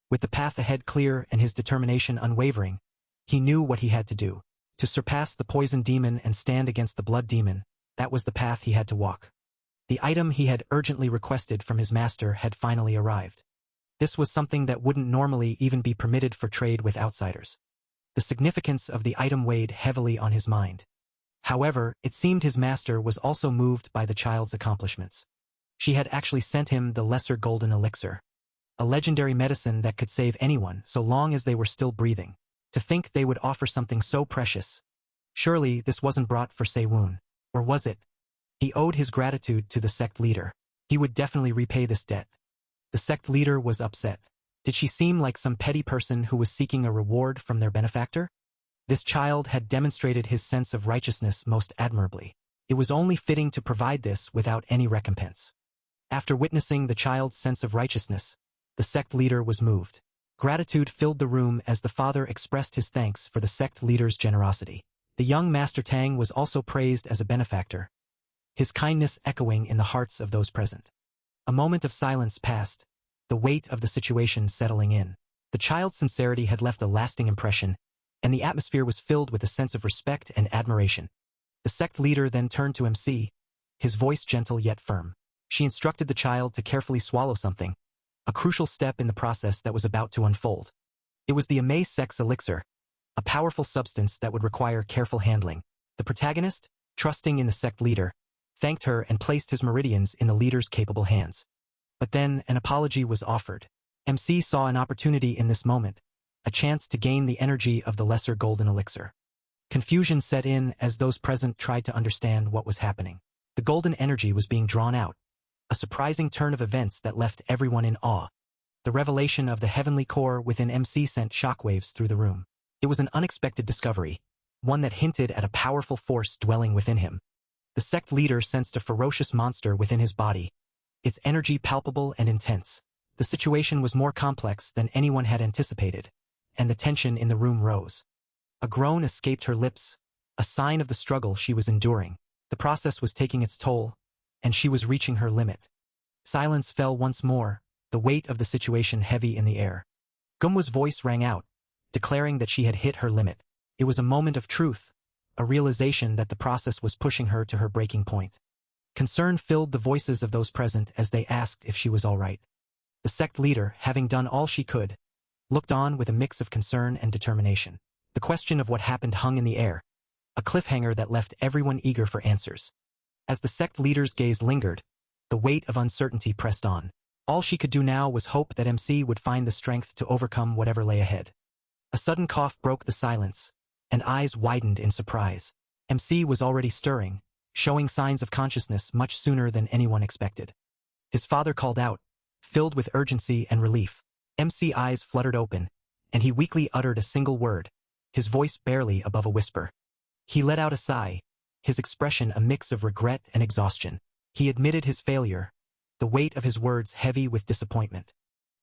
With the path ahead clear and his determination unwavering, he knew what he had to do. To surpass the poison demon and stand against the blood demon, that was the path he had to walk. The item he had urgently requested from his master had finally arrived. This was something that wouldn't normally even be permitted for trade with outsiders. The significance of the item weighed heavily on his mind. However, it seemed his master was also moved by the child's accomplishments. She had actually sent him the lesser golden elixir, a legendary medicine that could save anyone so long as they were still breathing. To think they would offer something so precious. Surely this wasn't brought for Sewun, or was it? He owed his gratitude to the sect leader. He would definitely repay this debt. The sect leader was upset. Did she seem like some petty person who was seeking a reward from their benefactor? This child had demonstrated his sense of righteousness most admirably. It was only fitting to provide this without any recompense. After witnessing the child's sense of righteousness, the sect leader was moved. Gratitude filled the room as the father expressed his thanks for the sect leader's generosity. The young Master Tang was also praised as a benefactor, his kindness echoing in the hearts of those present. A moment of silence passed, the weight of the situation settling in. The child's sincerity had left a lasting impression, and the atmosphere was filled with a sense of respect and admiration. The sect leader then turned to MC, his voice gentle yet firm. She instructed the child to carefully swallow something, a crucial step in the process that was about to unfold. It was the Ame Sex elixir, a powerful substance that would require careful handling. The protagonist, trusting in the sect leader, thanked her and placed his meridians in the leader's capable hands. But then an apology was offered. MC saw an opportunity in this moment, a chance to gain the energy of the lesser golden elixir. Confusion set in as those present tried to understand what was happening. The golden energy was being drawn out, a surprising turn of events that left everyone in awe. The revelation of the heavenly core within MC sent shockwaves through the room. It was an unexpected discovery, one that hinted at a powerful force dwelling within him. The sect leader sensed a ferocious monster within his body, its energy palpable and intense. The situation was more complex than anyone had anticipated, and the tension in the room rose. A groan escaped her lips, a sign of the struggle she was enduring. The process was taking its toll, and she was reaching her limit. Silence fell once more, the weight of the situation heavy in the air. Gumwa's voice rang out, declaring that she had hit her limit. It was a moment of truth, a realization that the process was pushing her to her breaking point. Concern filled the voices of those present as they asked if she was all right. The sect leader, having done all she could, looked on with a mix of concern and determination. The question of what happened hung in the air, a cliffhanger that left everyone eager for answers. As the sect leader's gaze lingered, the weight of uncertainty pressed on. All she could do now was hope that MC would find the strength to overcome whatever lay ahead. A sudden cough broke the silence, and eyes widened in surprise. MC was already stirring, showing signs of consciousness much sooner than anyone expected. His father called out, filled with urgency and relief. MC's eyes fluttered open, and he weakly uttered a single word, his voice barely above a whisper. He let out a sigh, his expression a mix of regret and exhaustion. He admitted his failure, the weight of his words heavy with disappointment.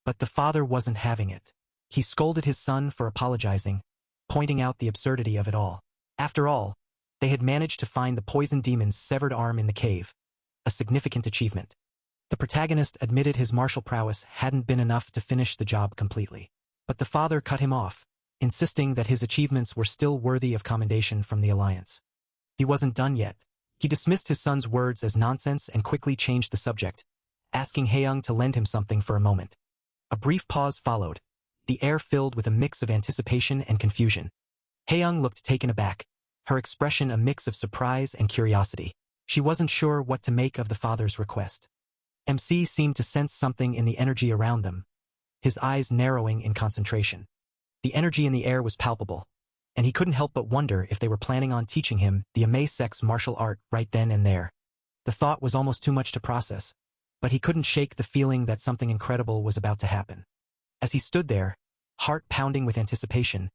But the father wasn't having it. He scolded his son for apologizing, pointing out the absurdity of it all. After all, they had managed to find the poison demon's severed arm in the cave, a significant achievement. The protagonist admitted his martial prowess hadn't been enough to finish the job completely. But the father cut him off, insisting that his achievements were still worthy of commendation from the Alliance. He wasn't done yet. He dismissed his son's words as nonsense and quickly changed the subject, asking Haeyoung to lend him something for a moment. A brief pause followed, the air filled with a mix of anticipation and confusion. Haeyoung looked taken aback, her expression a mix of surprise and curiosity. She wasn't sure what to make of the father's request. MC seemed to sense something in the energy around them, his eyes narrowing in concentration. The energy in the air was palpable, and he couldn't help but wonder if they were planning on teaching him the Ame Sex martial art right then and there. The thought was almost too much to process, but he couldn't shake the feeling that something incredible was about to happen. As he stood there, heart pounding with anticipation,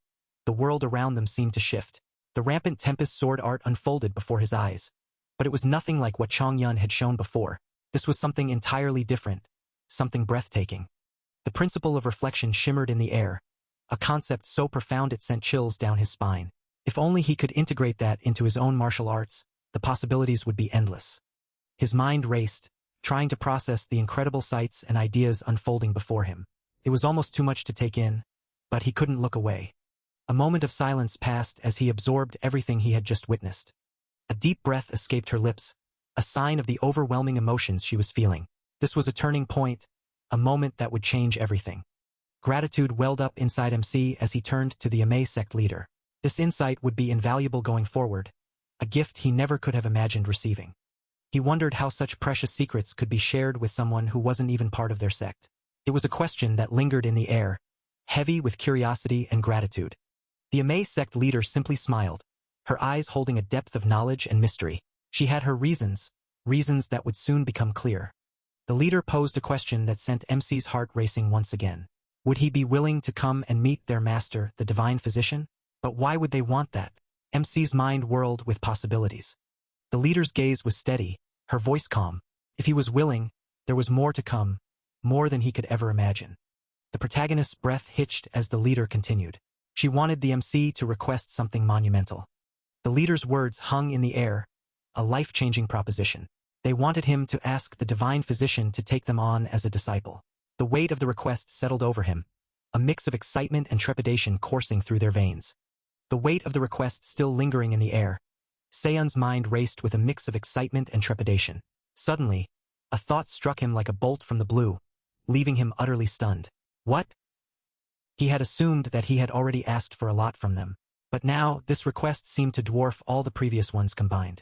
the world around them seemed to shift. The rampant Tempest sword art unfolded before his eyes, but it was nothing like what Chongyun had shown before. This was something entirely different, something breathtaking. The principle of reflection shimmered in the air, a concept so profound it sent chills down his spine. If only he could integrate that into his own martial arts, the possibilities would be endless. His mind raced, trying to process the incredible sights and ideas unfolding before him. It was almost too much to take in, but he couldn't look away. A moment of silence passed as he absorbed everything he had just witnessed. A deep breath escaped her lips, a sign of the overwhelming emotions she was feeling. This was a turning point, a moment that would change everything. Gratitude welled up inside MC as he turned to the Ame sect leader. This insight would be invaluable going forward, a gift he never could have imagined receiving. He wondered how such precious secrets could be shared with someone who wasn't even part of their sect. It was a question that lingered in the air, heavy with curiosity and gratitude. The Ame sect leader simply smiled, her eyes holding a depth of knowledge and mystery. She had her reasons that would soon become clear. The leader posed a question that sent MC's heart racing once again. Would he be willing to come and meet their master, the divine physician? But why would they want that? MC's mind whirled with possibilities. The leader's gaze was steady, her voice calm. If he was willing, there was more to come, more than he could ever imagine. The protagonist's breath hitched as the leader continued. She wanted the MC to request something monumental. The leader's words hung in the air, a life-changing proposition. They wanted him to ask the divine physician to take them on as a disciple. The weight of the request settled over him, a mix of excitement and trepidation coursing through their veins. The weight of the request still lingering in the air, Seon's mind raced with a mix of excitement and trepidation. Suddenly, a thought struck him like a bolt from the blue, leaving him utterly stunned. What? He had assumed that he had already asked for a lot from them. But now, this request seemed to dwarf all the previous ones combined.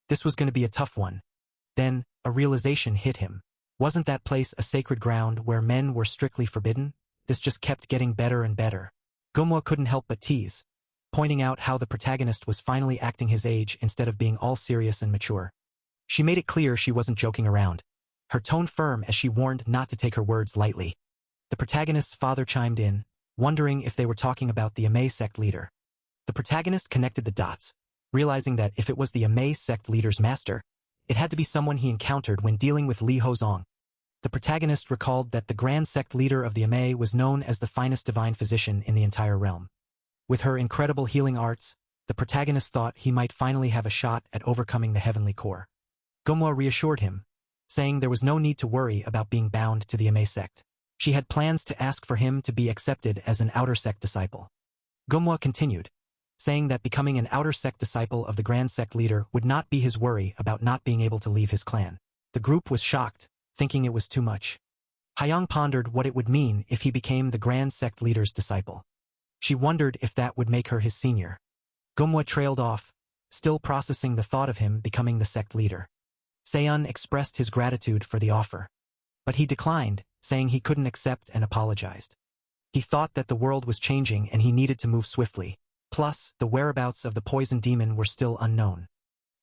This was going to be a tough one. Then, a realization hit him. Wasn't that place a sacred ground where men were strictly forbidden? This just kept getting better and better. Gomwa couldn't help but tease, pointing out how the protagonist was finally acting his age instead of being all serious and mature. She made it clear she wasn't joking around, her tone firm as she warned not to take her words lightly. The protagonist's father chimed in, wondering if they were talking about the Amei sect leader. The protagonist connected the dots, realizing that if it was the Amei sect leader's master, it had to be someone he encountered when dealing with Li Hozong. The protagonist recalled that the grand sect leader of the Amei was known as the finest divine physician in the entire realm. With her incredible healing arts, the protagonist thought he might finally have a shot at overcoming the heavenly core. Gomwa reassured him, saying there was no need to worry about being bound to the Amei sect. She had plans to ask for him to be accepted as an outer sect disciple. Gomwa continued, saying that becoming an outer sect disciple of the grand sect leader would not be his worry about not being able to leave his clan. The group was shocked, thinking it was too much. Hyang pondered what it would mean if he became the grand sect leader's disciple. She wondered if that would make her his senior. Gomwa trailed off, still processing the thought of him becoming the sect leader. Seon expressed his gratitude for the offer. But he declined, saying he couldn't accept and apologized. He thought that the world was changing and he needed to move swiftly. Plus, the whereabouts of the poison demon were still unknown.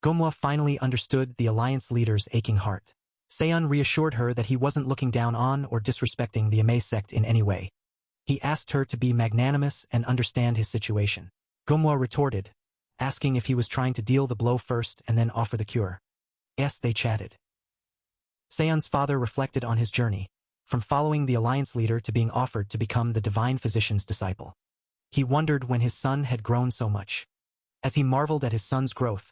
Gomwa finally understood the alliance leader's aching heart. Seon reassured her that he wasn't looking down on or disrespecting the Amei sect in any way. He asked her to be magnanimous and understand his situation. Gomwa retorted, asking if he was trying to deal the blow first and then offer the cure. Yes, they chatted. Seon's father reflected on his journey, from following the alliance leader to being offered to become the divine physician's disciple. He wondered when his son had grown so much. As he marveled at his son's growth,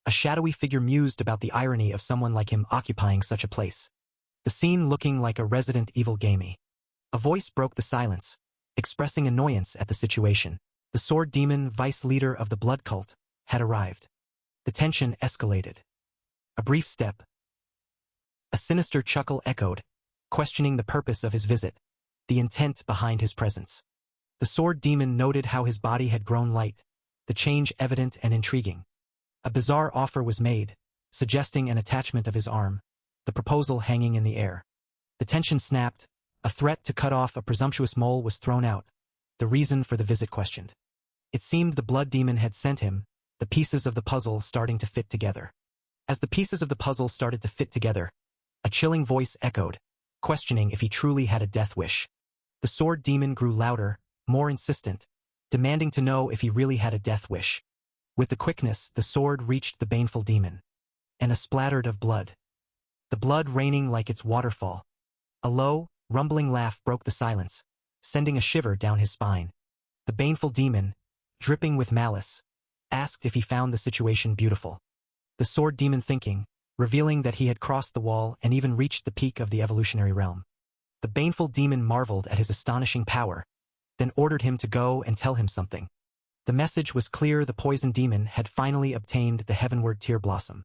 a shadowy figure mused about the irony of someone like him occupying such a place. The scene looking like a Resident Evil game. A voice broke the silence, expressing annoyance at the situation. The sword demon vice leader of the blood cult had arrived. The tension escalated. A brief step. A sinister chuckle echoed, questioning the purpose of his visit, the intent behind his presence. The sword demon noted how his body had grown light, the change evident and intriguing. A bizarre offer was made, suggesting an attachment of his arm, the proposal hanging in the air. The tension snapped, a threat to cut off a presumptuous mole was thrown out, the reason for the visit questioned. It seemed the blood demon had sent him, the pieces of the puzzle starting to fit together. As the pieces of the puzzle started to fit together, a chilling voice echoed, questioning if he truly had a death wish. The sword demon grew louder, more insistent, demanding to know if he really had a death wish. With the quickness, the sword reached the baneful demon. And a splattered of blood. The blood raining like its waterfall. A low, rumbling laugh broke the silence, sending a shiver down his spine. The baneful demon, dripping with malice, asked if he found the situation beautiful. The sword demon thinking, revealing that he had crossed the wall and even reached the peak of the evolutionary realm. The baneful demon marveled at his astonishing power, then ordered him to go and tell him something. The message was clear: the poison demon had finally obtained the heavenward tear blossom.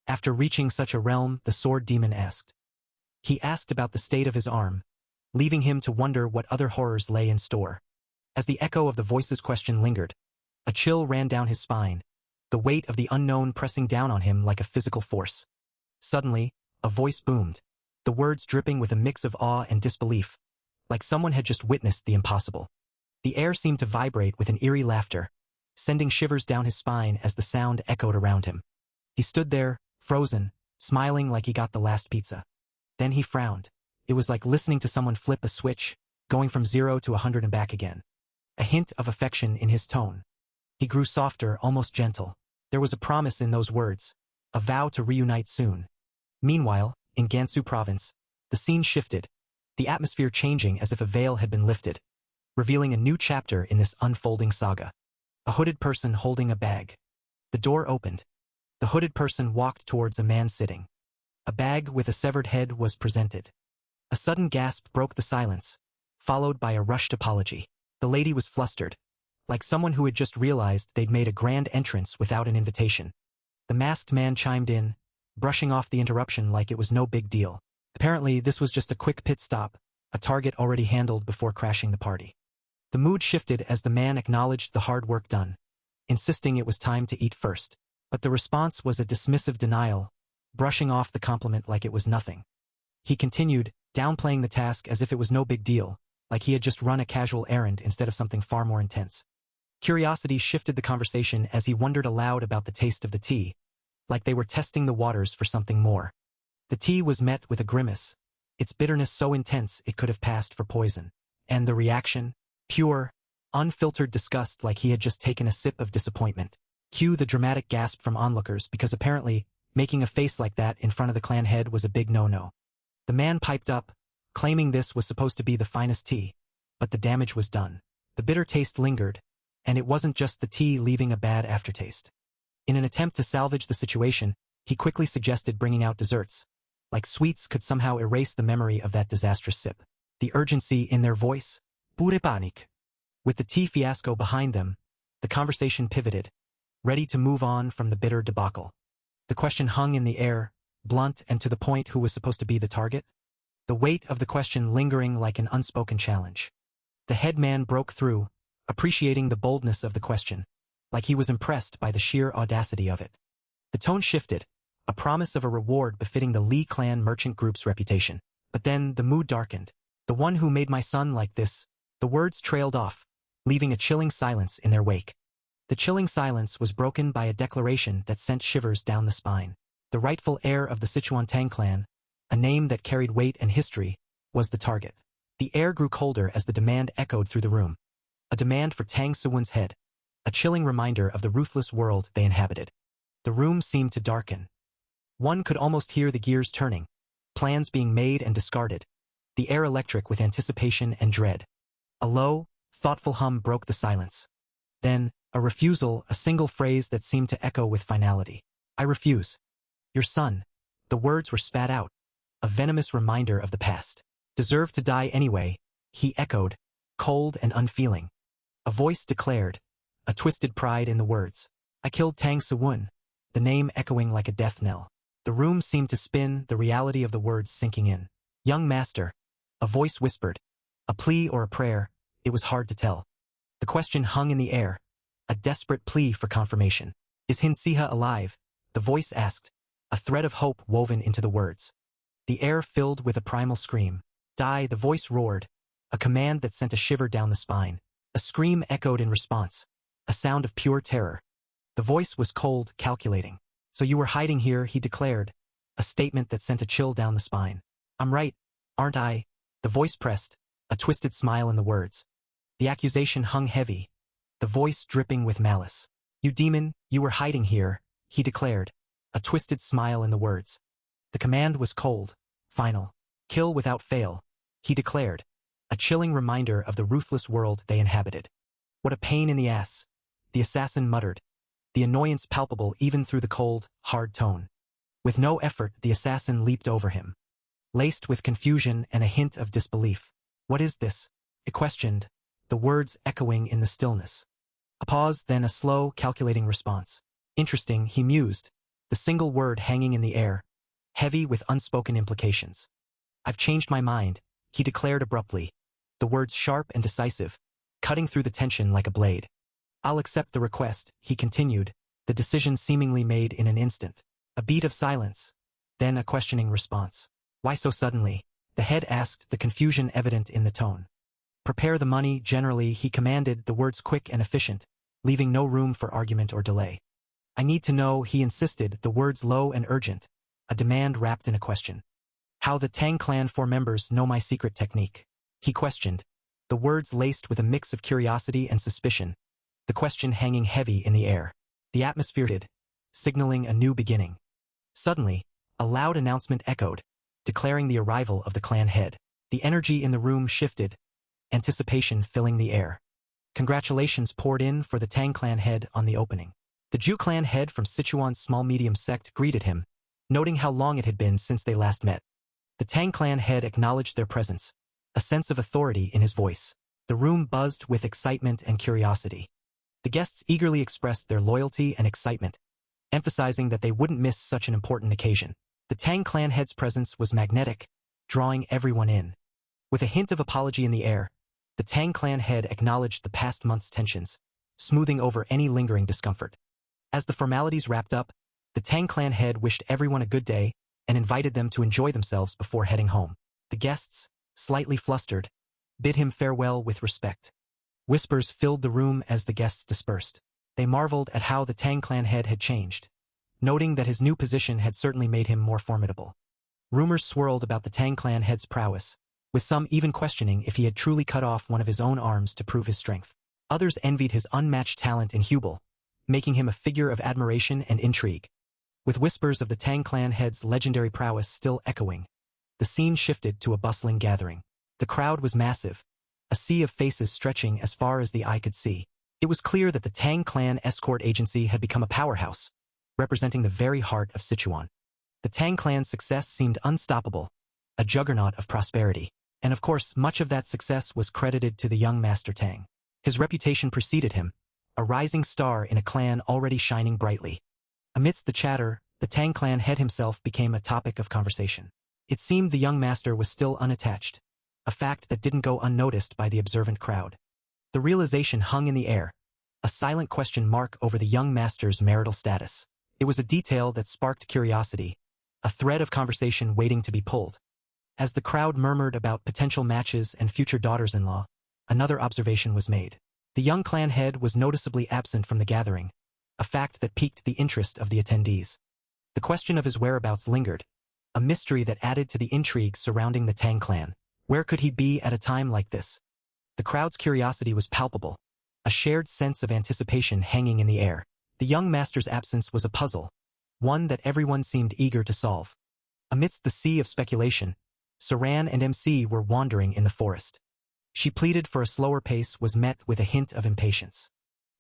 After reaching such a realm, the sword demon asked. He asked about the state of his arm, leaving him to wonder what other horrors lay in store. As the echo of the voice's question lingered, a chill ran down his spine, the weight of the unknown pressing down on him like a physical force. Suddenly, a voice boomed, the words dripping with a mix of awe and disbelief, like someone had just witnessed the impossible. The air seemed to vibrate with an eerie laughter, sending shivers down his spine as the sound echoed around him. He stood there, frozen, smiling like he got the last pizza. Then he frowned. It was like listening to someone flip a switch, going from 0 to 100 and back again. A hint of affection in his tone. He grew softer, almost gentle. There was a promise in those words, a vow to reunite soon. Meanwhile, in Gansu province, the scene shifted, the atmosphere changing as if a veil had been lifted, revealing a new chapter in this unfolding saga. A hooded person holding a bag. The door opened. The hooded person walked towards a man sitting. A bag with a severed head was presented. A sudden gasp broke the silence, followed by a rushed apology. The lady was flustered, like someone who had just realized they'd made a grand entrance without an invitation. The masked man chimed in, brushing off the interruption like it was no big deal. Apparently, this was just a quick pit stop, a target already handled before crashing the party. The mood shifted as the man acknowledged the hard work done, insisting it was time to eat first. But the response was a dismissive denial, brushing off the compliment like it was nothing. He continued, downplaying the task as if it was no big deal, like he had just run a casual errand instead of something far more intense. Curiosity shifted the conversation as he wondered aloud about the taste of the tea, like they were testing the waters for something more. The tea was met with a grimace, its bitterness so intense it could have passed for poison. And the reaction? Pure, unfiltered disgust like he had just taken a sip of disappointment. Cue the dramatic gasp from onlookers because apparently, making a face like that in front of the clan head was a big no-no. The man piped up, claiming this was supposed to be the finest tea, but the damage was done. The bitter taste lingered, and it wasn't just the tea leaving a bad aftertaste. In an attempt to salvage the situation, he quickly suggested bringing out desserts, like sweets could somehow erase the memory of that disastrous sip. The urgency in their voice? Pure panic. With the tea fiasco behind them, the conversation pivoted, ready to move on from the bitter debacle. The question hung in the air, blunt and to the point: who was supposed to be the target? The weight of the question lingering like an unspoken challenge. The head man broke through, appreciating the boldness of the question, like he was impressed by the sheer audacity of it. The tone shifted, a promise of a reward befitting the Lee clan merchant group's reputation. But then the mood darkened. The one who made my son like this. The words trailed off, leaving a chilling silence in their wake. The chilling silence was broken by a declaration that sent shivers down the spine. The rightful heir of the Sichuan Tang clan, a name that carried weight and history, was the target. The air grew colder as the demand echoed through the room. A demand for Tang Suwun's head, a chilling reminder of the ruthless world they inhabited. The room seemed to darken. One could almost hear the gears turning, plans being made and discarded, the air electric with anticipation and dread. A low, thoughtful hum broke the silence. Then, a refusal, a single phrase that seemed to echo with finality. I refuse. Your son. The words were spat out, a venomous reminder of the past. Deserved to die anyway, he echoed, cold and unfeeling. A voice declared, a twisted pride in the words. I killed Tang Suwun, the name echoing like a death knell. The room seemed to spin, the reality of the words sinking in. Young master, a voice whispered. A plea or a prayer, it was hard to tell. The question hung in the air, a desperate plea for confirmation. Is Hinsiha alive? The voice asked, a thread of hope woven into the words. The air filled with a primal scream. Die, the voice roared, a command that sent a shiver down the spine. A scream echoed in response, a sound of pure terror. The voice was cold, calculating. So you were hiding here, he declared, a statement that sent a chill down the spine. I'm right, aren't I? The voice pressed, a twisted smile in the words. The accusation hung heavy, the voice dripping with malice. You demon, you were hiding here, he declared, a twisted smile in the words. The command was cold, final. Kill without fail, he declared, a chilling reminder of the ruthless world they inhabited. What a pain in the ass, the assassin muttered, the annoyance palpable even through the cold, hard tone. With no effort, the assassin leaped over him, laced with confusion and a hint of disbelief. What is this? It questioned, the words echoing in the stillness. A pause, then a slow, calculating response. Interesting, he mused, the single word hanging in the air, heavy with unspoken implications. I've changed my mind, he declared abruptly, the words sharp and decisive, cutting through the tension like a blade. I'll accept the request, he continued, the decision seemingly made in an instant. A beat of silence, then a questioning response. Why so suddenly? The head asked, the confusion evident in the tone. Prepare the money, generally, he commanded, the words quick and efficient, leaving no room for argument or delay. I need to know, he insisted, the words low and urgent, a demand wrapped in a question. How the Tang clan 4 members know my secret technique? He questioned, the words laced with a mix of curiosity and suspicion, the question hanging heavy in the air. The atmosphere hid, signaling a new beginning. Suddenly, a loud announcement echoed, declaring the arrival of the clan head. The energy in the room shifted, anticipation filling the air. Congratulations poured in for the Tang clan head on the opening. The Ju clan head from Sichuan's small-medium sect greeted him, noting how long it had been since they last met. The Tang clan head acknowledged their presence, a sense of authority in his voice. The room buzzed with excitement and curiosity. The guests eagerly expressed their loyalty and excitement, emphasizing that they wouldn't miss such an important occasion. The Tang clan head's presence was magnetic, drawing everyone in. With a hint of apology in the air, the Tang clan head acknowledged the past month's tensions, smoothing over any lingering discomfort. As the formalities wrapped up, the Tang clan head wished everyone a good day and invited them to enjoy themselves before heading home. The guests, slightly flustered, bid him farewell with respect. Whispers filled the room as the guests dispersed. They marveled at how the Tang clan head had changed, noting that his new position had certainly made him more formidable. Rumors swirled about the Tang clan head's prowess, with some even questioning if he had truly cut off one of his own arms to prove his strength. Others envied his unmatched talent in Hubel, making him a figure of admiration and intrigue. With whispers of the Tang clan head's legendary prowess still echoing, the scene shifted to a bustling gathering. The crowd was massive, a sea of faces stretching as far as the eye could see. It was clear that the Tang clan escort agency had become a powerhouse, representing the very heart of Sichuan. The Tang clan's success seemed unstoppable, a juggernaut of prosperity. And of course, much of that success was credited to the young Master Tang. His reputation preceded him, a rising star in a clan already shining brightly. Amidst the chatter, the Tang clan head himself became a topic of conversation. It seemed the young master was still unattached, a fact that didn't go unnoticed by the observant crowd. The realization hung in the air, a silent question mark over the young master's marital status. It was a detail that sparked curiosity, a thread of conversation waiting to be pulled. As the crowd murmured about potential matches and future daughters-in-law, another observation was made. The young clan head was noticeably absent from the gathering, a fact that piqued the interest of the attendees. The question of his whereabouts lingered, a mystery that added to the intrigue surrounding the Tang clan. Where could he be at a time like this? The crowd's curiosity was palpable, a shared sense of anticipation hanging in the air. The young master's absence was a puzzle, one that everyone seemed eager to solve. Amidst the sea of speculation, Saran and MC were wandering in the forest. She pleaded for a slower pace was met with a hint of impatience.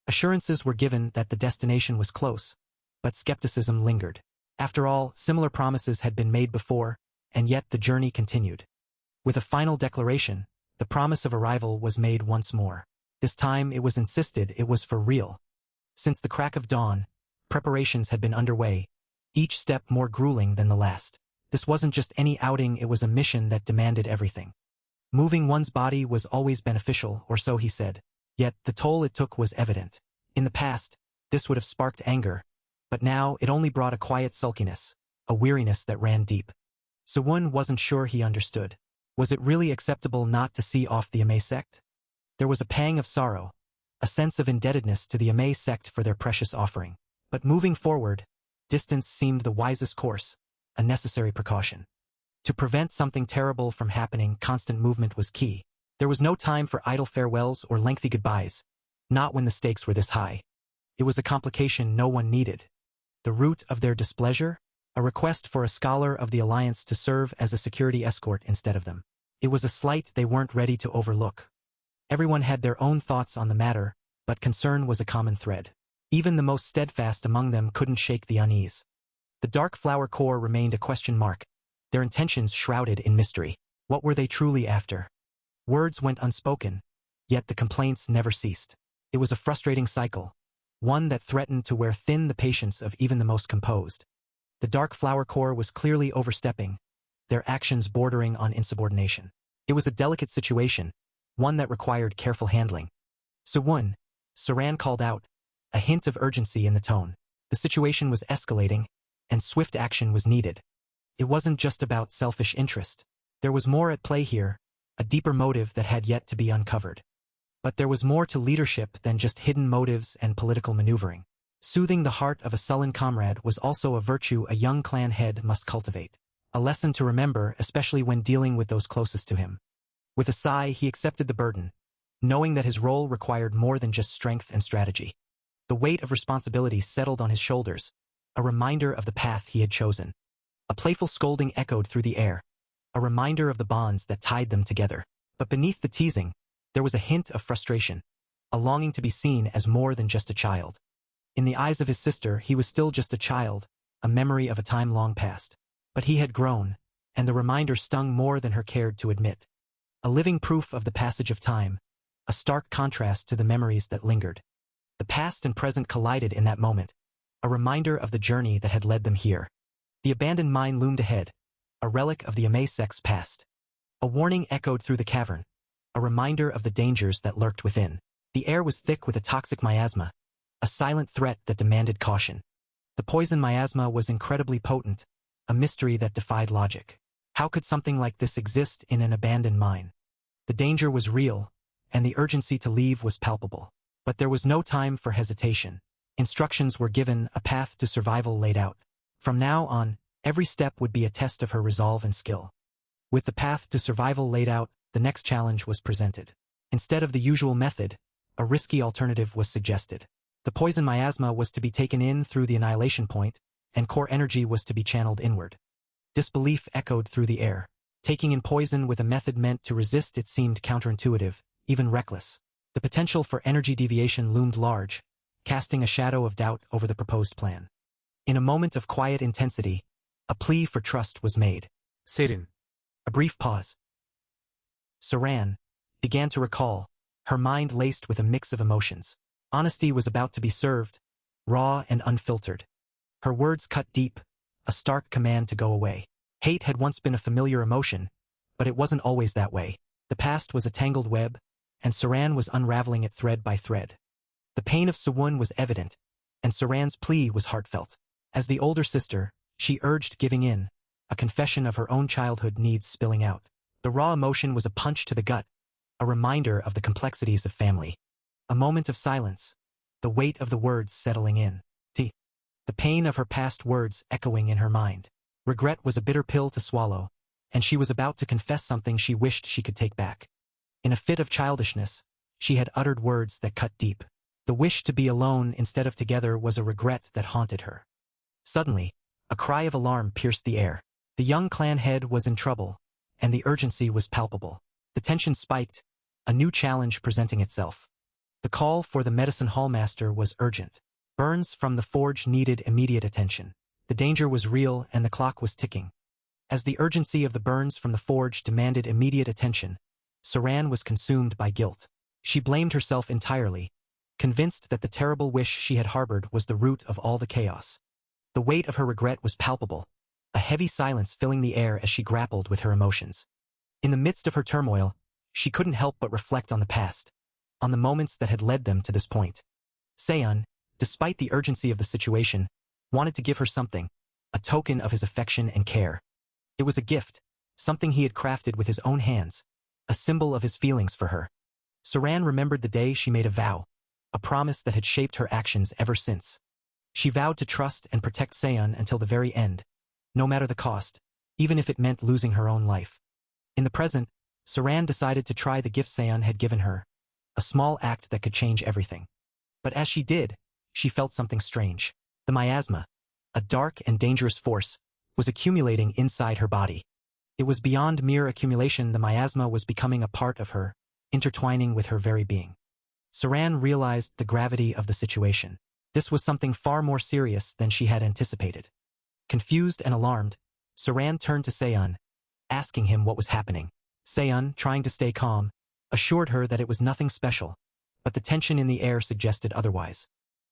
Assurances were given that the destination was close, but skepticism lingered. After all, similar promises had been made before, and yet the journey continued. With a final declaration, the promise of arrival was made once more. This time it was insisted it was for real. Since the crack of dawn, preparations had been underway, each step more grueling than the last. This wasn't just any outing, it was a mission that demanded everything. Moving one's body was always beneficial, or so he said. Yet the toll it took was evident. In the past, this would have sparked anger, but now it only brought a quiet sulkiness, a weariness that ran deep. Sewon wasn't sure he understood. Was it really acceptable not to see off the Ame sect? There was a pang of sorrow, a sense of indebtedness to the Ame sect for their precious offering. But moving forward, distance seemed the wisest course, a necessary precaution. To prevent something terrible from happening, constant movement was key. There was no time for idle farewells or lengthy goodbyes, not when the stakes were this high. It was a complication no one needed. The root of their displeasure? A request for a scholar of the Alliance to serve as a security escort instead of them. It was a slight they weren't ready to overlook. Everyone had their own thoughts on the matter, but concern was a common thread. Even the most steadfast among them couldn't shake the unease. The Dark Flower Corps remained a question mark, their intentions shrouded in mystery. What were they truly after? Words went unspoken, yet the complaints never ceased. It was a frustrating cycle, one that threatened to wear thin the patience of even the most composed. The Dark Flower Corps was clearly overstepping, their actions bordering on insubordination. It was a delicate situation, one that required careful handling. Sewon, Saran called out, a hint of urgency in the tone. The situation was escalating, and swift action was needed. It wasn't just about selfish interest. There was more at play here, a deeper motive that had yet to be uncovered. But there was more to leadership than just hidden motives and political maneuvering. Soothing the heart of a sullen comrade was also a virtue a young clan head must cultivate. A lesson to remember, especially when dealing with those closest to him. With a sigh, he accepted the burden, knowing that his role required more than just strength and strategy. The weight of responsibility settled on his shoulders, a reminder of the path he had chosen. A playful scolding echoed through the air, a reminder of the bonds that tied them together. But beneath the teasing, there was a hint of frustration, a longing to be seen as more than just a child. In the eyes of his sister, he was still just a child, a memory of a time long past. But he had grown, and the reminder stung more than her cared to admit. A living proof of the passage of time, a stark contrast to the memories that lingered. The past and present collided in that moment, a reminder of the journey that had led them here. The abandoned mine loomed ahead, a relic of the AVENGES past. A warning echoed through the cavern, a reminder of the dangers that lurked within. The air was thick with a toxic miasma, a silent threat that demanded caution. The poison miasma was incredibly potent, a mystery that defied logic. How could something like this exist in an abandoned mine? The danger was real, and the urgency to leave was palpable. But there was no time for hesitation. Instructions were given, a path to survival laid out. From now on, every step would be a test of her resolve and skill. With the path to survival laid out, the next challenge was presented. Instead of the usual method, a risky alternative was suggested. The poison miasma was to be taken in through the annihilation point, and core energy was to be channeled inward. Disbelief echoed through the air. Taking in poison with a method meant to resist it seemed counterintuitive, even reckless. The potential for energy deviation loomed large, casting a shadow of doubt over the proposed plan. In a moment of quiet intensity, a plea for trust was made. Satan. A brief pause. Saran began to recall, her mind laced with a mix of emotions. Honesty was about to be served, raw and unfiltered. Her words cut deep, a stark command to go away. Hate had once been a familiar emotion, but it wasn't always that way. The past was a tangled web, and Saran was unraveling it thread by thread. The pain of Sewon was evident, and Saran's plea was heartfelt. As the older sister, she urged giving in, a confession of her own childhood needs spilling out. The raw emotion was a punch to the gut, a reminder of the complexities of family. A moment of silence, the weight of the words settling in. The pain of her past words echoing in her mind. Regret was a bitter pill to swallow, and she was about to confess something she wished she could take back. In a fit of childishness, she had uttered words that cut deep. The wish to be alone instead of together was a regret that haunted her. Suddenly, a cry of alarm pierced the air. The young clan head was in trouble, and the urgency was palpable. The tension spiked, a new challenge presenting itself. The call for the medicine hall master was urgent. Burns from the forge needed immediate attention. The danger was real and the clock was ticking. As the urgency of the burns from the forge demanded immediate attention, Saran was consumed by guilt. She blamed herself entirely, convinced that the terrible wish she had harbored was the root of all the chaos. The weight of her regret was palpable, a heavy silence filling the air as she grappled with her emotions. In the midst of her turmoil, she couldn't help but reflect on the past, on the moments that had led them to this point. Seon, despite the urgency of the situation, wanted to give her something, a token of his affection and care. It was a gift, something he had crafted with his own hands, a symbol of his feelings for her. Saran remembered the day she made a vow, a promise that had shaped her actions ever since. She vowed to trust and protect Seon until the very end, no matter the cost, even if it meant losing her own life. In the present, Saran decided to try the gift Seon had given her, a small act that could change everything. But as she did, she felt something strange. The miasma, a dark and dangerous force, was accumulating inside her body. It was beyond mere accumulation. The miasma was becoming a part of her, intertwining with her very being. Saran realized the gravity of the situation. This was something far more serious than she had anticipated. Confused and alarmed, Saran turned to Seon, asking him what was happening. Seon, trying to stay calm, assured her that it was nothing special, but the tension in the air suggested otherwise.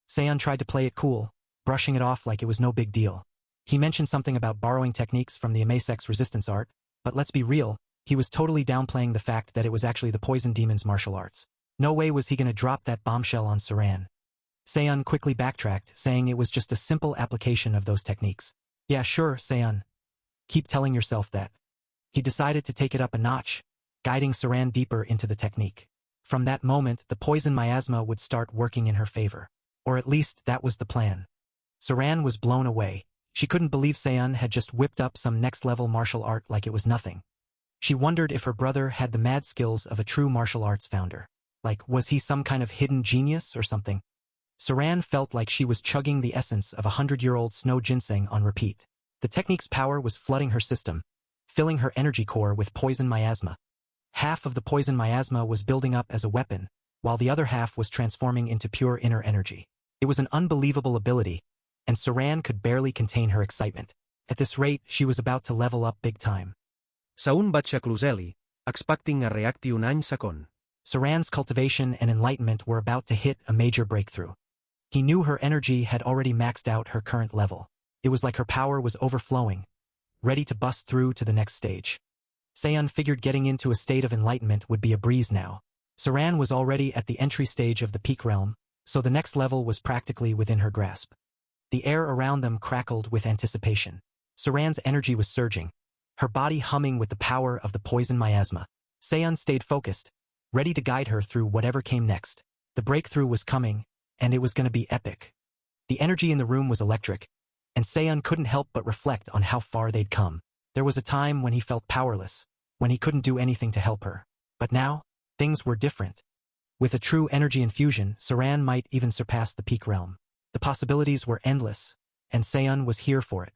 Seon tried to play it cool, brushing it off like it was no big deal. He mentioned something about borrowing techniques from the Amasex resistance art, but let's be real, he was totally downplaying the fact that it was actually the poison demon's martial arts. No way was he gonna drop that bombshell on Saran. Seon quickly backtracked, saying it was just a simple application of those techniques. Yeah, sure, Seon. Keep telling yourself that. He decided to take it up a notch, guiding Saran deeper into the technique. From that moment, the poison miasma would start working in her favor. Or at least that was the plan. Saran was blown away. She couldn't believe Seon had just whipped up some next-level martial art like it was nothing. She wondered if her brother had the mad skills of a true martial arts founder. Like, was he some kind of hidden genius or something? Saran felt like she was chugging the essence of 100-year-old snow ginseng on repeat. The technique's power was flooding her system, filling her energy core with poison miasma. Half of the poison miasma was building up as a weapon, while the other half was transforming into pure inner energy. It was an unbelievable ability, and Saran could barely contain her excitement. At this rate, she was about to level up big time. Sa un bat siya cluseli, expecting nga reacti un any sakon. Saran's cultivation and enlightenment were about to hit a major breakthrough. He knew her energy had already maxed out her current level. It was like her power was overflowing, ready to bust through to the next stage. Seon figured getting into a state of enlightenment would be a breeze now. Saran was already at the entry stage of the peak realm, so the next level was practically within her grasp. The air around them crackled with anticipation. Saran's energy was surging, her body humming with the power of the poison miasma. Seon stayed focused, ready to guide her through whatever came next. The breakthrough was coming, and it was going to be epic. The energy in the room was electric, and Seon couldn't help but reflect on how far they'd come. There was a time when he felt powerless, when he couldn't do anything to help her. But now, things were different. With a true energy infusion, Saran might even surpass the peak realm. The possibilities were endless, and Seon was here for it.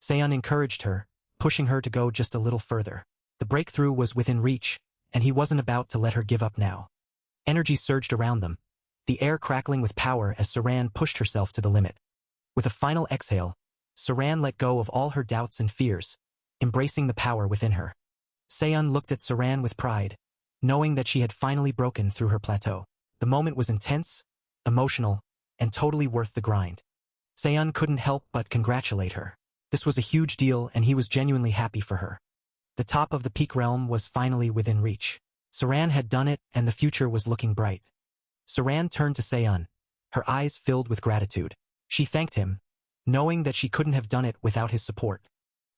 Seon encouraged her, pushing her to go just a little further. The breakthrough was within reach, and he wasn't about to let her give up now. Energy surged around them, the air crackling with power as Saran pushed herself to the limit. With a final exhale, Saran let go of all her doubts and fears, embracing the power within her. Seon looked at Saran with pride, knowing that she had finally broken through her plateau. The moment was intense, emotional, and totally worth the grind. Seon couldn't help but congratulate her. This was a huge deal, and he was genuinely happy for her. The top of the peak realm was finally within reach. Saran had done it, and the future was looking bright. Saran turned to Seon, her eyes filled with gratitude. She thanked him, knowing that she couldn't have done it without his support.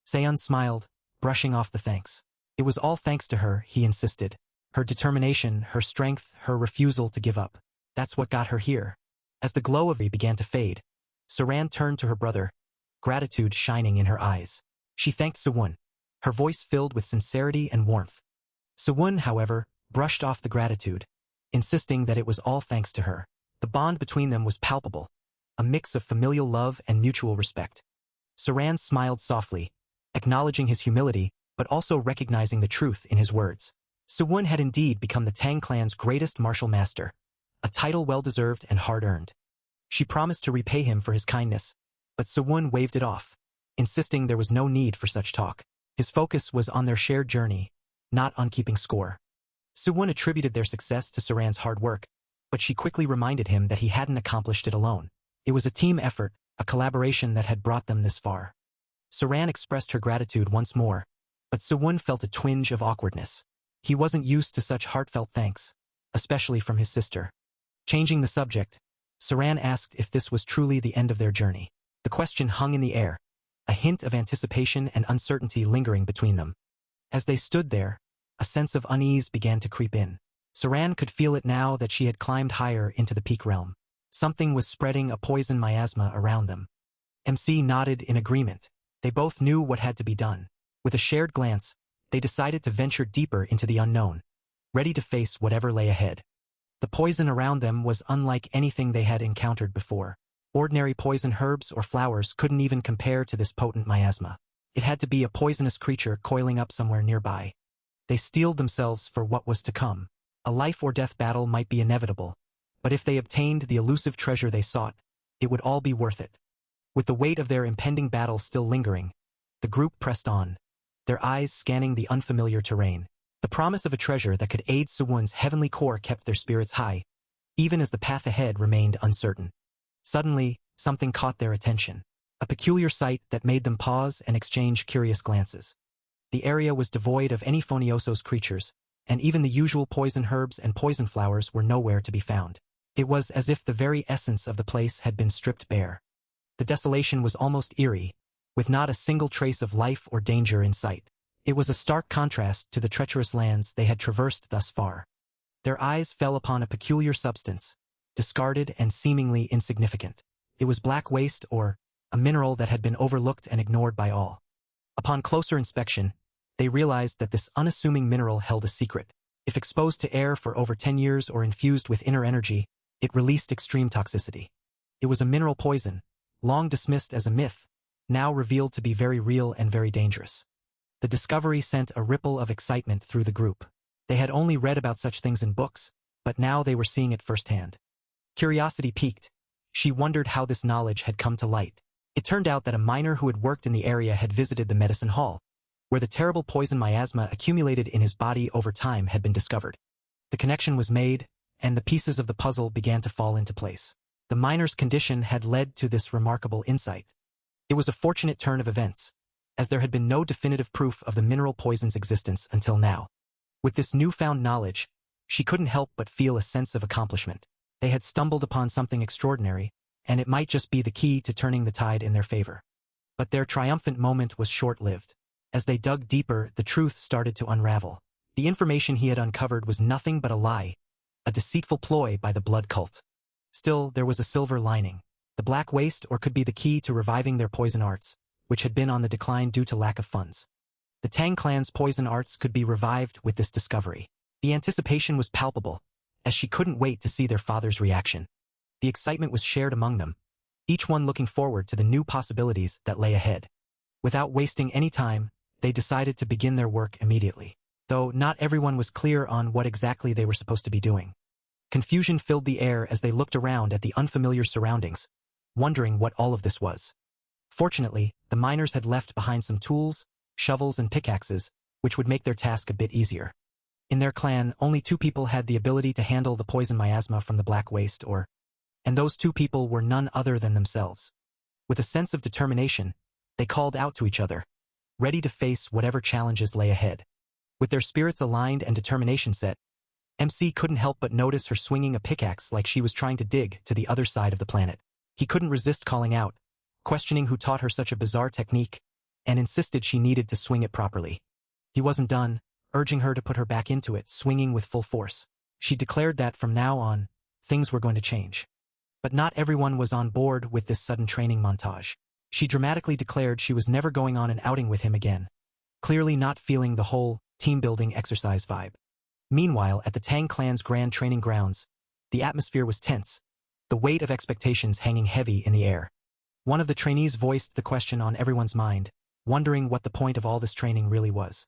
Seon smiled, brushing off the thanks. It was all thanks to her, he insisted. Her determination, her strength, her refusal to give up. That's what got her here. As the glow of it began to fade, Saran turned to her brother, gratitude shining in her eyes. She thanked Sewon, her voice filled with sincerity and warmth. Sewon, however, brushed off the gratitude, insisting that it was all thanks to her. The bond between them was palpable, a mix of familial love and mutual respect. Saran smiled softly, acknowledging his humility, but also recognizing the truth in his words. Sewon had indeed become the Tang clan's greatest martial master, a title well-deserved and hard-earned. She promised to repay him for his kindness, but Sewon waved it off, insisting there was no need for such talk. His focus was on their shared journey, not on keeping score. Sewon attributed their success to Saran's hard work, but she quickly reminded him that he hadn't accomplished it alone. It was a team effort, a collaboration that had brought them this far. Saran expressed her gratitude once more, but Sewon felt a twinge of awkwardness. He wasn't used to such heartfelt thanks, especially from his sister. Changing the subject, Saran asked if this was truly the end of their journey. The question hung in the air, a hint of anticipation and uncertainty lingering between them. As they stood there, a sense of unease began to creep in. Saran could feel it now that she had climbed higher into the peak realm. Something was spreading a poison miasma around them. MC nodded in agreement. They both knew what had to be done. With a shared glance, they decided to venture deeper into the unknown, ready to face whatever lay ahead. The poison around them was unlike anything they had encountered before. Ordinary poison herbs or flowers couldn't even compare to this potent miasma. It had to be a poisonous creature coiling up somewhere nearby. They steeled themselves for what was to come. A life-or-death battle might be inevitable, but if they obtained the elusive treasure they sought, it would all be worth it. With the weight of their impending battle still lingering, the group pressed on, their eyes scanning the unfamiliar terrain. The promise of a treasure that could aid Sewon's heavenly core kept their spirits high, even as the path ahead remained uncertain. Suddenly, something caught their attention. A peculiar sight that made them pause and exchange curious glances. The area was devoid of any Fonioso's creatures, and even the usual poison herbs and poison flowers were nowhere to be found. It was as if the very essence of the place had been stripped bare. The desolation was almost eerie, with not a single trace of life or danger in sight. It was a stark contrast to the treacherous lands they had traversed thus far. Their eyes fell upon a peculiar substance, discarded and seemingly insignificant. It was black waste, or a mineral that had been overlooked and ignored by all. Upon closer inspection, they realized that this unassuming mineral held a secret. If exposed to air for over 10 years or infused with inner energy, It released extreme toxicity. It was a mineral poison, long dismissed as a myth, now revealed to be very real and very dangerous. The discovery sent a ripple of excitement through the group. They had only read about such things in books, but now they were seeing it firsthand. Curiosity piqued. She wondered how this knowledge had come to light. It turned out that a miner who had worked in the area had visited the medicine hall, where the terrible poison miasma accumulated in his body over time had been discovered. The connection was made, and the pieces of the puzzle began to fall into place. The miner's condition had led to this remarkable insight. It was a fortunate turn of events, as there had been no definitive proof of the mineral poison's existence until now. With this newfound knowledge, she couldn't help but feel a sense of accomplishment. They had stumbled upon something extraordinary, and it might just be the key to turning the tide in their favor. But their triumphant moment was short-lived. As they dug deeper, the truth started to unravel. The information he had uncovered was nothing but a lie, a deceitful ploy by the blood cult. Still, there was a silver lining. The Black Waste could be the key to reviving their poison arts, which had been on the decline due to lack of funds. The Tang clan's poison arts could be revived with this discovery. The anticipation was palpable, as she couldn't wait to see their father's reaction. The excitement was shared among them, each one looking forward to the new possibilities that lay ahead. Without wasting any time, they decided to begin their work immediately, though not everyone was clear on what exactly they were supposed to be doing. Confusion filled the air as they looked around at the unfamiliar surroundings, wondering what all of this was. Fortunately, the miners had left behind some tools, shovels and pickaxes, which would make their task a bit easier. In their clan, only 2 people had the ability to handle the poison miasma from the Black Waste and those 2 people were none other than themselves. With a sense of determination, they called out to each other, ready to face whatever challenges lay ahead. With their spirits aligned and determination set, MC couldn't help but notice her swinging a pickaxe like she was trying to dig to the other side of the planet. He couldn't resist calling out, questioning who taught her such a bizarre technique, and insisted she needed to swing it properly. He wasn't done, urging her to put her back into it, swinging with full force. She declared that from now on, things were going to change. But not everyone was on board with this sudden training montage. She dramatically declared she was never going on an outing with him again, clearly not feeling the whole team-building exercise vibe. Meanwhile, at the Tang clan's grand training grounds, the atmosphere was tense, the weight of expectations hanging heavy in the air. One of the trainees voiced the question on everyone's mind, wondering what the point of all this training really was.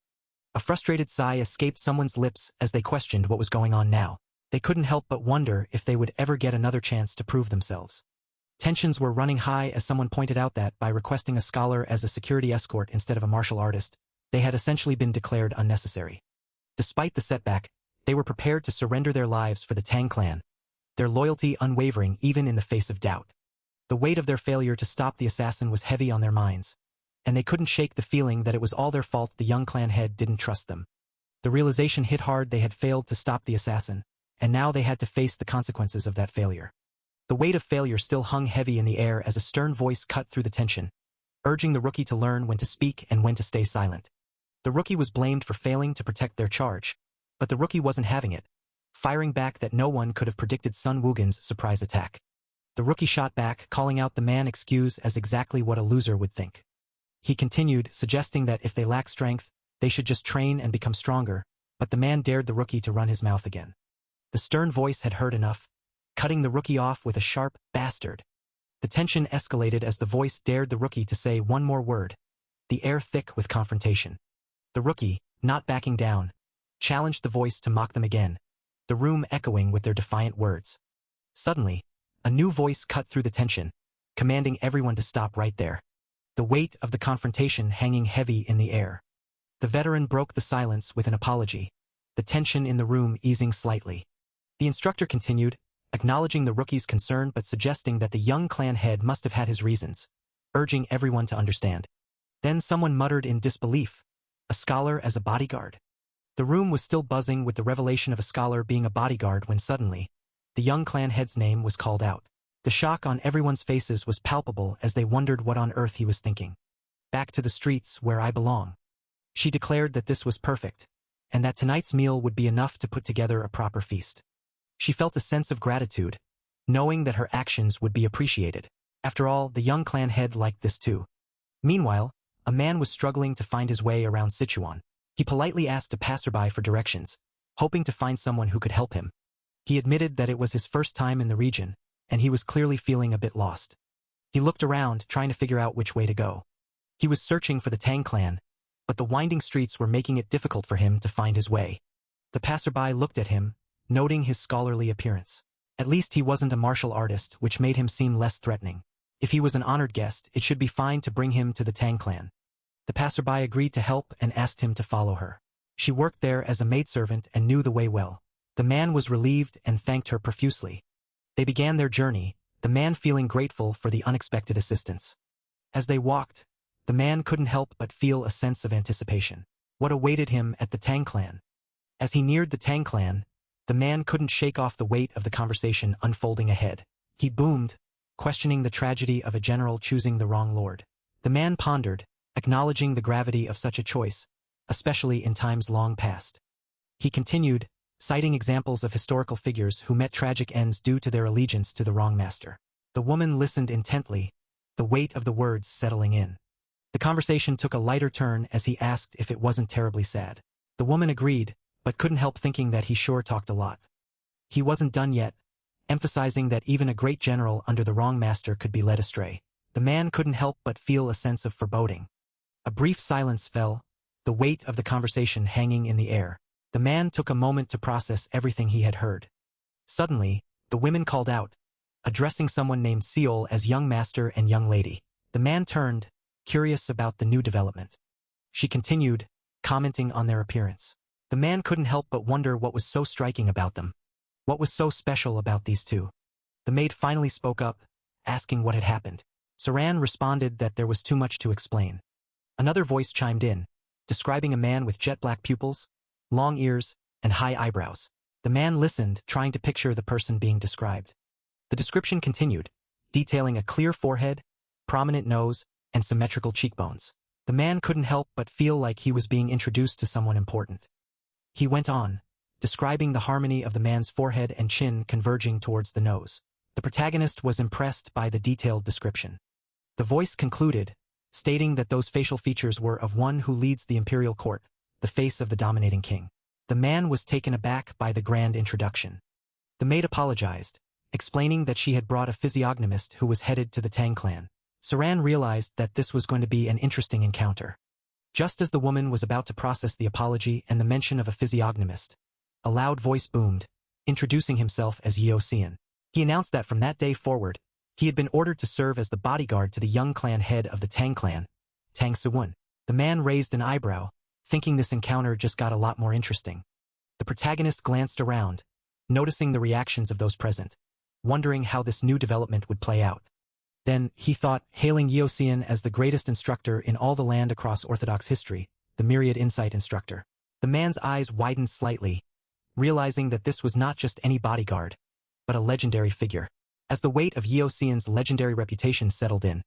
A frustrated sigh escaped someone's lips as they questioned what was going on now. They couldn't help but wonder if they would ever get another chance to prove themselves. Tensions were running high as someone pointed out that, by requesting a scholar as a security escort instead of a martial artist, they had essentially been declared unnecessary. Despite the setback, they were prepared to surrender their lives for the Tang clan, their loyalty unwavering even in the face of doubt. The weight of their failure to stop the assassin was heavy on their minds, and they couldn't shake the feeling that it was all their fault the young clan head didn't trust them. The realization hit hard. They had failed to stop the assassin, and now they had to face the consequences of that failure. The weight of failure still hung heavy in the air as a stern voice cut through the tension, urging the rookie to learn when to speak and when to stay silent. The rookie was blamed for failing to protect their charge, but the rookie wasn't having it, firing back that no one could have predicted Sun Wugen's surprise attack. The rookie shot back, calling out the man excuse as exactly what a loser would think. He continued, suggesting that if they lack strength, they should just train and become stronger, but the man dared the rookie to run his mouth again. The stern voice had heard enough, cutting the rookie off with a sharp "bastard." The tension escalated as the voice dared the rookie to say one more word, the air thick with confrontation. The rookie, not backing down, challenged the voice to mock them again, the room echoing with their defiant words. Suddenly, a new voice cut through the tension, commanding everyone to stop right there, the weight of the confrontation hanging heavy in the air. The veteran broke the silence with an apology, the tension in the room easing slightly. The instructor continued, acknowledging the rookie's concern but suggesting that the young clan head must have had his reasons, urging everyone to understand. Then someone muttered in disbelief, "A scholar as a bodyguard?" The room was still buzzing with the revelation of a scholar being a bodyguard when suddenly, the young clan head's name was called out. The shock on everyone's faces was palpable as they wondered what on earth he was thinking. "Back to the streets where I belong." She declared that this was perfect, and that tonight's meal would be enough to put together a proper feast. She felt a sense of gratitude, knowing that her actions would be appreciated. After all, the young clan head liked this too. Meanwhile, a man was struggling to find his way around Sichuan. He politely asked a passerby for directions, hoping to find someone who could help him. He admitted that it was his first time in the region, and he was clearly feeling a bit lost. He looked around, trying to figure out which way to go. He was searching for the Tang clan, but the winding streets were making it difficult for him to find his way. The passerby looked at him, noting his scholarly appearance. At least he wasn't a martial artist, which made him seem less threatening. If he was an honored guest, it should be fine to bring him to the Tang clan. The passerby agreed to help and asked him to follow her. She worked there as a maidservant and knew the way well. The man was relieved and thanked her profusely. They began their journey, the man feeling grateful for the unexpected assistance. As they walked, the man couldn't help but feel a sense of anticipation. What awaited him at the Tang clan? As he neared the Tang clan, the man couldn't shake off the weight of the conversation unfolding ahead. He boomed, questioning the tragedy of a general choosing the wrong lord. The man pondered, acknowledging the gravity of such a choice, especially in times long past. He continued, citing examples of historical figures who met tragic ends due to their allegiance to the wrong master. The woman listened intently, the weight of the words settling in. The conversation took a lighter turn as he asked if it wasn't terribly sad. The woman agreed, but couldn't help thinking that he sure talked a lot. He wasn't done yet, emphasizing that even a great general under the wrong master could be led astray. The man couldn't help but feel a sense of foreboding. A brief silence fell, the weight of the conversation hanging in the air. The man took a moment to process everything he had heard. Suddenly, the women called out, addressing someone named Seol as young master and young lady. The man turned, curious about the new development. She continued, commenting on their appearance. The man couldn't help but wonder what was so striking about them. What was so special about these two? The maid finally spoke up, asking what had happened. Saran responded that there was too much to explain. Another voice chimed in, describing a man with jet-black pupils, long ears, and high eyebrows. The man listened, trying to picture the person being described. The description continued, detailing a clear forehead, prominent nose, and symmetrical cheekbones. The man couldn't help but feel like he was being introduced to someone important. He went on, describing the harmony of the man's forehead and chin converging towards the nose. The protagonist was impressed by the detailed description. The voice concluded, stating that those facial features were of one who leads the imperial court, the face of the dominating king. The man was taken aback by the grand introduction. The maid apologized, explaining that she had brought a physiognomist who was headed to the Tang clan. Saran realized that this was going to be an interesting encounter. Just as the woman was about to process the apology and the mention of a physiognomist, a loud voice boomed, introducing himself as Yeo Seon. He announced that from that day forward, he had been ordered to serve as the bodyguard to the young clan head of the Tang clan, Tang Sewon. The man raised an eyebrow, thinking this encounter just got a lot more interesting. The protagonist glanced around, noticing the reactions of those present, wondering how this new development would play out. Then, he thought, hailing Yeo Seon as the greatest instructor in all the land across Orthodox history, the myriad insight instructor. The man's eyes widened slightly, realizing that this was not just any bodyguard, but a legendary figure. As the weight of Yeo Seon's legendary reputation settled in,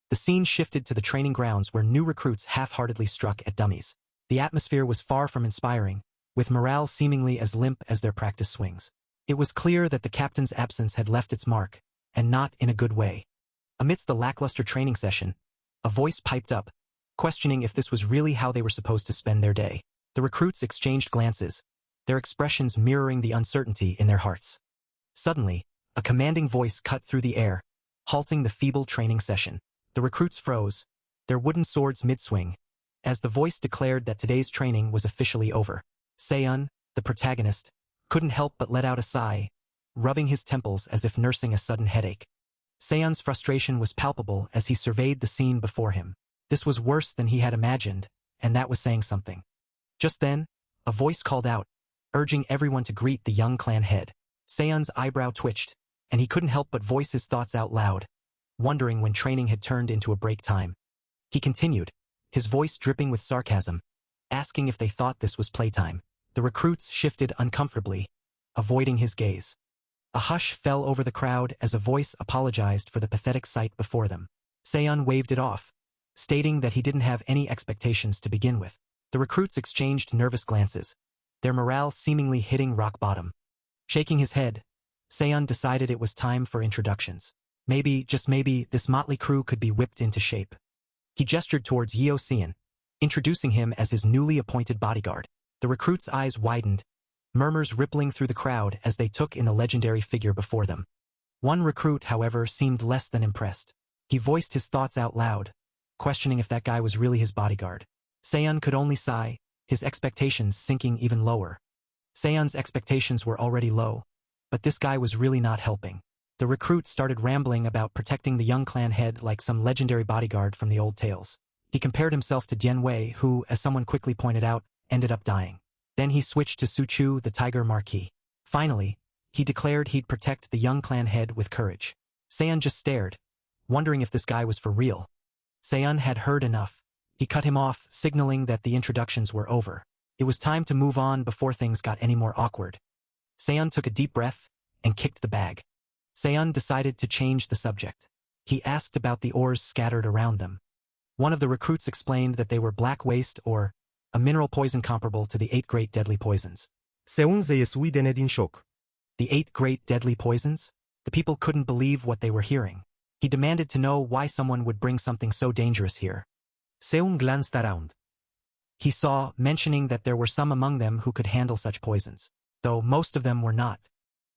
the scene shifted to the training grounds where new recruits half-heartedly struck at dummies. The atmosphere was far from inspiring, with morale seemingly as limp as their practice swings. It was clear that the captain's absence had left its mark, and not in a good way. Amidst the lackluster training session, a voice piped up, questioning if this was really how they were supposed to spend their day. The recruits exchanged glances, their expressions mirroring the uncertainty in their hearts. Suddenly, a commanding voice cut through the air, halting the feeble training session. The recruits froze, their wooden swords mid-swing, as the voice declared that today's training was officially over. Seon, the protagonist, couldn't help but let out a sigh, rubbing his temples as if nursing a sudden headache. Seon's frustration was palpable as he surveyed the scene before him. This was worse than he had imagined, and that was saying something. Just then, a voice called out, urging everyone to greet the young clan head. Seon's eyebrow twitched, and he couldn't help but voice his thoughts out loud, wondering when training had turned into a break time. He continued, his voice dripping with sarcasm, asking if they thought this was playtime. The recruits shifted uncomfortably, avoiding his gaze. A hush fell over the crowd as a voice apologized for the pathetic sight before them. Seon waved it off, stating that he didn't have any expectations to begin with. The recruits exchanged nervous glances, their morale seemingly hitting rock bottom. Shaking his head, Seon decided it was time for introductions. Maybe, just maybe, this motley crew could be whipped into shape. He gestured towards Yeo Seon, introducing him as his newly appointed bodyguard. The recruit's eyes widened, murmurs rippling through the crowd as they took in the legendary figure before them. One recruit, however, seemed less than impressed. He voiced his thoughts out loud, questioning if that guy was really his bodyguard. Seon could only sigh, his expectations sinking even lower. Seon's expectations were already low, but this guy was really not helping. The recruit started rambling about protecting the young clan head like some legendary bodyguard from the old tales. He compared himself to Dian Wei, who, as someone quickly pointed out, ended up dying. Then he switched to Su Chu, the Tiger Marquis. Finally, he declared he'd protect the young clan head with courage. Seon just stared, wondering if this guy was for real. Seon had heard enough. He cut him off, signaling that the introductions were over. It was time to move on before things got any more awkward. Seon took a deep breath and kicked the bag. Seon decided to change the subject. He asked about the ores scattered around them. One of the recruits explained that they were black waste or a mineral poison comparable to the 8 great deadly poisons. Seon zeyesui dene din shock. The 8 great deadly poisons? The people couldn't believe what they were hearing. He demanded to know why someone would bring something so dangerous here. Seon glanced around. He saw, mentioning that there were some among them who could handle such poisons, though most of them were not.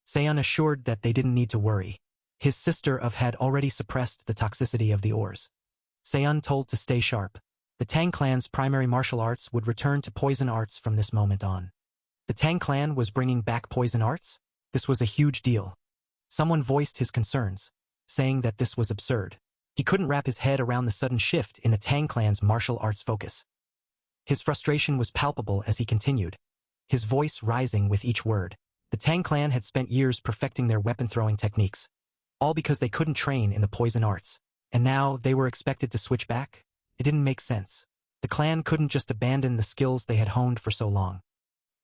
Seon assured that they didn't need to worry. His sister of had already suppressed the toxicity of the ores. Seon told to stay sharp. The Tang clan's primary martial arts would return to poison arts from this moment on. The Tang clan was bringing back poison arts? This was a huge deal. Someone voiced his concerns, saying that this was absurd. He couldn't wrap his head around the sudden shift in the Tang clan's martial arts focus. His frustration was palpable as he continued, his voice rising with each word. The Tang clan had spent years perfecting their weapon-throwing techniques, all because they couldn't train in the poison arts. And now they were expected to switch back? It didn't make sense. The clan couldn't just abandon the skills they had honed for so long.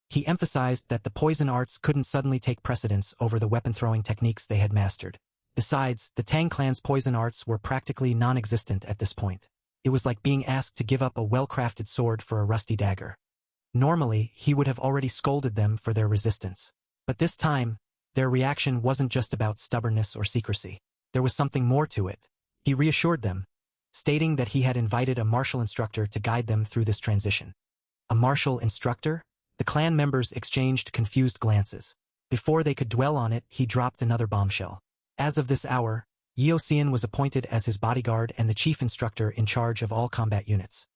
He emphasized that the poison arts couldn't suddenly take precedence over the weapon-throwing techniques they had mastered. Besides, the Tang clan's poison arts were practically non-existent at this point. It was like being asked to give up a well-crafted sword for a rusty dagger. Normally, he would have already scolded them for their resistance. But this time, their reaction wasn't just about stubbornness or secrecy. There was something more to it. He reassured them, stating that he had invited a martial instructor to guide them through this transition. A martial instructor? The clan members exchanged confused glances. Before they could dwell on it, he dropped another bombshell. As of this hour, Yeoxian was appointed as his bodyguard and the chief instructor in charge of all combat units.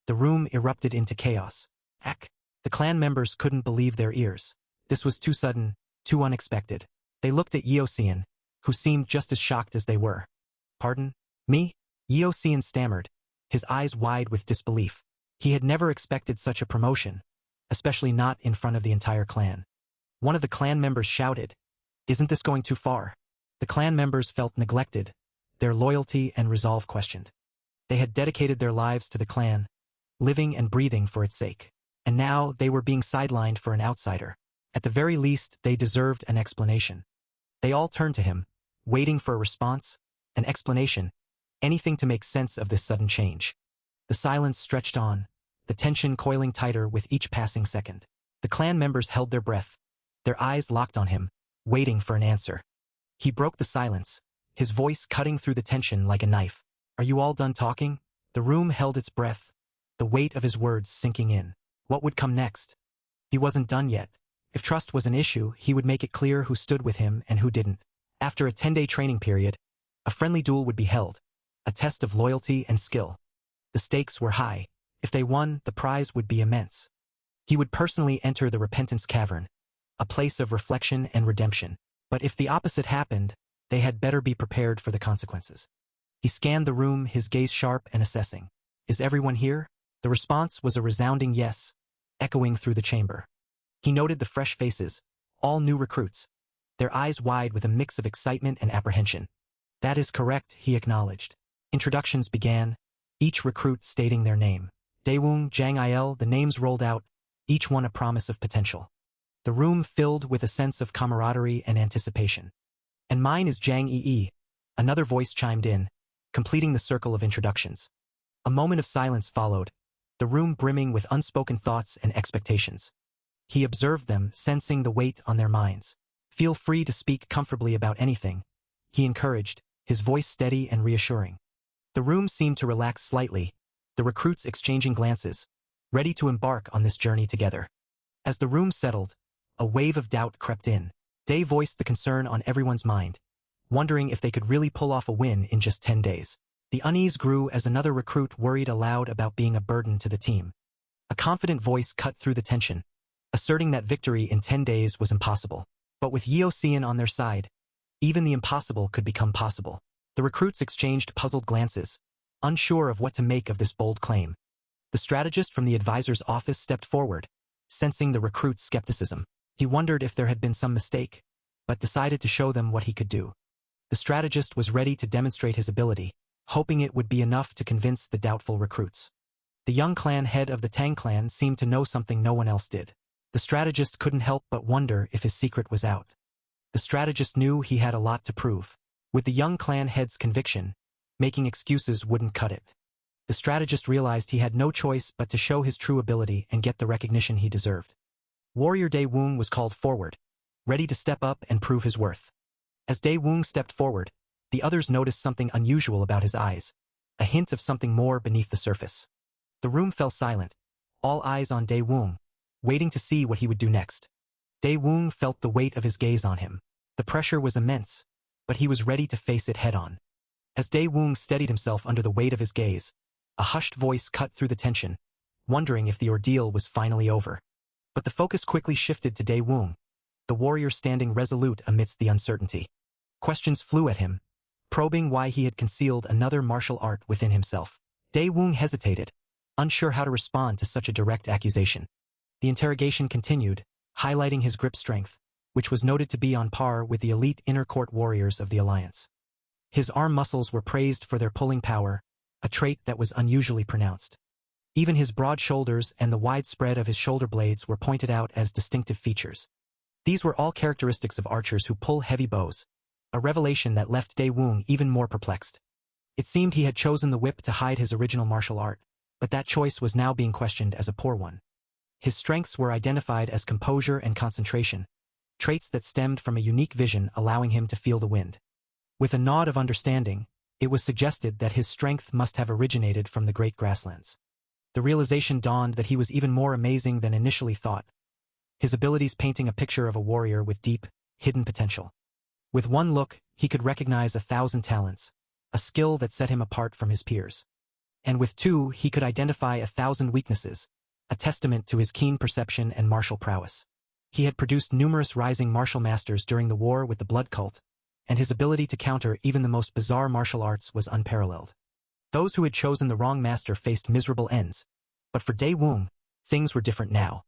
The room erupted into chaos. Heck! The clan members couldn't believe their ears. This was too sudden, too unexpected. They looked at Yeoxian, who seemed just as shocked as they were. Pardon? Me? Yeoxian stammered, his eyes wide with disbelief. He had never expected such a promotion, especially not in front of the entire clan. One of the clan members shouted, "Isn't this going too far?" The clan members felt neglected, their loyalty and resolve questioned. They had dedicated their lives to the clan, living and breathing for its sake. And now they were being sidelined for an outsider. At the very least, they deserved an explanation. They all turned to him, waiting for a response, an explanation, anything to make sense of this sudden change. The silence stretched on, the tension coiling tighter with each passing second. The clan members held their breath, their eyes locked on him, waiting for an answer. He broke the silence, his voice cutting through the tension like a knife. "Are you all done talking?" The room held its breath, the weight of his words sinking in. What would come next? He wasn't done yet. If trust was an issue, he would make it clear who stood with him and who didn't. After a 10-day training period, a friendly duel would be held, a test of loyalty and skill. The stakes were high. If they won, the prize would be immense. He would personally enter the Repentance Cavern, a place of reflection and redemption. But if the opposite happened, they had better be prepared for the consequences. He scanned the room, his gaze sharp and assessing. "Is everyone here?" The response was a resounding yes, echoing through the chamber. He noted the fresh faces, all new recruits, their eyes wide with a mix of excitement and apprehension. "That is correct," he acknowledged. Introductions began, each recruit stating their name. Daewoo, Jang Il, the names rolled out, each one a promise of potential. The room filled with a sense of camaraderie and anticipation. "And mine is Jang Ee," another voice chimed in, completing the circle of introductions. A moment of silence followed, the room brimming with unspoken thoughts and expectations. He observed them, sensing the weight on their minds. "Feel free to speak comfortably about anything," he encouraged, his voice steady and reassuring. The room seemed to relax slightly, the recruits exchanging glances, ready to embark on this journey together. As the room settled, a wave of doubt crept in. Day voiced the concern on everyone's mind, wondering if they could really pull off a win in just 10 days. The unease grew as another recruit worried aloud about being a burden to the team. A confident voice cut through the tension, asserting that victory in 10 days was impossible. But with Yeosean on their side, even the impossible could become possible. The recruits exchanged puzzled glances, unsure of what to make of this bold claim. The strategist from the advisor's office stepped forward, sensing the recruits' skepticism. He wondered if there had been some mistake, but decided to show them what he could do. The strategist was ready to demonstrate his ability, hoping it would be enough to convince the doubtful recruits. The young clan head of the Tang clan seemed to know something no one else did. The strategist couldn't help but wonder if his secret was out. The strategist knew he had a lot to prove. With the young clan head's conviction, making excuses wouldn't cut it. The strategist realized he had no choice but to show his true ability and get the recognition he deserved. Warrior Dae Woong was called forward, ready to step up and prove his worth. As Dae Woong stepped forward, the others noticed something unusual about his eyes, a hint of something more beneath the surface. The room fell silent, all eyes on Dae Woong, waiting to see what he would do next. Dae Woong felt the weight of his gaze on him. The pressure was immense, but he was ready to face it head-on. As Dae Woong steadied himself under the weight of his gaze, a hushed voice cut through the tension, wondering if the ordeal was finally over. But the focus quickly shifted to Dae Woong, the warrior standing resolute amidst the uncertainty. Questions flew at him, probing why he had concealed another martial art within himself. Dae Woong hesitated, unsure how to respond to such a direct accusation. The interrogation continued, highlighting his grip strength, which was noted to be on par with the elite inner court warriors of the Alliance. His arm muscles were praised for their pulling power, a trait that was unusually pronounced. Even his broad shoulders and the wide spread of his shoulder blades were pointed out as distinctive features. These were all characteristics of archers who pull heavy bows, a revelation that left Dae Woong even more perplexed. It seemed he had chosen the whip to hide his original martial art, but that choice was now being questioned as a poor one. His strengths were identified as composure and concentration, traits that stemmed from a unique vision allowing him to feel the wind. With a nod of understanding, it was suggested that his strength must have originated from the Great Grasslands. The realization dawned that he was even more amazing than initially thought, his abilities painting a picture of a warrior with deep, hidden potential. With one look, he could recognize 1,000 talents, a skill that set him apart from his peers. And with two, he could identify 1,000 weaknesses, a testament to his keen perception and martial prowess. He had produced numerous rising martial masters during the war with the Blood Cult, and his ability to counter even the most bizarre martial arts was unparalleled. Those who had chosen the wrong master faced miserable ends, but for Dae Woong, things were different now.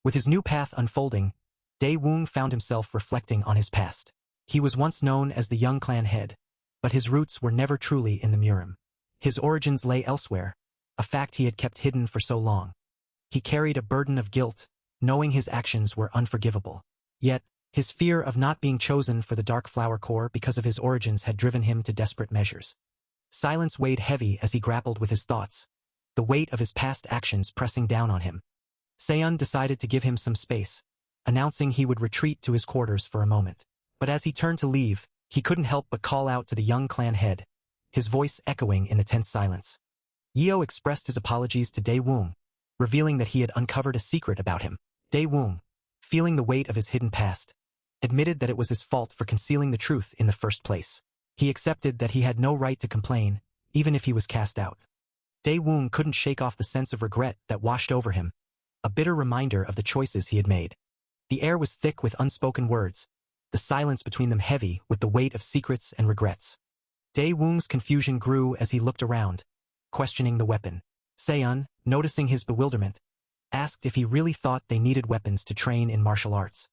With his new path unfolding, Dae Woong found himself reflecting on his past. He was once known as the young clan head, but his roots were never truly in the Murim. His origins lay elsewhere, a fact he had kept hidden for so long. He carried a burden of guilt, knowing his actions were unforgivable. Yet, his fear of not being chosen for the Dark Flower Corps because of his origins had driven him to desperate measures. Silence weighed heavy as he grappled with his thoughts, the weight of his past actions pressing down on him. Seon decided to give him some space, announcing he would retreat to his quarters for a moment. But as he turned to leave, he couldn't help but call out to the young clan head, his voice echoing in the tense silence. Yeo expressed his apologies to Dae Woong, revealing that he had uncovered a secret about him. Dae Woong, feeling the weight of his hidden past, admitted that it was his fault for concealing the truth in the first place. He accepted that he had no right to complain, even if he was cast out. Dae Woong couldn't shake off the sense of regret that washed over him, a bitter reminder of the choices he had made. The air was thick with unspoken words, the silence between them heavy with the weight of secrets and regrets. Dae Woong's confusion grew as he looked around, questioning the weapon. Seon, noticing his bewilderment, asked if he really thought they needed weapons to train in martial arts.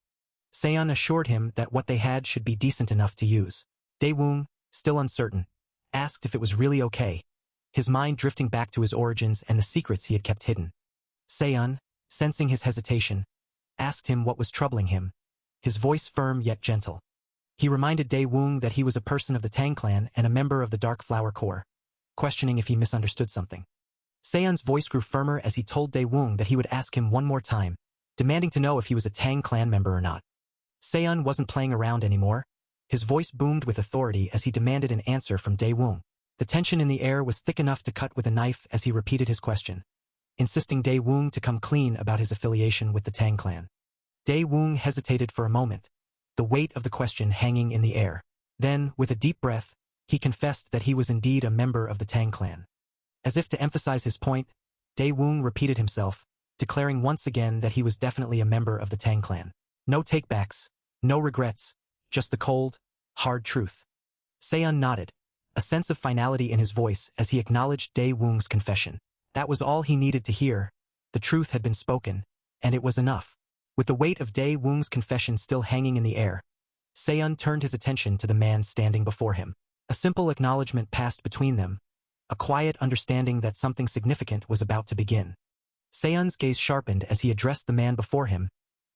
Seon assured him that what they had should be decent enough to use. Dae Woong, still uncertain, asked if it was really okay, his mind drifting back to his origins and the secrets he had kept hidden. Seon, sensing his hesitation, asked him what was troubling him, his voice firm yet gentle. He reminded Dae Woong that he was a person of the Tang clan and a member of the Dark Flower Corps, questioning if he misunderstood something. Seon's voice grew firmer as he told Dae Woong that he would ask him one more time, demanding to know if he was a Tang clan member or not. Seon wasn't playing around anymore. His voice boomed with authority as he demanded an answer from Dae Woong. The tension in the air was thick enough to cut with a knife as he repeated his question, insisting Dae Woong to come clean about his affiliation with the Tang clan. Dae-woong hesitated for a moment, the weight of the question hanging in the air. Then, with a deep breath, he confessed that he was indeed a member of the Tang clan. As if to emphasize his point, Dae-woong repeated himself, declaring once again that he was definitely a member of the Tang clan. No takebacks, no regrets, just the cold, hard truth. Seon nodded, a sense of finality in his voice as he acknowledged Dae-woong's confession. That was all he needed to hear. The truth had been spoken, and it was enough. With the weight of Dae-woong's confession still hanging in the air, Seon turned his attention to the man standing before him. A simple acknowledgement passed between them, a quiet understanding that something significant was about to begin. Seon's gaze sharpened as he addressed the man before him,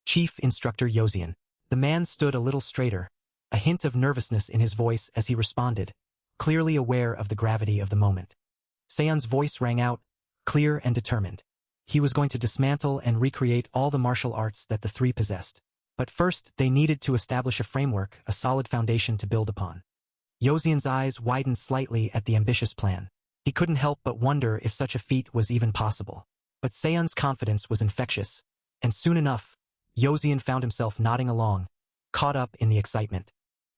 Chief Instructor Yozian. The man stood a little straighter, a hint of nervousness in his voice as he responded, clearly aware of the gravity of the moment. Seon's voice rang out, clear and determined. He was going to dismantle and recreate all the martial arts that the three possessed. But first, they needed to establish a framework, a solid foundation to build upon. Yozian's eyes widened slightly at the ambitious plan. He couldn't help but wonder if such a feat was even possible. But Seon's confidence was infectious, and soon enough, Yozian found himself nodding along, caught up in the excitement.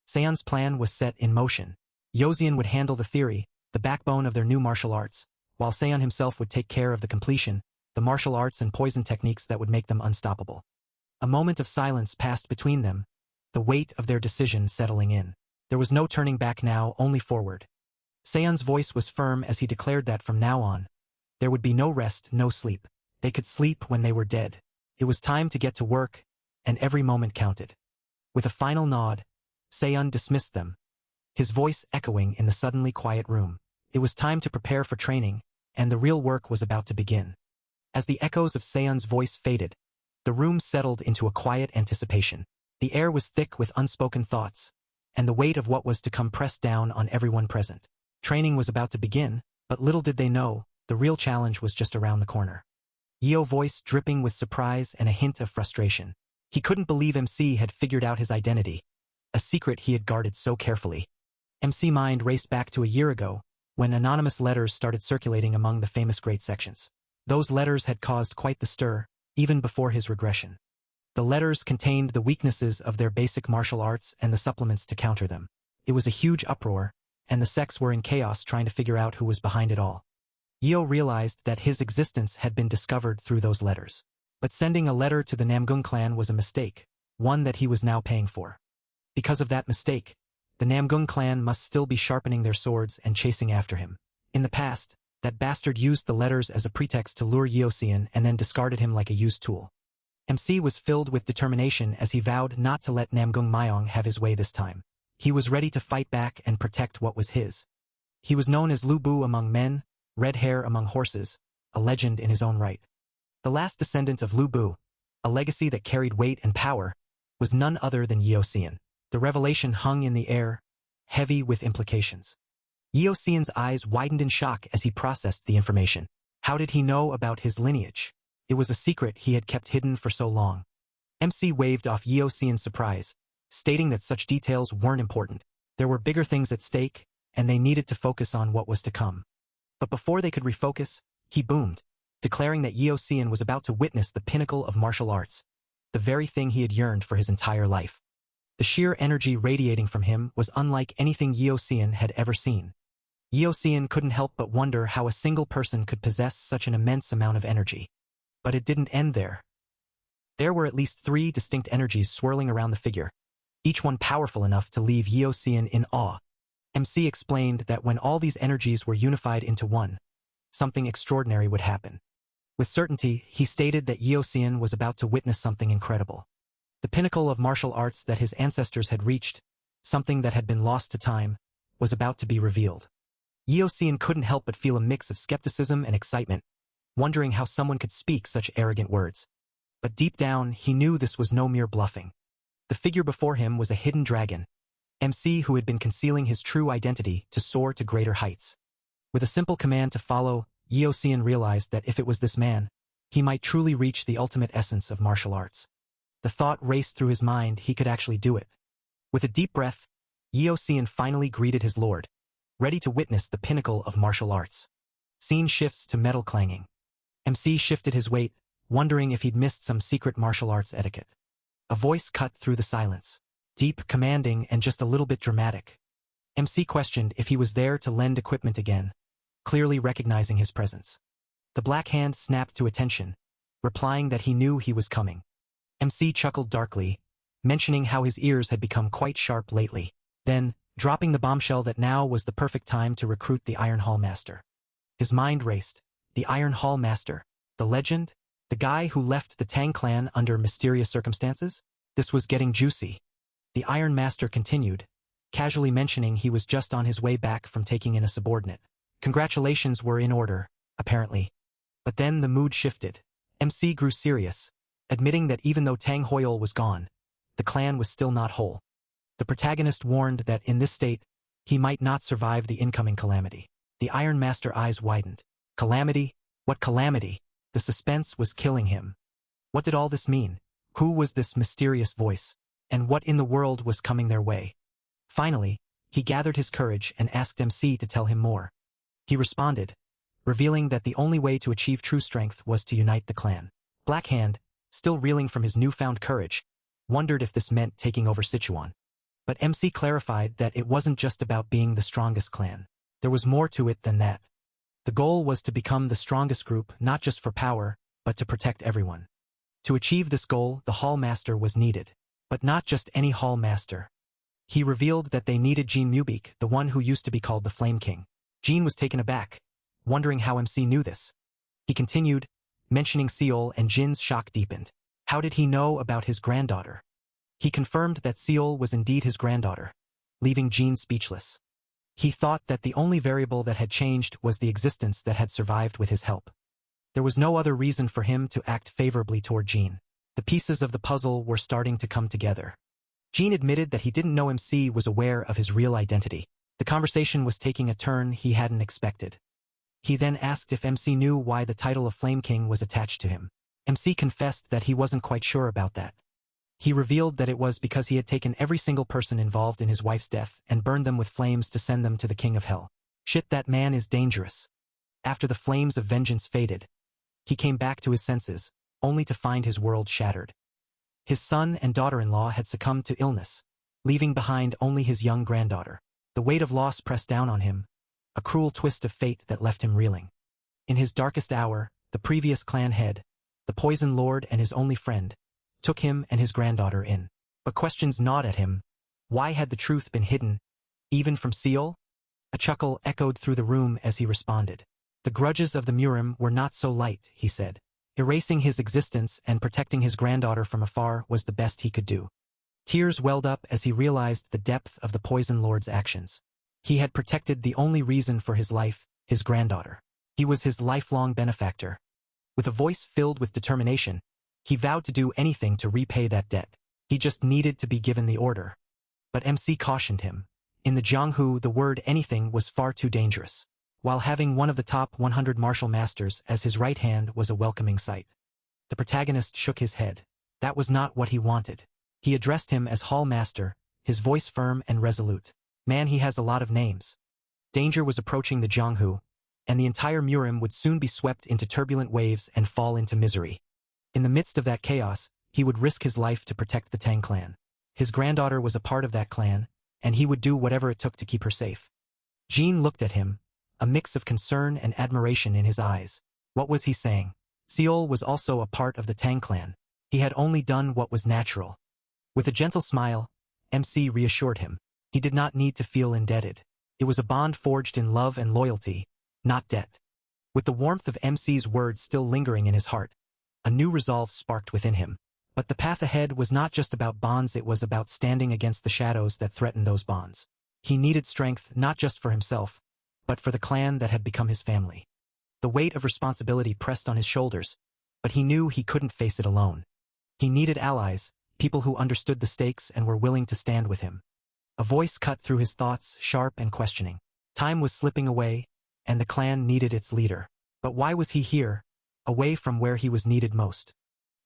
Seon's plan was set in motion. Yozian would handle the theory, the backbone of their new martial arts, while Seon himself would take care of the completion, the martial arts and poison techniques that would make them unstoppable. A moment of silence passed between them, the weight of their decision settling in. There was no turning back now, only forward. Seon's voice was firm as he declared that from now on, there would be no rest, no sleep. They could sleep when they were dead. It was time to get to work, and every moment counted. With a final nod, Seon dismissed them, his voice echoing in the suddenly quiet room. It was time to prepare for training, and the real work was about to begin. As the echoes of Seon's voice faded, the room settled into a quiet anticipation. The air was thick with unspoken thoughts, and the weight of what was to come pressed down on everyone present. Training was about to begin, but little did they know, the real challenge was just around the corner. Yeo's voice dripping with surprise and a hint of frustration. He couldn't believe MC had figured out his identity, a secret he had guarded so carefully. MC mind raced back to a year ago, when anonymous letters started circulating among the famous great sections. Those letters had caused quite the stir, even before his regression. The letters contained the weaknesses of their basic martial arts and the supplements to counter them. It was a huge uproar, and the sects were in chaos trying to figure out who was behind it all. Yeo realized that his existence had been discovered through those letters. But sending a letter to the Namgung clan was a mistake, one that he was now paying for. Because of that mistake, the Namgung clan must still be sharpening their swords and chasing after him. In the past, that bastard used the letters as a pretext to lure Yeosian and then discarded him like a used tool. MC was filled with determination as he vowed not to let Namgung Myong have his way this time. He was ready to fight back and protect what was his. He was known as Lu Bu among men, red hair among horses, a legend in his own right. The last descendant of Lu Bu, a legacy that carried weight and power, was none other than Yeosian. The revelation hung in the air, heavy with implications. Yeosian's eyes widened in shock as he processed the information. How did he know about his lineage? It was a secret he had kept hidden for so long. MC waved off Yeosian's surprise, stating that such details weren't important. There were bigger things at stake, and they needed to focus on what was to come. But before they could refocus, he boomed, declaring that Yeosian was about to witness the pinnacle of martial arts, the very thing he had yearned for his entire life. The sheer energy radiating from him was unlike anything Yeosian had ever seen. Yeosian couldn't help but wonder how a single person could possess such an immense amount of energy. But it didn't end there. There were at least 3 distinct energies swirling around the figure, each one powerful enough to leave Yeosian in awe. MC explained that when all these energies were unified into one, something extraordinary would happen. With certainty, he stated that Yeosian was about to witness something incredible. The pinnacle of martial arts that his ancestors had reached, something that had been lost to time, was about to be revealed. Yeosian couldn't help but feel a mix of skepticism and excitement, wondering how someone could speak such arrogant words. But deep down, he knew this was no mere bluffing. The figure before him was a hidden dragon, MC who had been concealing his true identity to soar to greater heights. With a simple command to follow, Yeosian realized that if it was this man, he might truly reach the ultimate essence of martial arts. The thought raced through his mind he could actually do it. With a deep breath, Yeosian finally greeted his lord, ready to witness the pinnacle of martial arts. Scene shifts to metal clanging. MC shifted his weight, wondering if he'd missed some secret martial arts etiquette. A voice cut through the silence. Deep, commanding, and just a little bit dramatic. MC questioned if he was there to lend equipment again, clearly recognizing his presence. The black hand snapped to attention, replying that he knew he was coming. MC chuckled darkly, mentioning how his ears had become quite sharp lately. Then, dropping the bombshell that now was the perfect time to recruit the Iron Hall Master. His mind raced. The Iron Hall Master? The legend? The guy who left the Tang clan under mysterious circumstances? This was getting juicy. The Iron Master continued, casually mentioning he was just on his way back from taking in a subordinate. Congratulations were in order, apparently. But then the mood shifted. MC grew serious, admitting that even though Tang Hoyle was gone, the clan was still not whole. The protagonist warned that in this state, he might not survive the incoming calamity. The Iron Master eyes widened. Calamity? What calamity? The suspense was killing him. What did all this mean? Who was this mysterious voice? And what in the world was coming their way? Finally, he gathered his courage and asked MC to tell him more. He responded, revealing that the only way to achieve true strength was to unite the clan. Blackhand, still reeling from his newfound courage, wondered if this meant taking over Sichuan. But MC clarified that it wasn't just about being the strongest clan. There was more to it than that. The goal was to become the strongest group not just for power, but to protect everyone. To achieve this goal, the Hall Master was needed. But not just any Hall Master. He revealed that they needed Jean Mubique, the one who used to be called the Flame King. Jean was taken aback, wondering how MC knew this. He continued, mentioning Seol, and Jin's shock deepened. How did he know about his granddaughter? He confirmed that Seol was indeed his granddaughter, leaving Jean speechless. He thought that the only variable that had changed was the existence that had survived with his help. There was no other reason for him to act favorably toward Jean. The pieces of the puzzle were starting to come together. Jean admitted that he didn't know MC was aware of his real identity. The conversation was taking a turn he hadn't expected. He then asked if MC knew why the title of Flame King was attached to him. MC confessed that he wasn't quite sure about that. He revealed that it was because he had taken every single person involved in his wife's death and burned them with flames to send them to the King of Hell. Shit, that man is dangerous. After the flames of vengeance faded, he came back to his senses, only to find his world shattered. His son and daughter-in-law had succumbed to illness, leaving behind only his young granddaughter. The weight of loss pressed down on him, a cruel twist of fate that left him reeling. In his darkest hour, the previous clan head, the Poison Lord and his only friend, took him and his granddaughter in. But questions gnawed at him. Why had the truth been hidden, even from Seol? A chuckle echoed through the room as he responded. The grudges of the Murim were not so light, he said. Erasing his existence and protecting his granddaughter from afar was the best he could do. Tears welled up as he realized the depth of the Poison Lord's actions. He had protected the only reason for his life, his granddaughter. He was his lifelong benefactor. With a voice filled with determination, he vowed to do anything to repay that debt. He just needed to be given the order. But MC cautioned him. In the Jianghu, the word anything was far too dangerous. While having one of the top 100 martial masters as his right hand was a welcoming sight. The protagonist shook his head. That was not what he wanted. He addressed him as Hall Master, his voice firm and resolute. Man, he has a lot of names. Danger was approaching the Jianghu, and the entire Murim would soon be swept into turbulent waves and fall into misery. In the midst of that chaos, he would risk his life to protect the Tang clan. His granddaughter was a part of that clan, and he would do whatever it took to keep her safe. Jean looked at him, a mix of concern and admiration in his eyes. What was he saying? Seol was also a part of the Tang clan. He had only done what was natural. With a gentle smile, MC reassured him. He did not need to feel indebted. It was a bond forged in love and loyalty, not debt. With the warmth of MC's words still lingering in his heart, a new resolve sparked within him. But the path ahead was not just about bonds, it was about standing against the shadows that threatened those bonds. He needed strength not just for himself, but for the clan that had become his family. The weight of responsibility pressed on his shoulders, but he knew he couldn't face it alone. He needed allies, people who understood the stakes and were willing to stand with him. A voice cut through his thoughts, sharp and questioning. Time was slipping away, and the clan needed its leader. But why was he here, away from where he was needed most?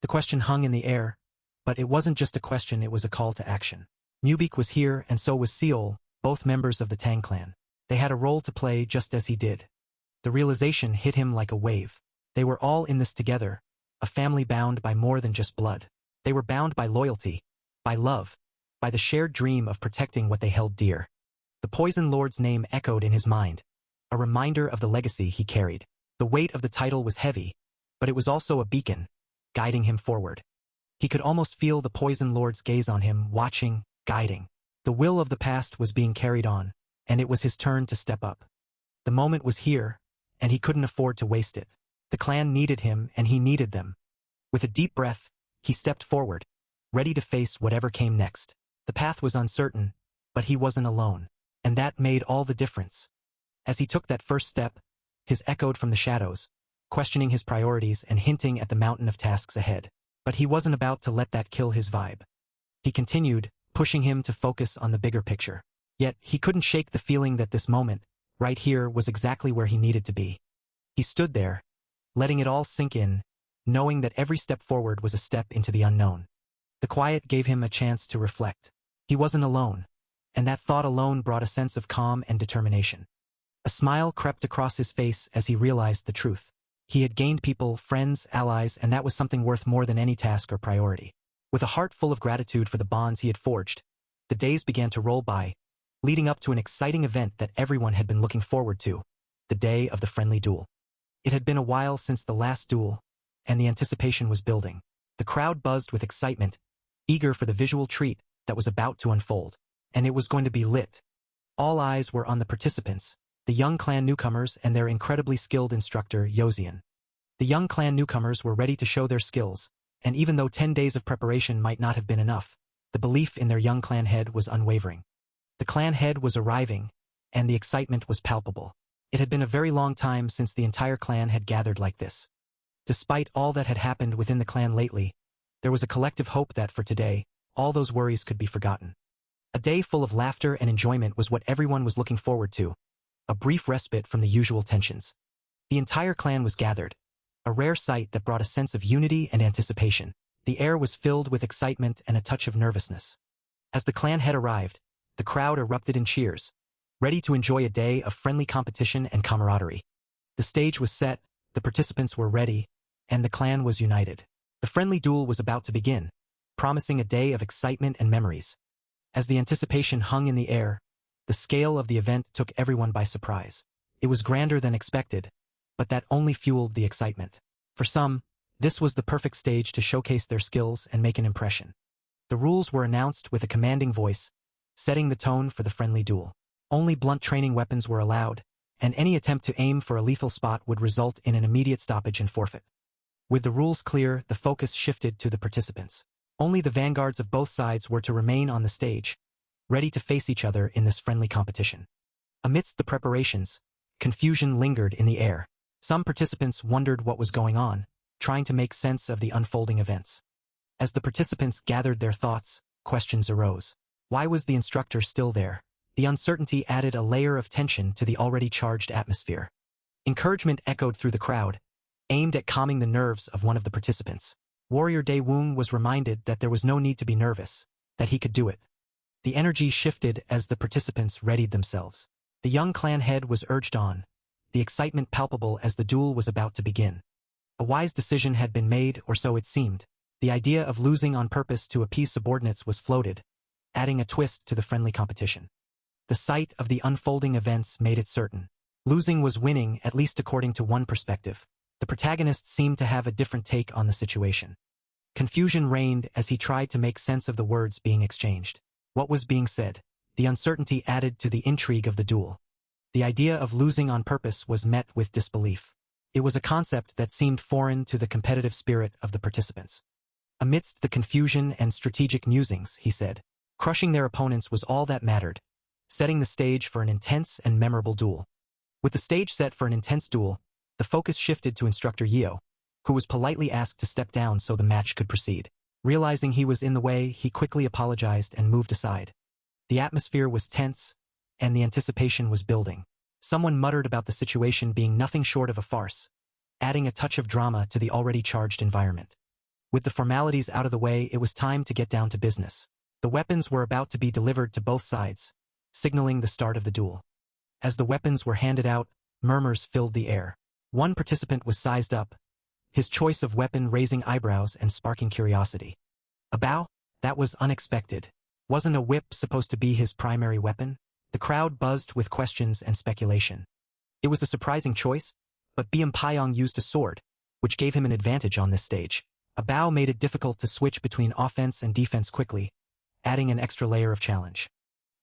The question hung in the air, but it wasn't just a question, it was a call to action. Mubique was here, and so was Seol, both members of the Tang clan. They had a role to play just as he did. The realization hit him like a wave. They were all in this together, a family bound by more than just blood. They were bound by loyalty, by love, by the shared dream of protecting what they held dear. The Poison Lord's name echoed in his mind, a reminder of the legacy he carried. The weight of the title was heavy, but it was also a beacon, guiding him forward. He could almost feel the Poison Lord's gaze on him, watching, guiding. The will of the past was being carried on, and it was his turn to step up. The moment was here, and he couldn't afford to waste it. The clan needed him, and he needed them. With a deep breath, he stepped forward, ready to face whatever came next. The path was uncertain, but he wasn't alone, and that made all the difference. As he took that first step, his echoed from the shadows, questioning his priorities and hinting at the mountain of tasks ahead. But he wasn't about to let that kill his vibe. He continued, pushing him to focus on the bigger picture. Yet, he couldn't shake the feeling that this moment, right here, was exactly where he needed to be. He stood there, letting it all sink in, knowing that every step forward was a step into the unknown. The quiet gave him a chance to reflect. He wasn't alone, and that thought alone brought a sense of calm and determination. A smile crept across his face as he realized the truth. He had gained people, friends, allies, and that was something worth more than any task or priority. With a heart full of gratitude for the bonds he had forged, the days began to roll by, leading up to an exciting event that everyone had been looking forward to, the day of the friendly duel. It had been a while since the last duel, and the anticipation was building. The crowd buzzed with excitement, eager for the visual treat that was about to unfold. And it was going to be lit. All eyes were on the participants, the young clan newcomers and their incredibly skilled instructor, Yozian. The young clan newcomers were ready to show their skills, and even though 10 days of preparation might not have been enough, the belief in their young clan head was unwavering. The clan head was arriving, and the excitement was palpable. It had been a very long time since the entire clan had gathered like this. Despite all that had happened within the clan lately, there was a collective hope that for today, all those worries could be forgotten. A day full of laughter and enjoyment was what everyone was looking forward to, a brief respite from the usual tensions. The entire clan was gathered, a rare sight that brought a sense of unity and anticipation. The air was filled with excitement and a touch of nervousness. As the clan head arrived, the crowd erupted in cheers, ready to enjoy a day of friendly competition and camaraderie. The stage was set, the participants were ready, and the clan was united. The friendly duel was about to begin, promising a day of excitement and memories. As the anticipation hung in the air, the scale of the event took everyone by surprise. It was grander than expected, but that only fueled the excitement. For some, this was the perfect stage to showcase their skills and make an impression. The rules were announced with a commanding voice, setting the tone for the friendly duel. Only blunt training weapons were allowed, and any attempt to aim for a lethal spot would result in an immediate stoppage and forfeit. With the rules clear, the focus shifted to the participants. Only the vanguards of both sides were to remain on the stage, ready to face each other in this friendly competition. Amidst the preparations, confusion lingered in the air. Some participants wondered what was going on, trying to make sense of the unfolding events. As the participants gathered their thoughts, questions arose. Why was the instructor still there? The uncertainty added a layer of tension to the already charged atmosphere. Encouragement echoed through the crowd, aimed at calming the nerves of one of the participants. Warrior Daewoo was reminded that there was no need to be nervous, that he could do it. The energy shifted as the participants readied themselves. The young clan head was urged on, the excitement palpable as the duel was about to begin. A wise decision had been made, or so it seemed. The idea of losing on purpose to appease subordinates was floated, adding a twist to the friendly competition. The sight of the unfolding events made it certain. Losing was winning, at least according to one perspective. The protagonist seemed to have a different take on the situation. Confusion reigned as he tried to make sense of the words being exchanged. What was being said? The uncertainty added to the intrigue of the duel. The idea of losing on purpose was met with disbelief. It was a concept that seemed foreign to the competitive spirit of the participants. Amidst the confusion and strategic musings, he said, crushing their opponents was all that mattered, setting the stage for an intense and memorable duel. With the stage set for an intense duel, the focus shifted to Instructor Yeo, who was politely asked to step down so the match could proceed. Realizing he was in the way, he quickly apologized and moved aside. The atmosphere was tense, and the anticipation was building. Someone muttered about the situation being nothing short of a farce, adding a touch of drama to the already charged environment. With the formalities out of the way, it was time to get down to business. The weapons were about to be delivered to both sides, signaling the start of the duel. As the weapons were handed out, murmurs filled the air. One participant was sized up, his choice of weapon raising eyebrows and sparking curiosity. A bow? That was unexpected. Wasn't a whip supposed to be his primary weapon? The crowd buzzed with questions and speculation. It was a surprising choice, but Pyong used a sword, which gave him an advantage on this stage. A bow made it difficult to switch between offense and defense quickly, adding an extra layer of challenge.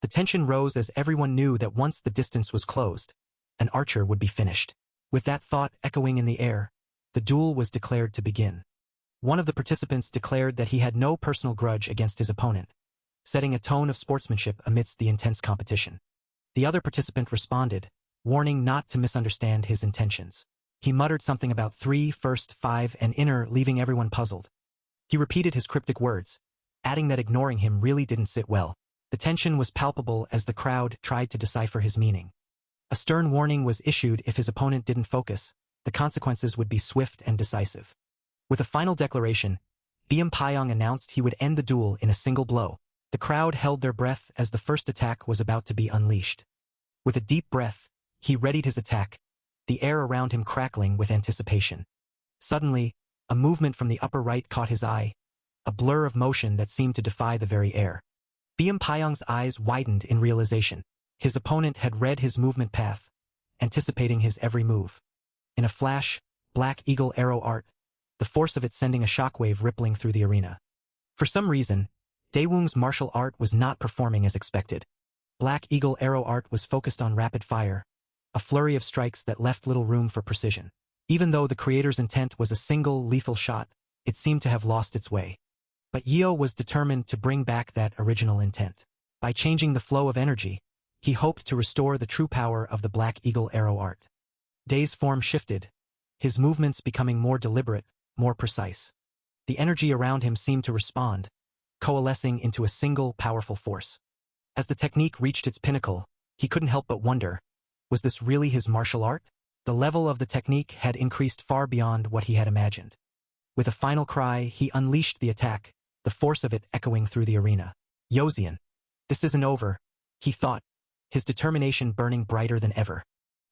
The tension rose as everyone knew that once the distance was closed, an archer would be finished. With that thought echoing in the air, the duel was declared to begin. One of the participants declared that he had no personal grudge against his opponent, setting a tone of sportsmanship amidst the intense competition. The other participant responded, warning not to misunderstand his intentions. He muttered something about 3 first 5 and inner, leaving everyone puzzled. He repeated his cryptic words, adding that ignoring him really didn't sit well. The tension was palpable as the crowd tried to decipher his meaning. A stern warning was issued if his opponent didn't focus. The consequences would be swift and decisive. With a final declaration, Pyong announced he would end the duel in a single blow. The crowd held their breath as the first attack was about to be unleashed. With a deep breath, he readied his attack, the air around him crackling with anticipation. Suddenly, a movement from the upper right caught his eye, a blur of motion that seemed to defy the very air. Pyong's eyes widened in realization. His opponent had read his movement path, anticipating his every move. In a flash, Black Eagle arrow art, the force of it sending a shockwave rippling through the arena. For some reason, Daewoo's martial art was not performing as expected. Black Eagle arrow art was focused on rapid fire, a flurry of strikes that left little room for precision. Even though the creator's intent was a single lethal shot, it seemed to have lost its way. But Yeo was determined to bring back that original intent. By changing the flow of energy, he hoped to restore the true power of the Black Eagle arrow art. Dae's form shifted, his movements becoming more deliberate, more precise. The energy around him seemed to respond, coalescing into a single powerful force. As the technique reached its pinnacle, he couldn't help but wonder, was this really his martial art? The level of the technique had increased far beyond what he had imagined. With a final cry, he unleashed the attack, the force of it echoing through the arena. Yozian, this isn't over, he thought, his determination burning brighter than ever.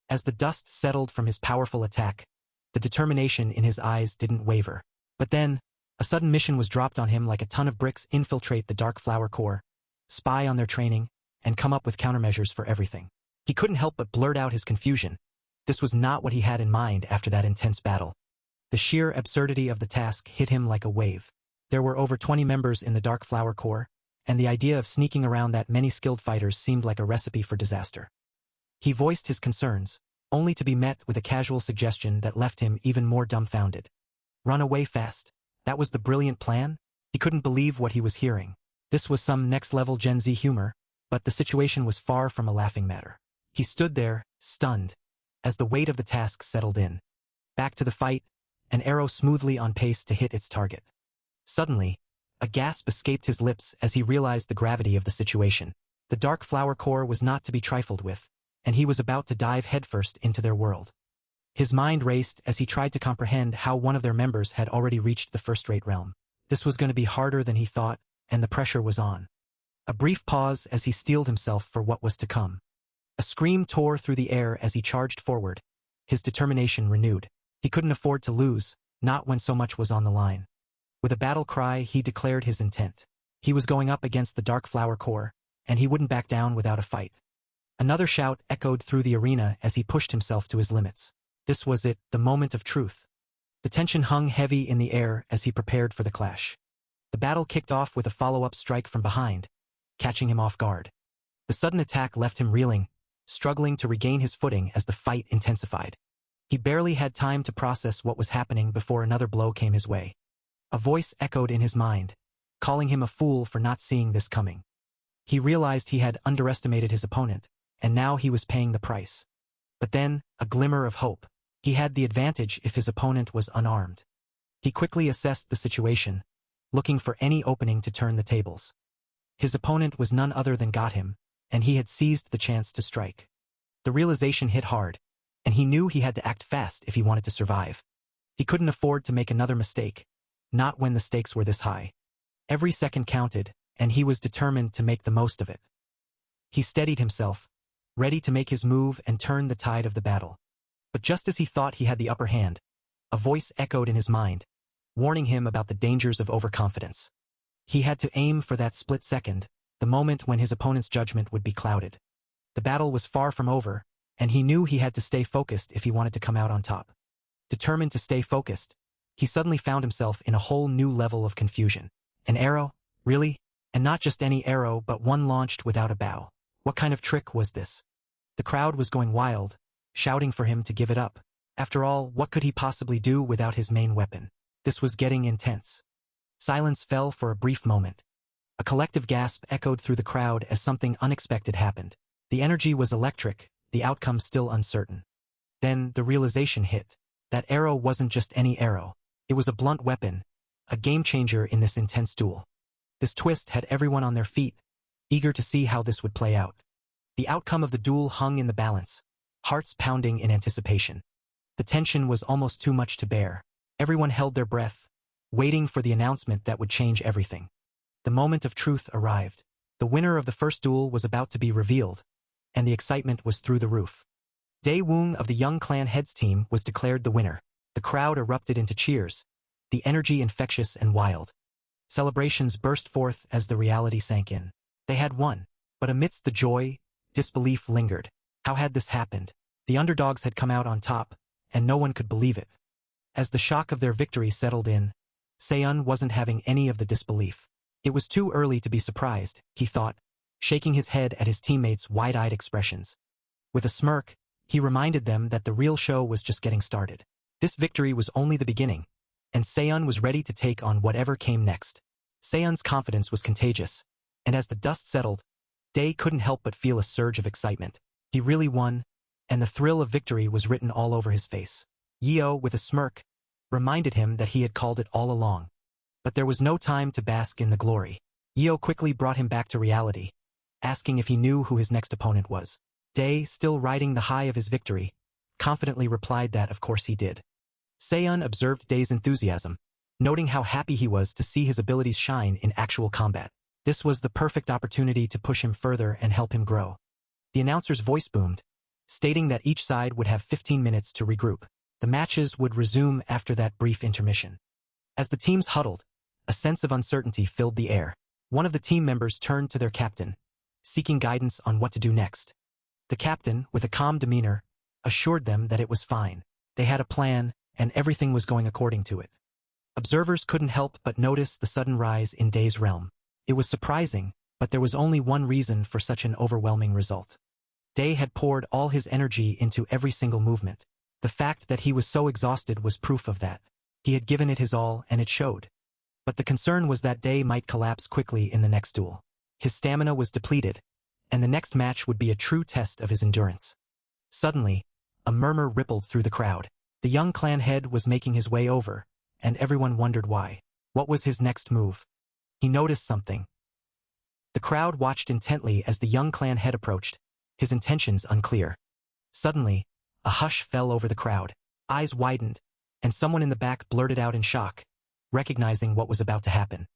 As the dust settled from his powerful attack, the determination in his eyes didn't waver. But then, a sudden mission was dropped on him like a ton of bricks: infiltrate the Dark Flower Corps, spy on their training, and come up with countermeasures for everything. He couldn't help but blurt out his confusion. This was not what he had in mind after that intense battle. The sheer absurdity of the task hit him like a wave. There were over 20 members in the Dark Flower Corps, and the idea of sneaking around that many skilled fighters seemed like a recipe for disaster. He voiced his concerns, only to be met with a casual suggestion that left him even more dumbfounded. Run away fast. That was the brilliant plan? He couldn't believe what he was hearing. This was some next-level Gen Z humor, but the situation was far from a laughing matter. He stood there, stunned, as the weight of the task settled in. Back to the fight, an arrow smoothly on pace to hit its target. Suddenly, a gasp escaped his lips as he realized the gravity of the situation. The Dark Flower Corps was not to be trifled with, and he was about to dive headfirst into their world. His mind raced as he tried to comprehend how one of their members had already reached the first-rate realm. This was going to be harder than he thought, and the pressure was on. A brief pause as he steeled himself for what was to come. A scream tore through the air as he charged forward, his determination renewed. He couldn't afford to lose, not when so much was on the line. With a battle cry, he declared his intent. He was going up against the Dark Flower Corps, and he wouldn't back down without a fight. Another shout echoed through the arena as he pushed himself to his limits. This was it, the moment of truth. The tension hung heavy in the air as he prepared for the clash. The battle kicked off with a follow-up strike from behind, catching him off guard. The sudden attack left him reeling, struggling to regain his footing as the fight intensified. He barely had time to process what was happening before another blow came his way. A voice echoed in his mind, calling him a fool for not seeing this coming. He realized he had underestimated his opponent, and now he was paying the price. But then, a glimmer of hope. He had the advantage if his opponent was unarmed. He quickly assessed the situation, looking for any opening to turn the tables. His opponent was none other than Gotham, and he had seized the chance to strike. The realization hit hard, and he knew he had to act fast if he wanted to survive. He couldn't afford to make another mistake, not when the stakes were this high. Every second counted, and he was determined to make the most of it. He steadied himself, ready to make his move and turn the tide of the battle. But just as he thought he had the upper hand, a voice echoed in his mind, warning him about the dangers of overconfidence. He had to aim for that split second, the moment when his opponent's judgment would be clouded. The battle was far from over, and he knew he had to stay focused if he wanted to come out on top. Determined to stay focused, he suddenly found himself in a whole new level of confusion. An arrow? Really? And not just any arrow, but one launched without a bow. What kind of trick was this? The crowd was going wild, shouting for him to give it up. After all, what could he possibly do without his main weapon? This was getting intense. Silence fell for a brief moment. A collective gasp echoed through the crowd as something unexpected happened. The energy was electric, the outcome still uncertain. Then the realization hit. That arrow wasn't just any arrow. It was a blunt weapon, a game-changer in this intense duel. This twist had everyone on their feet, eager to see how this would play out. The outcome of the duel hung in the balance, hearts pounding in anticipation. The tension was almost too much to bear. Everyone held their breath, waiting for the announcement that would change everything. The moment of truth arrived. The winner of the first duel was about to be revealed, and the excitement was through the roof. Dae-woong of the Young Clan Heads team was declared the winner. The crowd erupted into cheers, the energy infectious and wild. Celebrations burst forth as the reality sank in. They had won, but amidst the joy, disbelief lingered. How had this happened? The underdogs had come out on top, and no one could believe it. As the shock of their victory settled in, Seon wasn't having any of the disbelief. It was too early to be surprised, he thought, shaking his head at his teammates' wide-eyed expressions. With a smirk, he reminded them that the real show was just getting started. This victory was only the beginning, and Seon was ready to take on whatever came next. Seon's confidence was contagious, and as the dust settled, Dae couldn't help but feel a surge of excitement. He really won, and the thrill of victory was written all over his face. Yeo, with a smirk, reminded him that he had called it all along. But there was no time to bask in the glory. Yeo quickly brought him back to reality, asking if he knew who his next opponent was. Dae, still riding the high of his victory, confidently replied that of course he did. Seon observed Dae's enthusiasm, noting how happy he was to see his abilities shine in actual combat. This was the perfect opportunity to push him further and help him grow. The announcer's voice boomed, stating that each side would have 15 minutes to regroup. The matches would resume after that brief intermission. As the teams huddled, a sense of uncertainty filled the air. One of the team members turned to their captain, seeking guidance on what to do next. The captain, with a calm demeanor, assured them that it was fine. They had a plan, and everything was going according to it. Observers couldn't help but notice the sudden rise in Dae's realm. It was surprising, but there was only one reason for such an overwhelming result. Dae had poured all his energy into every single movement. The fact that he was so exhausted was proof of that. He had given it his all, and it showed. But the concern was that Dae might collapse quickly in the next duel. His stamina was depleted, and the next match would be a true test of his endurance. Suddenly, a murmur rippled through the crowd. The young clan head was making his way over, and everyone wondered why. What was his next move? He noticed something. The crowd watched intently as the young clan head approached, his intentions unclear. Suddenly, a hush fell over the crowd. Eyes widened, and someone in the back blurted out in shock, recognizing what was about to happen.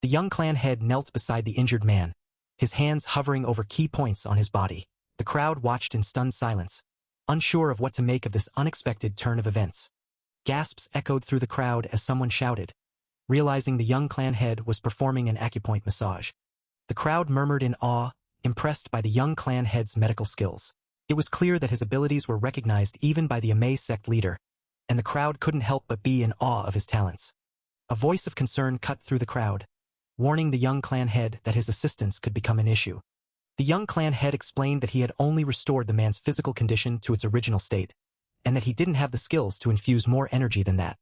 The young clan head knelt beside the injured man, his hands hovering over key points on his body. The crowd watched in stunned silence, unsure of what to make of this unexpected turn of events. Gasps echoed through the crowd as someone shouted, realizing the young clan head was performing an acupoint massage. The crowd murmured in awe, impressed by the young clan head's medical skills. It was clear that his abilities were recognized even by the Amei sect leader, and the crowd couldn't help but be in awe of his talents. A voice of concern cut through the crowd, warning the young clan head that his assistance could become an issue. The young clan head explained that he had only restored the man's physical condition to its original state, and that he didn't have the skills to infuse more energy than that.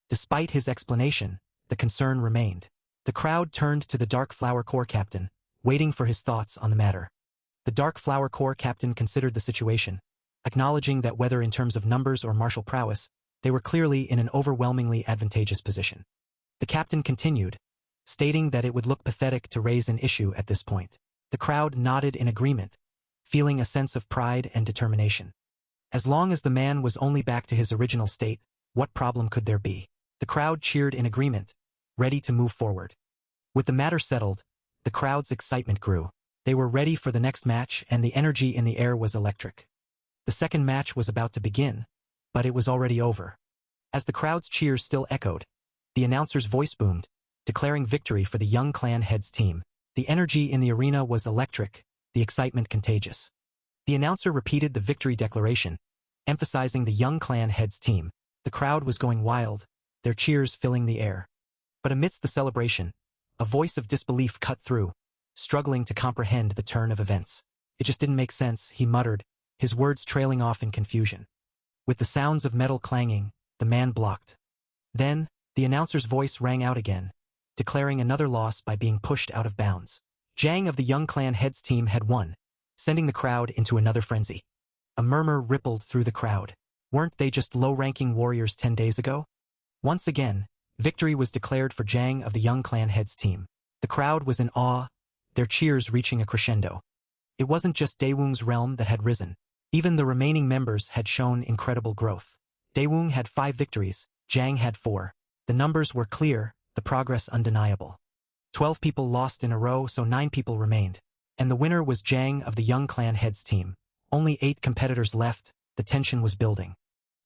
Despite his explanation, the concern remained. The crowd turned to the Dark Flower Corps captain, waiting for his thoughts on the matter. The Dark Flower Corps captain considered the situation, acknowledging that whether in terms of numbers or martial prowess, they were clearly in an overwhelmingly advantageous position. The captain continued, stating that it would look pathetic to raise an issue at this point. The crowd nodded in agreement, feeling a sense of pride and determination. As long as the man was only back to his original state, what problem could there be? The crowd cheered in agreement, ready to move forward. With the matter settled, the crowd's excitement grew. They were ready for the next match, and the energy in the air was electric. The second match was about to begin, but it was already over. As the crowd's cheers still echoed, the announcer's voice boomed, declaring victory for the young clan head's team. The energy in the arena was electric, the excitement contagious. The announcer repeated the victory declaration, emphasizing the young clan head's team. The crowd was going wild, their cheers filling the air. But amidst the celebration, a voice of disbelief cut through, struggling to comprehend the turn of events. It just didn't make sense, he muttered, his words trailing off in confusion. With the sounds of metal clanging, the man blocked. Then, the announcer's voice rang out again, declaring another loss by being pushed out of bounds. Jang of the young clan head's team had won, sending the crowd into another frenzy. A murmur rippled through the crowd. Weren't they just low-ranking warriors 10 days ago? Once again, victory was declared for Jang of the young clan head's team. The crowd was in awe, their cheers reaching a crescendo. It wasn't just Daewoo's realm that had risen. Even the remaining members had shown incredible growth. Daewoo had 5 victories, Jang had 4. The numbers were clear, the progress undeniable. 12 people lost in a row, so 9 people remained. And the winner was Jang of the young clan head's team. Only 8 competitors left, the tension was building.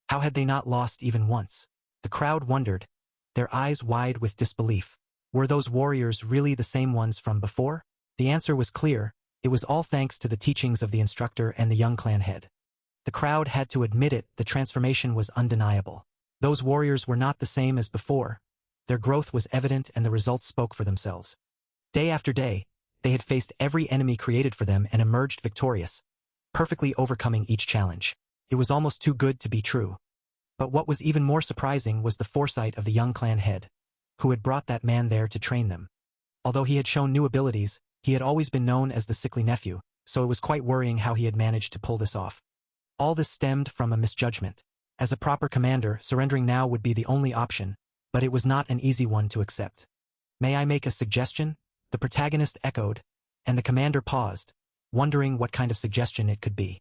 How had they not lost even once? The crowd wondered, their eyes wide with disbelief. Were those warriors really the same ones from before? The answer was clear, it was all thanks to the teachings of the instructor and the young clan head. The crowd had to admit it, the transformation was undeniable. Those warriors were not the same as before. Their growth was evident and the results spoke for themselves. Day after day, they had faced every enemy created for them and emerged victorious, perfectly overcoming each challenge. It was almost too good to be true. But what was even more surprising was the foresight of the young clan head, who had brought that man there to train them. Although he had shown new abilities, he had always been known as the sickly nephew, so it was quite worrying how he had managed to pull this off. All this stemmed from a misjudgment. As a proper commander, surrendering now would be the only option, but it was not an easy one to accept. May I make a suggestion? The protagonist echoed, and the commander paused, wondering what kind of suggestion it could be.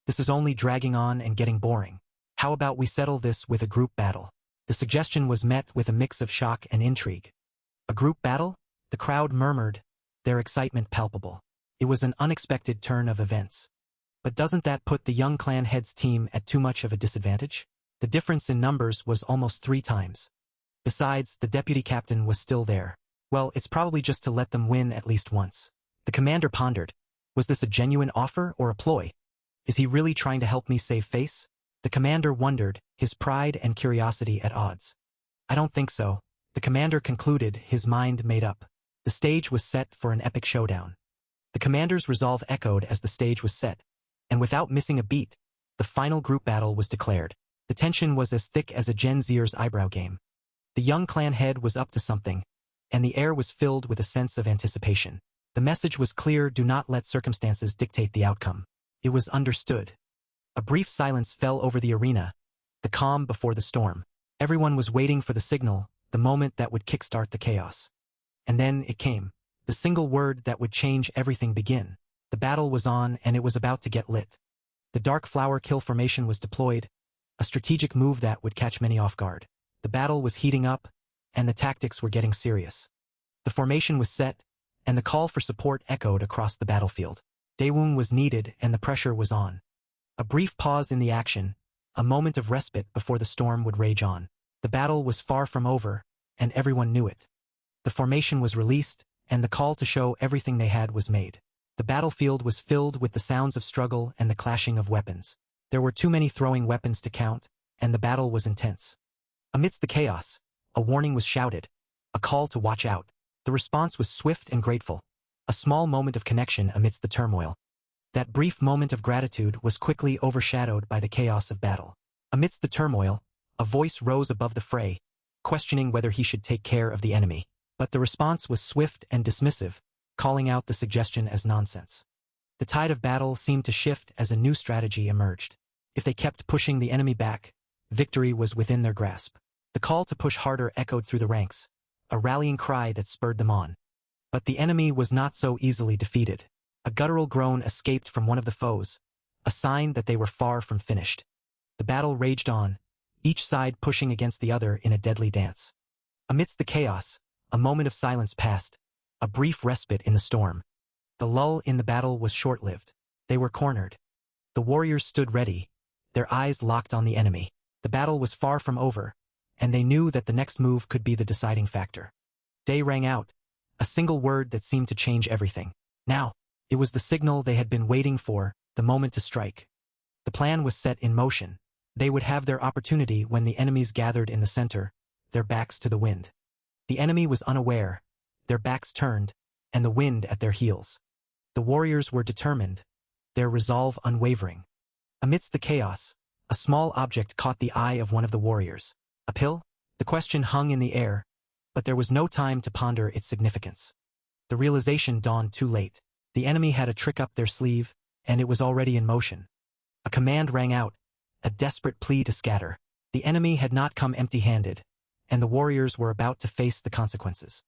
This is only dragging on and getting boring. How about we settle this with a group battle? The suggestion was met with a mix of shock and intrigue. A group battle? The crowd murmured, their excitement palpable. It was an unexpected turn of events. But doesn't that put the young clan head's team at too much of a disadvantage? The difference in numbers was almost 3 times. Besides, the deputy captain was still there. Well, it's probably just to let them win at least once. The commander pondered. Was this a genuine offer or a ploy? Is he really trying to help me save face? The commander wondered, his pride and curiosity at odds. I don't think so. The commander concluded, his mind made up. The stage was set for an epic showdown. The commander's resolve echoed as the stage was set, and without missing a beat, the final group battle was declared. The tension was as thick as a Gen Zer's eyebrow game. The young clan head was up to something, and the air was filled with a sense of anticipation. The message was clear, do not let circumstances dictate the outcome. It was understood. A brief silence fell over the arena, the calm before the storm. Everyone was waiting for the signal, the moment that would kickstart the chaos. And then it came. The single word that would change everything begin. The battle was on and it was about to get lit. The dark flower kill formation was deployed, a strategic move that would catch many off guard. The battle was heating up, and the tactics were getting serious. The formation was set, and the call for support echoed across the battlefield. Daewoo was needed and the pressure was on. A brief pause in the action, a moment of respite before the storm would rage on. The battle was far from over, and everyone knew it. The formation was released, and the call to show everything they had was made. The battlefield was filled with the sounds of struggle and the clashing of weapons. There were too many throwing weapons to count, and the battle was intense. Amidst the chaos, a warning was shouted, a call to watch out. The response was swift and grateful, a small moment of connection amidst the turmoil. That brief moment of gratitude was quickly overshadowed by the chaos of battle. Amidst the turmoil, a voice rose above the fray, questioning whether he should take care of the enemy. But the response was swift and dismissive, calling out the suggestion as nonsense. The tide of battle seemed to shift as a new strategy emerged. If they kept pushing the enemy back, victory was within their grasp. The call to push harder echoed through the ranks, a rallying cry that spurred them on. But the enemy was not so easily defeated. A guttural groan escaped from one of the foes, a sign that they were far from finished. The battle raged on, each side pushing against the other in a deadly dance. Amidst the chaos, a moment of silence passed, a brief respite in the storm. The lull in the battle was short-lived. They were cornered. The warriors stood ready, their eyes locked on the enemy. The battle was far from over, and they knew that the next move could be the deciding factor. Day rang out, a single word that seemed to change everything. Now, it was the signal they had been waiting for, the moment to strike. The plan was set in motion. They would have their opportunity when the enemies gathered in the center, their backs to the wind. The enemy was unaware, their backs turned, and the wind at their heels. The warriors were determined, their resolve unwavering. Amidst the chaos, a small object caught the eye of one of the warriors. A pill? The question hung in the air, but there was no time to ponder its significance. The realization dawned too late. The enemy had a trick up their sleeve, and it was already in motion. A command rang out, a desperate plea to scatter. The enemy had not come empty-handed, and the warriors were about to face the consequences.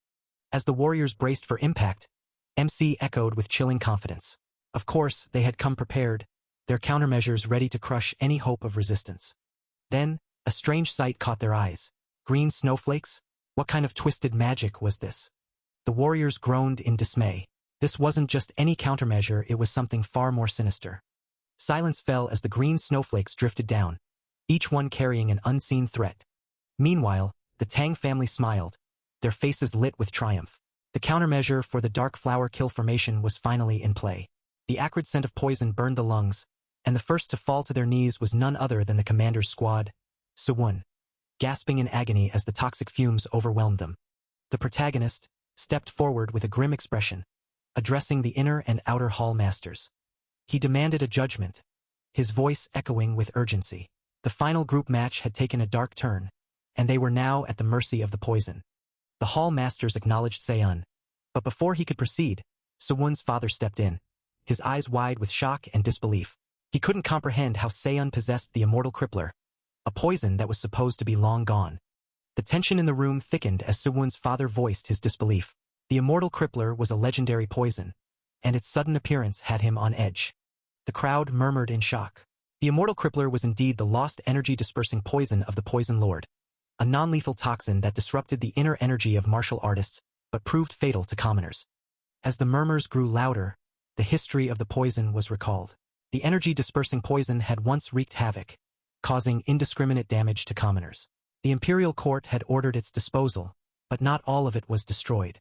As the warriors braced for impact, MC echoed with chilling confidence. Of course, they had come prepared, their countermeasures ready to crush any hope of resistance. Then, a strange sight caught their eyes. Green snowflakes? What kind of twisted magic was this? The warriors groaned in dismay. This wasn't just any countermeasure, it was something far more sinister. Silence fell as the green snowflakes drifted down, each one carrying an unseen threat. Meanwhile, the Tang family smiled, their faces lit with triumph. The countermeasure for the dark flower kill formation was finally in play. The acrid scent of poison burned the lungs, and the first to fall to their knees was none other than the commander's squad, Suwon, gasping in agony as the toxic fumes overwhelmed them. The protagonist stepped forward with a grim expression, addressing the inner and outer hall masters. He demanded a judgment, his voice echoing with urgency. The final group match had taken a dark turn, and they were now at the mercy of the poison. The hall masters acknowledged Seon, but before he could proceed, Suwon's father stepped in, his eyes wide with shock and disbelief. He couldn't comprehend how Seon possessed the immortal crippler, a poison that was supposed to be long gone. The tension in the room thickened as Suwon's father voiced his disbelief. The immortal crippler was a legendary poison, and its sudden appearance had him on edge. The crowd murmured in shock. The immortal crippler was indeed the lost energy-dispersing poison of the Poison Lord, a non-lethal toxin that disrupted the inner energy of martial artists, but proved fatal to commoners. As the murmurs grew louder, the history of the poison was recalled. The energy-dispersing poison had once wreaked havoc, causing indiscriminate damage to commoners. The imperial court had ordered its disposal, but not all of it was destroyed.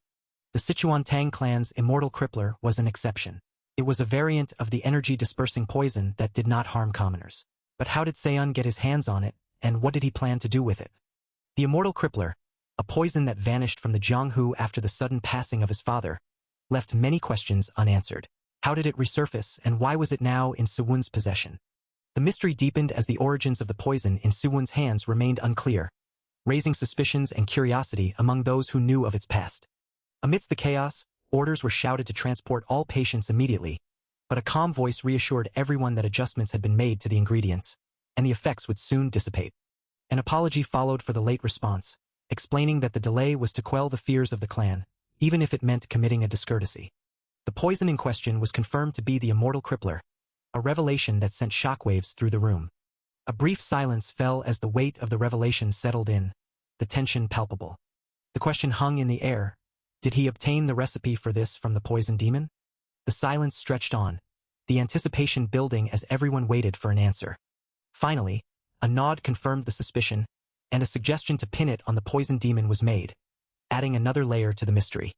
The Sichuan Tang clan's immortal crippler was an exception. It was a variant of the energy-dispersing poison that did not harm commoners. But how did Seon get his hands on it, and what did he plan to do with it? The immortal crippler, a poison that vanished from the Jianghu after the sudden passing of his father, left many questions unanswered. How did it resurface, and why was it now in Suwon's possession? The mystery deepened as the origins of the poison in Suwon's hands remained unclear, raising suspicions and curiosity among those who knew of its past. Amidst the chaos, orders were shouted to transport all patients immediately, but a calm voice reassured everyone that adjustments had been made to the ingredients, and the effects would soon dissipate. An apology followed for the late response, explaining that the delay was to quell the fears of the clan, even if it meant committing a discourtesy. The poison in question was confirmed to be the immortal crippler, a revelation that sent shockwaves through the room. A brief silence fell as the weight of the revelation settled in, the tension palpable. The question hung in the air. Did he obtain the recipe for this from the poison demon? The silence stretched on, the anticipation building as everyone waited for an answer. Finally, a nod confirmed the suspicion, and a suggestion to pin it on the poison demon was made, adding another layer to the mystery.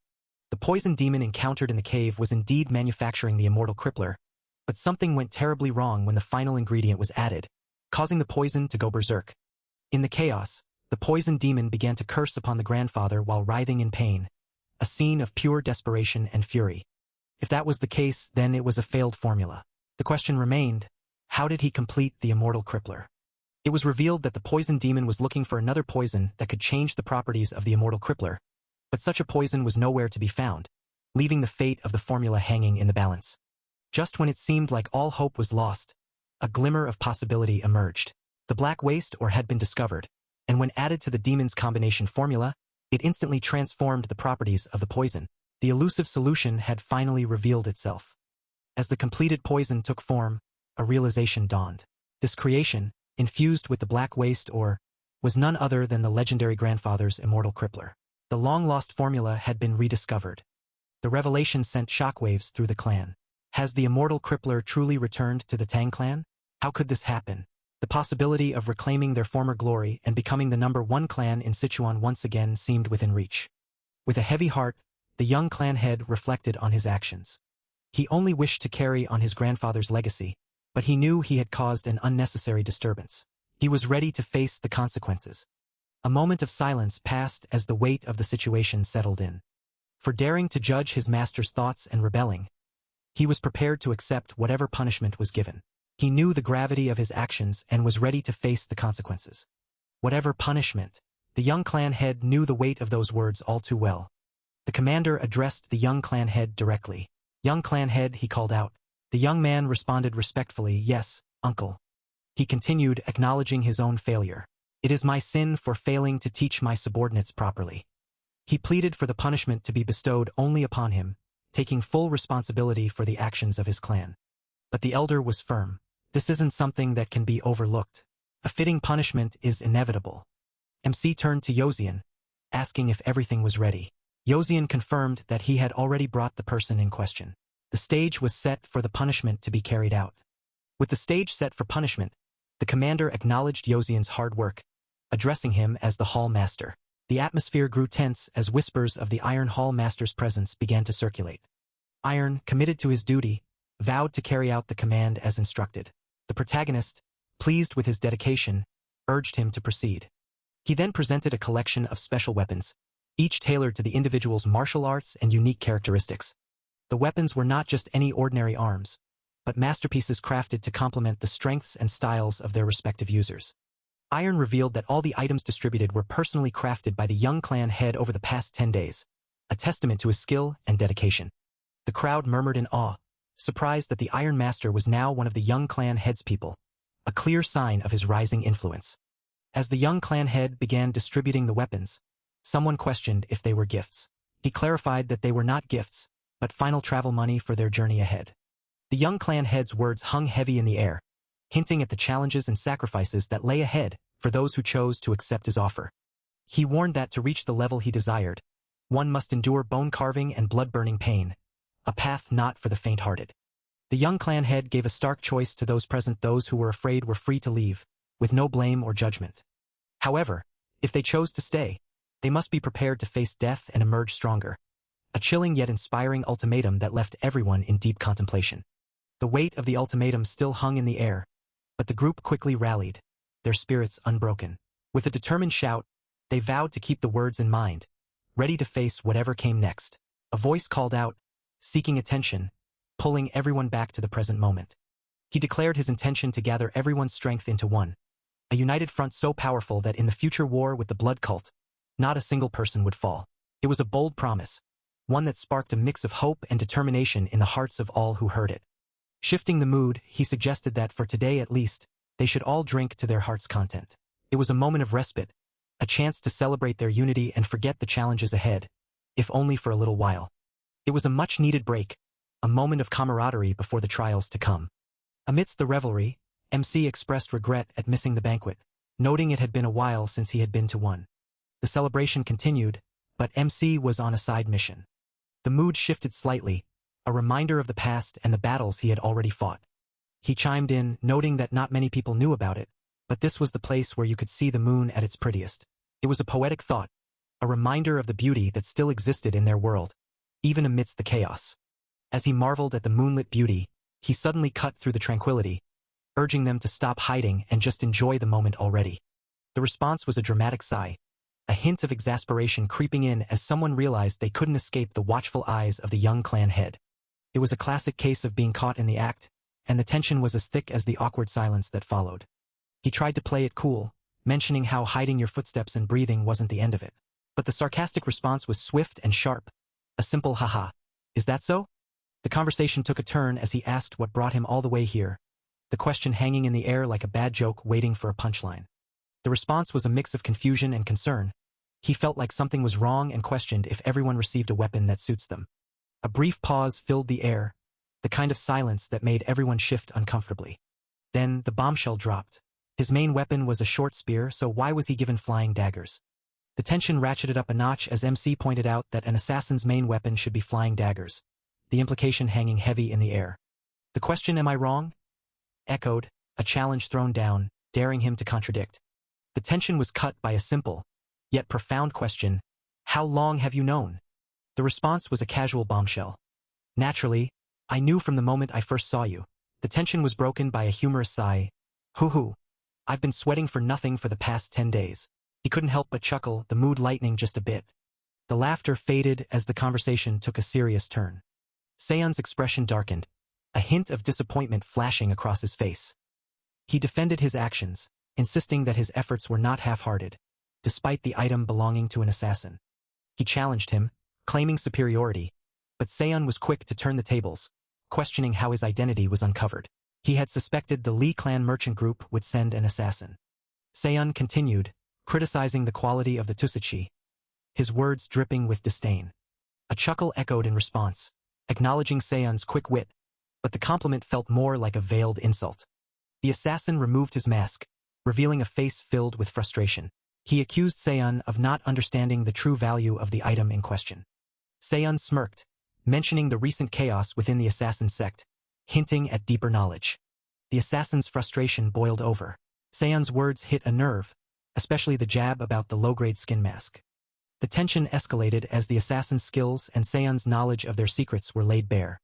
The poison demon encountered in the cave was indeed manufacturing the immortal crippler, but something went terribly wrong when the final ingredient was added, causing the poison to go berserk. In the chaos, the poison demon began to curse upon the grandfather while writhing in pain, a scene of pure desperation and fury. If that was the case, then it was a failed formula. The question remained, how did he complete the immortal crippler? It was revealed that the poison demon was looking for another poison that could change the properties of the immortal crippler, but such a poison was nowhere to be found, leaving the fate of the formula hanging in the balance. Just when it seemed like all hope was lost, a glimmer of possibility emerged. The black waste ore had been discovered, and when added to the demon's combination formula, it instantly transformed the properties of the poison. The elusive solution had finally revealed itself. As the completed poison took form, a realization dawned. This creation, infused with the black waste ore, was none other than the legendary grandfather's immortal crippler. The long-lost formula had been rediscovered. The revelation sent shockwaves through the clan. Has the immortal crippler truly returned to the Tang clan? How could this happen? The possibility of reclaiming their former glory and becoming the #1 clan in Sichuan once again seemed within reach. With a heavy heart, the young clan head reflected on his actions. He only wished to carry on his grandfather's legacy, but he knew he had caused an unnecessary disturbance. He was ready to face the consequences. A moment of silence passed as the weight of the situation settled in. For daring to judge his master's thoughts and rebelling, he was prepared to accept whatever punishment was given. He knew the gravity of his actions and was ready to face the consequences. Whatever punishment, the young clan head knew the weight of those words all too well. The commander addressed the young clan head directly. "Young clan head," he called out. The young man responded respectfully, "Yes, uncle." He continued, acknowledging his own failure. "It is my sin for failing to teach my subordinates properly." He pleaded for the punishment to be bestowed only upon him, taking full responsibility for the actions of his clan. But the elder was firm. "This isn't something that can be overlooked. A fitting punishment is inevitable." MC turned to Yozian, asking if everything was ready. Yozian confirmed that he had already brought the person in question. The stage was set for the punishment to be carried out. With the stage set for punishment, the commander acknowledged Yozian's hard work, addressing him as the Hall Master. The atmosphere grew tense as whispers of the Iron Hall Master's presence began to circulate. Iron, committed to his duty, vowed to carry out the command as instructed. The protagonist, pleased with his dedication, urged him to proceed. He then presented a collection of special weapons, each tailored to the individual's martial arts and unique characteristics. The weapons were not just any ordinary arms, but masterpieces crafted to complement the strengths and styles of their respective users. Iron revealed that all the items distributed were personally crafted by the young clan head over the past 10 days, a testament to his skill and dedication. The crowd murmured in awe, surprised that the Iron Master was now one of the young clan head's people, a clear sign of his rising influence. As the young clan head began distributing the weapons, someone questioned if they were gifts. He clarified that they were not gifts, but final travel money for their journey ahead. The young clan head's words hung heavy in the air, hinting at the challenges and sacrifices that lay ahead for those who chose to accept his offer. He warned that to reach the level he desired, one must endure bone-carving and blood-burning pain, a path not for the faint-hearted. The young clan head gave a stark choice to those present. Those who were afraid were free to leave, with no blame or judgment. However, if they chose to stay, they must be prepared to face death and emerge stronger, a chilling yet inspiring ultimatum that left everyone in deep contemplation. The weight of the ultimatum still hung in the air, but the group quickly rallied, their spirits unbroken. With a determined shout, they vowed to keep the words in mind, ready to face whatever came next. A voice called out, seeking attention, pulling everyone back to the present moment. He declared his intention to gather everyone's strength into one, a united front so powerful that in the future war with the blood cult, not a single person would fall. It was a bold promise, one that sparked a mix of hope and determination in the hearts of all who heard it. Shifting the mood, he suggested that for today at least, they should all drink to their heart's content. It was a moment of respite, a chance to celebrate their unity and forget the challenges ahead, if only for a little while. It was a much-needed break, a moment of camaraderie before the trials to come. Amidst the revelry, MC expressed regret at missing the banquet, noting it had been a while since he had been to one. The celebration continued, but MC was on a side mission. The mood shifted slightly, a reminder of the past and the battles he had already fought. He chimed in, noting that not many people knew about it, but this was the place where you could see the moon at its prettiest. It was a poetic thought, a reminder of the beauty that still existed in their world, even amidst the chaos. As he marveled at the moonlit beauty, he suddenly cut through the tranquility, urging them to stop hiding and just enjoy the moment already. The response was a dramatic sigh, a hint of exasperation creeping in as someone realized they couldn't escape the watchful eyes of the young clan head. It was a classic case of being caught in the act, and the tension was as thick as the awkward silence that followed. He tried to play it cool, mentioning how hiding your footsteps and breathing wasn't the end of it. But the sarcastic response was swift and sharp, a simple haha. Is that so? The conversation took a turn as he asked what brought him all the way here, the question hanging in the air like a bad joke waiting for a punchline. The response was a mix of confusion and concern. He felt like something was wrong and questioned if everyone received a weapon that suits them. A brief pause filled the air, the kind of silence that made everyone shift uncomfortably. Then the bombshell dropped. His main weapon was a short spear, so why was he given flying daggers? The tension ratcheted up a notch as MC pointed out that an assassin's main weapon should be flying daggers, the implication hanging heavy in the air. The question, "Am I wrong?" echoed, a challenge thrown down, daring him to contradict. The tension was cut by a simple, yet profound question: How long have you known? The response was a casual bombshell. Naturally, I knew from the moment I first saw you. The tension was broken by a humorous sigh. Hoo-hoo. I've been sweating for nothing for the past 10 days. He couldn't help but chuckle, the mood lightening just a bit. The laughter faded as the conversation took a serious turn. Seon's expression darkened, a hint of disappointment flashing across his face. He defended his actions, insisting that his efforts were not half-hearted, despite the item belonging to an assassin. He challenged him, claiming superiority, but Seon was quick to turn the tables, questioning how his identity was uncovered. He had suspected the Lee clan merchant group would send an assassin. Seon continued, criticizing the quality of the Tusachi, his words dripping with disdain. A chuckle echoed in response, acknowledging Seon's quick wit, but the compliment felt more like a veiled insult. The assassin removed his mask, revealing a face filled with frustration. He accused Seon of not understanding the true value of the item in question. Seon smirked, mentioning the recent chaos within the assassin sect, hinting at deeper knowledge. The assassin's frustration boiled over. Seon's words hit a nerve, especially the jab about the low-grade skin mask. The tension escalated as the assassin's skills and Seon's knowledge of their secrets were laid bare.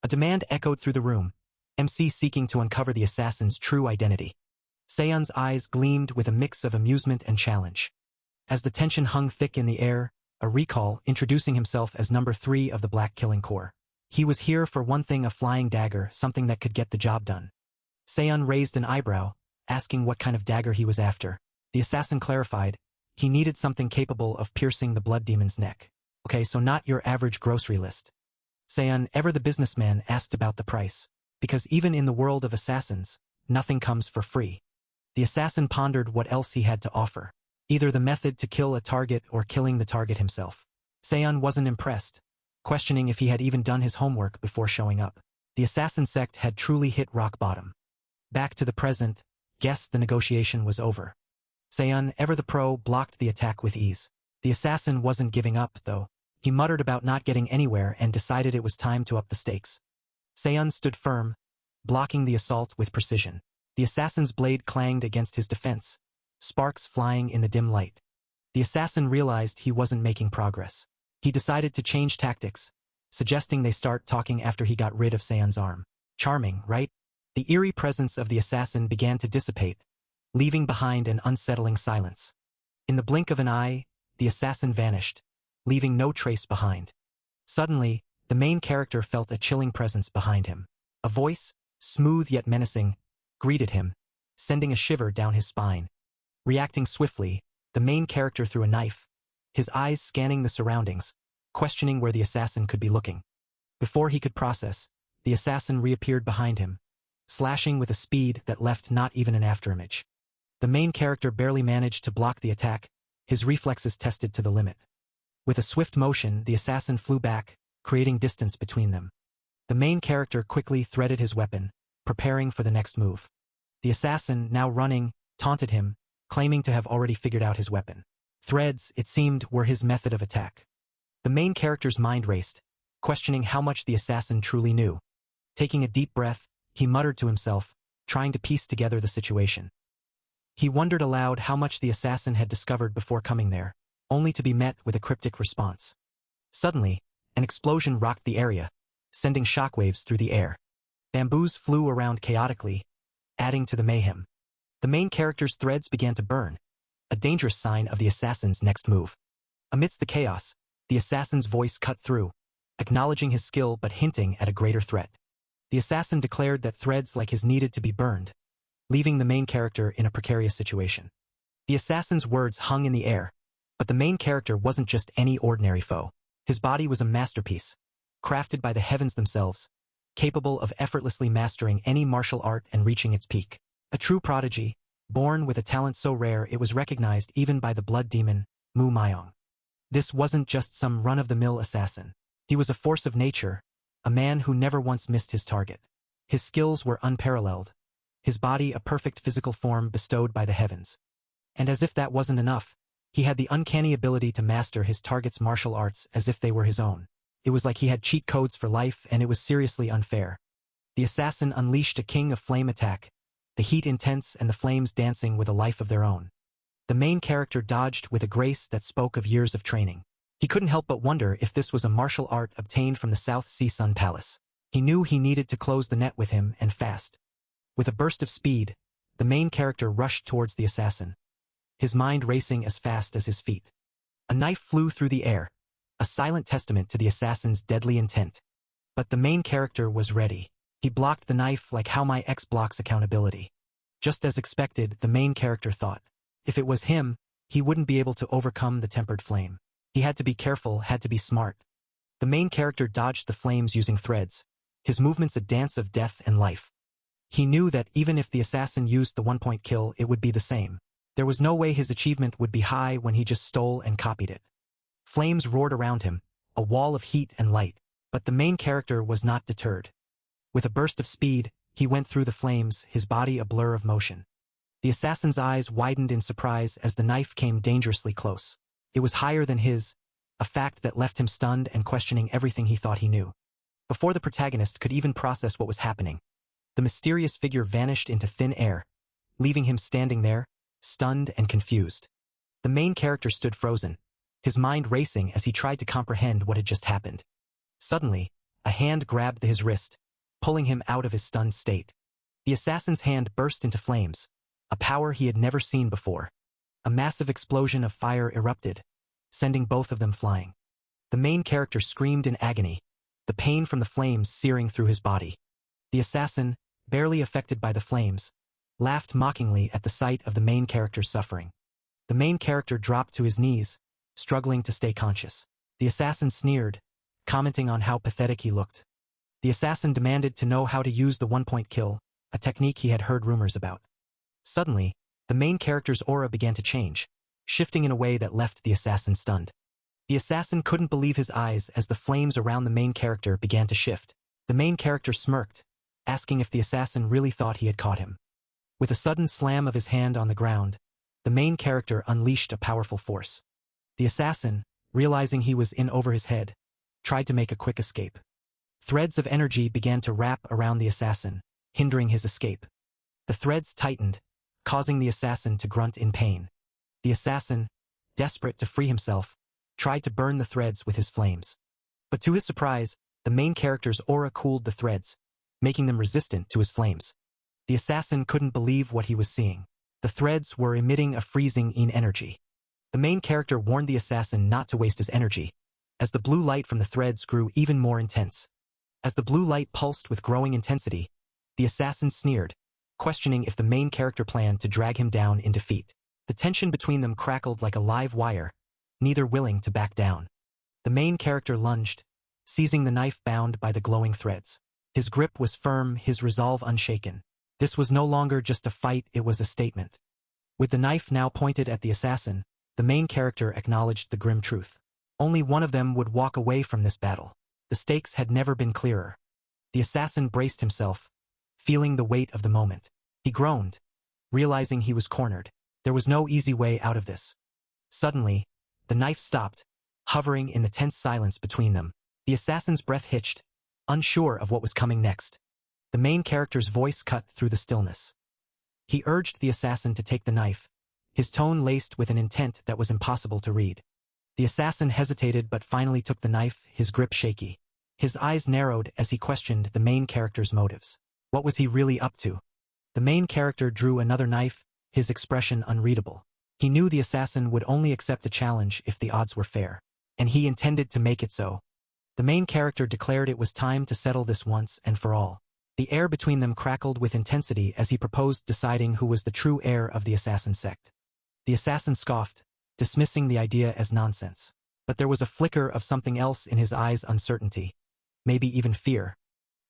A demand echoed through the room, MC seeking to uncover the assassin's true identity. Seon's eyes gleamed with a mix of amusement and challenge. As the tension hung thick in the air, a recall introducing himself as number 3 of the Black Killing Corps. He was here for one thing, a flying dagger, something that could get the job done. Seon raised an eyebrow, asking what kind of dagger he was after. The assassin clarified, he needed something capable of piercing the blood demon's neck. Okay, so not your average grocery list. Seon, ever the businessman, asked about the price. Because even in the world of assassins, nothing comes for free. The assassin pondered what else he had to offer. Either the method to kill a target or killing the target himself. Seon wasn't impressed, questioning if he had even done his homework before showing up. The assassin sect had truly hit rock bottom. Back to the present, guessed the negotiation was over. Seon, ever the pro, blocked the attack with ease. The assassin wasn't giving up, though. He muttered about not getting anywhere and decided it was time to up the stakes. Seon stood firm, blocking the assault with precision. The assassin's blade clanged against his defense, sparks flying in the dim light. The assassin realized he wasn't making progress. He decided to change tactics, suggesting they start talking after he got rid of Seon's arm. Charming, right? The eerie presence of the assassin began to dissipate, leaving behind an unsettling silence. In the blink of an eye, the assassin vanished, leaving no trace behind. Suddenly, the main character felt a chilling presence behind him. A voice, smooth yet menacing, greeted him, sending a shiver down his spine. Reacting swiftly, the main character threw a knife, his eyes scanning the surroundings, questioning where the assassin could be looking. Before he could process, the assassin reappeared behind him, slashing with a speed that left not even an afterimage. The main character barely managed to block the attack, his reflexes tested to the limit. With a swift motion, the assassin flew back, creating distance between them. The main character quickly threaded his weapon, preparing for the next move. The assassin, now running, taunted him, claiming to have already figured out his weapon. Threads, it seemed, were his method of attack. The main character's mind raced, questioning how much the assassin truly knew. Taking a deep breath, he muttered to himself, trying to piece together the situation. He wondered aloud how much the assassin had discovered before coming there, only to be met with a cryptic response. Suddenly, an explosion rocked the area, sending shockwaves through the air. Bamboos flew around chaotically, adding to the mayhem. The main character's threads began to burn, a dangerous sign of the assassin's next move. Amidst the chaos, the assassin's voice cut through, acknowledging his skill but hinting at a greater threat. The assassin declared that threads like his needed to be burned, leaving the main character in a precarious situation. The assassin's words hung in the air, but the main character wasn't just any ordinary foe. His body was a masterpiece, crafted by the heavens themselves, capable of effortlessly mastering any martial art and reaching its peak. A true prodigy, born with a talent so rare it was recognized even by the blood demon, Mu Myong. This wasn't just some run-of-the-mill assassin. He was a force of nature, a man who never once missed his target. His skills were unparalleled, his body a perfect physical form bestowed by the heavens. And as if that wasn't enough, he had the uncanny ability to master his target's martial arts as if they were his own. It was like he had cheat codes for life, and it was seriously unfair. The assassin unleashed a king of flame attack, the heat intense and the flames dancing with a life of their own. The main character dodged with a grace that spoke of years of training. He couldn't help but wonder if this was a martial art obtained from the South Sea Sun Palace. He knew he needed to close the net with him, and fast. With a burst of speed, the main character rushed towards the assassin, his mind racing as fast as his feet. A knife flew through the air, a silent testament to the assassin's deadly intent. But the main character was ready. He blocked the knife like how my ex blocks accountability. Just as expected, the main character thought. If it was him, he wouldn't be able to overcome the tempered flame. He had to be careful, had to be smart. The main character dodged the flames using threads, his movements a dance of death and life. He knew that even if the assassin used the one-point kill, it would be the same. There was no way his achievement would be high when he just stole and copied it. Flames roared around him, a wall of heat and light. But the main character was not deterred. With a burst of speed, he went through the flames, his body a blur of motion. The assassin's eyes widened in surprise as the knife came dangerously close. It was higher than his, a fact that left him stunned and questioning everything he thought he knew. Before the protagonist could even process what was happening, the mysterious figure vanished into thin air, leaving him standing there, stunned and confused. The main character stood frozen, his mind racing as he tried to comprehend what had just happened. Suddenly, a hand grabbed his wrist, pulling him out of his stunned state. The assassin's hand burst into flames, a power he had never seen before. A massive explosion of fire erupted, sending both of them flying. The main character screamed in agony, the pain from the flames searing through his body. The assassin, barely affected by the flames, laughed mockingly at the sight of the main character's suffering. The main character dropped to his knees, struggling to stay conscious. The assassin sneered, commenting on how pathetic he looked. The assassin demanded to know how to use the one-point kill, a technique he had heard rumors about. Suddenly, the main character's aura began to change, shifting in a way that left the assassin stunned. The assassin couldn't believe his eyes as the flames around the main character began to shift. The main character smirked, asking if the assassin really thought he had caught him. With a sudden slam of his hand on the ground, the main character unleashed a powerful force. The assassin, realizing he was in over his head, tried to make a quick escape. Threads of energy began to wrap around the assassin, hindering his escape. The threads tightened, causing the assassin to grunt in pain. The assassin, desperate to free himself, tried to burn the threads with his flames. But to his surprise, the main character's aura cooled the threads, making them resistant to his flames. The assassin couldn't believe what he was seeing. The threads were emitting a freezing energy. The main character warned the assassin not to waste his energy, as the blue light from the threads grew even more intense. As the blue light pulsed with growing intensity, the assassin sneered, questioning if the main character planned to drag him down in defeat. The tension between them crackled like a live wire, neither willing to back down. The main character lunged, seizing the knife bound by the glowing threads. His grip was firm, his resolve unshaken. This was no longer just a fight, it was a statement. With the knife now pointed at the assassin, the main character acknowledged the grim truth. Only one of them would walk away from this battle. The stakes had never been clearer. The assassin braced himself, feeling the weight of the moment. He groaned, realizing he was cornered. There was no easy way out of this. Suddenly, the knife stopped, hovering in the tense silence between them. The assassin's breath hitched, unsure of what was coming next. The main character's voice cut through the stillness. He urged the assassin to take the knife, his tone laced with an intent that was impossible to read. The assassin hesitated but finally took the knife, his grip shaky. His eyes narrowed as he questioned the main character's motives. What was he really up to? The main character drew another knife, his expression unreadable. He knew the assassin would only accept a challenge if the odds were fair, and he intended to make it so. The main character declared it was time to settle this once and for all. The air between them crackled with intensity as he proposed deciding who was the true heir of the assassin sect. The assassin scoffed, dismissing the idea as nonsense. But there was a flicker of something else in his eyes, uncertainty, maybe even fear.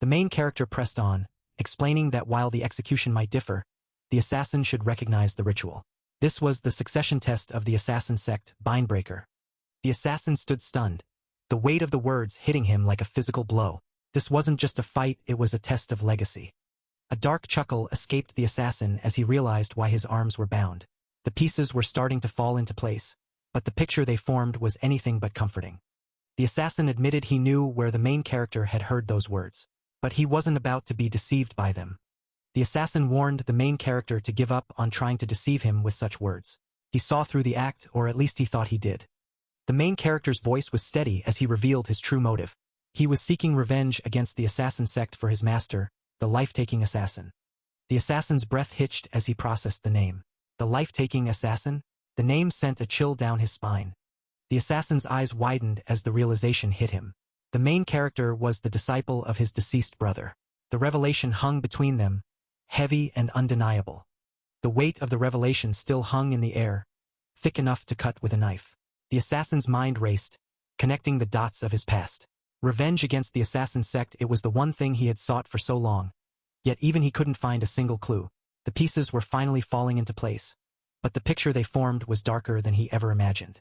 The main character pressed on, explaining that while the execution might differ, the assassin should recognize the ritual. This was the succession test of the assassin sect, Bindbreaker. The assassin stood stunned, the weight of the words hitting him like a physical blow. This wasn't just a fight, it was a test of legacy. A dark chuckle escaped the assassin as he realized why his arms were bound. The pieces were starting to fall into place, but the picture they formed was anything but comforting. The assassin admitted he knew where the main character had heard those words, but he wasn't about to be deceived by them. The assassin warned the main character to give up on trying to deceive him with such words. He saw through the act, or at least he thought he did. The main character's voice was steady as he revealed his true motive. He was seeking revenge against the assassin sect for his master, the life-taking assassin. The assassin's breath hitched as he processed the name. The life-taking assassin? The name sent a chill down his spine. The assassin's eyes widened as the realization hit him. The main character was the disciple of his deceased brother. The revelation hung between them, heavy and undeniable. The weight of the revelation still hung in the air, thick enough to cut with a knife. The assassin's mind raced, connecting the dots of his past. Revenge against the assassin sect, it was the one thing he had sought for so long. Yet even he couldn't find a single clue. The pieces were finally falling into place, but the picture they formed was darker than he ever imagined.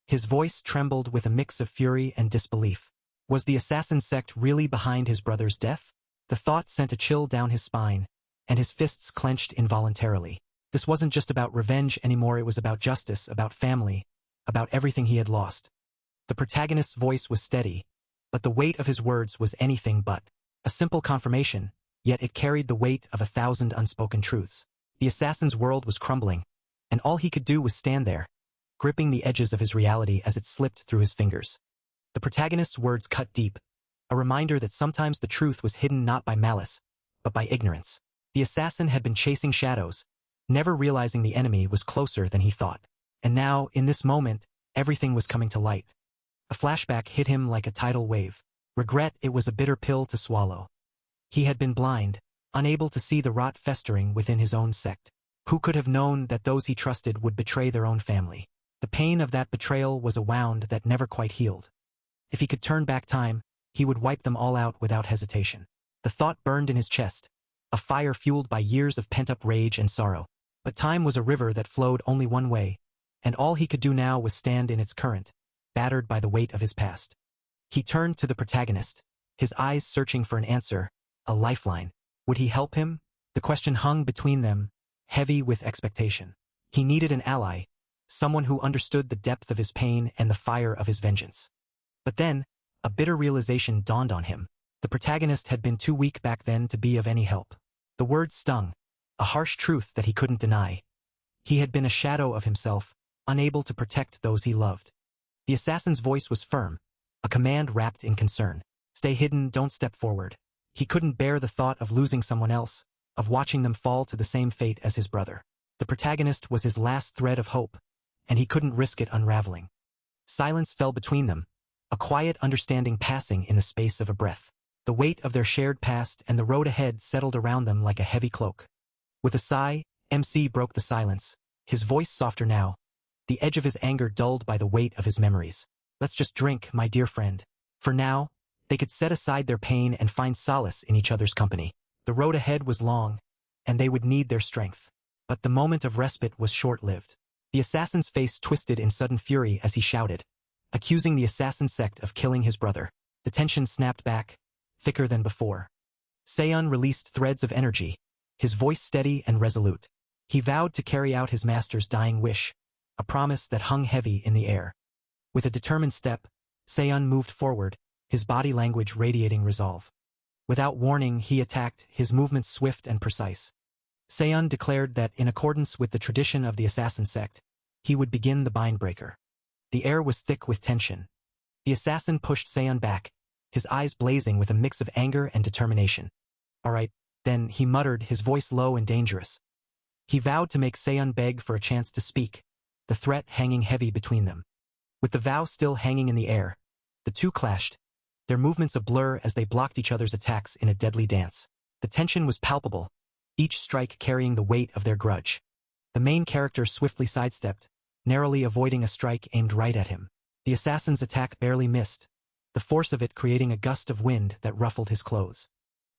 His voice trembled with a mix of fury and disbelief. Was the assassin sect really behind his brother's death? The thought sent a chill down his spine, and his fists clenched involuntarily. This wasn't just about revenge anymore, it was about justice, about family, about everything he had lost. The protagonist's voice was steady, but the weight of his words was anything but. A simple confirmation, yet it carried the weight of 1,000 unspoken truths. The assassin's world was crumbling, and all he could do was stand there, gripping the edges of his reality as it slipped through his fingers. The protagonist's words cut deep, a reminder that sometimes the truth was hidden not by malice, but by ignorance. The assassin had been chasing shadows, never realizing the enemy was closer than he thought. And now, in this moment, everything was coming to light. A flashback hit him like a tidal wave. Regret, it was a bitter pill to swallow. He had been blind, unable to see the rot festering within his own sect. Who could have known that those he trusted would betray their own family? The pain of that betrayal was a wound that never quite healed. If he could turn back time, he would wipe them all out without hesitation. The thought burned in his chest, a fire fueled by years of pent-up rage and sorrow. But time was a river that flowed only one way, and all he could do now was stand in its current, battered by the weight of his past. He turned to the protagonist, his eyes searching for an answer, a lifeline. Would he help him? The question hung between them, heavy with expectation. He needed an ally, someone who understood the depth of his pain and the fire of his vengeance. But then, a bitter realization dawned on him. The protagonist had been too weak back then to be of any help. The words stung, a harsh truth that he couldn't deny. He had been a shadow of himself, unable to protect those he loved. The assassin's voice was firm, a command wrapped in concern. Stay hidden, don't step forward. He couldn't bear the thought of losing someone else, of watching them fall to the same fate as his brother. The protagonist was his last thread of hope, and he couldn't risk it unraveling. Silence fell between them, a quiet understanding passing in the space of a breath. The weight of their shared past and the road ahead settled around them like a heavy cloak. With a sigh, MC broke the silence, his voice softer now, the edge of his anger dulled by the weight of his memories. Let's just drink, my dear friend. For now, they could set aside their pain and find solace in each other's company. The road ahead was long, and they would need their strength. But the moment of respite was short-lived. The assassin's face twisted in sudden fury as he shouted, accusing the assassin sect of killing his brother. The tension snapped back, thicker than before. Seon released threads of energy, his voice steady and resolute. He vowed to carry out his master's dying wish, a promise that hung heavy in the air. With a determined step, Seon moved forward, his body language radiating resolve. Without warning, he attacked, his movements swift and precise. Seon declared that, in accordance with the tradition of the assassin sect, he would begin the bindbreaker. The air was thick with tension. The assassin pushed Seon back, his eyes blazing with a mix of anger and determination. All right, then, he muttered, his voice low and dangerous. He vowed to make Seon beg for a chance to speak, the threat hanging heavy between them. With the vow still hanging in the air, the two clashed, their movements a blur as they blocked each other's attacks in a deadly dance. The tension was palpable, each strike carrying the weight of their grudge. The main character swiftly sidestepped, narrowly avoiding a strike aimed right at him. The assassin's attack barely missed, the force of it creating a gust of wind that ruffled his clothes.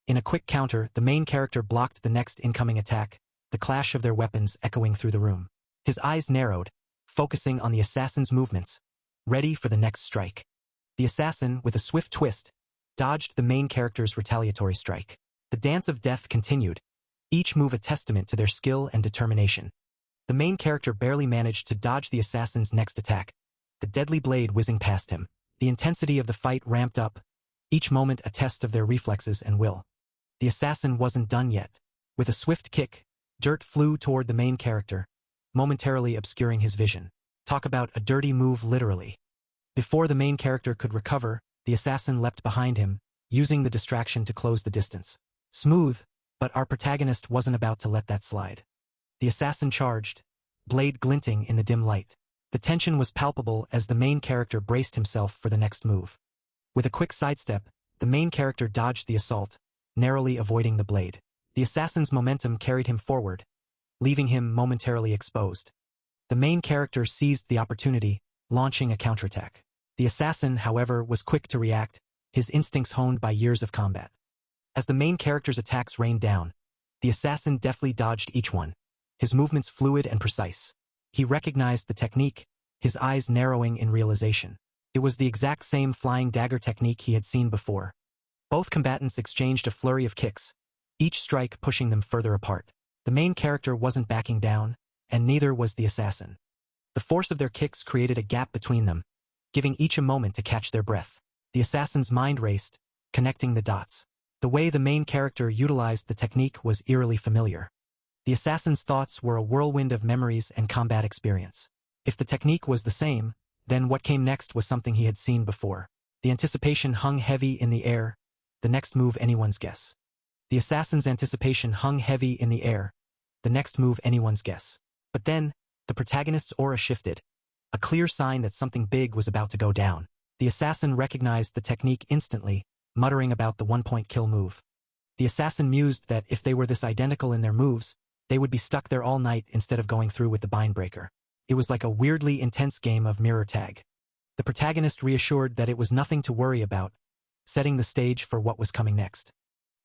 In a quick counter, the main character blocked the next incoming attack, the clash of their weapons echoing through the room. His eyes narrowed, focusing on the assassin's movements, ready for the next strike. The assassin, with a swift twist, dodged the main character's retaliatory strike. The dance of death continued, each move a testament to their skill and determination. The main character barely managed to dodge the assassin's next attack, the deadly blade whizzing past him. The intensity of the fight ramped up, each moment a test of their reflexes and will. The assassin wasn't done yet. With a swift kick, dirt flew toward the main character, momentarily obscuring his vision. Talk about a dirty move, literally. Before the main character could recover, the assassin leapt behind him, using the distraction to close the distance. Smooth, but our protagonist wasn't about to let that slide. The assassin charged, blade glinting in the dim light. The tension was palpable as the main character braced himself for the next move. With a quick sidestep, the main character dodged the assault, narrowly avoiding the blade. The assassin's momentum carried him forward, leaving him momentarily exposed. The main character seized the opportunity, launching a counterattack. The assassin, however, was quick to react, his instincts honed by years of combat. As the main character's attacks rained down, the assassin deftly dodged each one, his movements fluid and precise. He recognized the technique, his eyes narrowing in realization. It was the exact same flying dagger technique he had seen before. Both combatants exchanged a flurry of kicks, each strike pushing them further apart. The main character wasn't backing down, and neither was the assassin. The force of their kicks created a gap between them, giving each a moment to catch their breath. The assassin's mind raced, connecting the dots. The way the main character utilized the technique was eerily familiar. The assassin's thoughts were a whirlwind of memories and combat experience. If the technique was the same, then what came next was something he had seen before. The anticipation hung heavy in the air, the next move anyone's guess. The assassin's anticipation hung heavy in the air, the next move anyone's guess. But then, the protagonist's aura shifted, a clear sign that something big was about to go down. The assassin recognized the technique instantly, muttering about the one-point kill move. The assassin mused that if they were this identical in their moves, they would be stuck there all night instead of going through with the bindbreaker. It was like a weirdly intense game of mirror tag. The protagonist reassured that it was nothing to worry about, setting the stage for what was coming next.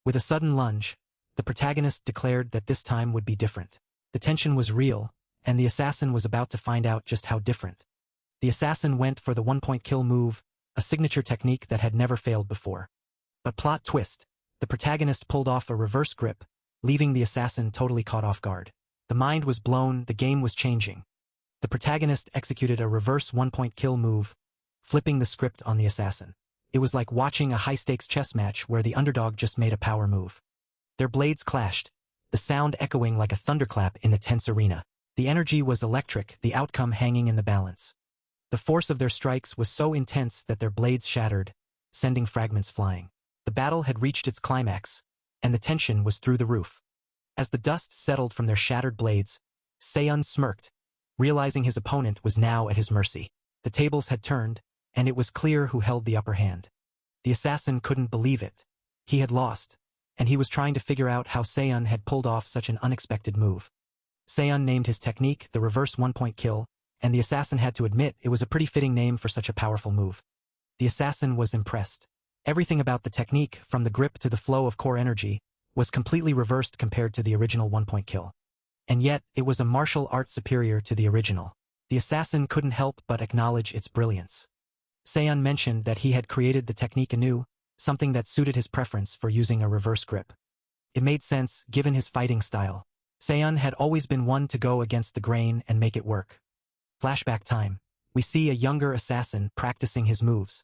With a sudden lunge, the protagonist declared that this time would be different. The tension was real, and the assassin was about to find out just how different. The assassin went for the one-point kill move, a signature technique that had never failed before. But plot twist, the protagonist pulled off a reverse grip, leaving the assassin totally caught off guard. The mind was blown, the game was changing. The protagonist executed a reverse one-point kill move, flipping the script on the assassin. It was like watching a high-stakes chess match where the underdog just made a power move. Their blades clashed, the sound echoing like a thunderclap in the tense arena. The energy was electric, the outcome hanging in the balance. The force of their strikes was so intense that their blades shattered, sending fragments flying. The battle had reached its climax, and the tension was through the roof. As the dust settled from their shattered blades, Seiyun smirked, realizing his opponent was now at his mercy. The tables had turned, and it was clear who held the upper hand. The assassin couldn't believe it. He had lost, and he was trying to figure out how Seiyun had pulled off such an unexpected move. Seiyun named his technique the reverse one-point kill, and the assassin had to admit it was a pretty fitting name for such a powerful move. The assassin was impressed. Everything about the technique, from the grip to the flow of core energy, was completely reversed compared to the original one-point kill. And yet, it was a martial art superior to the original. The assassin couldn't help but acknowledge its brilliance. Seiyun mentioned that he had created the technique anew, something that suited his preference for using a reverse grip. It made sense, given his fighting style. Seiyun had always been one to go against the grain and make it work. Flashback time. We see a younger assassin practicing his moves.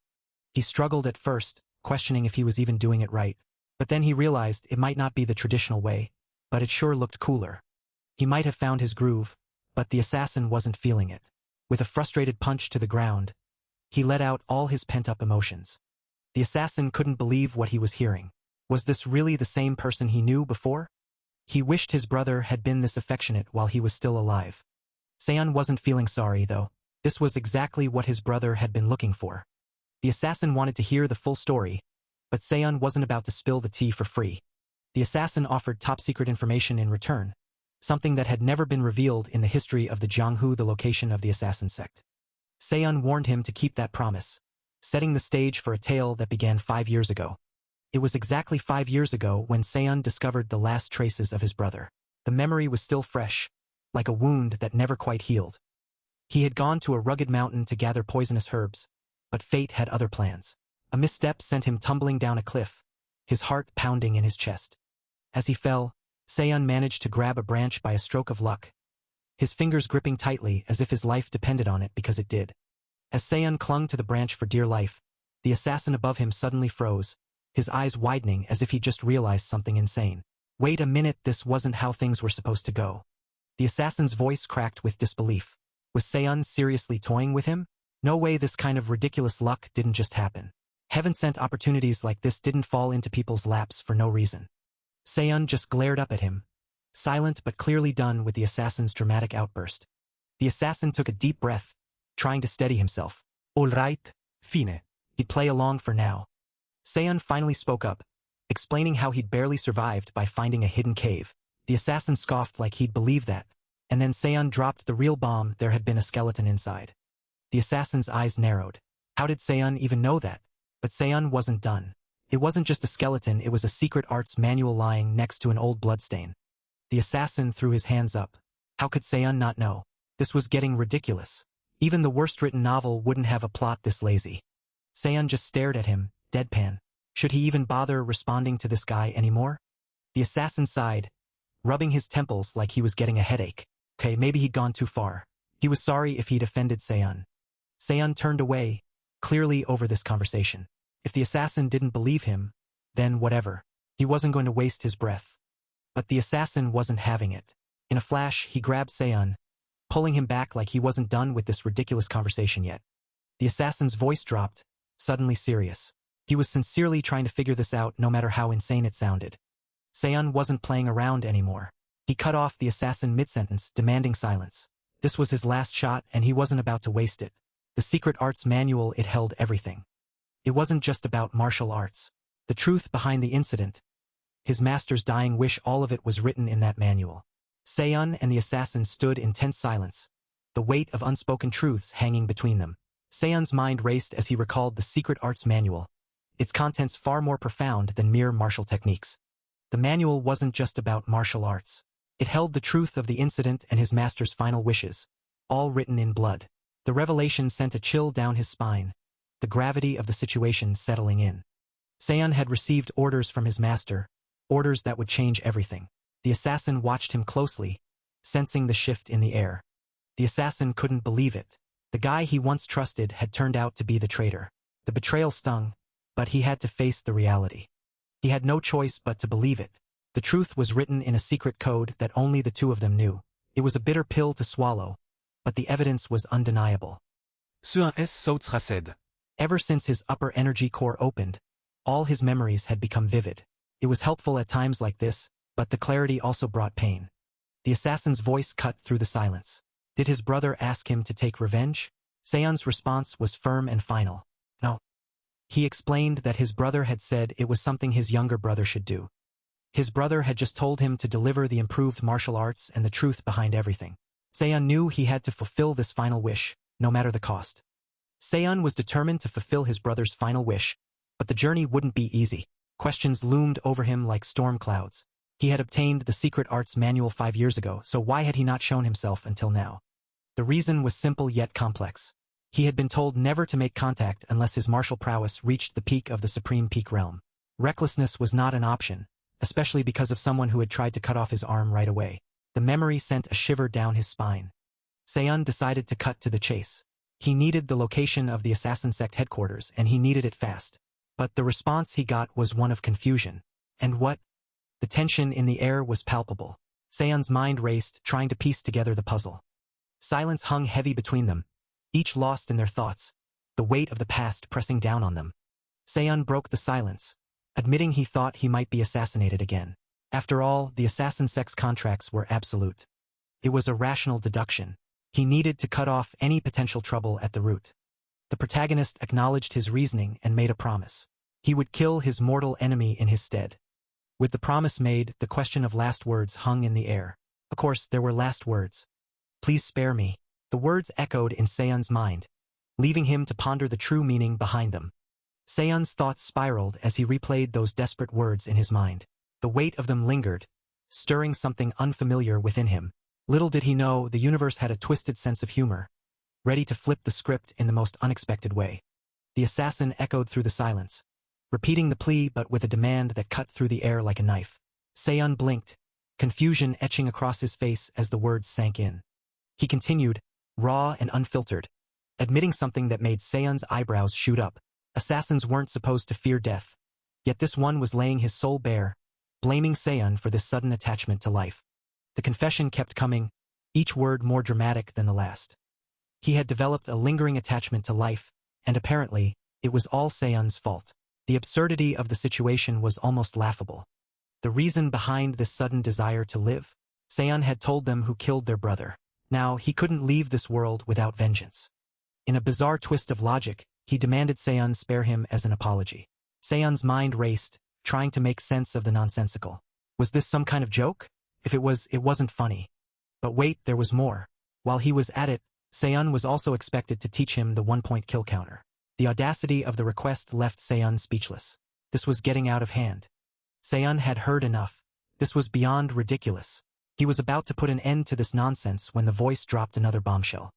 He struggled at first, questioning if he was even doing it right. But then he realized it might not be the traditional way, but it sure looked cooler. He might have found his groove, but the assassin wasn't feeling it. With a frustrated punch to the ground, he let out all his pent-up emotions. The assassin couldn't believe what he was hearing. Was this really the same person he knew before? He wished his brother had been this affectionate while he was still alive. Seiyun wasn't feeling sorry, though. This was exactly what his brother had been looking for. The assassin wanted to hear the full story, but Seiyun wasn't about to spill the tea for free. The assassin offered top-secret information in return, something that had never been revealed in the history of the Jianghu, the location of the assassin sect. Seiyun warned him to keep that promise, setting the stage for a tale that began 5 years ago. It was exactly 5 years ago when Seiyun discovered the last traces of his brother. The memory was still fresh, like a wound that never quite healed. He had gone to a rugged mountain to gather poisonous herbs, but fate had other plans. A misstep sent him tumbling down a cliff, his heart pounding in his chest. As he fell, Seiyun managed to grab a branch by a stroke of luck, his fingers gripping tightly as if his life depended on it because it did. As Seiyun clung to the branch for dear life, the assassin above him suddenly froze, his eyes widening as if he just realized something insane. Wait a minute, this wasn't how things were supposed to go. The assassin's voice cracked with disbelief. Was Seiyun seriously toying with him? No way this kind of ridiculous luck didn't just happen. Heaven-sent opportunities like this didn't fall into people's laps for no reason. Seon just glared up at him, silent but clearly done with the assassin's dramatic outburst. The assassin took a deep breath, trying to steady himself. All right, fine. He'd play along for now. Seon finally spoke up, explaining how he'd barely survived by finding a hidden cave. The assassin scoffed like he'd believe that, and then Seon dropped the real bomb. There had been a skeleton inside. The assassin's eyes narrowed. How did Seon even know that? But Seon wasn't done. It wasn't just a skeleton, it was a secret arts manual lying next to an old bloodstain. The assassin threw his hands up. How could Seon not know? This was getting ridiculous. Even the worst-written novel wouldn't have a plot this lazy. Seon just stared at him, deadpan. Should he even bother responding to this guy anymore? The assassin sighed, rubbing his temples like he was getting a headache. Okay, maybe he'd gone too far. He was sorry if he'd offended Seon. Seon turned away, clearly over this conversation. If the assassin didn't believe him, then whatever. He wasn't going to waste his breath. But the assassin wasn't having it. In a flash, he grabbed Seon, pulling him back like he wasn't done with this ridiculous conversation yet. The assassin's voice dropped, suddenly serious. He was sincerely trying to figure this out no matter how insane it sounded. Seon wasn't playing around anymore. He cut off the assassin mid-sentence, demanding silence. This was his last shot and he wasn't about to waste it. The secret arts manual, it held everything. It wasn't just about martial arts. The truth behind the incident, his master's dying wish, all of it was written in that manual. Seon and the assassin stood in tense silence, the weight of unspoken truths hanging between them. Seon's mind raced as he recalled the secret arts manual, its contents far more profound than mere martial techniques. The manual wasn't just about martial arts. It held the truth of the incident and his master's final wishes, all written in blood. The revelation sent a chill down his spine, the gravity of the situation settling in. Seon had received orders from his master, orders that would change everything. The assassin watched him closely, sensing the shift in the air. The assassin couldn't believe it. The guy he once trusted had turned out to be the traitor. The betrayal stung, but he had to face the reality. He had no choice but to believe it. The truth was written in a secret code that only the two of them knew. It was a bitter pill to swallow, but the evidence was undeniable. Sur un S saute racède. Ever since his upper energy core opened, all his memories had become vivid. It was helpful at times like this, but the clarity also brought pain. The assassin's voice cut through the silence. Did his brother ask him to take revenge? Seon's response was firm and final. No. He explained that his brother had said it was something his younger brother should do. His brother had just told him to deliver the improved martial arts and the truth behind everything. Seon knew he had to fulfill this final wish, no matter the cost. Seon was determined to fulfill his brother's final wish, but the journey wouldn't be easy. Questions loomed over him like storm clouds. He had obtained the secret arts manual 5 years ago, so why had he not shown himself until now? The reason was simple yet complex. He had been told never to make contact unless his martial prowess reached the peak of the supreme peak realm. Recklessness was not an option, especially because of someone who had tried to cut off his arm right away. The memory sent a shiver down his spine. Seon decided to cut to the chase. He needed the location of the assassin sect headquarters, and he needed it fast. But the response he got was one of confusion. And what? The tension in the air was palpable. Seon's mind raced, trying to piece together the puzzle. Silence hung heavy between them, each lost in their thoughts, the weight of the past pressing down on them. Seon broke the silence, admitting he thought he might be assassinated again. After all, the assassin sect's contracts were absolute. It was a rational deduction. He needed to cut off any potential trouble at the root. The protagonist acknowledged his reasoning and made a promise. He would kill his mortal enemy in his stead. With the promise made, the question of last words hung in the air. Of course, there were last words. Please spare me. The words echoed in Seon's mind, leaving him to ponder the true meaning behind them. Seon's thoughts spiraled as he replayed those desperate words in his mind. The weight of them lingered, stirring something unfamiliar within him. Little did he know, the universe had a twisted sense of humor, ready to flip the script in the most unexpected way. The assassin echoed through the silence, repeating the plea but with a demand that cut through the air like a knife. Seon blinked, confusion etching across his face as the words sank in. He continued, raw and unfiltered, admitting something that made Seon's eyebrows shoot up. Assassins weren't supposed to fear death, yet this one was laying his soul bare, blaming Seon for this sudden attachment to life. The confession kept coming, each word more dramatic than the last. He had developed a lingering attachment to life, and apparently, it was all Seon's fault. The absurdity of the situation was almost laughable. The reason behind this sudden desire to live? Seon had told them who killed their brother. Now, he couldn't leave this world without vengeance. In a bizarre twist of logic, he demanded Seon spare him as an apology. Seon's mind raced, trying to make sense of the nonsensical. Was this some kind of joke? If it was, it wasn't funny. But wait, there was more. While he was at it, Seon was also expected to teach him the 1-point kill counter. The audacity of the request left Seon speechless. This was getting out of hand. Seon had heard enough. This was beyond ridiculous. He was about to put an end to this nonsense when the voice dropped another bombshell.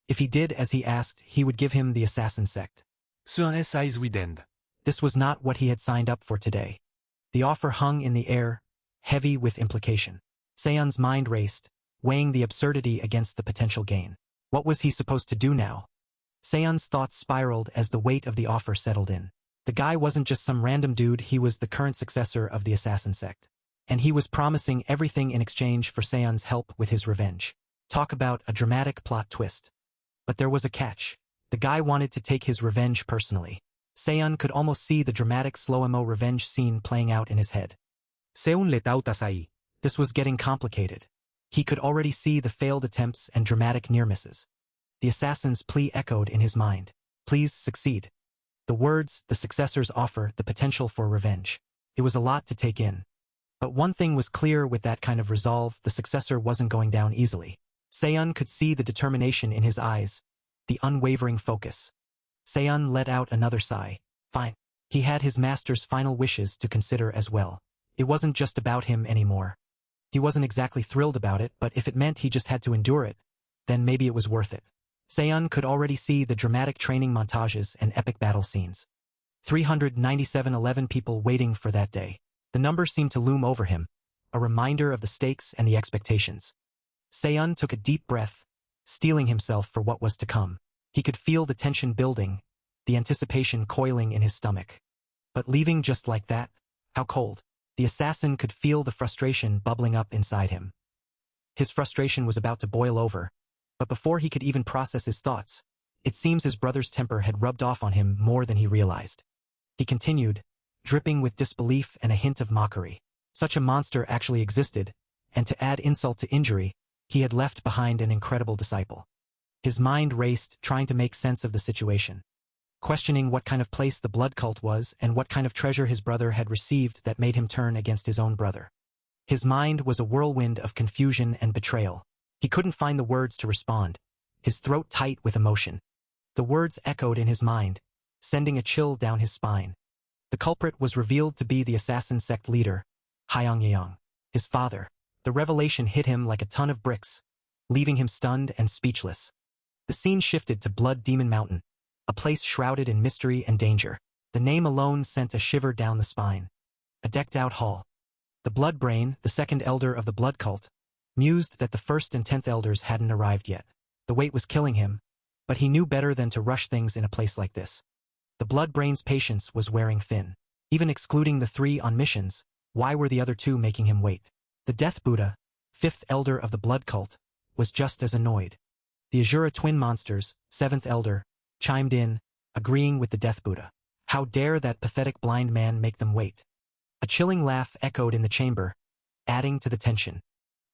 If he did as he asked, he would give him the assassin sect. This was not what he had signed up for today. The offer hung in the air, heavy with implication. Seon's mind raced, weighing the absurdity against the potential gain. What was he supposed to do now? Seon's thoughts spiraled as the weight of the offer settled in. The guy wasn't just some random dude, he was the current successor of the assassin sect. And he was promising everything in exchange for Seon's help with his revenge. Talk about a dramatic plot twist. But there was a catch. The guy wanted to take his revenge personally. Seon could almost see the dramatic slow-mo revenge scene playing out in his head. This was getting complicated. He could already see the failed attempts and dramatic near-misses. The assassin's plea echoed in his mind. Please succeed. The words, the successor's offer, the potential for revenge. It was a lot to take in. But one thing was clear with that kind of resolve, the successor wasn't going down easily. Seon could see the determination in his eyes, the unwavering focus. Seon let out another sigh. Fine. He had his master's final wishes to consider as well. It wasn't just about him anymore. He wasn't exactly thrilled about it, but if it meant he just had to endure it, then maybe it was worth it. Seon could already see the dramatic training montages and epic battle scenes. 397 people waiting for that day. The number seemed to loom over him, a reminder of the stakes and the expectations. Seon took a deep breath, steeling himself for what was to come. He could feel the tension building, the anticipation coiling in his stomach. But leaving just like that? How cold. The assassin could feel the frustration bubbling up inside him. His frustration was about to boil over, but before he could even process his thoughts, it seems his brother's temper had rubbed off on him more than he realized. He continued, dripping with disbelief and a hint of mockery. Such a monster actually existed, and to add insult to injury, he had left behind an incredible disciple. His mind raced, trying to make sense of the situation, questioning what kind of place the blood cult was and what kind of treasure his brother had received that made him turn against his own brother. His mind was a whirlwind of confusion and betrayal. He couldn't find the words to respond, his throat tight with emotion. The words echoed in his mind, sending a chill down his spine. The culprit was revealed to be the assassin sect leader, Hyung-yeong, his father. The revelation hit him like a ton of bricks, leaving him stunned and speechless. The scene shifted to Blood Demon Mountain, a place shrouded in mystery and danger. The name alone sent a shiver down the spine. A decked-out hall. The Blood Brain, the second elder of the blood cult, mused that the first and 10th elders hadn't arrived yet. The wait was killing him, but he knew better than to rush things in a place like this. The Blood Brain's patience was wearing thin. Even excluding the 3 on missions, why were the other 2 making him wait? The Death Buddha, 5th elder of the blood cult, was just as annoyed. The Asura twin monsters, 7th elder, chimed in, agreeing with the Death Buddha. How dare that pathetic blind man make them wait? A chilling laugh echoed in the chamber, adding to the tension.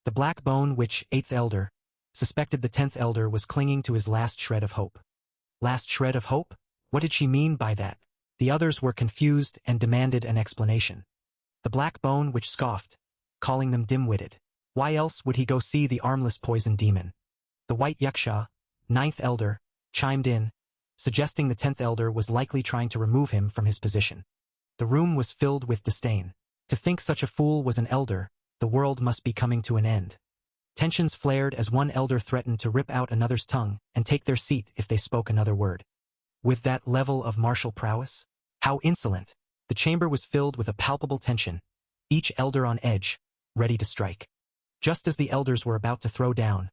The Black Bone Witch, 8th elder, suspected the 10th elder was clinging to his last shred of hope. Last shred of hope? What did she mean by that? The others were confused and demanded an explanation. The Black Bone Witch scoffed, calling them dim-witted. Why else would he go see the armless poison demon? The White Yaksha, 9th elder, chimed in, suggesting the 10th elder was likely trying to remove him from his position. The room was filled with disdain. To think such a fool was an elder, the world must be coming to an end. Tensions flared as one elder threatened to rip out another's tongue and take their seat if they spoke another word. With that level of martial prowess? How insolent! The chamber was filled with a palpable tension, each elder on edge, ready to strike. Just as the elders were about to throw down,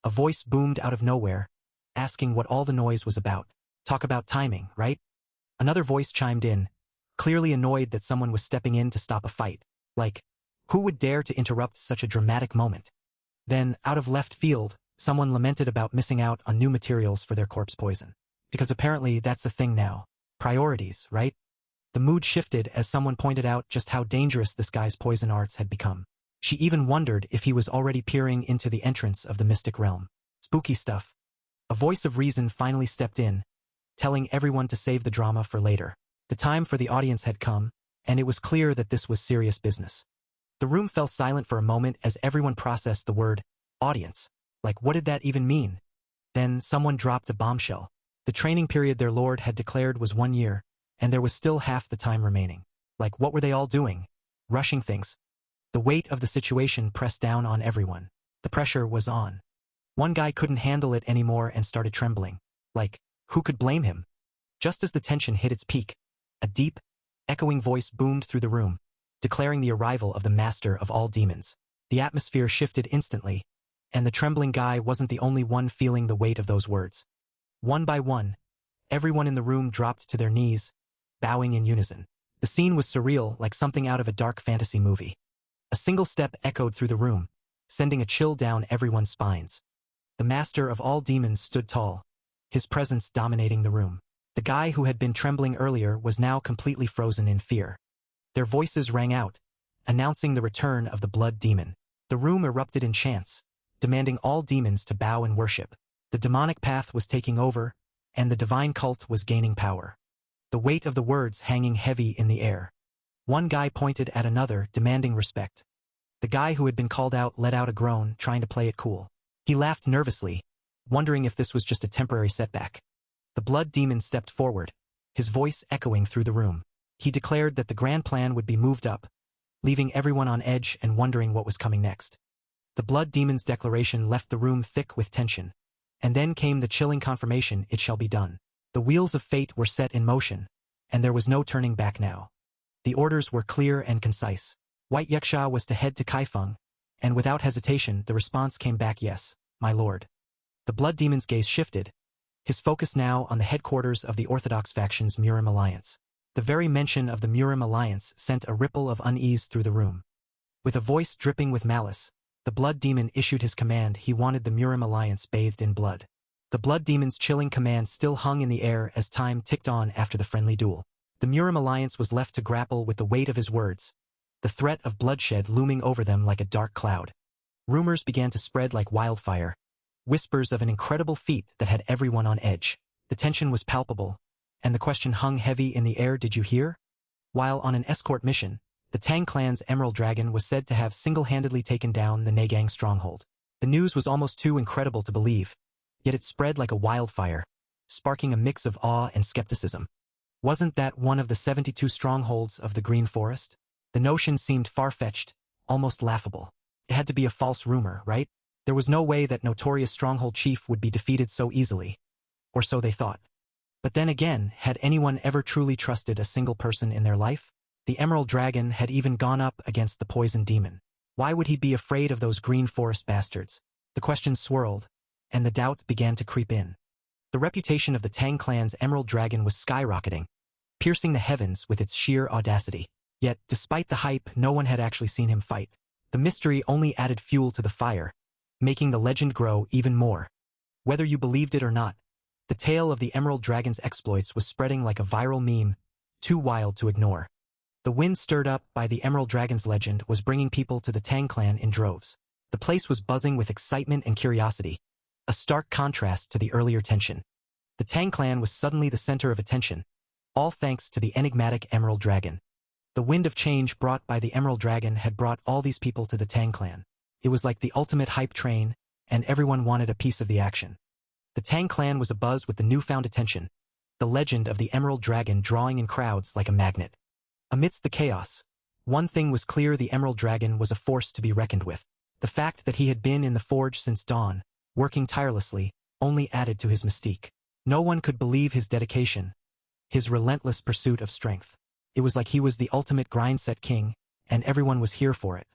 a voice boomed out of nowhere, asking what all the noise was about. Talk about timing, right? Another voice chimed in, clearly annoyed that someone was stepping in to stop a fight. Like, who would dare to interrupt such a dramatic moment? Then, out of left field, Someone lamented about missing out on new materials for their corpse poison. Because apparently that's a thing now. Priorities, right? The mood shifted as someone pointed out just how dangerous this guy's poison arts had become. She even wondered if he was already peering into the entrance of the mystic realm. Spooky stuff. A voice of reason finally stepped in, telling everyone to save the drama for later. The time for the audience had come, and it was clear that this was serious business. The room fell silent for a moment as everyone processed the word, audience. Like, what did that even mean? Then someone dropped a bombshell. The training period their lord had declared was 1 year, and there was still half the time remaining. Like, what were they all doing? Rushing things. The weight of the situation pressed down on everyone. The pressure was on. One guy couldn't handle it anymore and started trembling. Like, who could blame him? Just as the tension hit its peak, a deep, echoing voice boomed through the room, declaring the arrival of the master of all demons. The atmosphere shifted instantly, and the trembling guy wasn't the only one feeling the weight of those words. One by one, everyone in the room dropped to their knees, bowing in unison. The scene was surreal, like something out of a dark fantasy movie. A single step echoed through the room, sending a chill down everyone's spines. The master of all demons stood tall, his presence dominating the room. The guy who had been trembling earlier was now completely frozen in fear. Their voices rang out, announcing the return of the blood demon. The room erupted in chants, demanding all demons to bow and worship. The demonic path was taking over, and the divine cult was gaining power. The weight of the words hanging heavy in the air. One guy pointed at another, demanding respect. The guy who had been called out let out a groan, trying to play it cool. He laughed nervously, wondering if this was just a temporary setback. The blood demon stepped forward, his voice echoing through the room. He declared that the grand plan would be moved up, leaving everyone on edge and wondering what was coming next. The blood demon's declaration left the room thick with tension. And then came the chilling confirmation, it shall be done. The wheels of fate were set in motion, and there was no turning back now. The orders were clear and concise. White Yaksha was to head to Kaifeng, and without hesitation the response came back, yes, my lord. The blood demon's gaze shifted, his focus now on the headquarters of the Orthodox faction's Murim Alliance. The very mention of the Murim Alliance sent a ripple of unease through the room. With a voice dripping with malice, the blood demon issued his command. He wanted the Murim Alliance bathed in blood. The blood demon's chilling command still hung in the air as time ticked on after the friendly duel. The Murim Alliance was left to grapple with the weight of his words, the threat of bloodshed looming over them like a dark cloud. Rumors began to spread like wildfire, whispers of an incredible feat that had everyone on edge. The tension was palpable, and the question hung heavy in the air, did you hear? While on an escort mission, the Tang clan's Emerald Dragon was said to have single-handedly taken down the Nagang stronghold. The news was almost too incredible to believe, yet it spread like a wildfire, sparking a mix of awe and skepticism. Wasn't that one of the 72 strongholds of the Green Forest? The notion seemed far-fetched, almost laughable. It had to be a false rumor, right? There was no way that notorious stronghold chief would be defeated so easily. Or so they thought. But then again, had anyone ever truly trusted a single person in their life? The Emerald Dragon had even gone up against the Poison Demon. Why would he be afraid of those Green Forest bastards? The question swirled, and the doubt began to creep in. The reputation of the Tang clan's Emerald Dragon was skyrocketing, piercing the heavens with its sheer audacity. Yet, despite the hype, no one had actually seen him fight. The mystery only added fuel to the fire, making the legend grow even more. Whether you believed it or not, the tale of the Emerald Dragon's exploits was spreading like a viral meme, too wild to ignore. The wind stirred up by the Emerald Dragon's legend was bringing people to the Tang clan in droves. The place was buzzing with excitement and curiosity, a stark contrast to the earlier tension. The Tang clan was suddenly the center of attention, all thanks to the enigmatic Emerald Dragon. The wind of change brought by the Emerald Dragon had brought all these people to the Tang clan. It was like the ultimate hype train, and everyone wanted a piece of the action. The Tang clan was abuzz with the newfound attention, the legend of the Emerald Dragon drawing in crowds like a magnet. Amidst the chaos, one thing was clear: the Emerald Dragon was a force to be reckoned with. The fact that he had been in the forge since dawn, working tirelessly, only added to his mystique. No one could believe his dedication, his relentless pursuit of strength. It was like he was the ultimate grindset king, and everyone was here for it.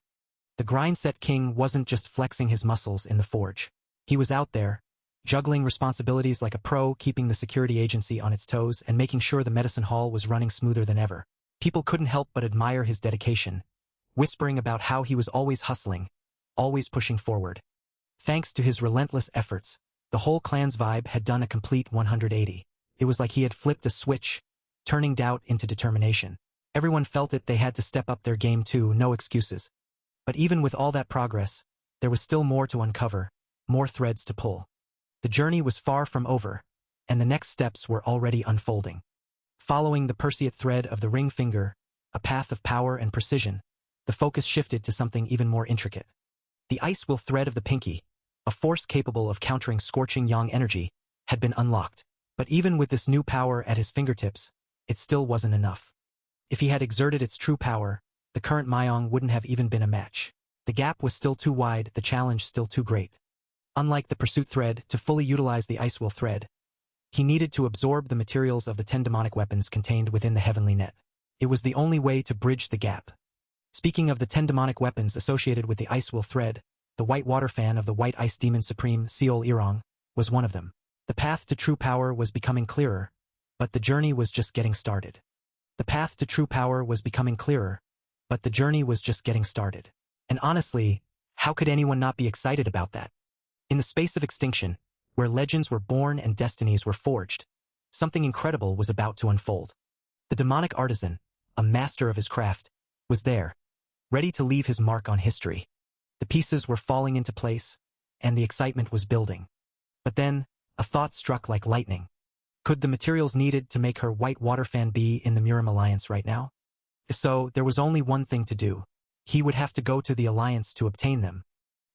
The grindset king wasn't just flexing his muscles in the forge. He was out there, juggling responsibilities like a pro, keeping the security agency on its toes and making sure the medicine hall was running smoother than ever. People couldn't help but admire his dedication, whispering about how he was always hustling, always pushing forward. Thanks to his relentless efforts, the whole clan's vibe had done a complete 180. It was like he had flipped a switch, turning doubt into determination. Everyone felt it, they had to step up their game too, no excuses. But even with all that progress, there was still more to uncover, more threads to pull. The journey was far from over, and the next steps were already unfolding. Following the Perseid thread of the ring finger, a path of power and precision, the focus shifted to something even more intricate. The ice will thread of the pinky, a force capable of countering scorching yang energy, had been unlocked. But even with this new power at his fingertips, it still wasn't enough. If he had exerted its true power, the current Mayong wouldn't have even been a match. The gap was still too wide, the challenge still too great. Unlike the pursuit thread, to fully utilize the ice will thread, he needed to absorb the materials of the 10 demonic weapons contained within the heavenly net. It was the only way to bridge the gap. Speaking of the 10 demonic weapons associated with the ice will thread, the white water fan of the white ice demon supreme, Seol Irong, was one of them. The path to true power was becoming clearer, but the journey was just getting started. The path to true power was becoming clearer, but the journey was just getting started. And honestly, how could anyone not be excited about that? In the space of extinction, where legends were born and destinies were forged, something incredible was about to unfold. The demonic artisan, a master of his craft, was there, ready to leave his mark on history. The pieces were falling into place, and the excitement was building. But then, a thought struck like lightning. Could the materials needed to make her white water fan be in the Murim Alliance right now? If so, there was only one thing to do. He would have to go to the Alliance to obtain them.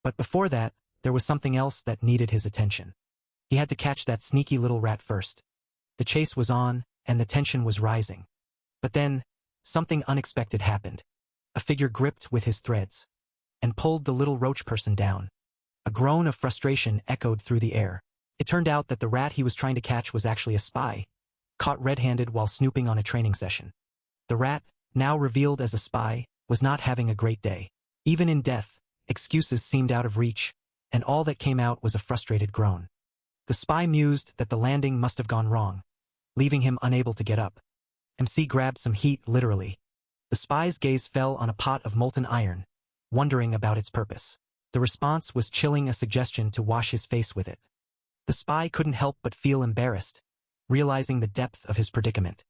But before that, there was something else that needed his attention. He had to catch that sneaky little rat first. The chase was on, and the tension was rising. But then, something unexpected happened. A figure gripped with his threads and pulled the little roach person down. A groan of frustration echoed through the air. It turned out that the rat he was trying to catch was actually a spy, caught red-handed while snooping on a training session. The rat, now revealed as a spy, was not having a great day. Even in death, excuses seemed out of reach, and all that came out was a frustrated groan. The spy mused that the landing must have gone wrong, leaving him unable to get up. MC grabbed some heat, literally. The spy's gaze fell on a pot of molten iron, wondering about its purpose. The response was chilling, a suggestion to wash his face with it. The spy couldn't help but feel embarrassed, realizing the depth of his predicament.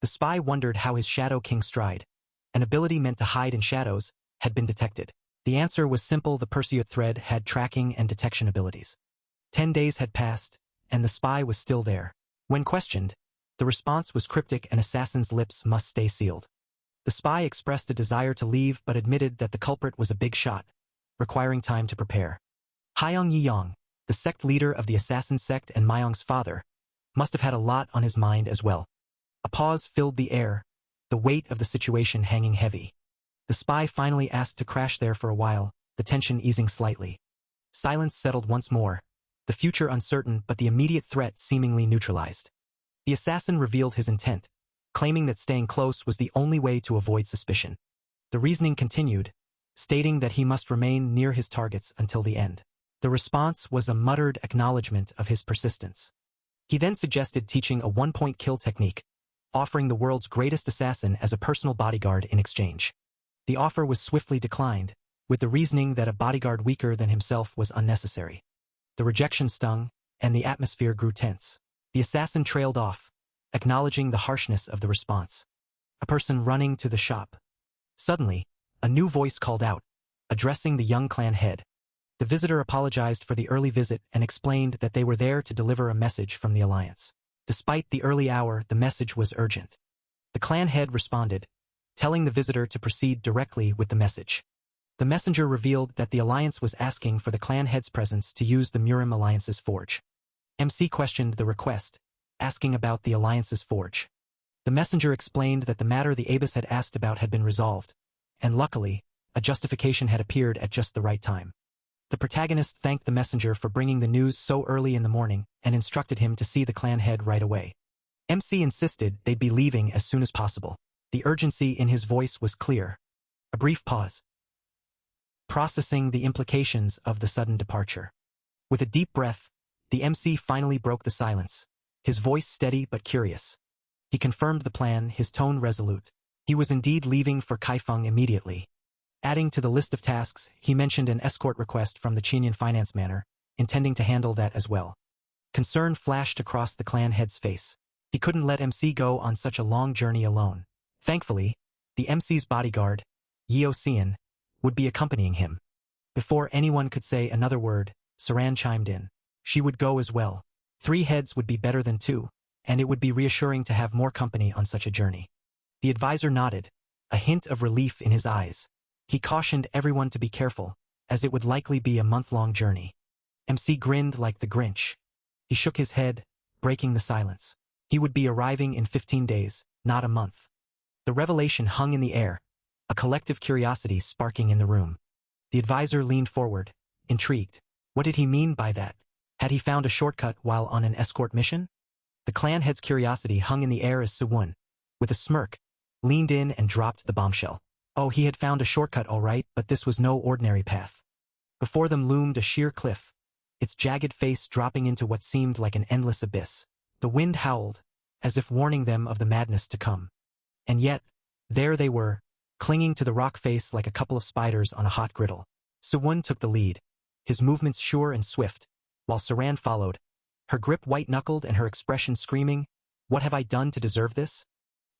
The spy wondered how his Shadow King stride, an ability meant to hide in shadows, had been detected. The answer was simple: the Perseid thread had tracking and detection abilities. 10 days had passed, and the spy was still there. When questioned, the response was cryptic: an assassin's lips must stay sealed. The spy expressed a desire to leave but admitted that the culprit was a big shot, requiring time to prepare. Hyung Yiyong, the sect leader of the assassin sect and Myong's father, must have had a lot on his mind as well. A pause filled the air, the weight of the situation hanging heavy. The spy finally asked to crash there for a while, the tension easing slightly. Silence settled once more, the future uncertain but the immediate threat seemingly neutralized. The assassin revealed his intent, claiming that staying close was the only way to avoid suspicion. The reasoning continued, stating that he must remain near his targets until the end. The response was a muttered acknowledgement of his persistence. He then suggested teaching a one-point kill technique, offering the world's greatest assassin as a personal bodyguard in exchange. The offer was swiftly declined, with the reasoning that a bodyguard weaker than himself was unnecessary. The rejection stung, and the atmosphere grew tense. The assassin trailed off, acknowledging the harshness of the response. A person running to the shop. Suddenly, a new voice called out, addressing the young clan head. The visitor apologized for the early visit and explained that they were there to deliver a message from the Alliance. Despite the early hour, the message was urgent. The clan head responded, telling the visitor to proceed directly with the message. The messenger revealed that the Alliance was asking for the clan head's presence to use the Murim Alliance's forge. MC questioned the request, asking about the Alliance's forge. The messenger explained that the matter the Abyss had asked about had been resolved, and luckily, a justification had appeared at just the right time. The protagonist thanked the messenger for bringing the news so early in the morning and instructed him to see the clan head right away. MC insisted they'd be leaving as soon as possible. The urgency in his voice was clear. A brief pause, processing the implications of the sudden departure. With a deep breath, the MC finally broke the silence, his voice steady but curious. He confirmed the plan, his tone resolute. He was indeed leaving for Kaifeng immediately. Adding to the list of tasks, he mentioned an escort request from the Chinyan finance manor, intending to handle that as well. Concern flashed across the clan head's face. He couldn't let MC go on such a long journey alone. Thankfully, the MC's bodyguard, Yeosian, would be accompanying him. Before anyone could say another word, Saran chimed in. She would go as well. 3 heads would be better than 2, and it would be reassuring to have more company on such a journey. The advisor nodded, a hint of relief in his eyes. He cautioned everyone to be careful, as it would likely be a month-long journey. MC grinned like the Grinch. He shook his head, breaking the silence. He would be arriving in 15 days, not a month. The revelation hung in the air, a collective curiosity sparking in the room. The advisor leaned forward, intrigued. What did he mean by that? Had he found a shortcut while on an escort mission? The clan head's curiosity hung in the air as Suwon, with a smirk, leaned in and dropped the bombshell. Oh, he had found a shortcut all right, but this was no ordinary path. Before them loomed a sheer cliff, its jagged face dropping into what seemed like an endless abyss. The wind howled, as if warning them of the madness to come. And yet, there they were, clinging to the rock face like a couple of spiders on a hot griddle. Suwon took the lead, his movements sure and swift, while Saran followed, her grip white-knuckled and her expression screaming, "What have I done to deserve this?"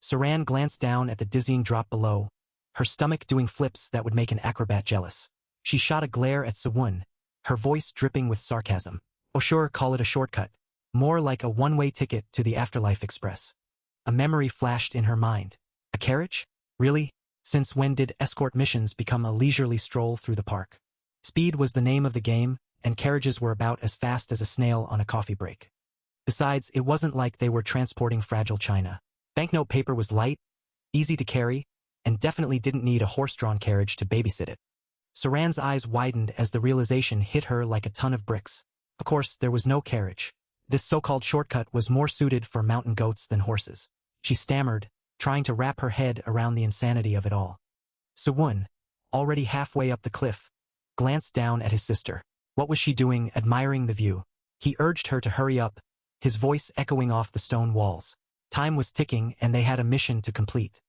Saran glanced down at the dizzying drop below, her stomach doing flips that would make an acrobat jealous. She shot a glare at Suwon, her voice dripping with sarcasm. "Oh sure, call it a shortcut. More like a one-way ticket to the Afterlife Express." A memory flashed in her mind. A carriage? Really? Since when did escort missions become a leisurely stroll through the park? Speed was the name of the game, and carriages were about as fast as a snail on a coffee break. Besides, it wasn't like they were transporting fragile china. Banknote paper was light, easy to carry, and definitely didn't need a horse-drawn carriage to babysit it. Saran's eyes widened as the realization hit her like a ton of bricks. Of course, there was no carriage. This so-called shortcut was more suited for mountain goats than horses. She stammered, trying to wrap her head around the insanity of it all. Suwon, already halfway up the cliff, glanced down at his sister. What was she doing, admiring the view? He urged her to hurry up, his voice echoing off the stone walls. Time was ticking and they had a mission to complete.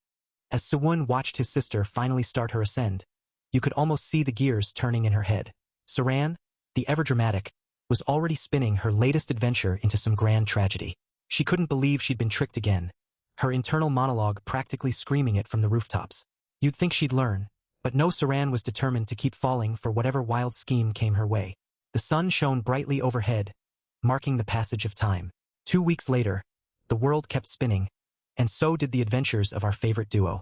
As Suwon watched his sister finally start her ascent, you could almost see the gears turning in her head. Saran, the ever-dramatic, was already spinning her latest adventure into some grand tragedy. She couldn't believe she'd been tricked again, her internal monologue practically screaming it from the rooftops. You'd think she'd learn, but no, Saran was determined to keep falling for whatever wild scheme came her way. The sun shone brightly overhead, marking the passage of time. 2 weeks later, the world kept spinning, and so did the adventures of our favorite duo.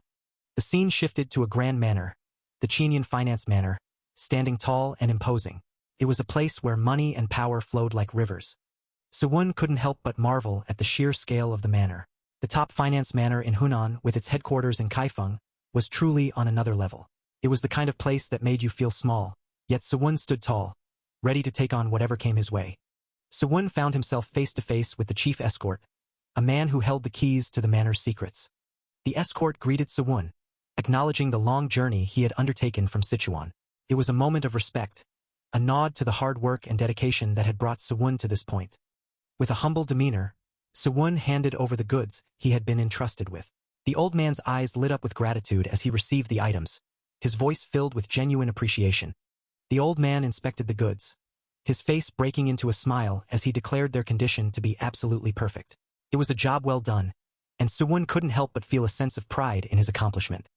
The scene shifted to a grand manor, the Chinyan finance manor, standing tall and imposing. It was a place where money and power flowed like rivers. Suwon couldn't help but marvel at the sheer scale of the manor. The top finance manor in Hunan, with its headquarters in Kaifeng, was truly on another level. It was the kind of place that made you feel small, yet Suwon stood tall, ready to take on whatever came his way. Suwon found himself face-to-face with the chief escort, a man who held the keys to the manor's secrets. The escort greeted Suwon, acknowledging the long journey he had undertaken from Sichuan. It was a moment of respect, a nod to the hard work and dedication that had brought Suwon to this point. With a humble demeanor, Suwon handed over the goods he had been entrusted with. The old man's eyes lit up with gratitude as he received the items, his voice filled with genuine appreciation. The old man inspected the goods, his face breaking into a smile as he declared their condition to be absolutely perfect. It was a job well done, and Suwon couldn't help but feel a sense of pride in his accomplishment.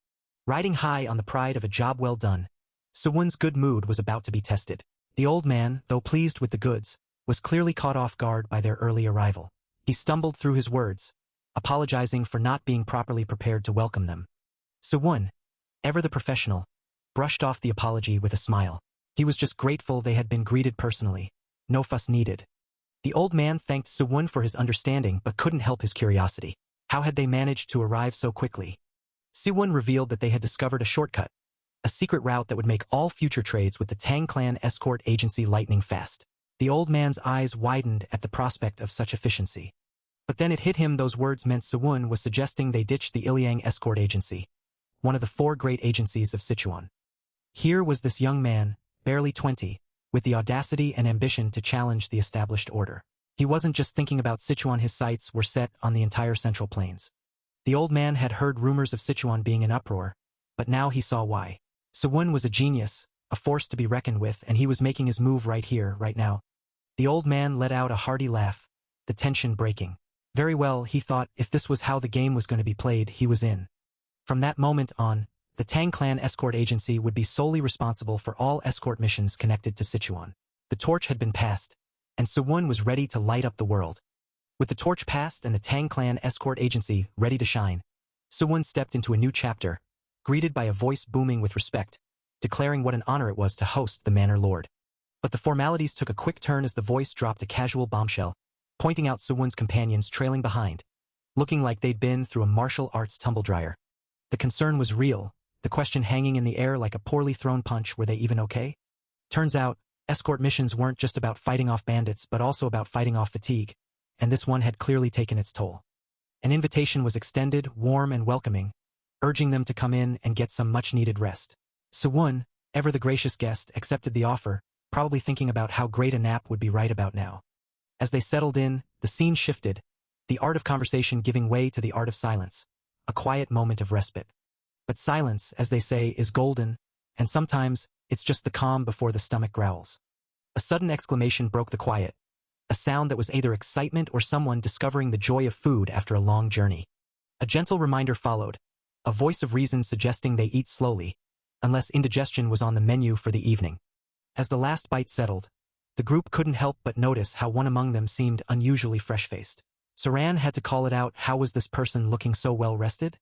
Riding high on the pride of a job well done, Suwon's good mood was about to be tested. The old man, though pleased with the goods, was clearly caught off guard by their early arrival. He stumbled through his words, apologizing for not being properly prepared to welcome them. Suwon, ever the professional, brushed off the apology with a smile. He was just grateful they had been greeted personally. No fuss needed. The old man thanked Suwon for his understanding but couldn't help his curiosity. How had they managed to arrive so quickly? Suwon revealed that they had discovered a shortcut, a secret route that would make all future trades with the Tang clan escort agency lightning fast. The old man's eyes widened at the prospect of such efficiency. But then it hit him those words meant Suwon was suggesting they ditch the Iliang escort agency, one of the 4 great agencies of Sichuan. Here was this young man, barely 20, with the audacity and ambition to challenge the established order. He wasn't just thinking about Sichuan, his sights were set on the entire Central Plains. The old man had heard rumors of Sichuan being in uproar, but now he saw why. Suwon was a genius, a force to be reckoned with, and he was making his move right here, right now. The old man let out a hearty laugh, the tension breaking. Very well, he thought, if this was how the game was going to be played, he was in. From that moment on, the Tang Clan escort agency would be solely responsible for all escort missions connected to Sichuan. The torch had been passed, and Suwon was ready to light up the world. With the torch passed and the Tang Clan escort agency ready to shine, Suwon stepped into a new chapter, greeted by a voice booming with respect, declaring what an honor it was to host the Manor Lord. But the formalities took a quick turn as the voice dropped a casual bombshell, pointing out Suwon's companions trailing behind, looking like they'd been through a martial arts tumble-dryer. The concern was real, the question hanging in the air like a poorly thrown punch, were they even okay? Turns out, escort missions weren't just about fighting off bandits but also about fighting off fatigue, and this one had clearly taken its toll. An invitation was extended, warm and welcoming, urging them to come in and get some much-needed rest. Suwon, ever the gracious guest, accepted the offer, probably thinking about how great a nap would be right about now. As they settled in, the scene shifted, the art of conversation giving way to the art of silence, a quiet moment of respite. But silence, as they say, is golden, and sometimes it's just the calm before the stomach growls. A sudden exclamation broke the quiet, a sound that was either excitement or someone discovering the joy of food after a long journey. A gentle reminder followed, a voice of reason suggesting they eat slowly, unless indigestion was on the menu for the evening. As the last bite settled, the group couldn't help but notice how one among them seemed unusually fresh-faced. Saran had to call it out. How was this person looking so well-rested?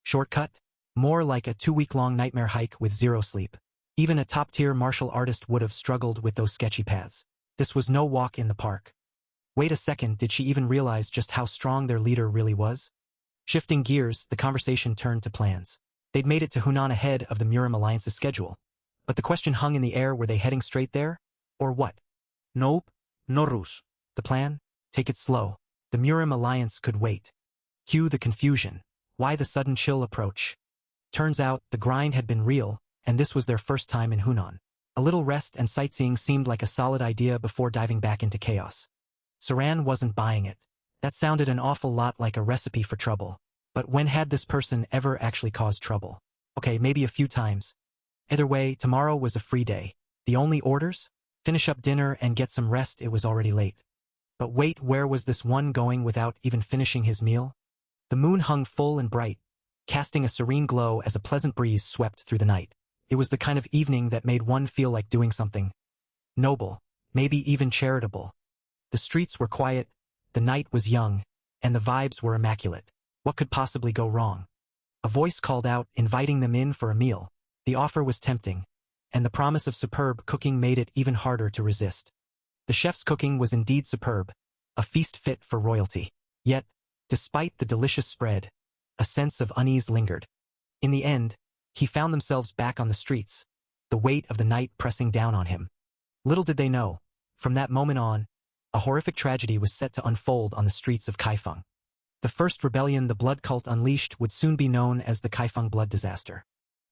Shortcut? More like a 2-week-long nightmare hike with zero sleep. Even a top-tier martial artist would have struggled with those sketchy paths. This was no walk in the park. Wait a second, did she even realize just how strong their leader really was? Shifting gears, the conversation turned to plans. They'd made it to Hunan ahead of the Murim Alliance's schedule. But the question hung in the air, were they heading straight there? Or what? Nope, no rush. The plan? Take it slow. The Murim Alliance could wait. Cue the confusion. Why the sudden chill approach? Turns out, the grind had been real, and this was their first time in Hunan. A little rest and sightseeing seemed like a solid idea before diving back into chaos. Saran wasn't buying it. That sounded an awful lot like a recipe for trouble. But when had this person ever actually caused trouble? Okay, maybe a few times. Either way, tomorrow was a free day. The only orders? Finish up dinner and get some rest. It was already late. But wait, where was this one going without even finishing his meal? The moon hung full and bright, casting a serene glow as a pleasant breeze swept through the night. It was the kind of evening that made one feel like doing something noble, maybe even charitable. The streets were quiet, the night was young, and the vibes were immaculate. What could possibly go wrong? A voice called out, inviting them in for a meal. The offer was tempting, and the promise of superb cooking made it even harder to resist. The chef's cooking was indeed superb, a feast fit for royalty. Yet, despite the delicious spread, a sense of unease lingered. In the end, he found themselves back on the streets, the weight of the night pressing down on him. Little did they know, from that moment on, a horrific tragedy was set to unfold on the streets of Kaifeng. The first rebellion the blood cult unleashed would soon be known as the Kaifeng blood disaster.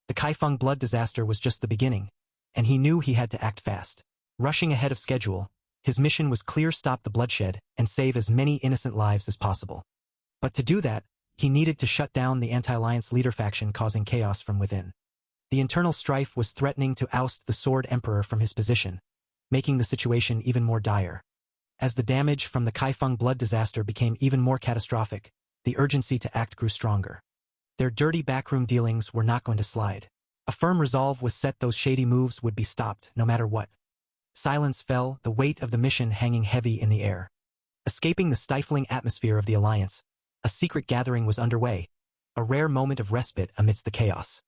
The Kaifeng blood disaster was just the beginning, and he knew he had to act fast. Rushing ahead of schedule, his mission was clear: stop the bloodshed and save as many innocent lives as possible. But to do that, he needed to shut down the anti-alliance leader faction causing chaos from within. The internal strife was threatening to oust the Sword Emperor from his position, making the situation even more dire. As the damage from the Kaifeng blood disaster became even more catastrophic, the urgency to act grew stronger. Their dirty backroom dealings were not going to slide. A firm resolve was set: those shady moves would be stopped, no matter what. Silence fell, the weight of the mission hanging heavy in the air. Escaping the stifling atmosphere of the Alliance, a secret gathering was underway, a rare moment of respite amidst the chaos.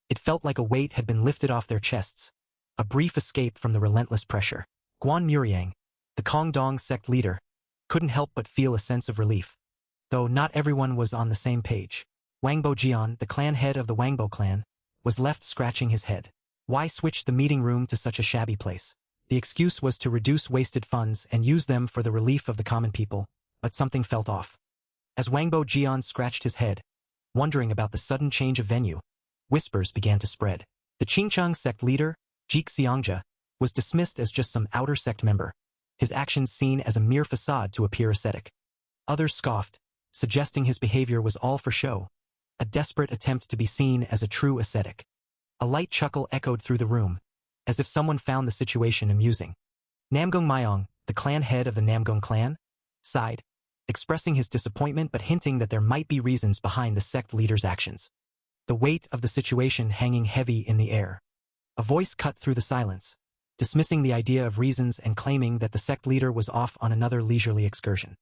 It felt like a weight had been lifted off their chests, a brief escape from the relentless pressure. Guan Muriang, the Kongdong sect leader, couldn't help but feel a sense of relief. Though not everyone was on the same page. Wangbo Jian, the clan head of the Wangbo clan, was left scratching his head. Why switch the meeting room to such a shabby place? The excuse was to reduce wasted funds and use them for the relief of the common people, but something felt off. As Wangbo Jian scratched his head, wondering about the sudden change of venue, whispers began to spread. The Qingchang sect leader, Jik Xiangja, was dismissed as just some outer sect member, his actions seen as a mere facade to appear ascetic. Others scoffed, suggesting his behavior was all for show, a desperate attempt to be seen as a true ascetic. A light chuckle echoed through the room, as if someone found the situation amusing. Namgong Myong, the clan head of the Namgong clan, sighed, expressing his disappointment but hinting that there might be reasons behind the sect leader's actions. The weight of the situation hanging heavy in the air. A voice cut through the silence, dismissing the idea of reasons and claiming that the sect leader was off on another leisurely excursion.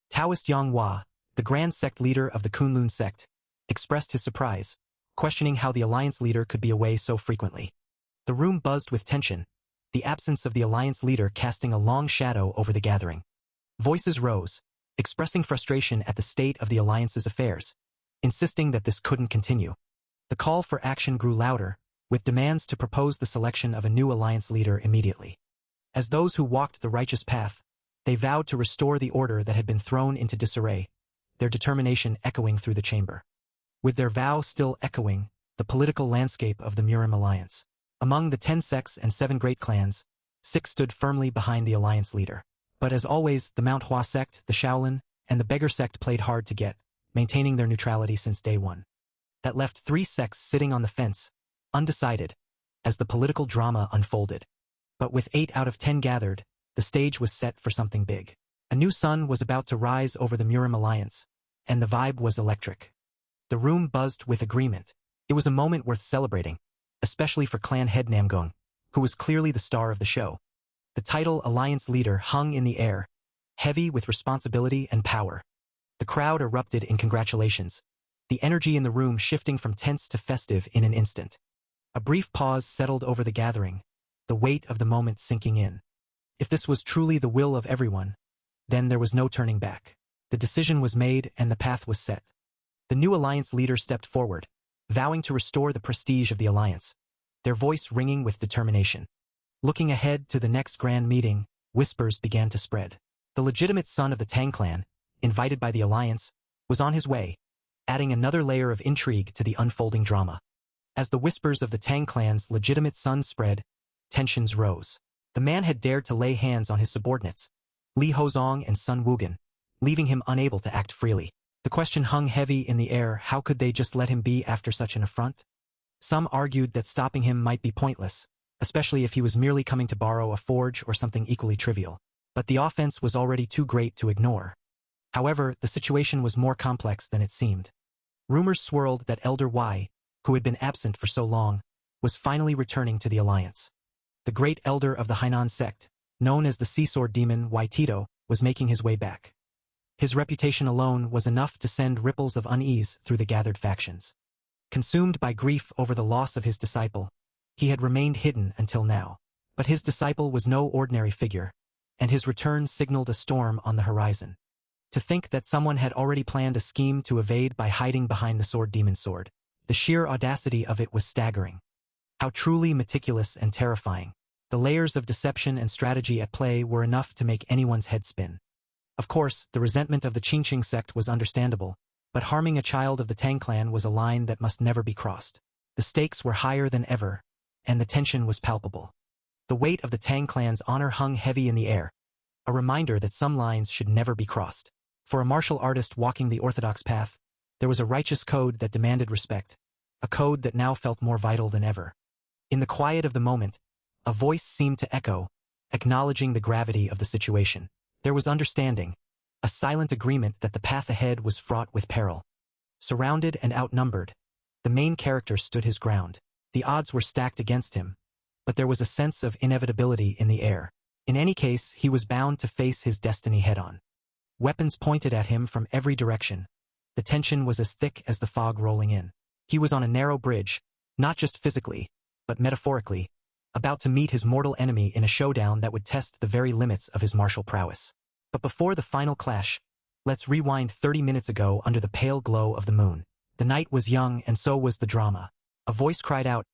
Taoist Yang Hua, the grand sect leader of the Kunlun sect, expressed his surprise, questioning how the alliance leader could be away so frequently. The room buzzed with tension, the absence of the alliance leader casting a long shadow over the gathering. Voices rose, expressing frustration at the state of the alliance's affairs, insisting that this couldn't continue. The call for action grew louder, with demands to propose the selection of a new alliance leader immediately. As those who walked the righteous path, they vowed to restore the order that had been thrown into disarray, their determination echoing through the chamber. With their vow still echoing, the political landscape of the Murim alliance. Among the 10 sects and 7 great clans, 6 stood firmly behind the alliance leader. But as always, the Manhwa sect, the Shaolin, and the Beggar sect played hard to get, maintaining their neutrality since day one. That left 3 sects sitting on the fence, undecided, as the political drama unfolded. But with 8 out of 10 gathered, the stage was set for something big. A new sun was about to rise over the Murim alliance, and the vibe was electric. The room buzzed with agreement. It was a moment worth celebrating, especially for clan head Namgong, who was clearly the star of the show. The title Alliance Leader hung in the air, heavy with responsibility and power. The crowd erupted in congratulations, the energy in the room shifting from tense to festive in an instant. A brief pause settled over the gathering, the weight of the moment sinking in. If this was truly the will of everyone, then there was no turning back. The decision was made and the path was set. The new alliance leader stepped forward, vowing to restore the prestige of the alliance, their voice ringing with determination. Looking ahead to the next grand meeting, whispers began to spread. The legitimate son of the Tang clan, invited by the alliance, was on his way, adding another layer of intrigue to the unfolding drama. As the whispers of the Tang clan's legitimate son spread, tensions rose. The man had dared to lay hands on his subordinates, Li Hozong and Sun Wugen, leaving him unable to act freely. The question hung heavy in the air: how could they just let him be after such an affront? Some argued that stopping him might be pointless, especially if he was merely coming to borrow a forge or something equally trivial. But the offense was already too great to ignore. However, the situation was more complex than it seemed. Rumors swirled that Elder Y, who had been absent for so long, was finally returning to the alliance. The great elder of the Hainan sect, known as the Sea-Sword Demon Waitito, was making his way back. His reputation alone was enough to send ripples of unease through the gathered factions. Consumed by grief over the loss of his disciple, he had remained hidden until now. But his disciple was no ordinary figure, and his return signaled a storm on the horizon. To think that someone had already planned a scheme to evade by hiding behind the sword demon's sword. The sheer audacity of it was staggering. How truly meticulous and terrifying. The layers of deception and strategy at play were enough to make anyone's head spin. Of course, the resentment of the Qingqing sect was understandable, but harming a child of the Tang clan was a line that must never be crossed. The stakes were higher than ever, and the tension was palpable. The weight of the Tang clan's honor hung heavy in the air, a reminder that some lines should never be crossed. For a martial artist walking the orthodox path, there was a righteous code that demanded respect, a code that now felt more vital than ever. In the quiet of the moment, a voice seemed to echo, acknowledging the gravity of the situation. There was understanding, a silent agreement that the path ahead was fraught with peril. Surrounded and outnumbered, the main character stood his ground. The odds were stacked against him, but there was a sense of inevitability in the air. In any case, he was bound to face his destiny head-on. Weapons pointed at him from every direction. The tension was as thick as the fog rolling in. He was on a narrow bridge, not just physically, but metaphorically, about to meet his mortal enemy in a showdown that would test the very limits of his martial prowess. But before the final clash, let's rewind 30 minutes ago under the pale glow of the moon. The night was young and so was the drama. A voice cried out,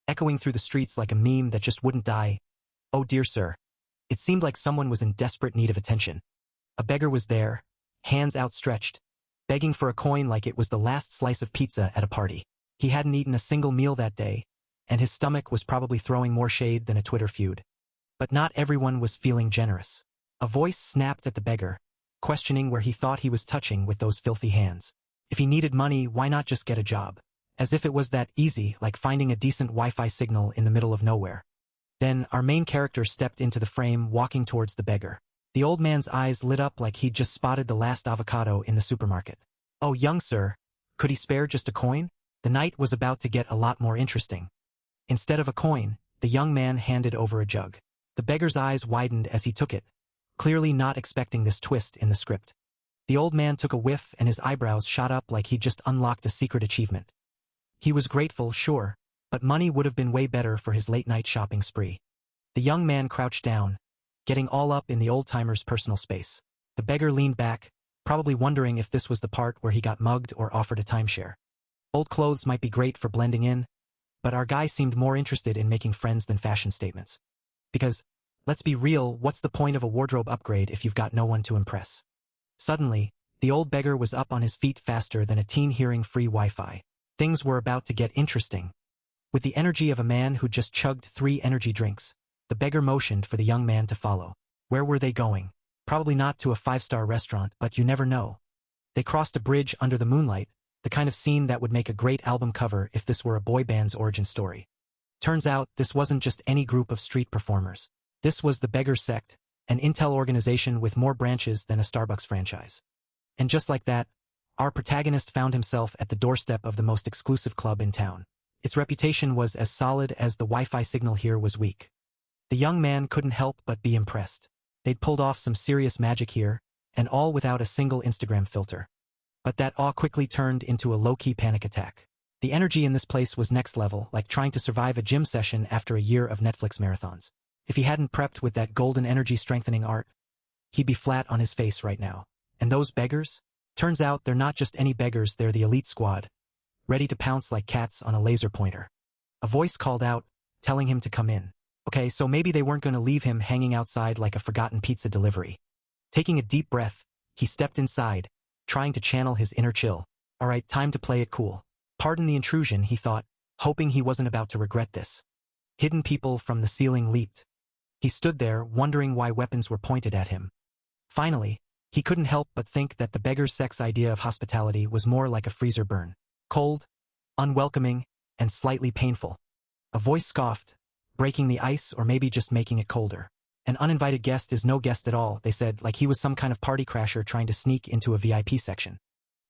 echoing through the streets like a meme that just wouldn't die. "Oh dear sir." It seemed like someone was in desperate need of attention. A beggar was there, hands outstretched, begging for a coin like it was the last slice of pizza at a party. He hadn't eaten a single meal that day, and his stomach was probably throwing more shade than a Twitter feud. But not everyone was feeling generous. A voice snapped at the beggar, questioning where he thought he was touching with those filthy hands. If he needed money, why not just get a job? As if it was that easy, like finding a decent Wi-Fi signal in the middle of nowhere. Then, our main character stepped into the frame, walking towards the beggar. The old man's eyes lit up like he'd just spotted the last avocado in the supermarket. "Oh, young sir, could he spare just a coin?" The night was about to get a lot more interesting. Instead of a coin, the young man handed over a jug. The beggar's eyes widened as he took it, clearly not expecting this twist in the script. The old man took a whiff and his eyebrows shot up like he'd just unlocked a secret achievement. He was grateful, sure, but money would have been way better for his late-night shopping spree. The young man crouched down, getting all up in the old-timer's personal space. The beggar leaned back, probably wondering if this was the part where he got mugged or offered a timeshare. Old clothes might be great for blending in, but our guy seemed more interested in making friends than fashion statements. Because, let's be real, what's the point of a wardrobe upgrade if you've got no one to impress? Suddenly, the old beggar was up on his feet faster than a teen hearing free Wi-Fi. Things were about to get interesting. With the energy of a man who just chugged 3 energy drinks, the beggar motioned for the young man to follow. Where were they going? Probably not to a 5-star restaurant, but you never know. They crossed a bridge under the moonlight, the kind of scene that would make a great album cover if this were a boy band's origin story. Turns out, this wasn't just any group of street performers. This was the Beggar Sect, an intel organization with more branches than a Starbucks franchise. And just like that, our protagonist found himself at the doorstep of the most exclusive club in town. Its reputation was as solid as the Wi-Fi signal here was weak. The young man couldn't help but be impressed. They'd pulled off some serious magic here, and all without a single Instagram filter. But that awe quickly turned into a low-key panic attack. The energy in this place was next level, like trying to survive a gym session after a year of Netflix marathons. If he hadn't prepped with that golden energy strengthening art, he'd be flat on his face right now. And those beggars? Turns out they're not just any beggars, they're the elite squad, ready to pounce like cats on a laser pointer. A voice called out, telling him to come in. Okay, so maybe they weren't going to leave him hanging outside like a forgotten pizza delivery. Taking a deep breath, he stepped inside, trying to channel his inner chill. All right, time to play it cool. Pardon the intrusion, he thought, hoping he wasn't about to regret this. Hidden people from the ceiling leaped. He stood there, wondering why weapons were pointed at him. Finally, he couldn't help but think that the beggar's sex idea of hospitality was more like a freezer burn. Cold, unwelcoming, and slightly painful. A voice scoffed, breaking the ice or maybe just making it colder. An uninvited guest is no guest at all, they said, like he was some kind of party crasher trying to sneak into a VIP section.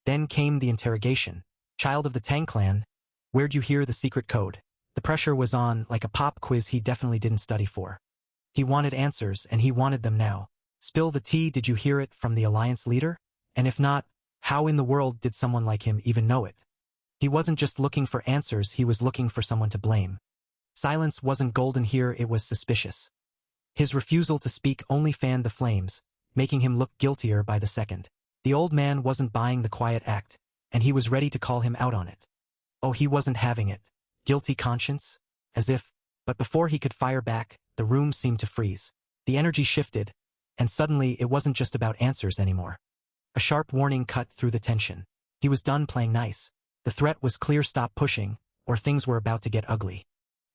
Then came the interrogation. Child of the Tang clan, where'd you hear the secret code? The pressure was on, like a pop quiz he definitely didn't study for. He wanted answers, and he wanted them now. Spill the tea, did you hear it from the Alliance leader? And if not, how in the world did someone like him even know it? He wasn't just looking for answers, he was looking for someone to blame. Silence wasn't golden here, it was suspicious. His refusal to speak only fanned the flames, making him look guiltier by the second. The old man wasn't buying the quiet act, and he was ready to call him out on it. Oh, he wasn't having it. Guilty conscience? As if, but before he could fire back, the room seemed to freeze. The energy shifted, and suddenly it wasn't just about answers anymore. A sharp warning cut through the tension. He was done playing nice. The threat was clear: stop pushing, or things were about to get ugly.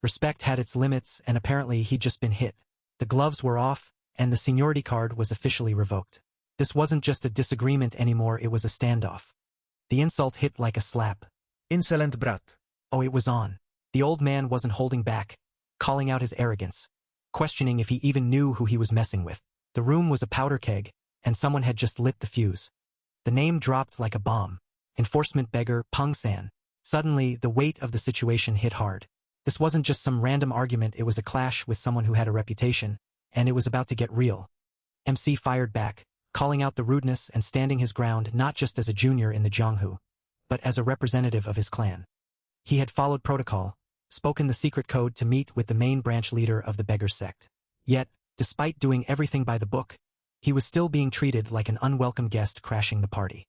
Respect had its limits, and apparently he'd just been hit. The gloves were off, and the seniority card was officially revoked. This wasn't just a disagreement anymore, it was a standoff. The insult hit like a slap. Insolent brat. Oh, it was on. The old man wasn't holding back, calling out his arrogance, questioning if he even knew who he was messing with. The room was a powder keg, and someone had just lit the fuse. The name dropped like a bomb. Enforcement beggar Peng San. Suddenly, the weight of the situation hit hard. This wasn't just some random argument, it was a clash with someone who had a reputation, and it was about to get real. MC fired back, calling out the rudeness and standing his ground not just as a junior in the Jianghu, but as a representative of his clan. He had followed protocol, spoken the secret code to meet with the main branch leader of the beggar sect. Yet, despite doing everything by the book, he was still being treated like an unwelcome guest crashing the party.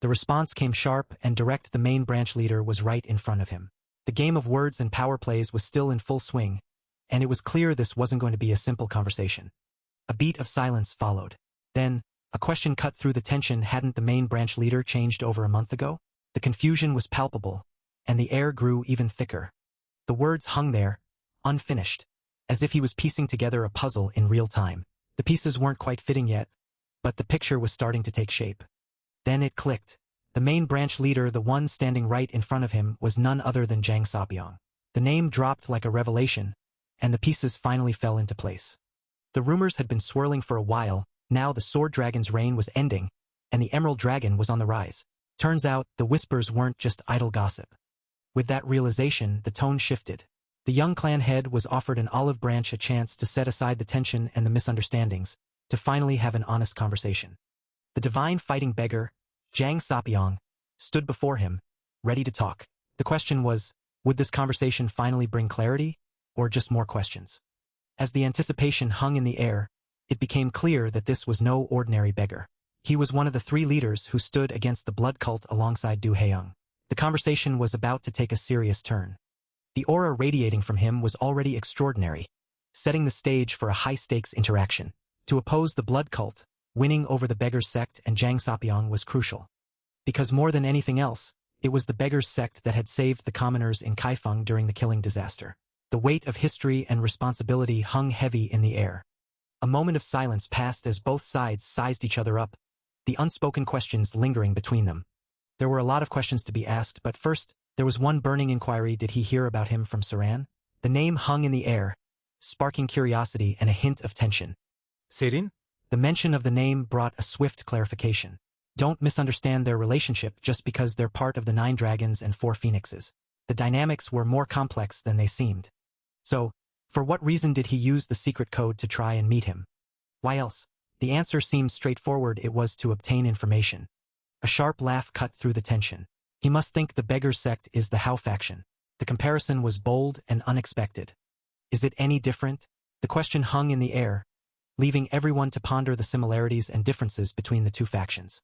The response came sharp and direct. The main branch leader was right in front of him. The game of words and power plays was still in full swing, and it was clear this wasn't going to be a simple conversation. A beat of silence followed. Then, a question cut through the tension. Hadn't the main branch leader changed over a month ago? The confusion was palpable, and the air grew even thicker. The words hung there, unfinished, as if he was piecing together a puzzle in real time. The pieces weren't quite fitting yet, but the picture was starting to take shape. Then it clicked. The main branch leader, the one standing right in front of him, was none other than Jang Sapyeong. The name dropped like a revelation, and the pieces finally fell into place. The rumors had been swirling for a while. Now the Sword Dragon's reign was ending, and the Emerald Dragon was on the rise. Turns out, the whispers weren't just idle gossip. With that realization, the tone shifted. The young clan head was offered an olive branch, a chance to set aside the tension and the misunderstandings, to finally have an honest conversation. The divine fighting beggar, Jang Sapyeong, stood before him, ready to talk. The question was, would this conversation finally bring clarity, or just more questions? As the anticipation hung in the air, it became clear that this was no ordinary beggar. He was one of the 3 leaders who stood against the blood cult alongside Du Haeyoung. The conversation was about to take a serious turn. The aura radiating from him was already extraordinary, setting the stage for a high-stakes interaction. To oppose the blood cult, winning over the beggar's sect and Jang Sapyeong was crucial. Because more than anything else, it was the beggar's sect that had saved the commoners in Kaifeng during the killing disaster. The weight of history and responsibility hung heavy in the air. A moment of silence passed as both sides sized each other up, the unspoken questions lingering between them. There were a lot of questions to be asked, but first, there was one burning inquiry: did he hear about him from Saran? The name hung in the air, sparking curiosity and a hint of tension. Serin? The mention of the name brought a swift clarification. Don't misunderstand their relationship just because they're part of the 9 dragons and 4 phoenixes. The dynamics were more complex than they seemed. So, for what reason did he use the secret code to try and meet him? Why else? The answer seemed straightforward: it was to obtain information. A sharp laugh cut through the tension. He must think the beggar's sect is the Hao faction. The comparison was bold and unexpected. Is it any different? The question hung in the air, leaving everyone to ponder the similarities and differences between the 2 factions.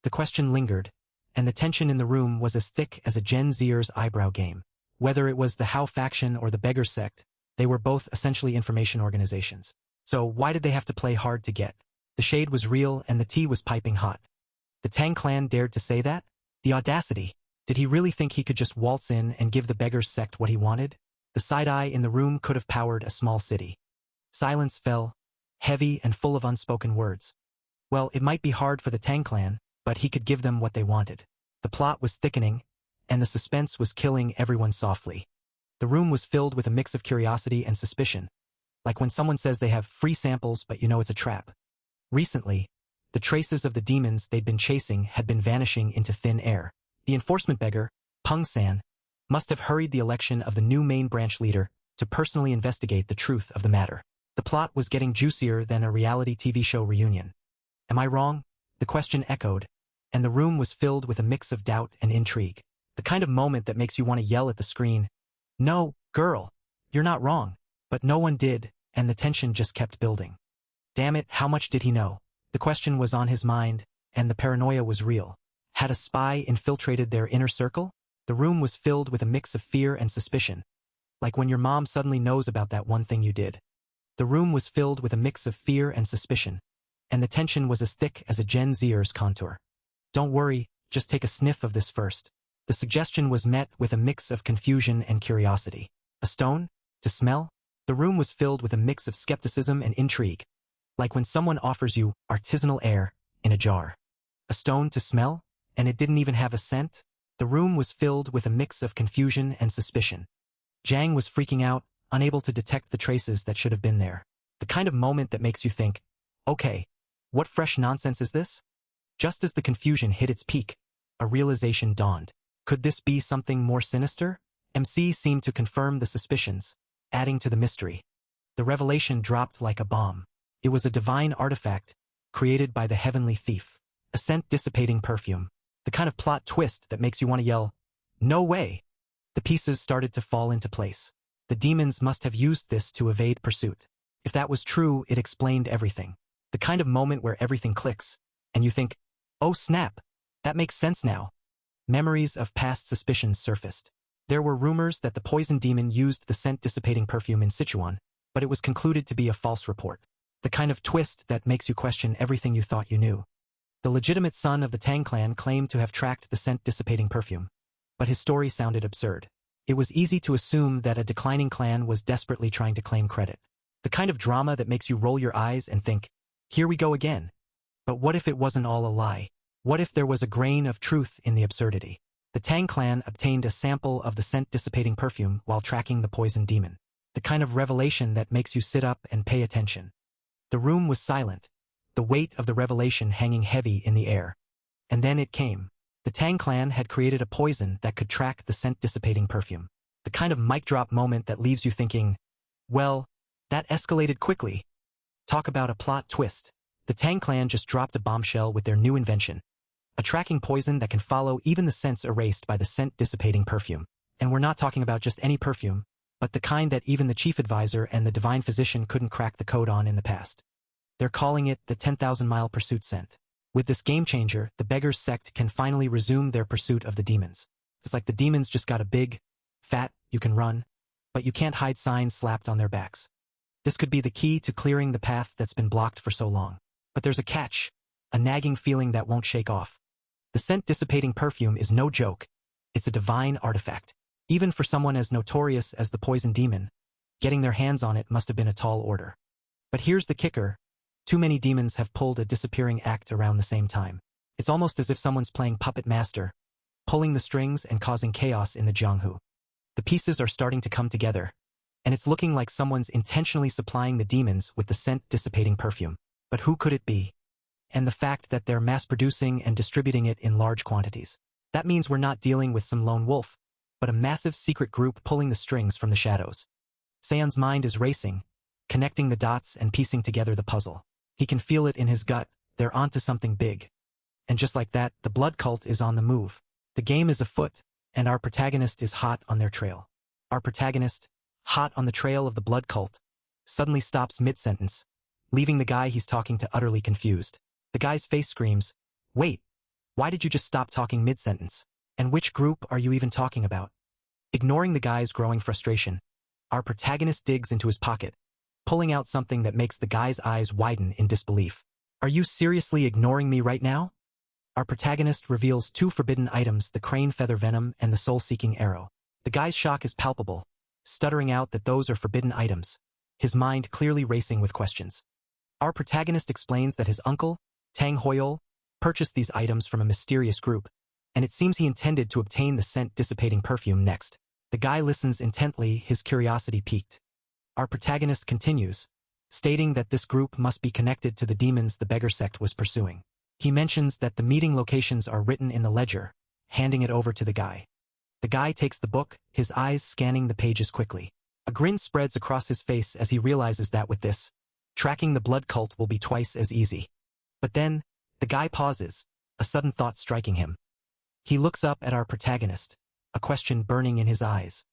The question lingered, and the tension in the room was as thick as a Gen Zer's eyebrow game. Whether it was the Hao faction or the beggar sect, they were both essentially information organizations. So why did they have to play hard to get? The shade was real and the tea was piping hot. The Tang clan dared to say that? The audacity! Did he really think he could just waltz in and give the beggar's sect what he wanted? The side-eye in the room could have powered a small city. Silence fell, heavy and full of unspoken words. Well, it might be hard for the Tang clan, but he could give them what they wanted. The plot was thickening, and the suspense was killing everyone softly. The room was filled with a mix of curiosity and suspicion, like when someone says they have free samples but you know it's a trap. Recently, the traces of the demons they'd been chasing had been vanishing into thin air. The enforcement beggar, Peng San, must have hurried the election of the new main branch leader to personally investigate the truth of the matter. The plot was getting juicier than a reality TV show reunion. Am I wrong? The question echoed, and the room was filled with a mix of doubt and intrigue. The kind of moment that makes you want to yell at the screen, "No, girl, you're not wrong." But no one did, and the tension just kept building. Damn it, how much did he know? The question was on his mind, and the paranoia was real. Had a spy infiltrated their inner circle? The room was filled with a mix of fear and suspicion, like when your mom suddenly knows about that one thing you did. The room was filled with a mix of fear and suspicion, and the tension was as thick as a Gen Zer's contour. Don't worry, just take a sniff of this first. The suggestion was met with a mix of confusion and curiosity. A stone? To smell? The room was filled with a mix of skepticism and intrigue, like when someone offers you artisanal air in a jar. A stone to smell? And it didn't even have a scent? The room was filled with a mix of confusion and suspicion. Jang was freaking out, unable to detect the traces that should have been there. The kind of moment that makes you think, okay, what fresh nonsense is this? Just as the confusion hit its peak, a realization dawned. Could this be something more sinister? MC seemed to confirm the suspicions, adding to the mystery. The revelation dropped like a bomb. It was a divine artifact, created by the heavenly thief. A scent-dissipating perfume. The kind of plot twist that makes you want to yell, "No way!" The pieces started to fall into place. The demons must have used this to evade pursuit. If that was true, it explained everything. The kind of moment where everything clicks, and you think, oh snap, that makes sense now. Memories of past suspicions surfaced. There were rumors that the poison demon used the scent-dissipating perfume in Sichuan, but it was concluded to be a false report. The kind of twist that makes you question everything you thought you knew. The legitimate son of the Tang clan claimed to have tracked the scent-dissipating perfume, but his story sounded absurd. It was easy to assume that a declining clan was desperately trying to claim credit. The kind of drama that makes you roll your eyes and think, here we go again. But what if it wasn't all a lie? What if there was a grain of truth in the absurdity? The Tang clan obtained a sample of the scent-dissipating perfume while tracking the poison demon. The kind of revelation that makes you sit up and pay attention. The room was silent, the weight of the revelation hanging heavy in the air. And then it came. The Tang clan had created a poison that could track the scent-dissipating perfume. The kind of mic-drop moment that leaves you thinking, well, that escalated quickly. Talk about a plot twist. The Tang clan just dropped a bombshell with their new invention. A tracking poison that can follow even the scents erased by the scent-dissipating perfume. And we're not talking about just any perfume, but the kind that even the chief advisor and the divine physician couldn't crack the code on in the past. They're calling it the 10,000-mile pursuit scent. With this game changer, the Beggars sect can finally resume their pursuit of the demons. It's like the demons just got a big, fat, you can run, but you can't hide signs slapped on their backs. This could be the key to clearing the path that's been blocked for so long. But there's a catch, a nagging feeling that won't shake off. The scent-dissipating perfume is no joke. It's a divine artifact. Even for someone as notorious as the poison demon, getting their hands on it must have been a tall order. But here's the kicker. Too many demons have pulled a disappearing act around the same time. It's almost as if someone's playing puppet master, pulling the strings and causing chaos in the Jianghu. The pieces are starting to come together, and it's looking like someone's intentionally supplying the demons with the scent-dissipating perfume. But who could it be? And the fact that they're mass-producing and distributing it in large quantities. That means we're not dealing with some lone wolf, but a massive secret group pulling the strings from the shadows. Seon's mind is racing, connecting the dots and piecing together the puzzle. He can feel it in his gut, they're onto something big. And just like that, the blood cult is on the move. The game is afoot, and our protagonist is hot on their trail. Our protagonist, hot on the trail of the blood cult, suddenly stops mid-sentence, leaving the guy he's talking to utterly confused. The guy's face screams, "Wait, why did you just stop talking mid-sentence? And which group are you even talking about?" Ignoring the guy's growing frustration, our protagonist digs into his pocket, pulling out something that makes the guy's eyes widen in disbelief. "Are you seriously ignoring me right now?" Our protagonist reveals two forbidden items, the crane feather venom and the soul-seeking arrow. The guy's shock is palpable, stuttering out that those are forbidden items, his mind clearly racing with questions. Our protagonist explains that his uncle, Tang Hoyol, purchased these items from a mysterious group, and it seems he intended to obtain the scent-dissipating perfume next. The guy listens intently, his curiosity piqued. Our protagonist continues, stating that this group must be connected to the demons the beggar sect was pursuing. He mentions that the meeting locations are written in the ledger, handing it over to the guy. The guy takes the book, his eyes scanning the pages quickly. A grin spreads across his face as he realizes that with this, tracking the blood cult will be twice as easy. But then, the guy pauses, a sudden thought striking him. He looks up at our protagonist, a question burning in his eyes.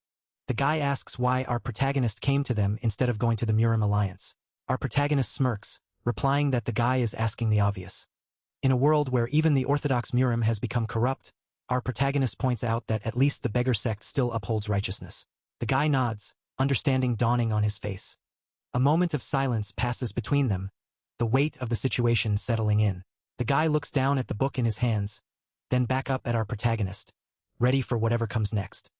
The guy asks why our protagonist came to them instead of going to the Murim Alliance. Our protagonist smirks, replying that the guy is asking the obvious. In a world where even the orthodox Murim has become corrupt, our protagonist points out that at least the beggar sect still upholds righteousness. The guy nods, understanding dawning on his face. A moment of silence passes between them, the weight of the situation settling in. The guy looks down at the book in his hands, then back up at our protagonist, ready for whatever comes next.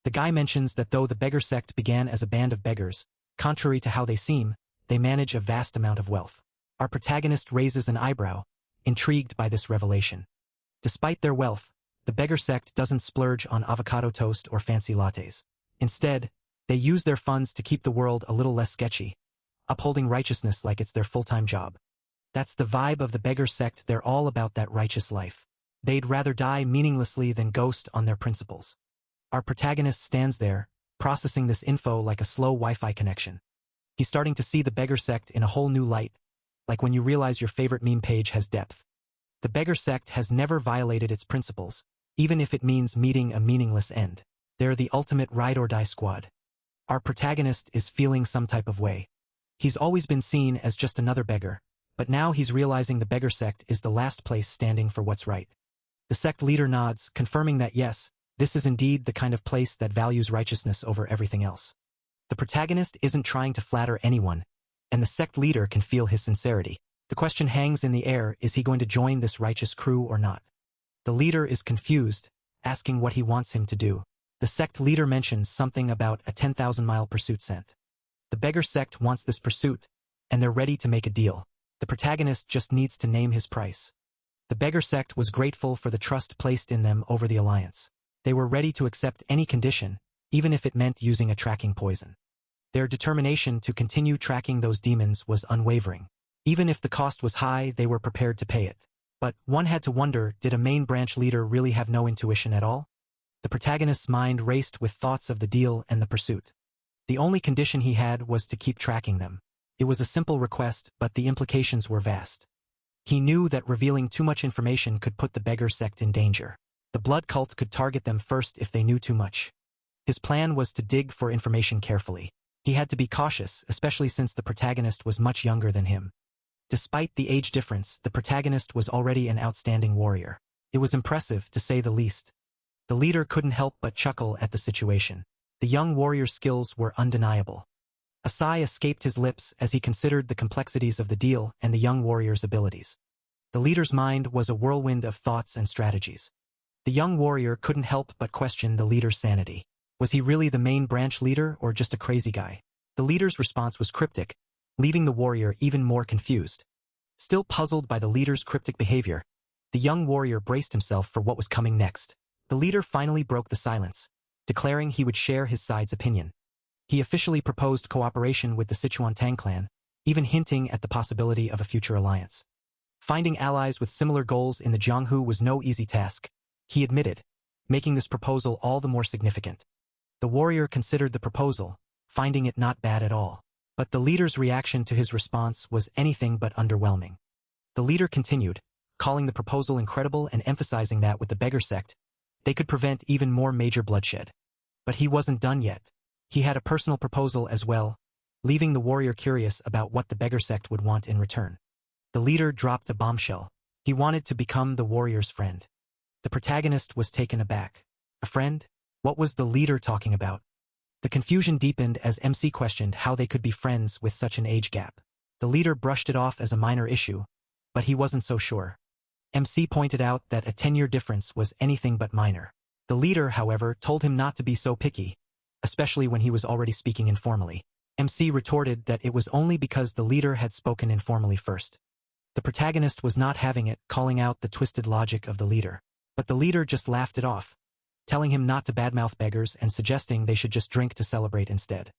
The guy mentions that though the beggar sect began as a band of beggars, contrary to how they seem, they manage a vast amount of wealth. Our protagonist raises an eyebrow, intrigued by this revelation. Despite their wealth, the beggar sect doesn't splurge on avocado toast or fancy lattes. Instead, they use their funds to keep the world a little less sketchy, upholding righteousness like it's their full-time job. That's the vibe of the beggar sect. They're all about that righteous life. They'd rather die meaninglessly than ghost on their principles. Our protagonist stands there, processing this info like a slow Wi-Fi connection. He's starting to see the beggar sect in a whole new light, like when you realize your favorite meme page has depth. The beggar sect has never violated its principles, even if it means meeting a meaningless end. They're the ultimate ride-or-die squad. Our protagonist is feeling some type of way. He's always been seen as just another beggar, but now he's realizing the beggar sect is the last place standing for what's right. The sect leader nods, confirming that yes, this is indeed the kind of place that values righteousness over everything else. The protagonist isn't trying to flatter anyone, and the sect leader can feel his sincerity. The question hangs in the air, is he going to join this righteous crew or not? The leader is confused, asking what he wants him to do. The sect leader mentions something about a 10,000-mile pursuit scent. The beggar sect wants this pursuit, and they're ready to make a deal. The protagonist just needs to name his price. The beggar sect was grateful for the trust placed in them over the alliance. They were ready to accept any condition, even if it meant using a tracking poison. Their determination to continue tracking those demons was unwavering. Even if the cost was high, they were prepared to pay it. But one had to wonder, did a main branch leader really have no intuition at all? The protagonist's mind raced with thoughts of the deal and the pursuit. The only condition he had was to keep tracking them. It was a simple request, but the implications were vast. He knew that revealing too much information could put the beggar sect in danger. The blood cult could target them first if they knew too much. His plan was to dig for information carefully. He had to be cautious, especially since the protagonist was much younger than him. Despite the age difference, the protagonist was already an outstanding warrior. It was impressive, to say the least. The leader couldn't help but chuckle at the situation. The young warrior's skills were undeniable. A sigh escaped his lips as he considered the complexities of the deal and the young warrior's abilities. The leader's mind was a whirlwind of thoughts and strategies. The young warrior couldn't help but question the leader's sanity. Was he really the main branch leader or just a crazy guy? The leader's response was cryptic, leaving the warrior even more confused. Still puzzled by the leader's cryptic behavior, the young warrior braced himself for what was coming next. The leader finally broke the silence, declaring he would share his side's opinion. He officially proposed cooperation with the Sichuan Tang clan, even hinting at the possibility of a future alliance. Finding allies with similar goals in the Jianghu was no easy task, he admitted, making this proposal all the more significant. The warrior considered the proposal, finding it not bad at all. But the leader's reaction to his response was anything but underwhelming. The leader continued, calling the proposal incredible and emphasizing that with the beggar sect, they could prevent even more major bloodshed. But he wasn't done yet. He had a personal proposal as well, leaving the warrior curious about what the beggar sect would want in return. The leader dropped a bombshell. He wanted to become the warrior's friend. The protagonist was taken aback. A friend? What was the leader talking about? The confusion deepened as MC questioned how they could be friends with such an age gap. The leader brushed it off as a minor issue, but he wasn't so sure. MC pointed out that a 10-year difference was anything but minor. The leader, however, told him not to be so picky, especially when he was already speaking informally. MC retorted that it was only because the leader had spoken informally first. The protagonist was not having it, calling out the twisted logic of the leader. But the leader just laughed it off, telling him not to badmouth beggars and suggesting they should just drink to celebrate instead.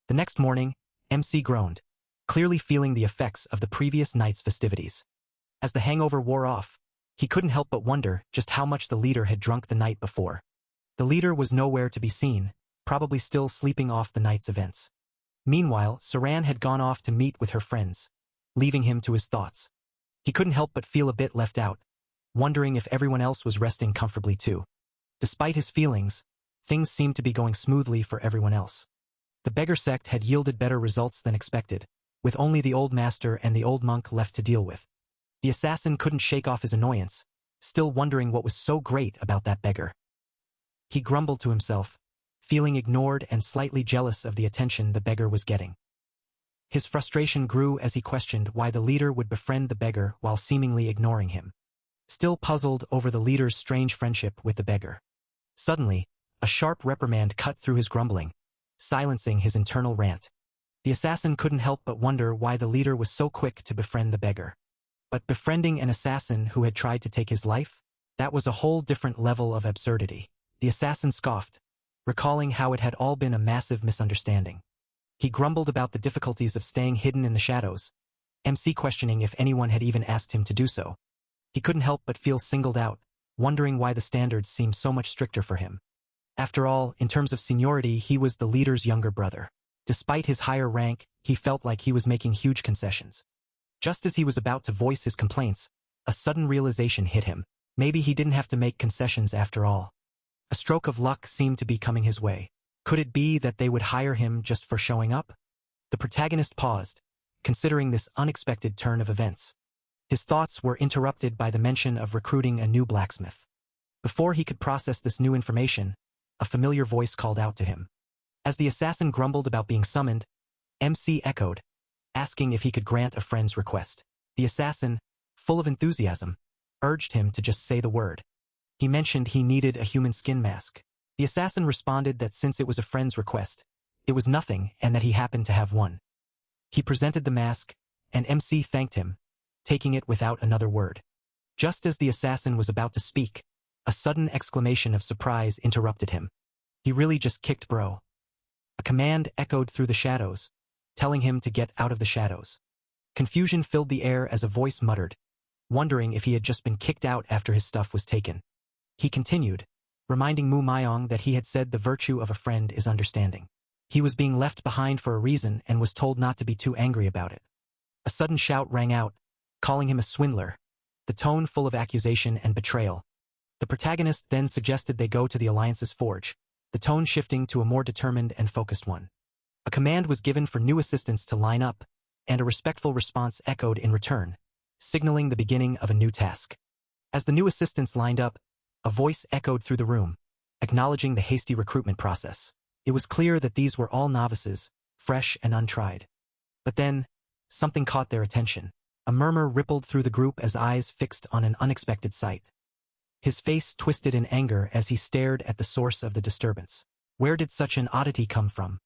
The next morning, MC groaned, clearly feeling the effects of the previous night's festivities. As the hangover wore off, he couldn't help but wonder just how much the leader had drunk the night before. The leader was nowhere to be seen, probably still sleeping off the night's events. Meanwhile, Saran had gone off to meet with her friends, leaving him to his thoughts. He couldn't help but feel a bit left out, wondering if everyone else was resting comfortably too. Despite his feelings, things seemed to be going smoothly for everyone else. The beggar sect had yielded better results than expected, with only the old master and the old monk left to deal with. The assassin couldn't shake off his annoyance, still wondering what was so great about that beggar. He grumbled to himself, feeling ignored and slightly jealous of the attention the beggar was getting. His frustration grew as he questioned why the leader would befriend the beggar while seemingly ignoring him. Still puzzled over the leader's strange friendship with the beggar. Suddenly, a sharp reprimand cut through his grumbling, silencing his internal rant. The assassin couldn't help but wonder why the leader was so quick to befriend the beggar. But befriending an assassin who had tried to take his life? That was a whole different level of absurdity. The assassin scoffed, recalling how it had all been a massive misunderstanding. He grumbled about the difficulties of staying hidden in the shadows, MC questioning if anyone had even asked him to do so. He couldn't help but feel singled out, wondering why the standards seemed so much stricter for him. After all, in terms of seniority, he was the leader's younger brother. Despite his higher rank, he felt like he was making huge concessions. Just as he was about to voice his complaints, a sudden realization hit him. Maybe he didn't have to make concessions after all. A stroke of luck seemed to be coming his way. Could it be that they would hire him just for showing up? The protagonist paused, considering this unexpected turn of events. His thoughts were interrupted by the mention of recruiting a new blacksmith. Before he could process this new information, a familiar voice called out to him. As the assassin grumbled about being summoned, MC echoed, asking if he could grant a friend's request. The assassin, full of enthusiasm, urged him to just say the word. He mentioned he needed a human skin mask. The assassin responded that since it was a friend's request, it was nothing and that he happened to have one. He presented the mask, and MC thanked him, taking it without another word. Just as the assassin was about to speak, a sudden exclamation of surprise interrupted him. He really just kicked bro. A command echoed through the shadows, telling him to get out of the shadows. Confusion filled the air as a voice muttered, wondering if he had just been kicked out after his stuff was taken. He continued, reminding Mu Myong that he had said the virtue of a friend is understanding. He was being left behind for a reason and was told not to be too angry about it. A sudden shout rang out, calling him a swindler, the tone full of accusation and betrayal. The protagonist then suggested they go to the Alliance's forge, the tone shifting to a more determined and focused one. A command was given for new assistants to line up, and a respectful response echoed in return, signaling the beginning of a new task. As the new assistants lined up, a voice echoed through the room, acknowledging the hasty recruitment process. It was clear that these were all novices, fresh and untried. But then, something caught their attention. A murmur rippled through the group as eyes fixed on an unexpected sight. His face twisted in anger as he stared at the source of the disturbance. Where did such an oddity come from?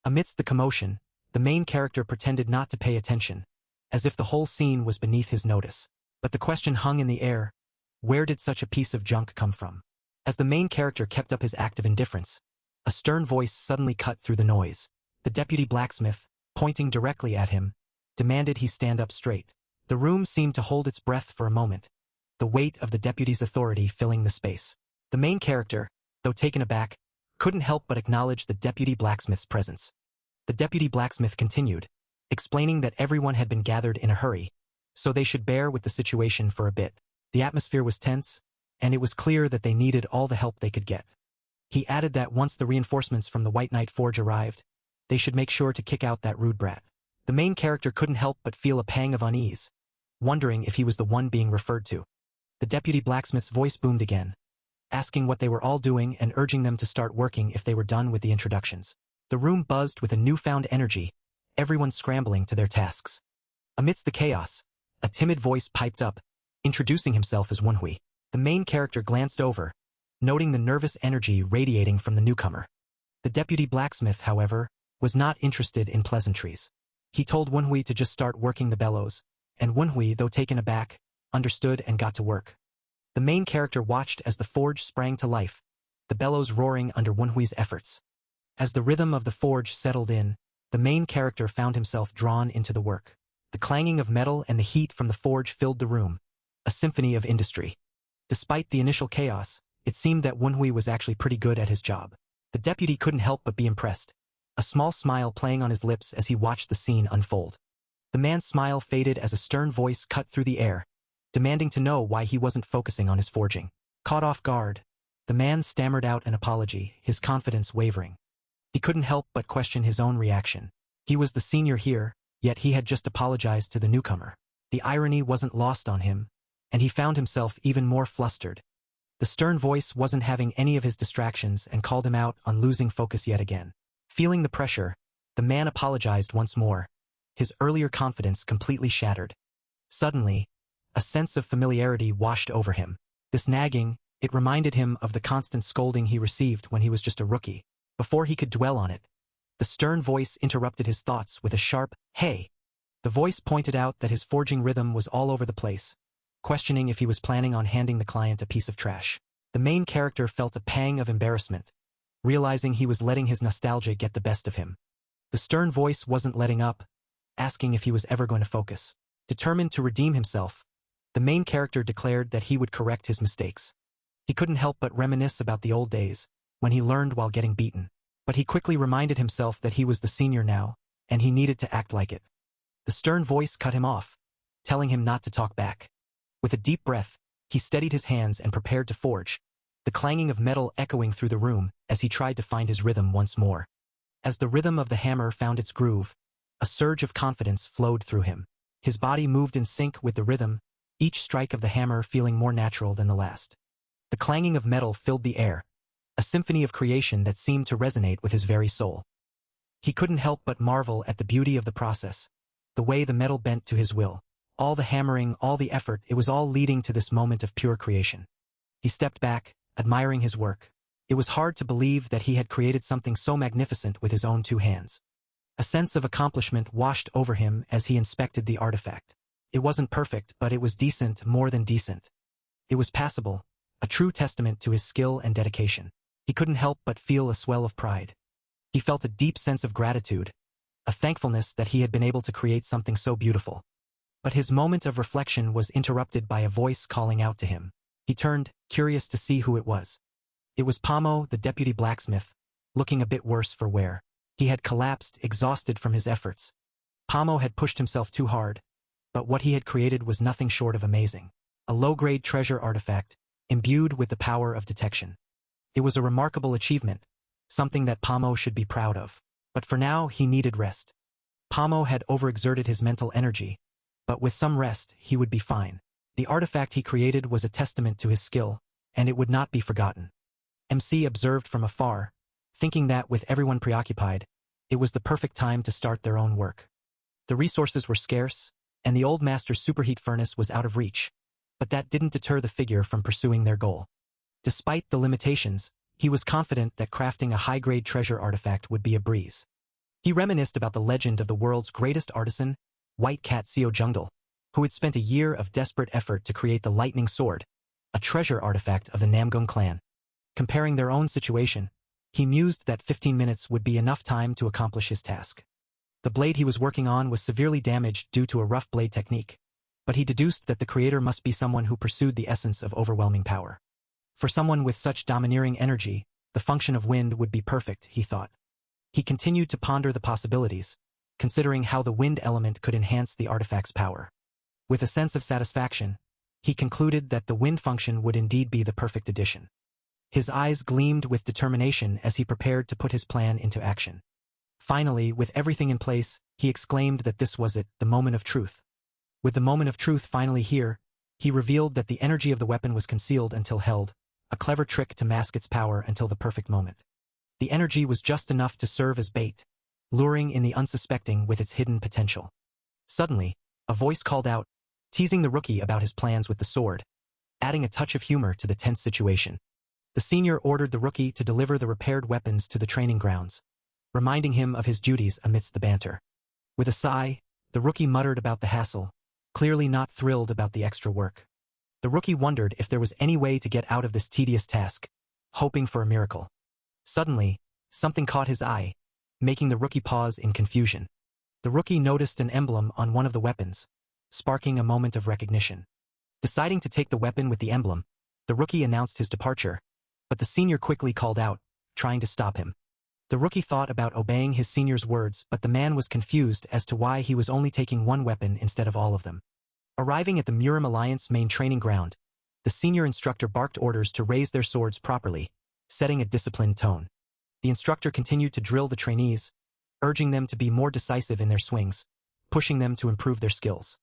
Amidst the commotion, the main character pretended not to pay attention, as if the whole scene was beneath his notice. But the question hung in the air, where did such a piece of junk come from? As the main character kept up his act of indifference, a stern voice suddenly cut through the noise. The deputy blacksmith, pointing directly at him, demanded he stand up straight. The room seemed to hold its breath for a moment, the weight of the deputy's authority filling the space. The main character, though taken aback, couldn't help but acknowledge the deputy blacksmith's presence. The deputy blacksmith continued, explaining that everyone had been gathered in a hurry, so they should bear with the situation for a bit. The atmosphere was tense, and it was clear that they needed all the help they could get. He added that once the reinforcements from the White Knight Forge arrived, they should make sure to kick out that rude brat. The main character couldn't help but feel a pang of unease, wondering if he was the one being referred to. The deputy blacksmith's voice boomed again, asking what they were all doing and urging them to start working if they were done with the introductions. The room buzzed with a newfound energy, everyone scrambling to their tasks. Amidst the chaos, a timid voice piped up, introducing himself as Wunhui. The main character glanced over, noting the nervous energy radiating from the newcomer. The deputy blacksmith, however, was not interested in pleasantries. He told Wunhui to just start working the bellows, and Wunhui, though taken aback, understood and got to work. The main character watched as the forge sprang to life, the bellows roaring under Wunhui's efforts. As the rhythm of the forge settled in, the main character found himself drawn into the work. The clanging of metal and the heat from the forge filled the room, a symphony of industry. Despite the initial chaos, it seemed that Wunhui was actually pretty good at his job. The deputy couldn't help but be impressed, a small smile playing on his lips as he watched the scene unfold. The man's smile faded as a stern voice cut through the air, demanding to know why he wasn't focusing on his forging. Caught off guard, the man stammered out an apology, his confidence wavering. He couldn't help but question his own reaction. He was the senior here, yet he had just apologized to the newcomer. The irony wasn't lost on him, and he found himself even more flustered. The stern voice wasn't having any of his distractions and called him out on losing focus yet again. Feeling the pressure, the man apologized once more, his earlier confidence completely shattered. Suddenly, a sense of familiarity washed over him. This nagging, it reminded him of the constant scolding he received when he was just a rookie. Before he could dwell on it, the stern voice interrupted his thoughts with a sharp, "Hey!" The voice pointed out that his forging rhythm was all over the place, questioning if he was planning on handing the client a piece of trash. The main character felt a pang of embarrassment, realizing he was letting his nostalgia get the best of him. The stern voice wasn't letting up, asking if he was ever going to focus. Determined to redeem himself, the main character declared that he would correct his mistakes. He couldn't help but reminisce about the old days, when he learned while getting beaten. But he quickly reminded himself that he was the senior now, and he needed to act like it. The stern voice cut him off, telling him not to talk back. With a deep breath, he steadied his hands and prepared to forge, the clanging of metal echoing through the room as he tried to find his rhythm once more. As the rhythm of the hammer found its groove, a surge of confidence flowed through him. His body moved in sync with the rhythm, each strike of the hammer feeling more natural than the last. The clanging of metal filled the air, a symphony of creation that seemed to resonate with his very soul. He couldn't help but marvel at the beauty of the process, the way the metal bent to his will. All the hammering, all the effort, it was all leading to this moment of pure creation. He stepped back, admiring his work. It was hard to believe that he had created something so magnificent with his own two hands. A sense of accomplishment washed over him as he inspected the artifact. It wasn't perfect, but it was decent, more than decent. It was passable, a true testament to his skill and dedication. He couldn't help but feel a swell of pride. He felt a deep sense of gratitude, a thankfulness that he had been able to create something so beautiful. But his moment of reflection was interrupted by a voice calling out to him. He turned, curious to see who it was. It was Pomo, the deputy blacksmith, looking a bit worse for wear. He had collapsed, exhausted from his efforts. Pomo had pushed himself too hard, but what he had created was nothing short of amazing. A low-grade treasure artifact, imbued with the power of detection. It was a remarkable achievement, something that Pomo should be proud of. But for now, he needed rest. Pomo had overexerted his mental energy, but with some rest, he would be fine. The artifact he created was a testament to his skill, and it would not be forgotten. MC observed from afar, thinking that with everyone preoccupied, it was the perfect time to start their own work. The resources were scarce, and the old master's superheat furnace was out of reach, but that didn't deter the figure from pursuing their goal. Despite the limitations, he was confident that crafting a high-grade treasure artifact would be a breeze. He reminisced about the legend of the world's greatest artisan, White Cat Seo Jungle, who had spent a year of desperate effort to create the Lightning Sword, a treasure artifact of the Namgung clan. Comparing their own situation, he mused that 15 minutes would be enough time to accomplish his task. The blade he was working on was severely damaged due to a rough blade technique, but he deduced that the creator must be someone who pursued the essence of overwhelming power. For someone with such domineering energy, the function of wind would be perfect, he thought. He continued to ponder the possibilities, considering how the wind element could enhance the artifact's power. With a sense of satisfaction, he concluded that the wind function would indeed be the perfect addition. His eyes gleamed with determination as he prepared to put his plan into action. Finally, with everything in place, he exclaimed that this was it, the moment of truth. With the moment of truth finally here, he revealed that the energy of the weapon was concealed until held, a clever trick to mask its power until the perfect moment. The energy was just enough to serve as bait, luring in the unsuspecting with its hidden potential. Suddenly, a voice called out, teasing the rookie about his plans with the sword, adding a touch of humor to the tense situation. The senior ordered the rookie to deliver the repaired weapons to the training grounds, reminding him of his duties amidst the banter. With a sigh, the rookie muttered about the hassle, clearly not thrilled about the extra work. The rookie wondered if there was any way to get out of this tedious task, hoping for a miracle. Suddenly, something caught his eye, making the rookie pause in confusion. The rookie noticed an emblem on one of the weapons, sparking a moment of recognition. Deciding to take the weapon with the emblem, the rookie announced his departure, but the senior quickly called out, trying to stop him. The rookie thought about obeying his senior's words, but the man was confused as to why he was only taking one weapon instead of all of them. Arriving at the Murim Alliance main training ground, the senior instructor barked orders to raise their swords properly, setting a disciplined tone. The instructor continued to drill the trainees, urging them to be more decisive in their swings, pushing them to improve their skills.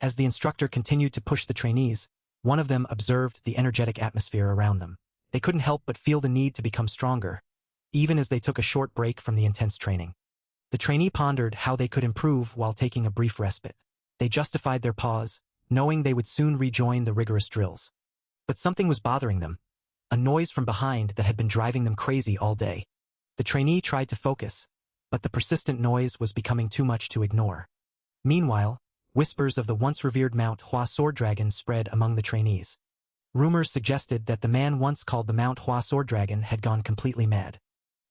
As the instructor continued to push the trainees, one of them observed the energetic atmosphere around them. They couldn't help but feel the need to become stronger, even as they took a short break from the intense training. The trainee pondered how they could improve while taking a brief respite. They justified their pause, knowing they would soon rejoin the rigorous drills. But something was bothering them, a noise from behind that had been driving them crazy all day. The trainee tried to focus, but the persistent noise was becoming too much to ignore. Meanwhile, whispers of the once revered Manhwa sword dragon spread among the trainees. Rumors suggested that the man once called the Manhwa sword dragon had gone completely mad.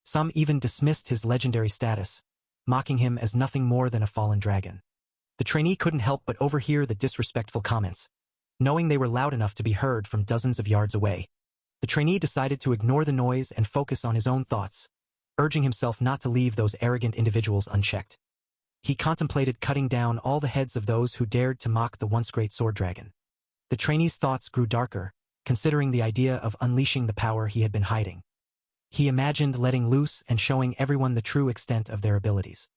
Some even dismissed his legendary status, mocking him as nothing more than a fallen dragon. The trainee couldn't help but overhear the disrespectful comments, knowing they were loud enough to be heard from dozens of yards away. The trainee decided to ignore the noise and focus on his own thoughts, urging himself not to leave those arrogant individuals unchecked. He contemplated cutting down all the heads of those who dared to mock the once great sword dragon. The trainee's thoughts grew darker, considering the idea of unleashing the power he had been hiding. He imagined letting loose and showing everyone the true extent of their abilities.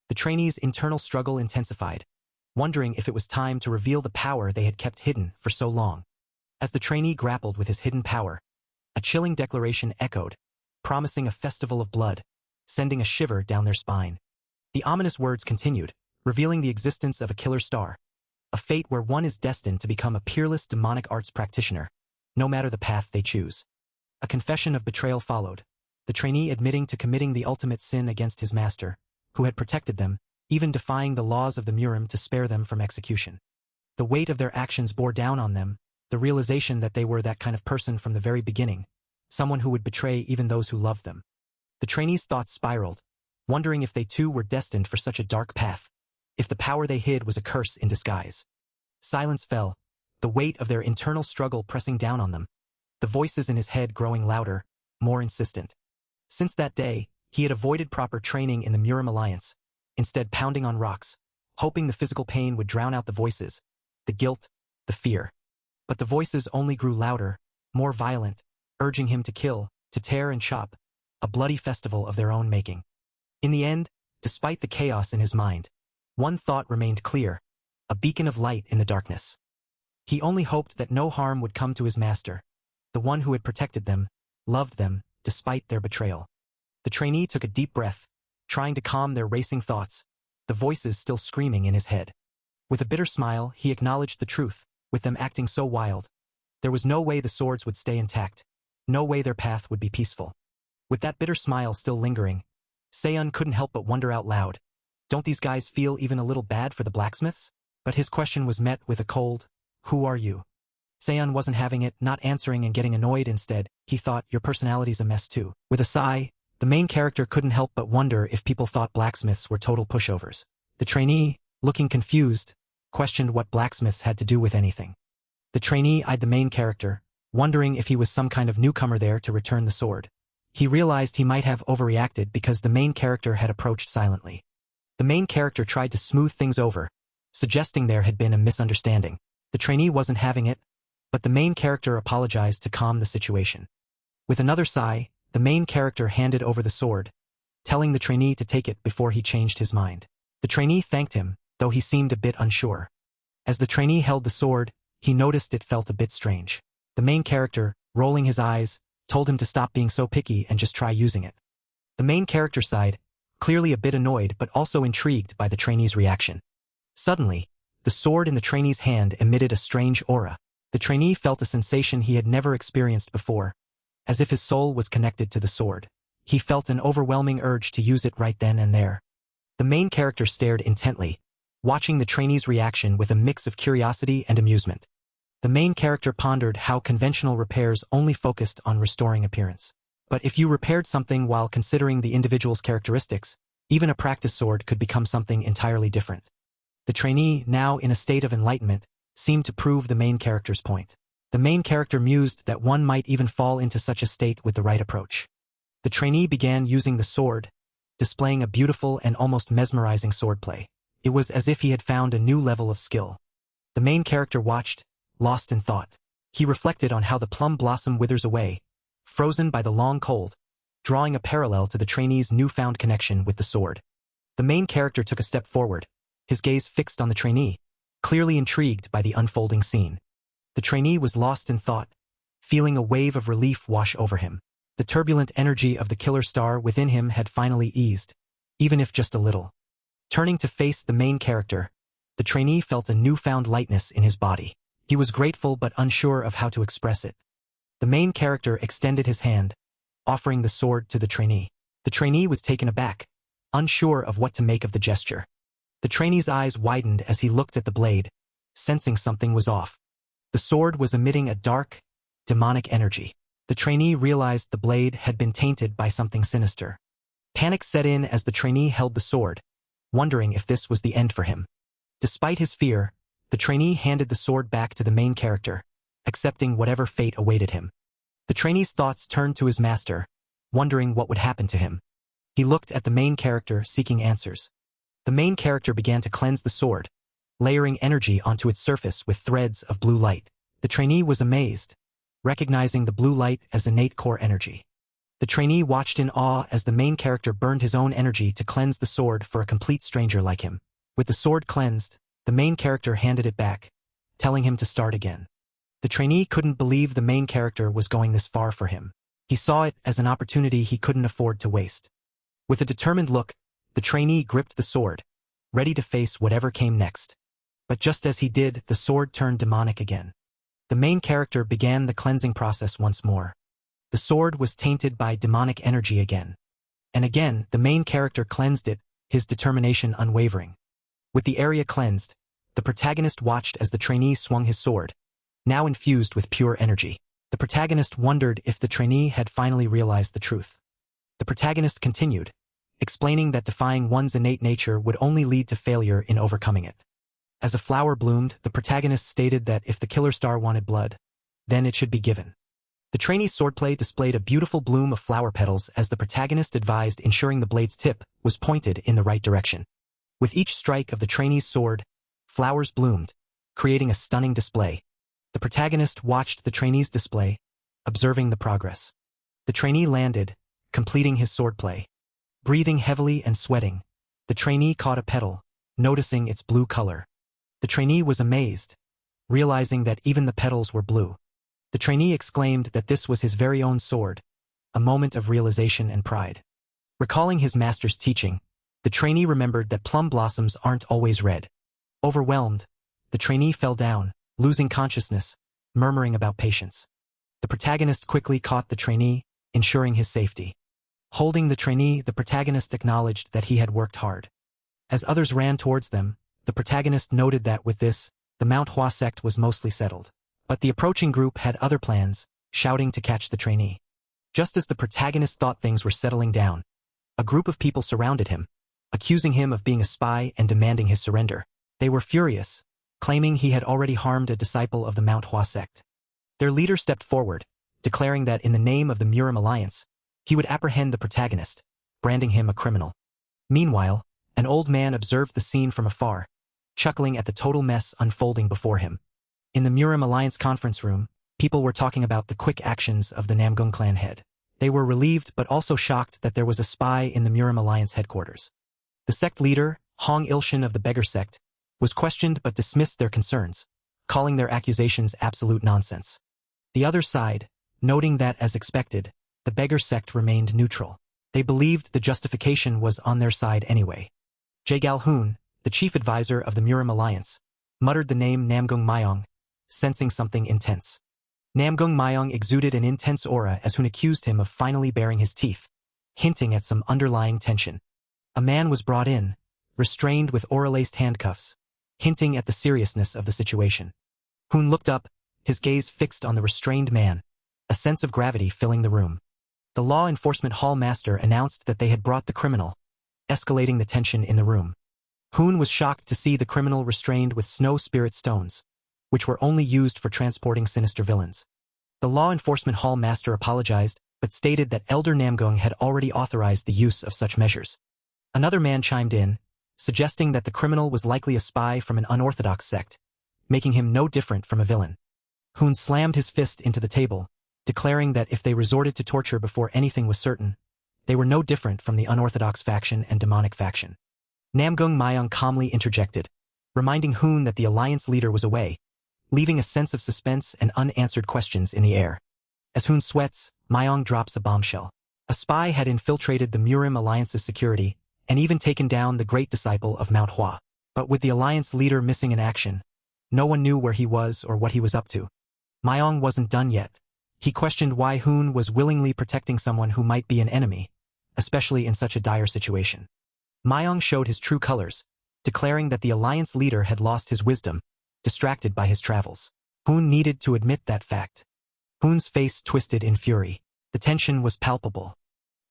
The trainee's internal struggle intensified, wondering if it was time to reveal the power they had kept hidden for so long. As the trainee grappled with his hidden power, a chilling declaration echoed, promising a festival of blood, sending a shiver down their spine. The ominous words continued, revealing the existence of a killer star, a fate where one is destined to become a peerless demonic arts practitioner, no matter the path they choose. A confession of betrayal followed, the trainee admitting to committing the ultimate sin against his master, who had protected them, even defying the laws of the Murim to spare them from execution. The weight of their actions bore down on them, the realization that they were that kind of person from the very beginning, someone who would betray even those who loved them. The trainees' thoughts spiraled, wondering if they too were destined for such a dark path, if the power they hid was a curse in disguise. Silence fell, the weight of their internal struggle pressing down on them, the voices in his head growing louder, more insistent. Since that day, he had avoided proper training in the Murim Alliance, instead pounding on rocks, hoping the physical pain would drown out the voices, the guilt, the fear. But the voices only grew louder, more violent, urging him to kill, to tear and chop, a bloody festival of their own making. In the end, despite the chaos in his mind, one thought remained clear, a beacon of light in the darkness. He only hoped that no harm would come to his master, the one who had protected them, loved them, despite their betrayal. The trainee took a deep breath, trying to calm their racing thoughts, the voices still screaming in his head. With a bitter smile, he acknowledged the truth, with them acting so wild. There was no way the swords would stay intact, no way their path would be peaceful. With that bitter smile still lingering, Seon couldn't help but wonder out loud, don't these guys feel even a little bad for the blacksmiths? But his question was met with a cold, who are you? Seon wasn't having it, not answering and getting annoyed instead. He thought, your personality's a mess too. With a sigh, the main character couldn't help but wonder if people thought blacksmiths were total pushovers. The trainee, looking confused, questioned what blacksmiths had to do with anything. The trainee eyed the main character, wondering if he was some kind of newcomer there to return the sword. He realized he might have overreacted because the main character had approached silently. The main character tried to smooth things over, suggesting there had been a misunderstanding. The trainee wasn't having it, but the main character apologized to calm the situation. With another sigh, the main character handed over the sword, telling the trainee to take it before he changed his mind. The trainee thanked him, though he seemed a bit unsure. As the trainee held the sword, he noticed it felt a bit strange. The main character, rolling his eyes, told him to stop being so picky and just try using it. The main character sighed, clearly a bit annoyed but also intrigued by the trainee's reaction. Suddenly, the sword in the trainee's hand emitted a strange aura. The trainee felt a sensation he had never experienced before, as if his soul was connected to the sword. He felt an overwhelming urge to use it right then and there. The main character stared intently, watching the trainee's reaction with a mix of curiosity and amusement. The main character pondered how conventional repairs only focused on restoring appearance. But if you repaired something while considering the individual's characteristics, even a practice sword could become something entirely different. The trainee, now in a state of enlightenment, seemed to prove the main character's point. The main character mused that one might even fall into such a state with the right approach. The trainee began using the sword, displaying a beautiful and almost mesmerizing swordplay. It was as if he had found a new level of skill. The main character watched, lost in thought. He reflected on how the plum blossom withers away, frozen by the long cold, drawing a parallel to the trainee's newfound connection with the sword. The main character took a step forward, his gaze fixed on the trainee, clearly intrigued by the unfolding scene. The trainee was lost in thought, feeling a wave of relief wash over him. The turbulent energy of the killer star within him had finally eased, even if just a little. Turning to face the main character, the trainee felt a newfound lightness in his body. He was grateful but unsure of how to express it. The main character extended his hand, offering the sword to the trainee. The trainee was taken aback, unsure of what to make of the gesture. The trainee's eyes widened as he looked at the blade, sensing something was off. The sword was emitting a dark, demonic energy. The trainee realized the blade had been tainted by something sinister. Panic set in as the trainee held the sword, wondering if this was the end for him. Despite his fear, the trainee handed the sword back to the main character, accepting whatever fate awaited him. The trainee's thoughts turned to his master, wondering what would happen to him. He looked at the main character, seeking answers. The main character began to cleanse the sword, layering energy onto its surface with threads of blue light. The trainee was amazed, recognizing the blue light as innate core energy. The trainee watched in awe as the main character burned his own energy to cleanse the sword for a complete stranger like him. With the sword cleansed, the main character handed it back, telling him to start again. The trainee couldn't believe the main character was going this far for him. He saw it as an opportunity he couldn't afford to waste. With a determined look, the trainee gripped the sword, ready to face whatever came next. But just as he did, the sword turned demonic again. The main character began the cleansing process once more. The sword was tainted by demonic energy again. And again, the main character cleansed it, his determination unwavering. With the area cleansed, the protagonist watched as the trainee swung his sword, now infused with pure energy. The protagonist wondered if the trainee had finally realized the truth. The protagonist continued, explaining that defying one's innate nature would only lead to failure in overcoming it. As a flower bloomed, the protagonist stated that if the killer star wanted blood, then it should be given. The trainee's swordplay displayed a beautiful bloom of flower petals as the protagonist advised, ensuring the blade's tip was pointed in the right direction. With each strike of the trainee's sword, flowers bloomed, creating a stunning display. The protagonist watched the trainee's display, observing the progress. The trainee landed, completing his swordplay. Breathing heavily and sweating, the trainee caught a petal, noticing its blue color. The trainee was amazed, realizing that even the petals were blue. The trainee exclaimed that this was his very own sword, a moment of realization and pride. Recalling his master's teaching, the trainee remembered that plum blossoms aren't always red. Overwhelmed, the trainee fell down, losing consciousness, murmuring about patience. The protagonist quickly caught the trainee, ensuring his safety. Holding the trainee, the protagonist acknowledged that he had worked hard. As others ran towards them, the protagonist noted that with this, the Manhwa sect was mostly settled. But the approaching group had other plans, shouting to catch the trainee. Just as the protagonist thought things were settling down, a group of people surrounded him, accusing him of being a spy and demanding his surrender. They were furious, claiming he had already harmed a disciple of the Manhwa sect. Their leader stepped forward, declaring that in the name of the Murim Alliance, he would apprehend the protagonist, branding him a criminal. Meanwhile, an old man observed the scene from afar, chuckling at the total mess unfolding before him. In the Murim Alliance conference room, people were talking about the quick actions of the Namgung clan head. They were relieved but also shocked that there was a spy in the Murim Alliance headquarters. The sect leader, Hong Ilshin of the Beggar sect, was questioned but dismissed their concerns, calling their accusations absolute nonsense. The other side, noting that, as expected, the Beggar sect remained neutral. They believed the justification was on their side anyway. Jagal Hoon, the chief advisor of the Murim Alliance, muttered the name Namgung Myong, sensing something intense. Namgung Myong exuded an intense aura as Hoon accused him of finally baring his teeth, hinting at some underlying tension. A man was brought in, restrained with aura-laced handcuffs, hinting at the seriousness of the situation. Hoon looked up, his gaze fixed on the restrained man, a sense of gravity filling the room. The law enforcement hall master announced that they had brought the criminal, escalating the tension in the room. Hoon was shocked to see the criminal restrained with snow spirit stones, which were only used for transporting sinister villains. The law enforcement hall master apologized, but stated that Elder Namgung had already authorized the use of such measures. Another man chimed in, suggesting that the criminal was likely a spy from an unorthodox sect, making him no different from a villain. Hoon slammed his fist into the table, declaring that if they resorted to torture before anything was certain, they were no different from the unorthodox faction and demonic faction. Namgung Myong calmly interjected, reminding Hoon that the alliance leader was away, leaving a sense of suspense and unanswered questions in the air. As Hoon sweats, Myong drops a bombshell. A spy had infiltrated the Murim Alliance's security and even taken down the great disciple of Manhua. But with the alliance leader missing in action, no one knew where he was or what he was up to. Myong wasn't done yet. He questioned why Hoon was willingly protecting someone who might be an enemy, especially in such a dire situation. Myong showed his true colors, declaring that the alliance leader had lost his wisdom, distracted by his travels. Hoon needed to admit that fact. Hoon's face twisted in fury. The tension was palpable.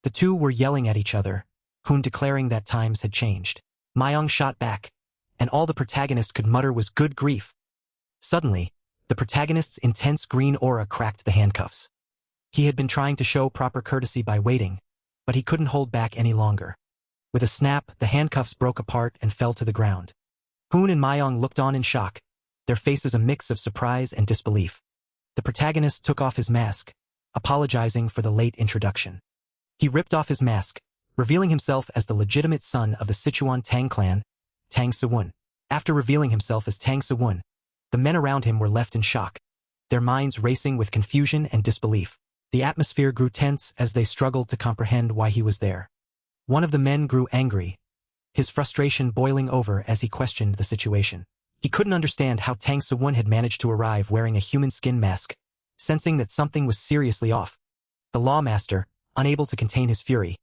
The two were yelling at each other, Hoon declaring that times had changed. Myong shot back, and all the protagonist could mutter was good grief. Suddenly, the protagonist's intense green aura cracked the handcuffs. He had been trying to show proper courtesy by waiting, but he couldn't hold back any longer. With a snap, the handcuffs broke apart and fell to the ground. Hoon and Myong looked on in shock, their faces a mix of surprise and disbelief. The protagonist took off his mask, apologizing for the late introduction. He ripped off his mask, revealing himself as the legitimate son of the Sichuan Tang clan, Tang Sewun. After revealing himself as Tang Sewun, the men around him were left in shock, their minds racing with confusion and disbelief. The atmosphere grew tense as they struggled to comprehend why he was there. One of the men grew angry, his frustration boiling over as he questioned the situation. He couldn't understand how Tang Sewun had managed to arrive wearing a human skin mask, sensing that something was seriously off. The lawmaster, unable to contain his fury,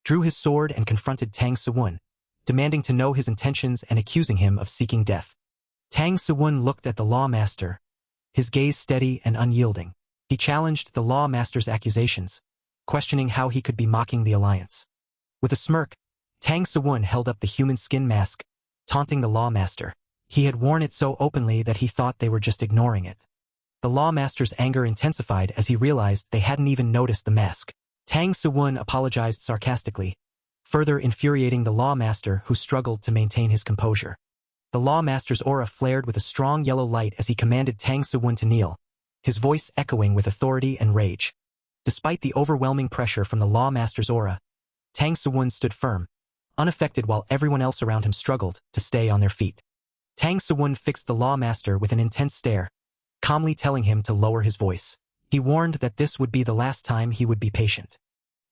drew his sword and confronted Tang Sewun, demanding to know his intentions and accusing him of seeking death. Tang Sewun looked at the lawmaster, his gaze steady and unyielding. He challenged the Law Master's accusations, questioning how he could be mocking the alliance. With a smirk, Tang Sewon held up the human skin mask, taunting the Law Master. He had worn it so openly that he thought they were just ignoring it. The Law Master's anger intensified as he realized they hadn't even noticed the mask. Tang Sewon apologized sarcastically, further infuriating the Law Master, who struggled to maintain his composure. The Law Master's aura flared with a strong yellow light as he commanded Tang Sewon to kneel, his voice echoing with authority and rage. Despite the overwhelming pressure from the Law Master's aura, Tang Sewon stood firm, unaffected while everyone else around him struggled to stay on their feet. Tang Sewon fixed the Law Master with an intense stare, calmly telling him to lower his voice. He warned that this would be the last time he would be patient.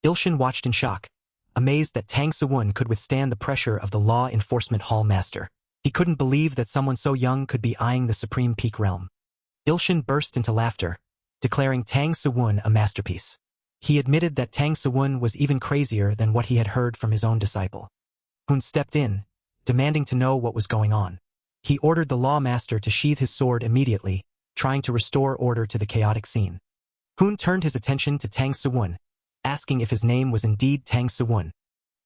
Ilshin watched in shock, amazed that Tang Sewon could withstand the pressure of the Law Enforcement Hall Master. He couldn't believe that someone so young could be eyeing the Supreme Peak realm. Ilshin burst into laughter, declaring Tang Sewon a masterpiece. He admitted that Tang Sewon was even crazier than what he had heard from his own disciple. Hoon stepped in, demanding to know what was going on. He ordered the Law Master to sheath his sword immediately, trying to restore order to the chaotic scene. Hoon turned his attention to Tang Sewon, asking if his name was indeed Tang Sewon.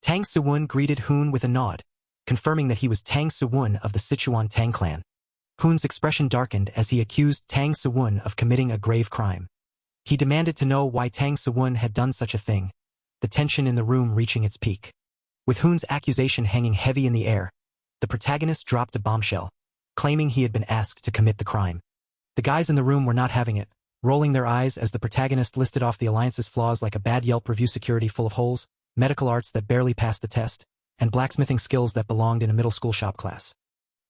Tang Sewon greeted Hoon with a nod, confirming that he was Tang Sewon of the Sichuan Tang clan. Hoon's expression darkened as he accused Tang Sewon of committing a grave crime. He demanded to know why Tang Sewon had done such a thing, the tension in the room reaching its peak. With Hoon's accusation hanging heavy in the air, the protagonist dropped a bombshell, claiming he had been asked to commit the crime. The guys in the room were not having it, rolling their eyes as the protagonist listed off the alliance's flaws like a bad Yelp review, security full of holes, medical arts that barely passed the test, and blacksmithing skills that belonged in a middle school shop class.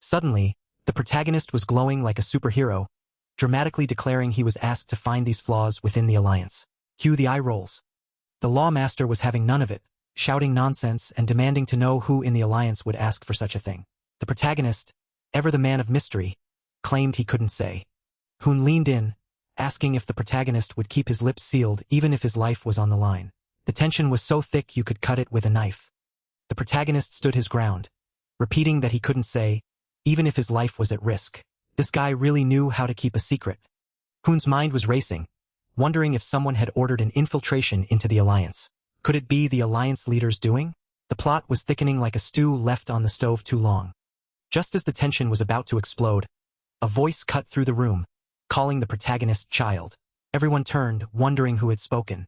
Suddenly, the protagonist was glowing like a superhero, dramatically declaring he was asked to find these flaws within the alliance. Cue the eye rolls. The Law Master was having none of it, shouting nonsense and demanding to know who in the alliance would ask for such a thing. The protagonist, ever the man of mystery, claimed he couldn't say. Hoon leaned in, asking if the protagonist would keep his lips sealed even if his life was on the line. The tension was so thick you could cut it with a knife. The protagonist stood his ground, repeating that he couldn't say, even if his life was at risk. This guy really knew how to keep a secret. Hoon's mind was racing, wondering if someone had ordered an infiltration into the alliance. Could it be the alliance leader's doing? The plot was thickening like a stew left on the stove too long. Just as the tension was about to explode, a voice cut through the room, calling the protagonist child. Everyone turned, wondering who had spoken.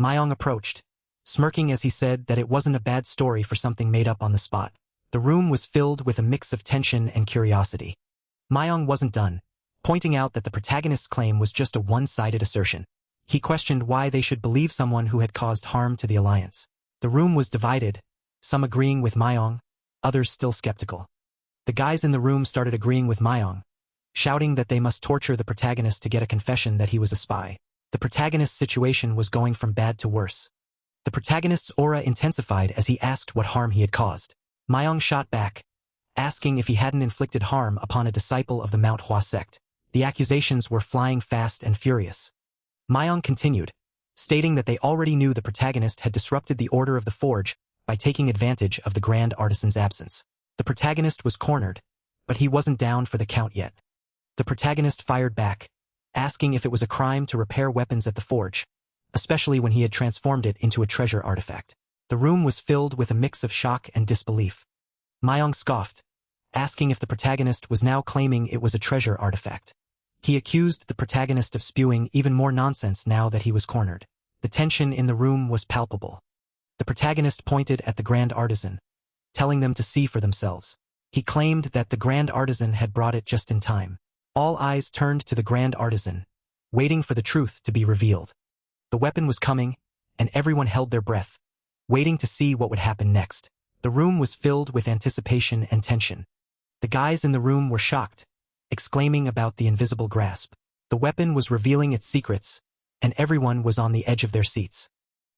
Myong approached, smirking as he said that it wasn't a bad story for something made up on the spot. The room was filled with a mix of tension and curiosity. Myong wasn't done, pointing out that the protagonist's claim was just a one-sided assertion. He questioned why they should believe someone who had caused harm to the alliance. The room was divided, some agreeing with Myong, others still skeptical. The guys in the room started agreeing with Myong, shouting that they must torture the protagonist to get a confession that he was a spy. The protagonist's situation was going from bad to worse. The protagonist's aura intensified as he asked what harm he had caused. Myong shot back, asking if he hadn't inflicted harm upon a disciple of the Manhwa sect. The accusations were flying fast and furious. Myong continued, stating that they already knew the protagonist had disrupted the order of the forge by taking advantage of the grand artisan's absence. The protagonist was cornered, but he wasn't down for the count yet. The protagonist fired back, asking if it was a crime to repair weapons at the forge, especially when he had transformed it into a treasure artifact. The room was filled with a mix of shock and disbelief. Myong scoffed, asking if the protagonist was now claiming it was a treasure artifact. He accused the protagonist of spewing even more nonsense now that he was cornered. The tension in the room was palpable. The protagonist pointed at the grand artisan, telling them to see for themselves. He claimed that the grand artisan had brought it just in time. All eyes turned to the grand artisan, waiting for the truth to be revealed. The weapon was coming, and everyone held their breath, waiting to see what would happen next. The room was filled with anticipation and tension. The guys in the room were shocked, exclaiming about the invisible grasp. The weapon was revealing its secrets, and everyone was on the edge of their seats.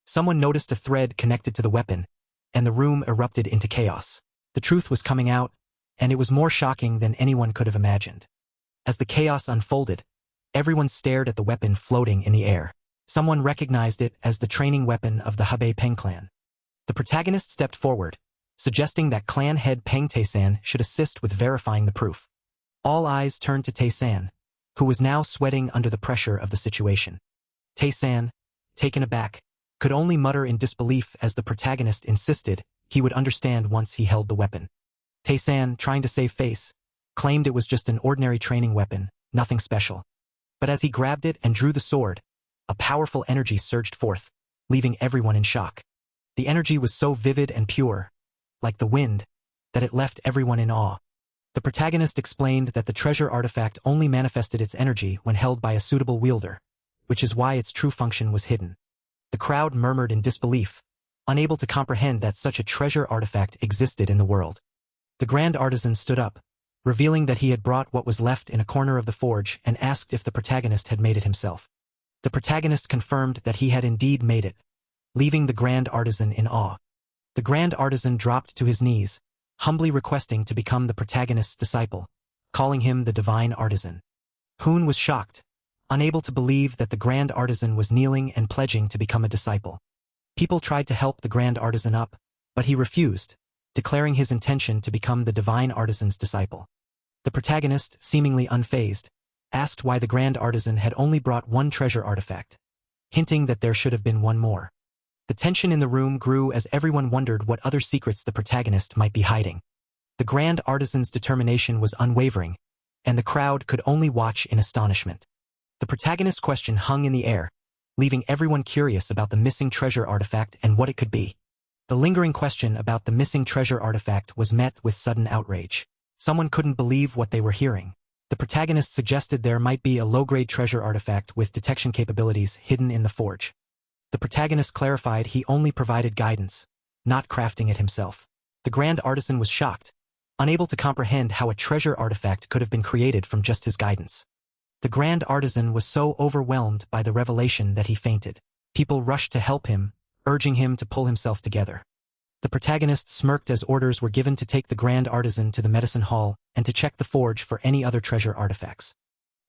Someone noticed a thread connected to the weapon, and the room erupted into chaos. The truth was coming out, and it was more shocking than anyone could have imagined. As the chaos unfolded, everyone stared at the weapon floating in the air. Someone recognized it as the training weapon of the Hebei Peng clan. The protagonist stepped forward, suggesting that clan head Peng Taesan should assist with verifying the proof. All eyes turned to Taesan, who was now sweating under the pressure of the situation. Tae-san, taken aback, could only mutter in disbelief as the protagonist insisted he would understand once he held the weapon. Tae-san, trying to save face, claimed it was just an ordinary training weapon, nothing special. But as he grabbed it and drew the sword, a powerful energy surged forth, leaving everyone in shock. The energy was so vivid and pure, like the wind, that it left everyone in awe. The protagonist explained that the treasure artifact only manifested its energy when held by a suitable wielder, which is why its true function was hidden. The crowd murmured in disbelief, unable to comprehend that such a treasure artifact existed in the world. The grand artisan stood up, revealing that he had brought what was left in a corner of the forge and asked if the protagonist had made it himself. The protagonist confirmed that he had indeed made it, leaving the grand artisan in awe. The grand artisan dropped to his knees, humbly requesting to become the protagonist's disciple, calling him the divine artisan. Hoon was shocked, unable to believe that the grand artisan was kneeling and pledging to become a disciple. People tried to help the grand artisan up, but he refused, declaring his intention to become the divine artisan's disciple. The protagonist, seemingly unfazed, asked why the grand artisan had only brought one treasure artifact, hinting that there should have been one more. The tension in the room grew as everyone wondered what other secrets the protagonist might be hiding. The grand artisan's determination was unwavering, and the crowd could only watch in astonishment. The protagonist's question hung in the air, leaving everyone curious about the missing treasure artifact and what it could be. The lingering question about the missing treasure artifact was met with sudden outrage. Someone couldn't believe what they were hearing. The protagonist suggested there might be a low-grade treasure artifact with detection capabilities hidden in the forge. The protagonist clarified he only provided guidance, not crafting it himself. The grand artisan was shocked, unable to comprehend how a treasure artifact could have been created from just his guidance. The grand artisan was so overwhelmed by the revelation that he fainted. People rushed to help him, urging him to pull himself together. The protagonist smirked as orders were given to take the grand artisan to the medicine hall and to check the forge for any other treasure artifacts.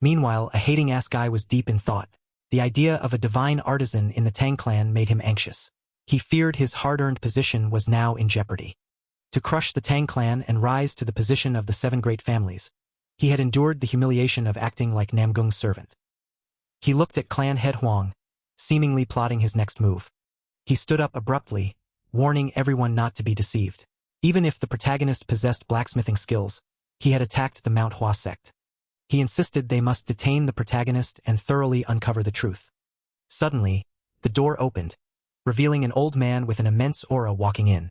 Meanwhile, a hating-ass guy was deep in thought. The idea of a divine artisan in the Tang clan made him anxious. He feared his hard-earned position was now in jeopardy. To crush the Tang clan and rise to the position of the 7 great families, he had endured the humiliation of acting like Namgung's servant. He looked at clan head Huang, seemingly plotting his next move. He stood up abruptly, warning everyone not to be deceived. Even if the protagonist possessed blacksmithing skills, he had attacked the Manhwa sect. He insisted they must detain the protagonist and thoroughly uncover the truth. Suddenly, the door opened, revealing an old man with an immense aura walking in.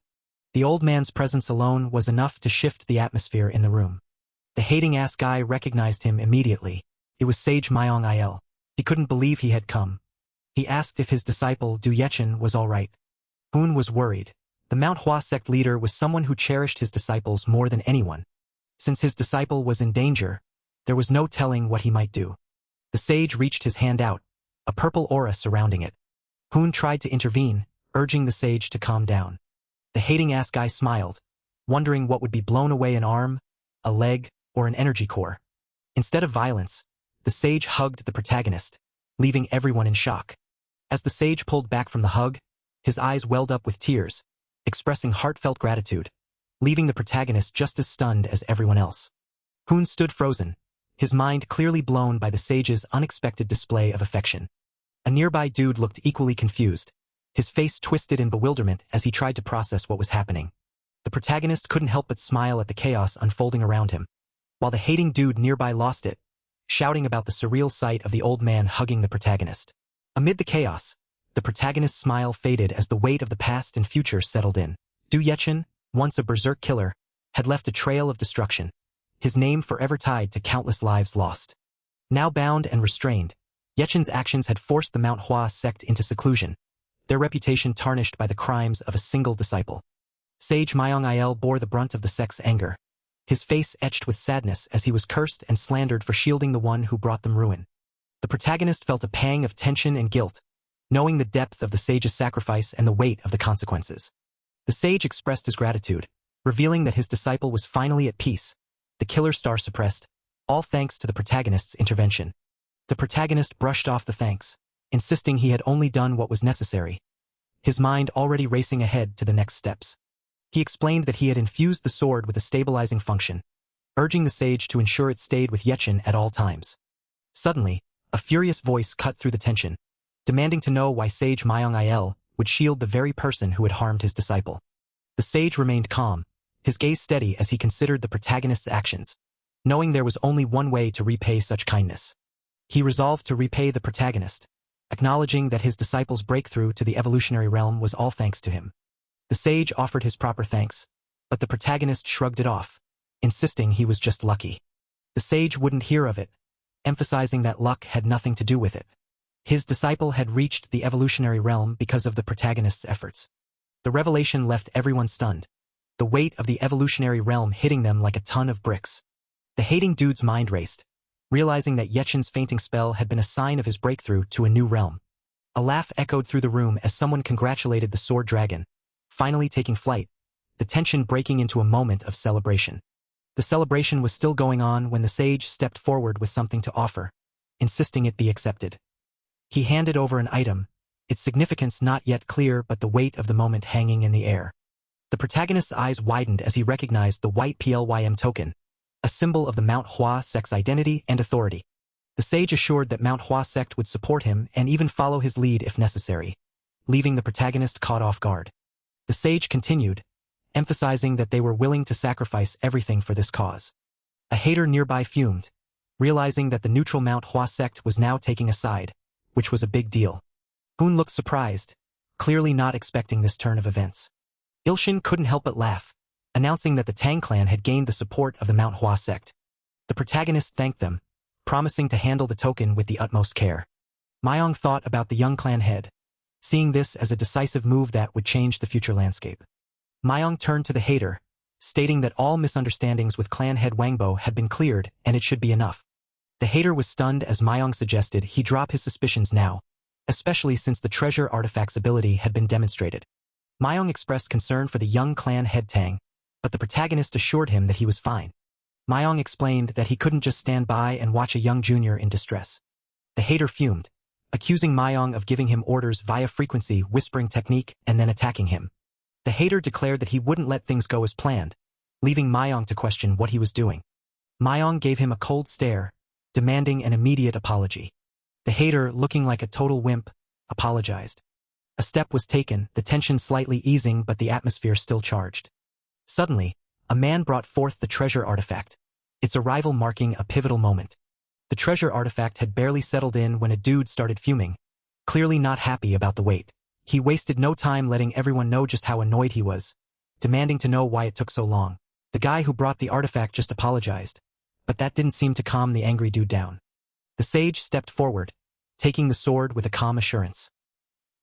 The old man's presence alone was enough to shift the atmosphere in the room. The hating-ass guy recognized him immediately. It was Sage Myong-il. He couldn't believe he had come. He asked if his disciple Du Yechen was all right. Hoon was worried. The Manhwa sect leader was someone who cherished his disciples more than anyone. Since his disciple was in danger, there was no telling what he might do. The sage reached his hand out, a purple aura surrounding it. Hoon tried to intervene, urging the sage to calm down. The hating-ass guy smiled, wondering what would be blown away: an arm, a leg, or an energy core. Instead of violence, the sage hugged the protagonist, leaving everyone in shock. As the sage pulled back from the hug, his eyes welled up with tears, expressing heartfelt gratitude, leaving the protagonist just as stunned as everyone else. Hoon stood frozen, his mind clearly blown by the sage's unexpected display of affection. A nearby dude looked equally confused, his face twisted in bewilderment as he tried to process what was happening. The protagonist couldn't help but smile at the chaos unfolding around him, while the hating dude nearby lost it, shouting about the surreal sight of the old man hugging the protagonist. Amid the chaos, the protagonist's smile faded as the weight of the past and future settled in. Du Yechen, once a berserk killer, had left a trail of destruction, his name forever tied to countless lives lost. Now bound and restrained, Yechen's actions had forced the Manhwa sect into seclusion, their reputation tarnished by the crimes of a single disciple. Sage Myong-il bore the brunt of the sect's anger, his face etched with sadness as he was cursed and slandered for shielding the one who brought them ruin. The protagonist felt a pang of tension and guilt, knowing the depth of the sage's sacrifice and the weight of the consequences. The sage expressed his gratitude, revealing that his disciple was finally at peace, the killer star suppressed, all thanks to the protagonist's intervention. The protagonist brushed off the thanks, insisting he had only done what was necessary, his mind already racing ahead to the next steps. He explained that he had infused the sword with a stabilizing function, urging the sage to ensure it stayed with Yechen at all times. Suddenly, a furious voice cut through the tension, demanding to know why Sage Mayong would shield the very person who had harmed his disciple. The sage remained calm, his gaze steady as he considered the protagonist's actions, knowing there was only one way to repay such kindness. He resolved to repay the protagonist, acknowledging that his disciple's breakthrough to the evolutionary realm was all thanks to him. The sage offered his proper thanks, but the protagonist shrugged it off, insisting he was just lucky. The sage wouldn't hear of it, emphasizing that luck had nothing to do with it. His disciple had reached the evolutionary realm because of the protagonist's efforts. The revelation left everyone stunned, the weight of the evolutionary realm hitting them like a ton of bricks. The hating dude's mind raced, realizing that Yechin's fainting spell had been a sign of his breakthrough to a new realm. A laugh echoed through the room as someone congratulated the sword dragon, finally taking flight, the tension breaking into a moment of celebration. The celebration was still going on when the sage stepped forward with something to offer, insisting it be accepted. He handed over an item, its significance not yet clear but the weight of the moment hanging in the air. The protagonist's eyes widened as he recognized the white PLYM token, a symbol of the Manhwa sect's identity and authority. The sage assured that Manhwa sect would support him and even follow his lead if necessary, leaving the protagonist caught off guard. The sage continued, emphasizing that they were willing to sacrifice everything for this cause. A hater nearby fumed, realizing that the neutral Manhwa sect was now taking a side, which was a big deal. Hoon looked surprised, clearly not expecting this turn of events. Ilshin couldn't help but laugh, announcing that the Tang clan had gained the support of the Manhwa sect. The protagonist thanked them, promising to handle the token with the utmost care. Mayong thought about the young clan head, seeing this as a decisive move that would change the future landscape. Mayong turned to the hater, stating that all misunderstandings with clan head Wangbo had been cleared and it should be enough. The hater was stunned as Mayong suggested he drop his suspicions now, especially since the treasure artifact's ability had been demonstrated. Mayong expressed concern for the young clan head Tang, but the protagonist assured him that he was fine. Mayong explained that he couldn't just stand by and watch a young junior in distress. The hater fumed, accusing Mayong of giving him orders via frequency whispering technique and then attacking him. The hater declared that he wouldn't let things go as planned, leaving Mayong to question what he was doing. Mayong gave him a cold stare, demanding an immediate apology. The hater, looking like a total wimp, apologized. A step was taken, the tension slightly easing but the atmosphere still charged. Suddenly, a man brought forth the treasure artifact, its arrival marking a pivotal moment. The treasure artifact had barely settled in when a dude started fuming, clearly not happy about the wait. He wasted no time letting everyone know just how annoyed he was, demanding to know why it took so long. The guy who brought the artifact just apologized, but that didn't seem to calm the angry dude down. The sage stepped forward, taking the sword with a calm assurance.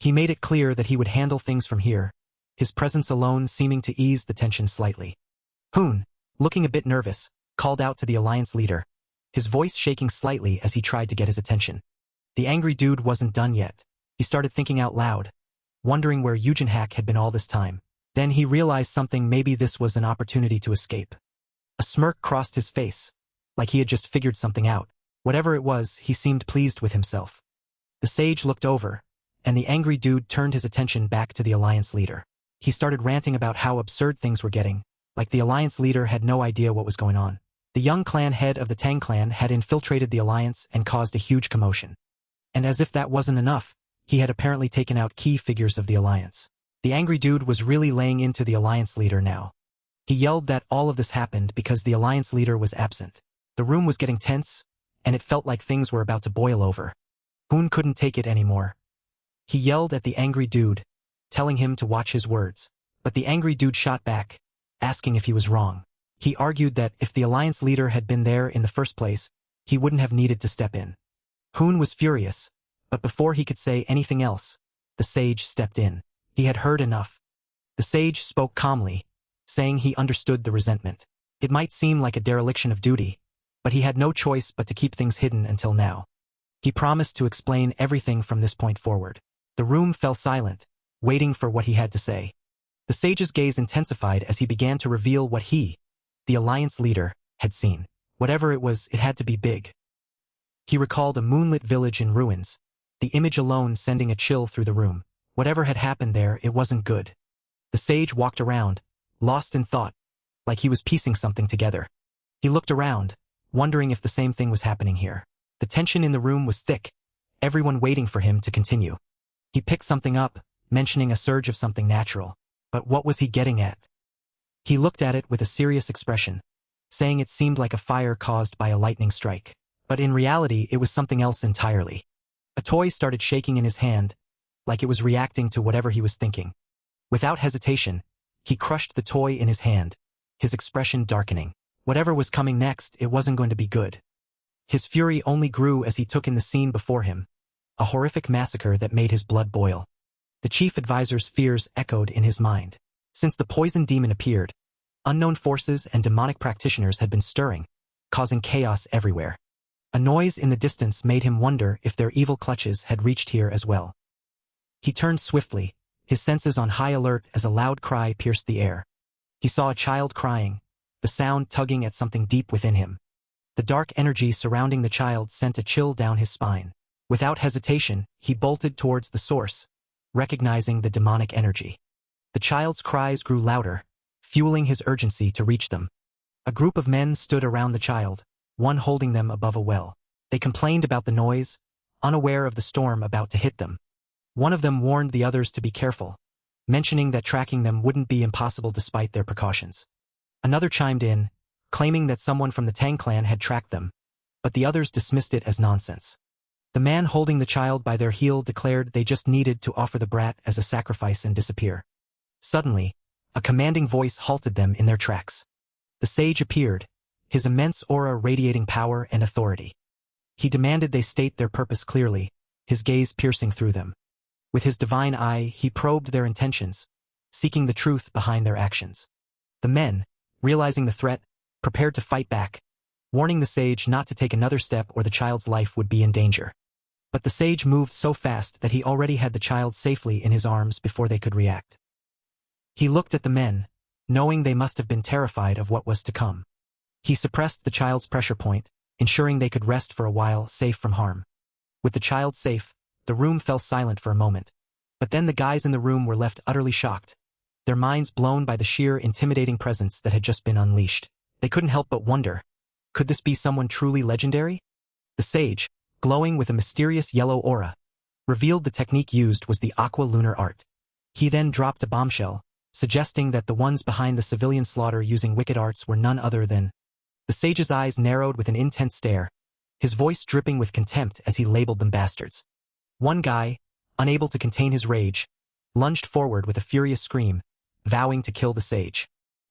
He made it clear that he would handle things from here, his presence alone seeming to ease the tension slightly. Hoon, looking a bit nervous, called out to the alliance leader, his voice shaking slightly as he tried to get his attention. The angry dude wasn't done yet. He started thinking out loud, wondering where Eugen Hack had been all this time. Then he realized something, maybe this was an opportunity to escape. A smirk crossed his face, like he had just figured something out. Whatever it was, he seemed pleased with himself. The sage looked over, and the angry dude turned his attention back to the alliance leader. He started ranting about how absurd things were getting, like the alliance leader had no idea what was going on. The young clan head of the Tang clan had infiltrated the alliance and caused a huge commotion. And as if that wasn't enough, he had apparently taken out key figures of the alliance. The angry dude was really laying into the alliance leader now. He yelled that all of this happened because the alliance leader was absent. The room was getting tense, and it felt like things were about to boil over. Hoon couldn't take it anymore. He yelled at the angry dude, telling him to watch his words. But the angry dude shot back, asking if he was wrong. He argued that if the alliance leader had been there in the first place, he wouldn't have needed to step in. Hoon was furious, but before he could say anything else, the sage stepped in. He had heard enough. The sage spoke calmly, saying he understood the resentment. It might seem like a dereliction of duty, but he had no choice but to keep things hidden until now. He promised to explain everything from this point forward. The room fell silent, waiting for what he had to say. The sage's gaze intensified as he began to reveal what he, the alliance leader, had seen. Whatever it was, it had to be big. He recalled a moonlit village in ruins, the image alone sending a chill through the room. Whatever had happened there, it wasn't good. The sage walked around, lost in thought, like he was piecing something together. He looked around, wondering if the same thing was happening here. The tension in the room was thick, everyone waiting for him to continue. He picked something up, mentioning a surge of something natural. But what was he getting at? He looked at it with a serious expression, saying it seemed like a fire caused by a lightning strike. But in reality, it was something else entirely. A toy started shaking in his hand, like it was reacting to whatever he was thinking. Without hesitation, he crushed the toy in his hand, his expression darkening. Whatever was coming next, it wasn't going to be good. His fury only grew as he took in the scene before him, a horrific massacre that made his blood boil. The chief advisor's fears echoed in his mind. Since the poison demon appeared, unknown forces and demonic practitioners had been stirring, causing chaos everywhere. A noise in the distance made him wonder if their evil clutches had reached here as well. He turned swiftly, his senses on high alert as a loud cry pierced the air. He saw a child crying, the sound tugging at something deep within him. The dark energy surrounding the child sent a chill down his spine. Without hesitation, he bolted towards the source, recognizing the demonic energy. The child's cries grew louder, fueling his urgency to reach them. A group of men stood around the child, one holding them above a well. They complained about the noise, unaware of the storm about to hit them. One of them warned the others to be careful, mentioning that tracking them wouldn't be impossible despite their precautions. Another chimed in, claiming that someone from the Tang clan had tracked them, but the others dismissed it as nonsense. The man holding the child by their heel declared they just needed to offer the brat as a sacrifice and disappear. Suddenly, a commanding voice halted them in their tracks. The sage appeared, his immense aura radiating power and authority. He demanded they state their purpose clearly, his gaze piercing through them. With his divine eye, he probed their intentions, seeking the truth behind their actions. The men, realizing the threat, prepared to fight back, warning the sage not to take another step or the child's life would be in danger. But the sage moved so fast that he already had the child safely in his arms before they could react. He looked at the men, knowing they must have been terrified of what was to come. He suppressed the child's pressure point, ensuring they could rest for a while, safe from harm. With the child safe, the room fell silent for a moment. But then the guys in the room were left utterly shocked, their minds blown by the sheer intimidating presence that had just been unleashed. They couldn't help but wonder, could this be someone truly legendary? The sage, glowing with a mysterious yellow aura, revealed the technique used was the aqua lunar art. He then dropped a bombshell, suggesting that the ones behind the civilian slaughter using wicked arts were none other than. The sage's eyes narrowed with an intense stare, his voice dripping with contempt as he labeled them bastards. One guy, unable to contain his rage, lunged forward with a furious scream, vowing to kill the sage.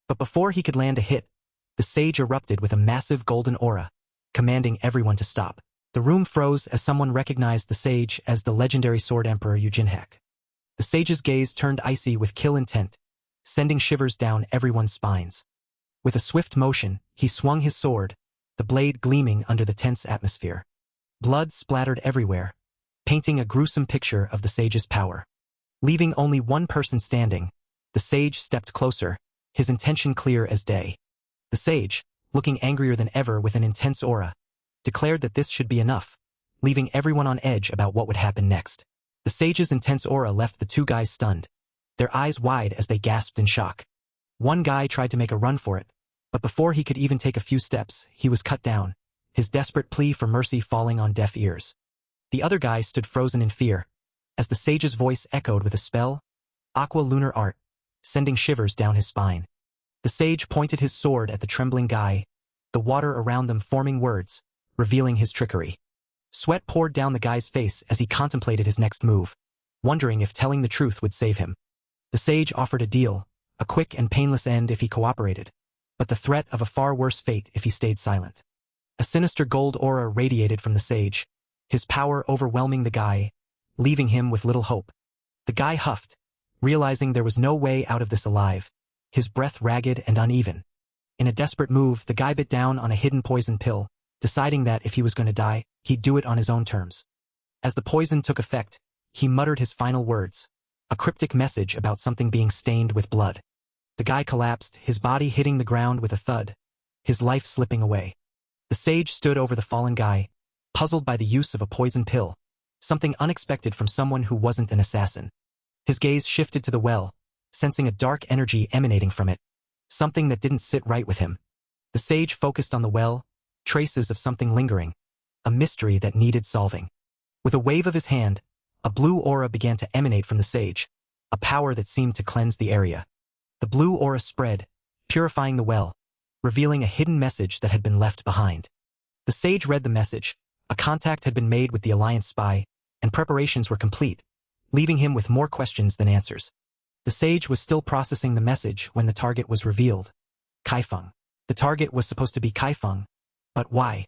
But before he could land a hit, the sage erupted with a massive golden aura, commanding everyone to stop. The room froze as someone recognized the sage as the legendary sword emperor Ujinhek. The sage's gaze turned icy with kill intent, sending shivers down everyone's spines. With a swift motion, he swung his sword, the blade gleaming under the tense atmosphere. Blood splattered everywhere, painting a gruesome picture of the sage's power. Leaving only one person standing, the sage stepped closer, his intention clear as day. The sage, looking angrier than ever with an intense aura, declared that this should be enough, leaving everyone on edge about what would happen next. The sage's intense aura left the two guys stunned, their eyes wide as they gasped in shock. One guy tried to make a run for it, but before he could even take a few steps, he was cut down, his desperate plea for mercy falling on deaf ears. The other guy stood frozen in fear, as the sage's voice echoed with a spell, aqua lunar art, sending shivers down his spine. The sage pointed his sword at the trembling guy, the water around them forming words, revealing his trickery. Sweat poured down the guy's face as he contemplated his next move, wondering if telling the truth would save him. The sage offered a deal, a quick and painless end if he cooperated, but the threat of a far worse fate if he stayed silent. A sinister gold aura radiated from the sage, his power overwhelming the guy, leaving him with little hope. The guy huffed, realizing there was no way out of this alive, his breath ragged and uneven. In a desperate move, the guy bit down on a hidden poison pill, deciding that if he was going to die, he'd do it on his own terms. As the poison took effect, he muttered his final words, a cryptic message about something being stained with blood. The guy collapsed, his body hitting the ground with a thud, his life slipping away. The sage stood over the fallen guy, puzzled by the use of a poison pill, something unexpected from someone who wasn't an assassin. His gaze shifted to the well, sensing a dark energy emanating from it, something that didn't sit right with him. The sage focused on the well, traces of something lingering, a mystery that needed solving. With a wave of his hand, a blue aura began to emanate from the sage, a power that seemed to cleanse the area. The blue aura spread, purifying the well, revealing a hidden message that had been left behind. The sage read the message. A contact had been made with the Alliance spy, and preparations were complete, leaving him with more questions than answers. The sage was still processing the message when the target was revealed. Kaifeng. The target was supposed to be Kaifeng, but why?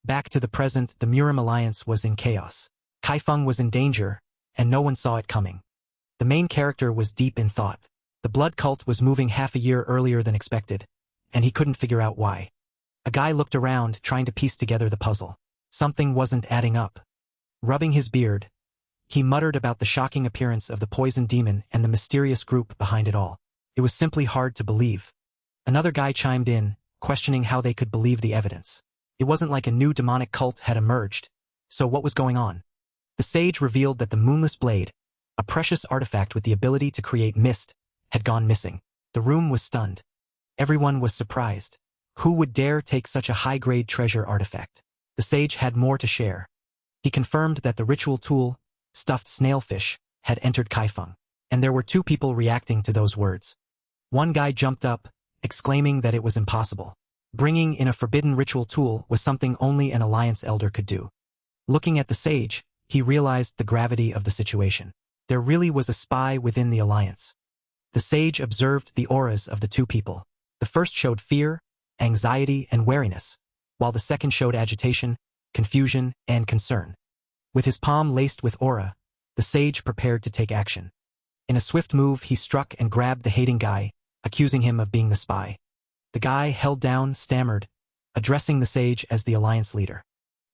Back to the present, the Murim Alliance was in chaos. Kaifeng was in danger, and no one saw it coming. The main character was deep in thought. The blood cult was moving half a year earlier than expected, and he couldn't figure out why. A guy looked around, trying to piece together the puzzle. Something wasn't adding up. Rubbing his beard, he muttered about the shocking appearance of the poison demon and the mysterious group behind it all. It was simply hard to believe. Another guy chimed in, questioning how they could believe the evidence. It wasn't like a new demonic cult had emerged. So what was going on? The sage revealed that the Moonless Blade, a precious artifact with the ability to create mist, had gone missing. The room was stunned. Everyone was surprised. Who would dare take such a high-grade treasure artifact? The sage had more to share. He confirmed that the ritual tool, stuffed snailfish, had entered Kaifeng, and there were two people reacting to those words. One guy jumped up, exclaiming that it was impossible. Bringing in a forbidden ritual tool was something only an Alliance elder could do. Looking at the sage, he realized the gravity of the situation. There really was a spy within the Alliance. The sage observed the auras of the two people. The first showed fear, anxiety, and wariness, while the second showed agitation, confusion, and concern. With his palm laced with aura, the sage prepared to take action. In a swift move, he struck and grabbed the hating guy, accusing him of being the spy. The guy held down, stammered, addressing the sage as the Alliance leader.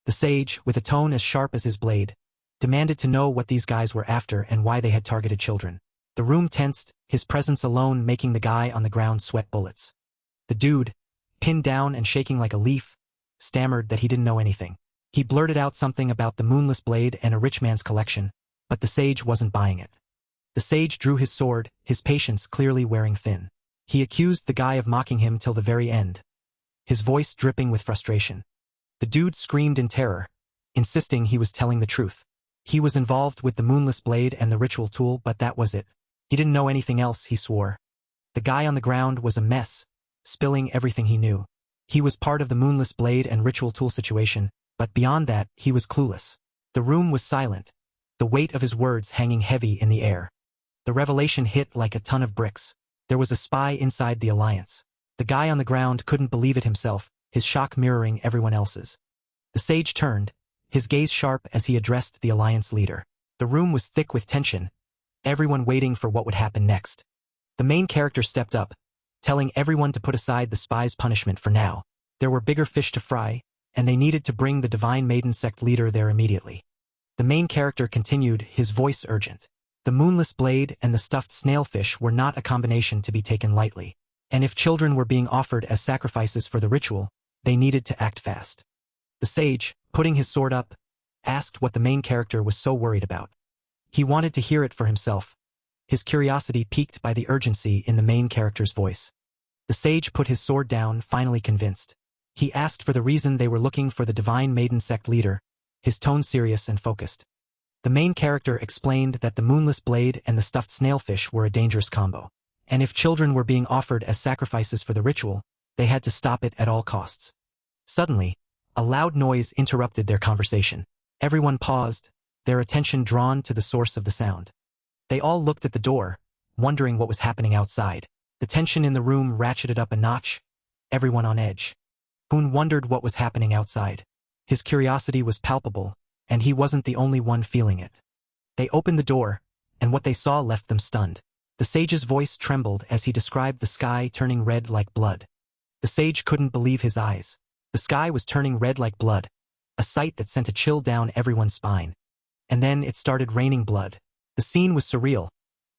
The sage, with a tone as sharp as his blade, demanded to know what these guys were after and why they had targeted children. The room tensed, his presence alone making the guy on the ground sweat bullets. The dude, pinned down and shaking like a leaf, stammered that he didn't know anything. He blurted out something about the Moonless Blade and a rich man's collection, but the sage wasn't buying it. The sage drew his sword, his patience clearly wearing thin. He accused the guy of mocking him till the very end, his voice dripping with frustration. The dude screamed in terror, insisting he was telling the truth. He was involved with the Moonless Blade and the ritual tool, but that was it. He didn't know anything else, he swore. The guy on the ground was a mess, spilling everything he knew. He was part of the Moonless Blade and ritual tool situation, but beyond that, he was clueless. The room was silent, the weight of his words hanging heavy in the air. The revelation hit like a ton of bricks. There was a spy inside the Alliance. The guy on the ground couldn't believe it himself, his shock mirroring everyone else's. The sage turned, his gaze sharp as he addressed the Alliance leader. The room was thick with tension, everyone waiting for what would happen next. The main character stepped up, telling everyone to put aside the spy's punishment for now. There were bigger fish to fry, and they needed to bring the Divine Maiden sect leader there immediately. The main character continued, his voice urgent. The Moonless Blade and the stuffed snailfish were not a combination to be taken lightly, and if children were being offered as sacrifices for the ritual, they needed to act fast. The sage, putting his sword up, asked what the main character was so worried about. He wanted to hear it for himself, his curiosity piqued by the urgency in the main character's voice. The sage put his sword down, finally convinced. He asked for the reason they were looking for the Divine Maiden sect leader, his tone serious and focused. The main character explained that the Moonless Blade and the stuffed snailfish were a dangerous combo, and if children were being offered as sacrifices for the ritual, they had to stop it at all costs. Suddenly, a loud noise interrupted their conversation. Everyone paused, their attention drawn to the source of the sound. They all looked at the door, wondering what was happening outside. The tension in the room ratcheted up a notch, everyone on edge. Hoon wondered what was happening outside. His curiosity was palpable, and he wasn't the only one feeling it. They opened the door, and what they saw left them stunned. The sage's voice trembled as he described the sky turning red like blood. The sage couldn't believe his eyes. The sky was turning red like blood, a sight that sent a chill down everyone's spine. And then it started raining blood. The scene was surreal,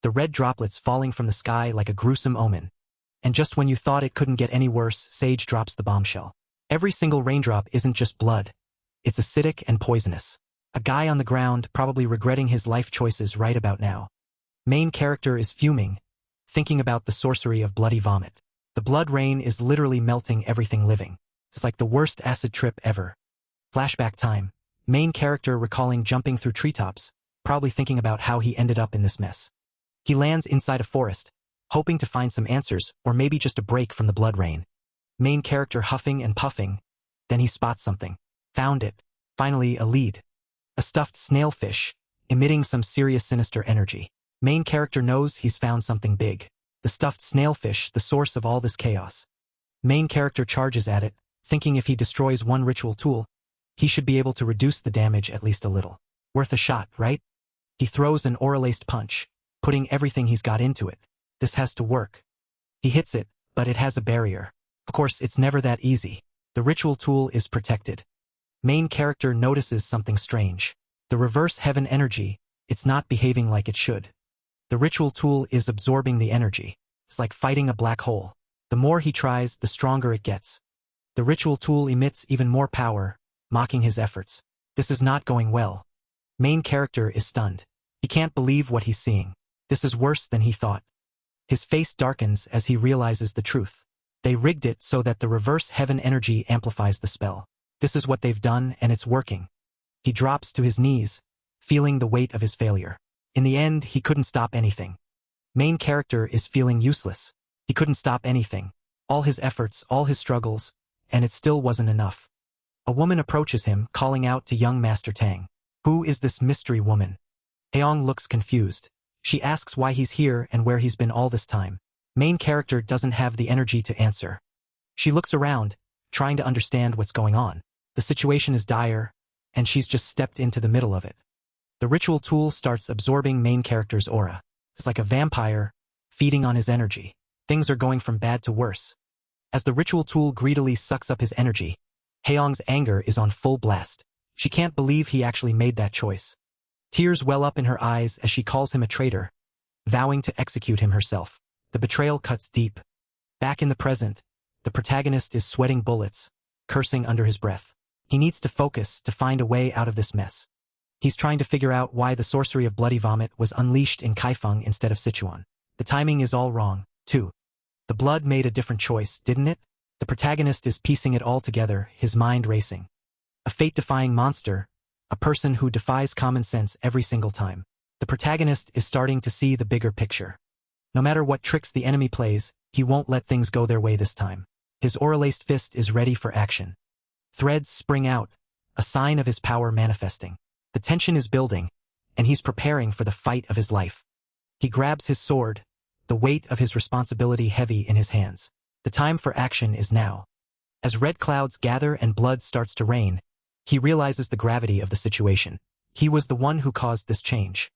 the red droplets falling from the sky like a gruesome omen. And just when you thought it couldn't get any worse, Sage drops the bombshell. Every single raindrop isn't just blood. It's acidic and poisonous. A guy on the ground probably regretting his life choices right about now. Main character is fuming, thinking about the sorcery of bloody vomit. The blood rain is literally melting everything living. It's like the worst acid trip ever. Flashback time. Main character recalling jumping through treetops, probably thinking about how he ended up in this mess. He lands inside a forest, hoping to find some answers or maybe just a break from the blood rain. Main character huffing and puffing, then he spots something. Found it. Finally, a lead. A stuffed snailfish, emitting some serious sinister energy. Main character knows he's found something big. The stuffed snailfish, the source of all this chaos. Main character charges at it, thinking if he destroys one ritual tool, he should be able to reduce the damage at least a little. Worth a shot, right? He throws an aura-laced punch, putting everything he's got into it. This has to work. He hits it, but it has a barrier. Of course, it's never that easy. The ritual tool is protected. Main character notices something strange. The reverse heaven energy, it's not behaving like it should. The ritual tool is absorbing the energy. It's like fighting a black hole. The more he tries, the stronger it gets. The ritual tool emits even more power, mocking his efforts. This is not going well. Main character is stunned. He can't believe what he's seeing. This is worse than he thought. His face darkens as he realizes the truth. They rigged it so that the reverse heaven energy amplifies the spell. This is what they've done, and it's working. He drops to his knees, feeling the weight of his failure. In the end, he couldn't stop anything. Main character is feeling useless. He couldn't stop anything. All his efforts, all his struggles, and it still wasn't enough. A woman approaches him, calling out to young Master Tang. Who is this mystery woman? Heong looks confused. She asks why he's here and where he's been all this time. Main character doesn't have the energy to answer. She looks around, trying to understand what's going on. The situation is dire, and she's just stepped into the middle of it. The ritual tool starts absorbing main character's aura. It's like a vampire, feeding on his energy. Things are going from bad to worse. As the ritual tool greedily sucks up his energy, Heong's anger is on full blast. She can't believe he actually made that choice. Tears well up in her eyes as she calls him a traitor, vowing to execute him herself. The betrayal cuts deep. Back in the present, the protagonist is sweating bullets, cursing under his breath. He needs to focus to find a way out of this mess. He's trying to figure out why the sorcery of bloody vomit was unleashed in Kaifeng instead of Sichuan. The timing is all wrong, too. The blood made a different choice, didn't it? The protagonist is piecing it all together, his mind racing. A fate-defying monster, a person who defies common sense every single time. The protagonist is starting to see the bigger picture. No matter what tricks the enemy plays, he won't let things go their way this time. His aura-laced fist is ready for action. Threads spring out, a sign of his power manifesting. The tension is building, and he's preparing for the fight of his life. He grabs his sword, the weight of his responsibility heavy in his hands. The time for action is now. As red clouds gather and blood starts to rain, he realizes the gravity of the situation. He was the one who caused this change.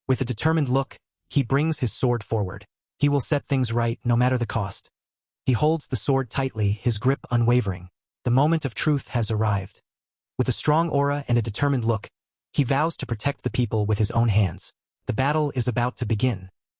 With a determined look, he brings his sword forward. He will set things right no matter the cost. He holds the sword tightly, his grip unwavering. The moment of truth has arrived. With a strong aura and a determined look, he vows to protect the people with his own hands. The battle is about to begin.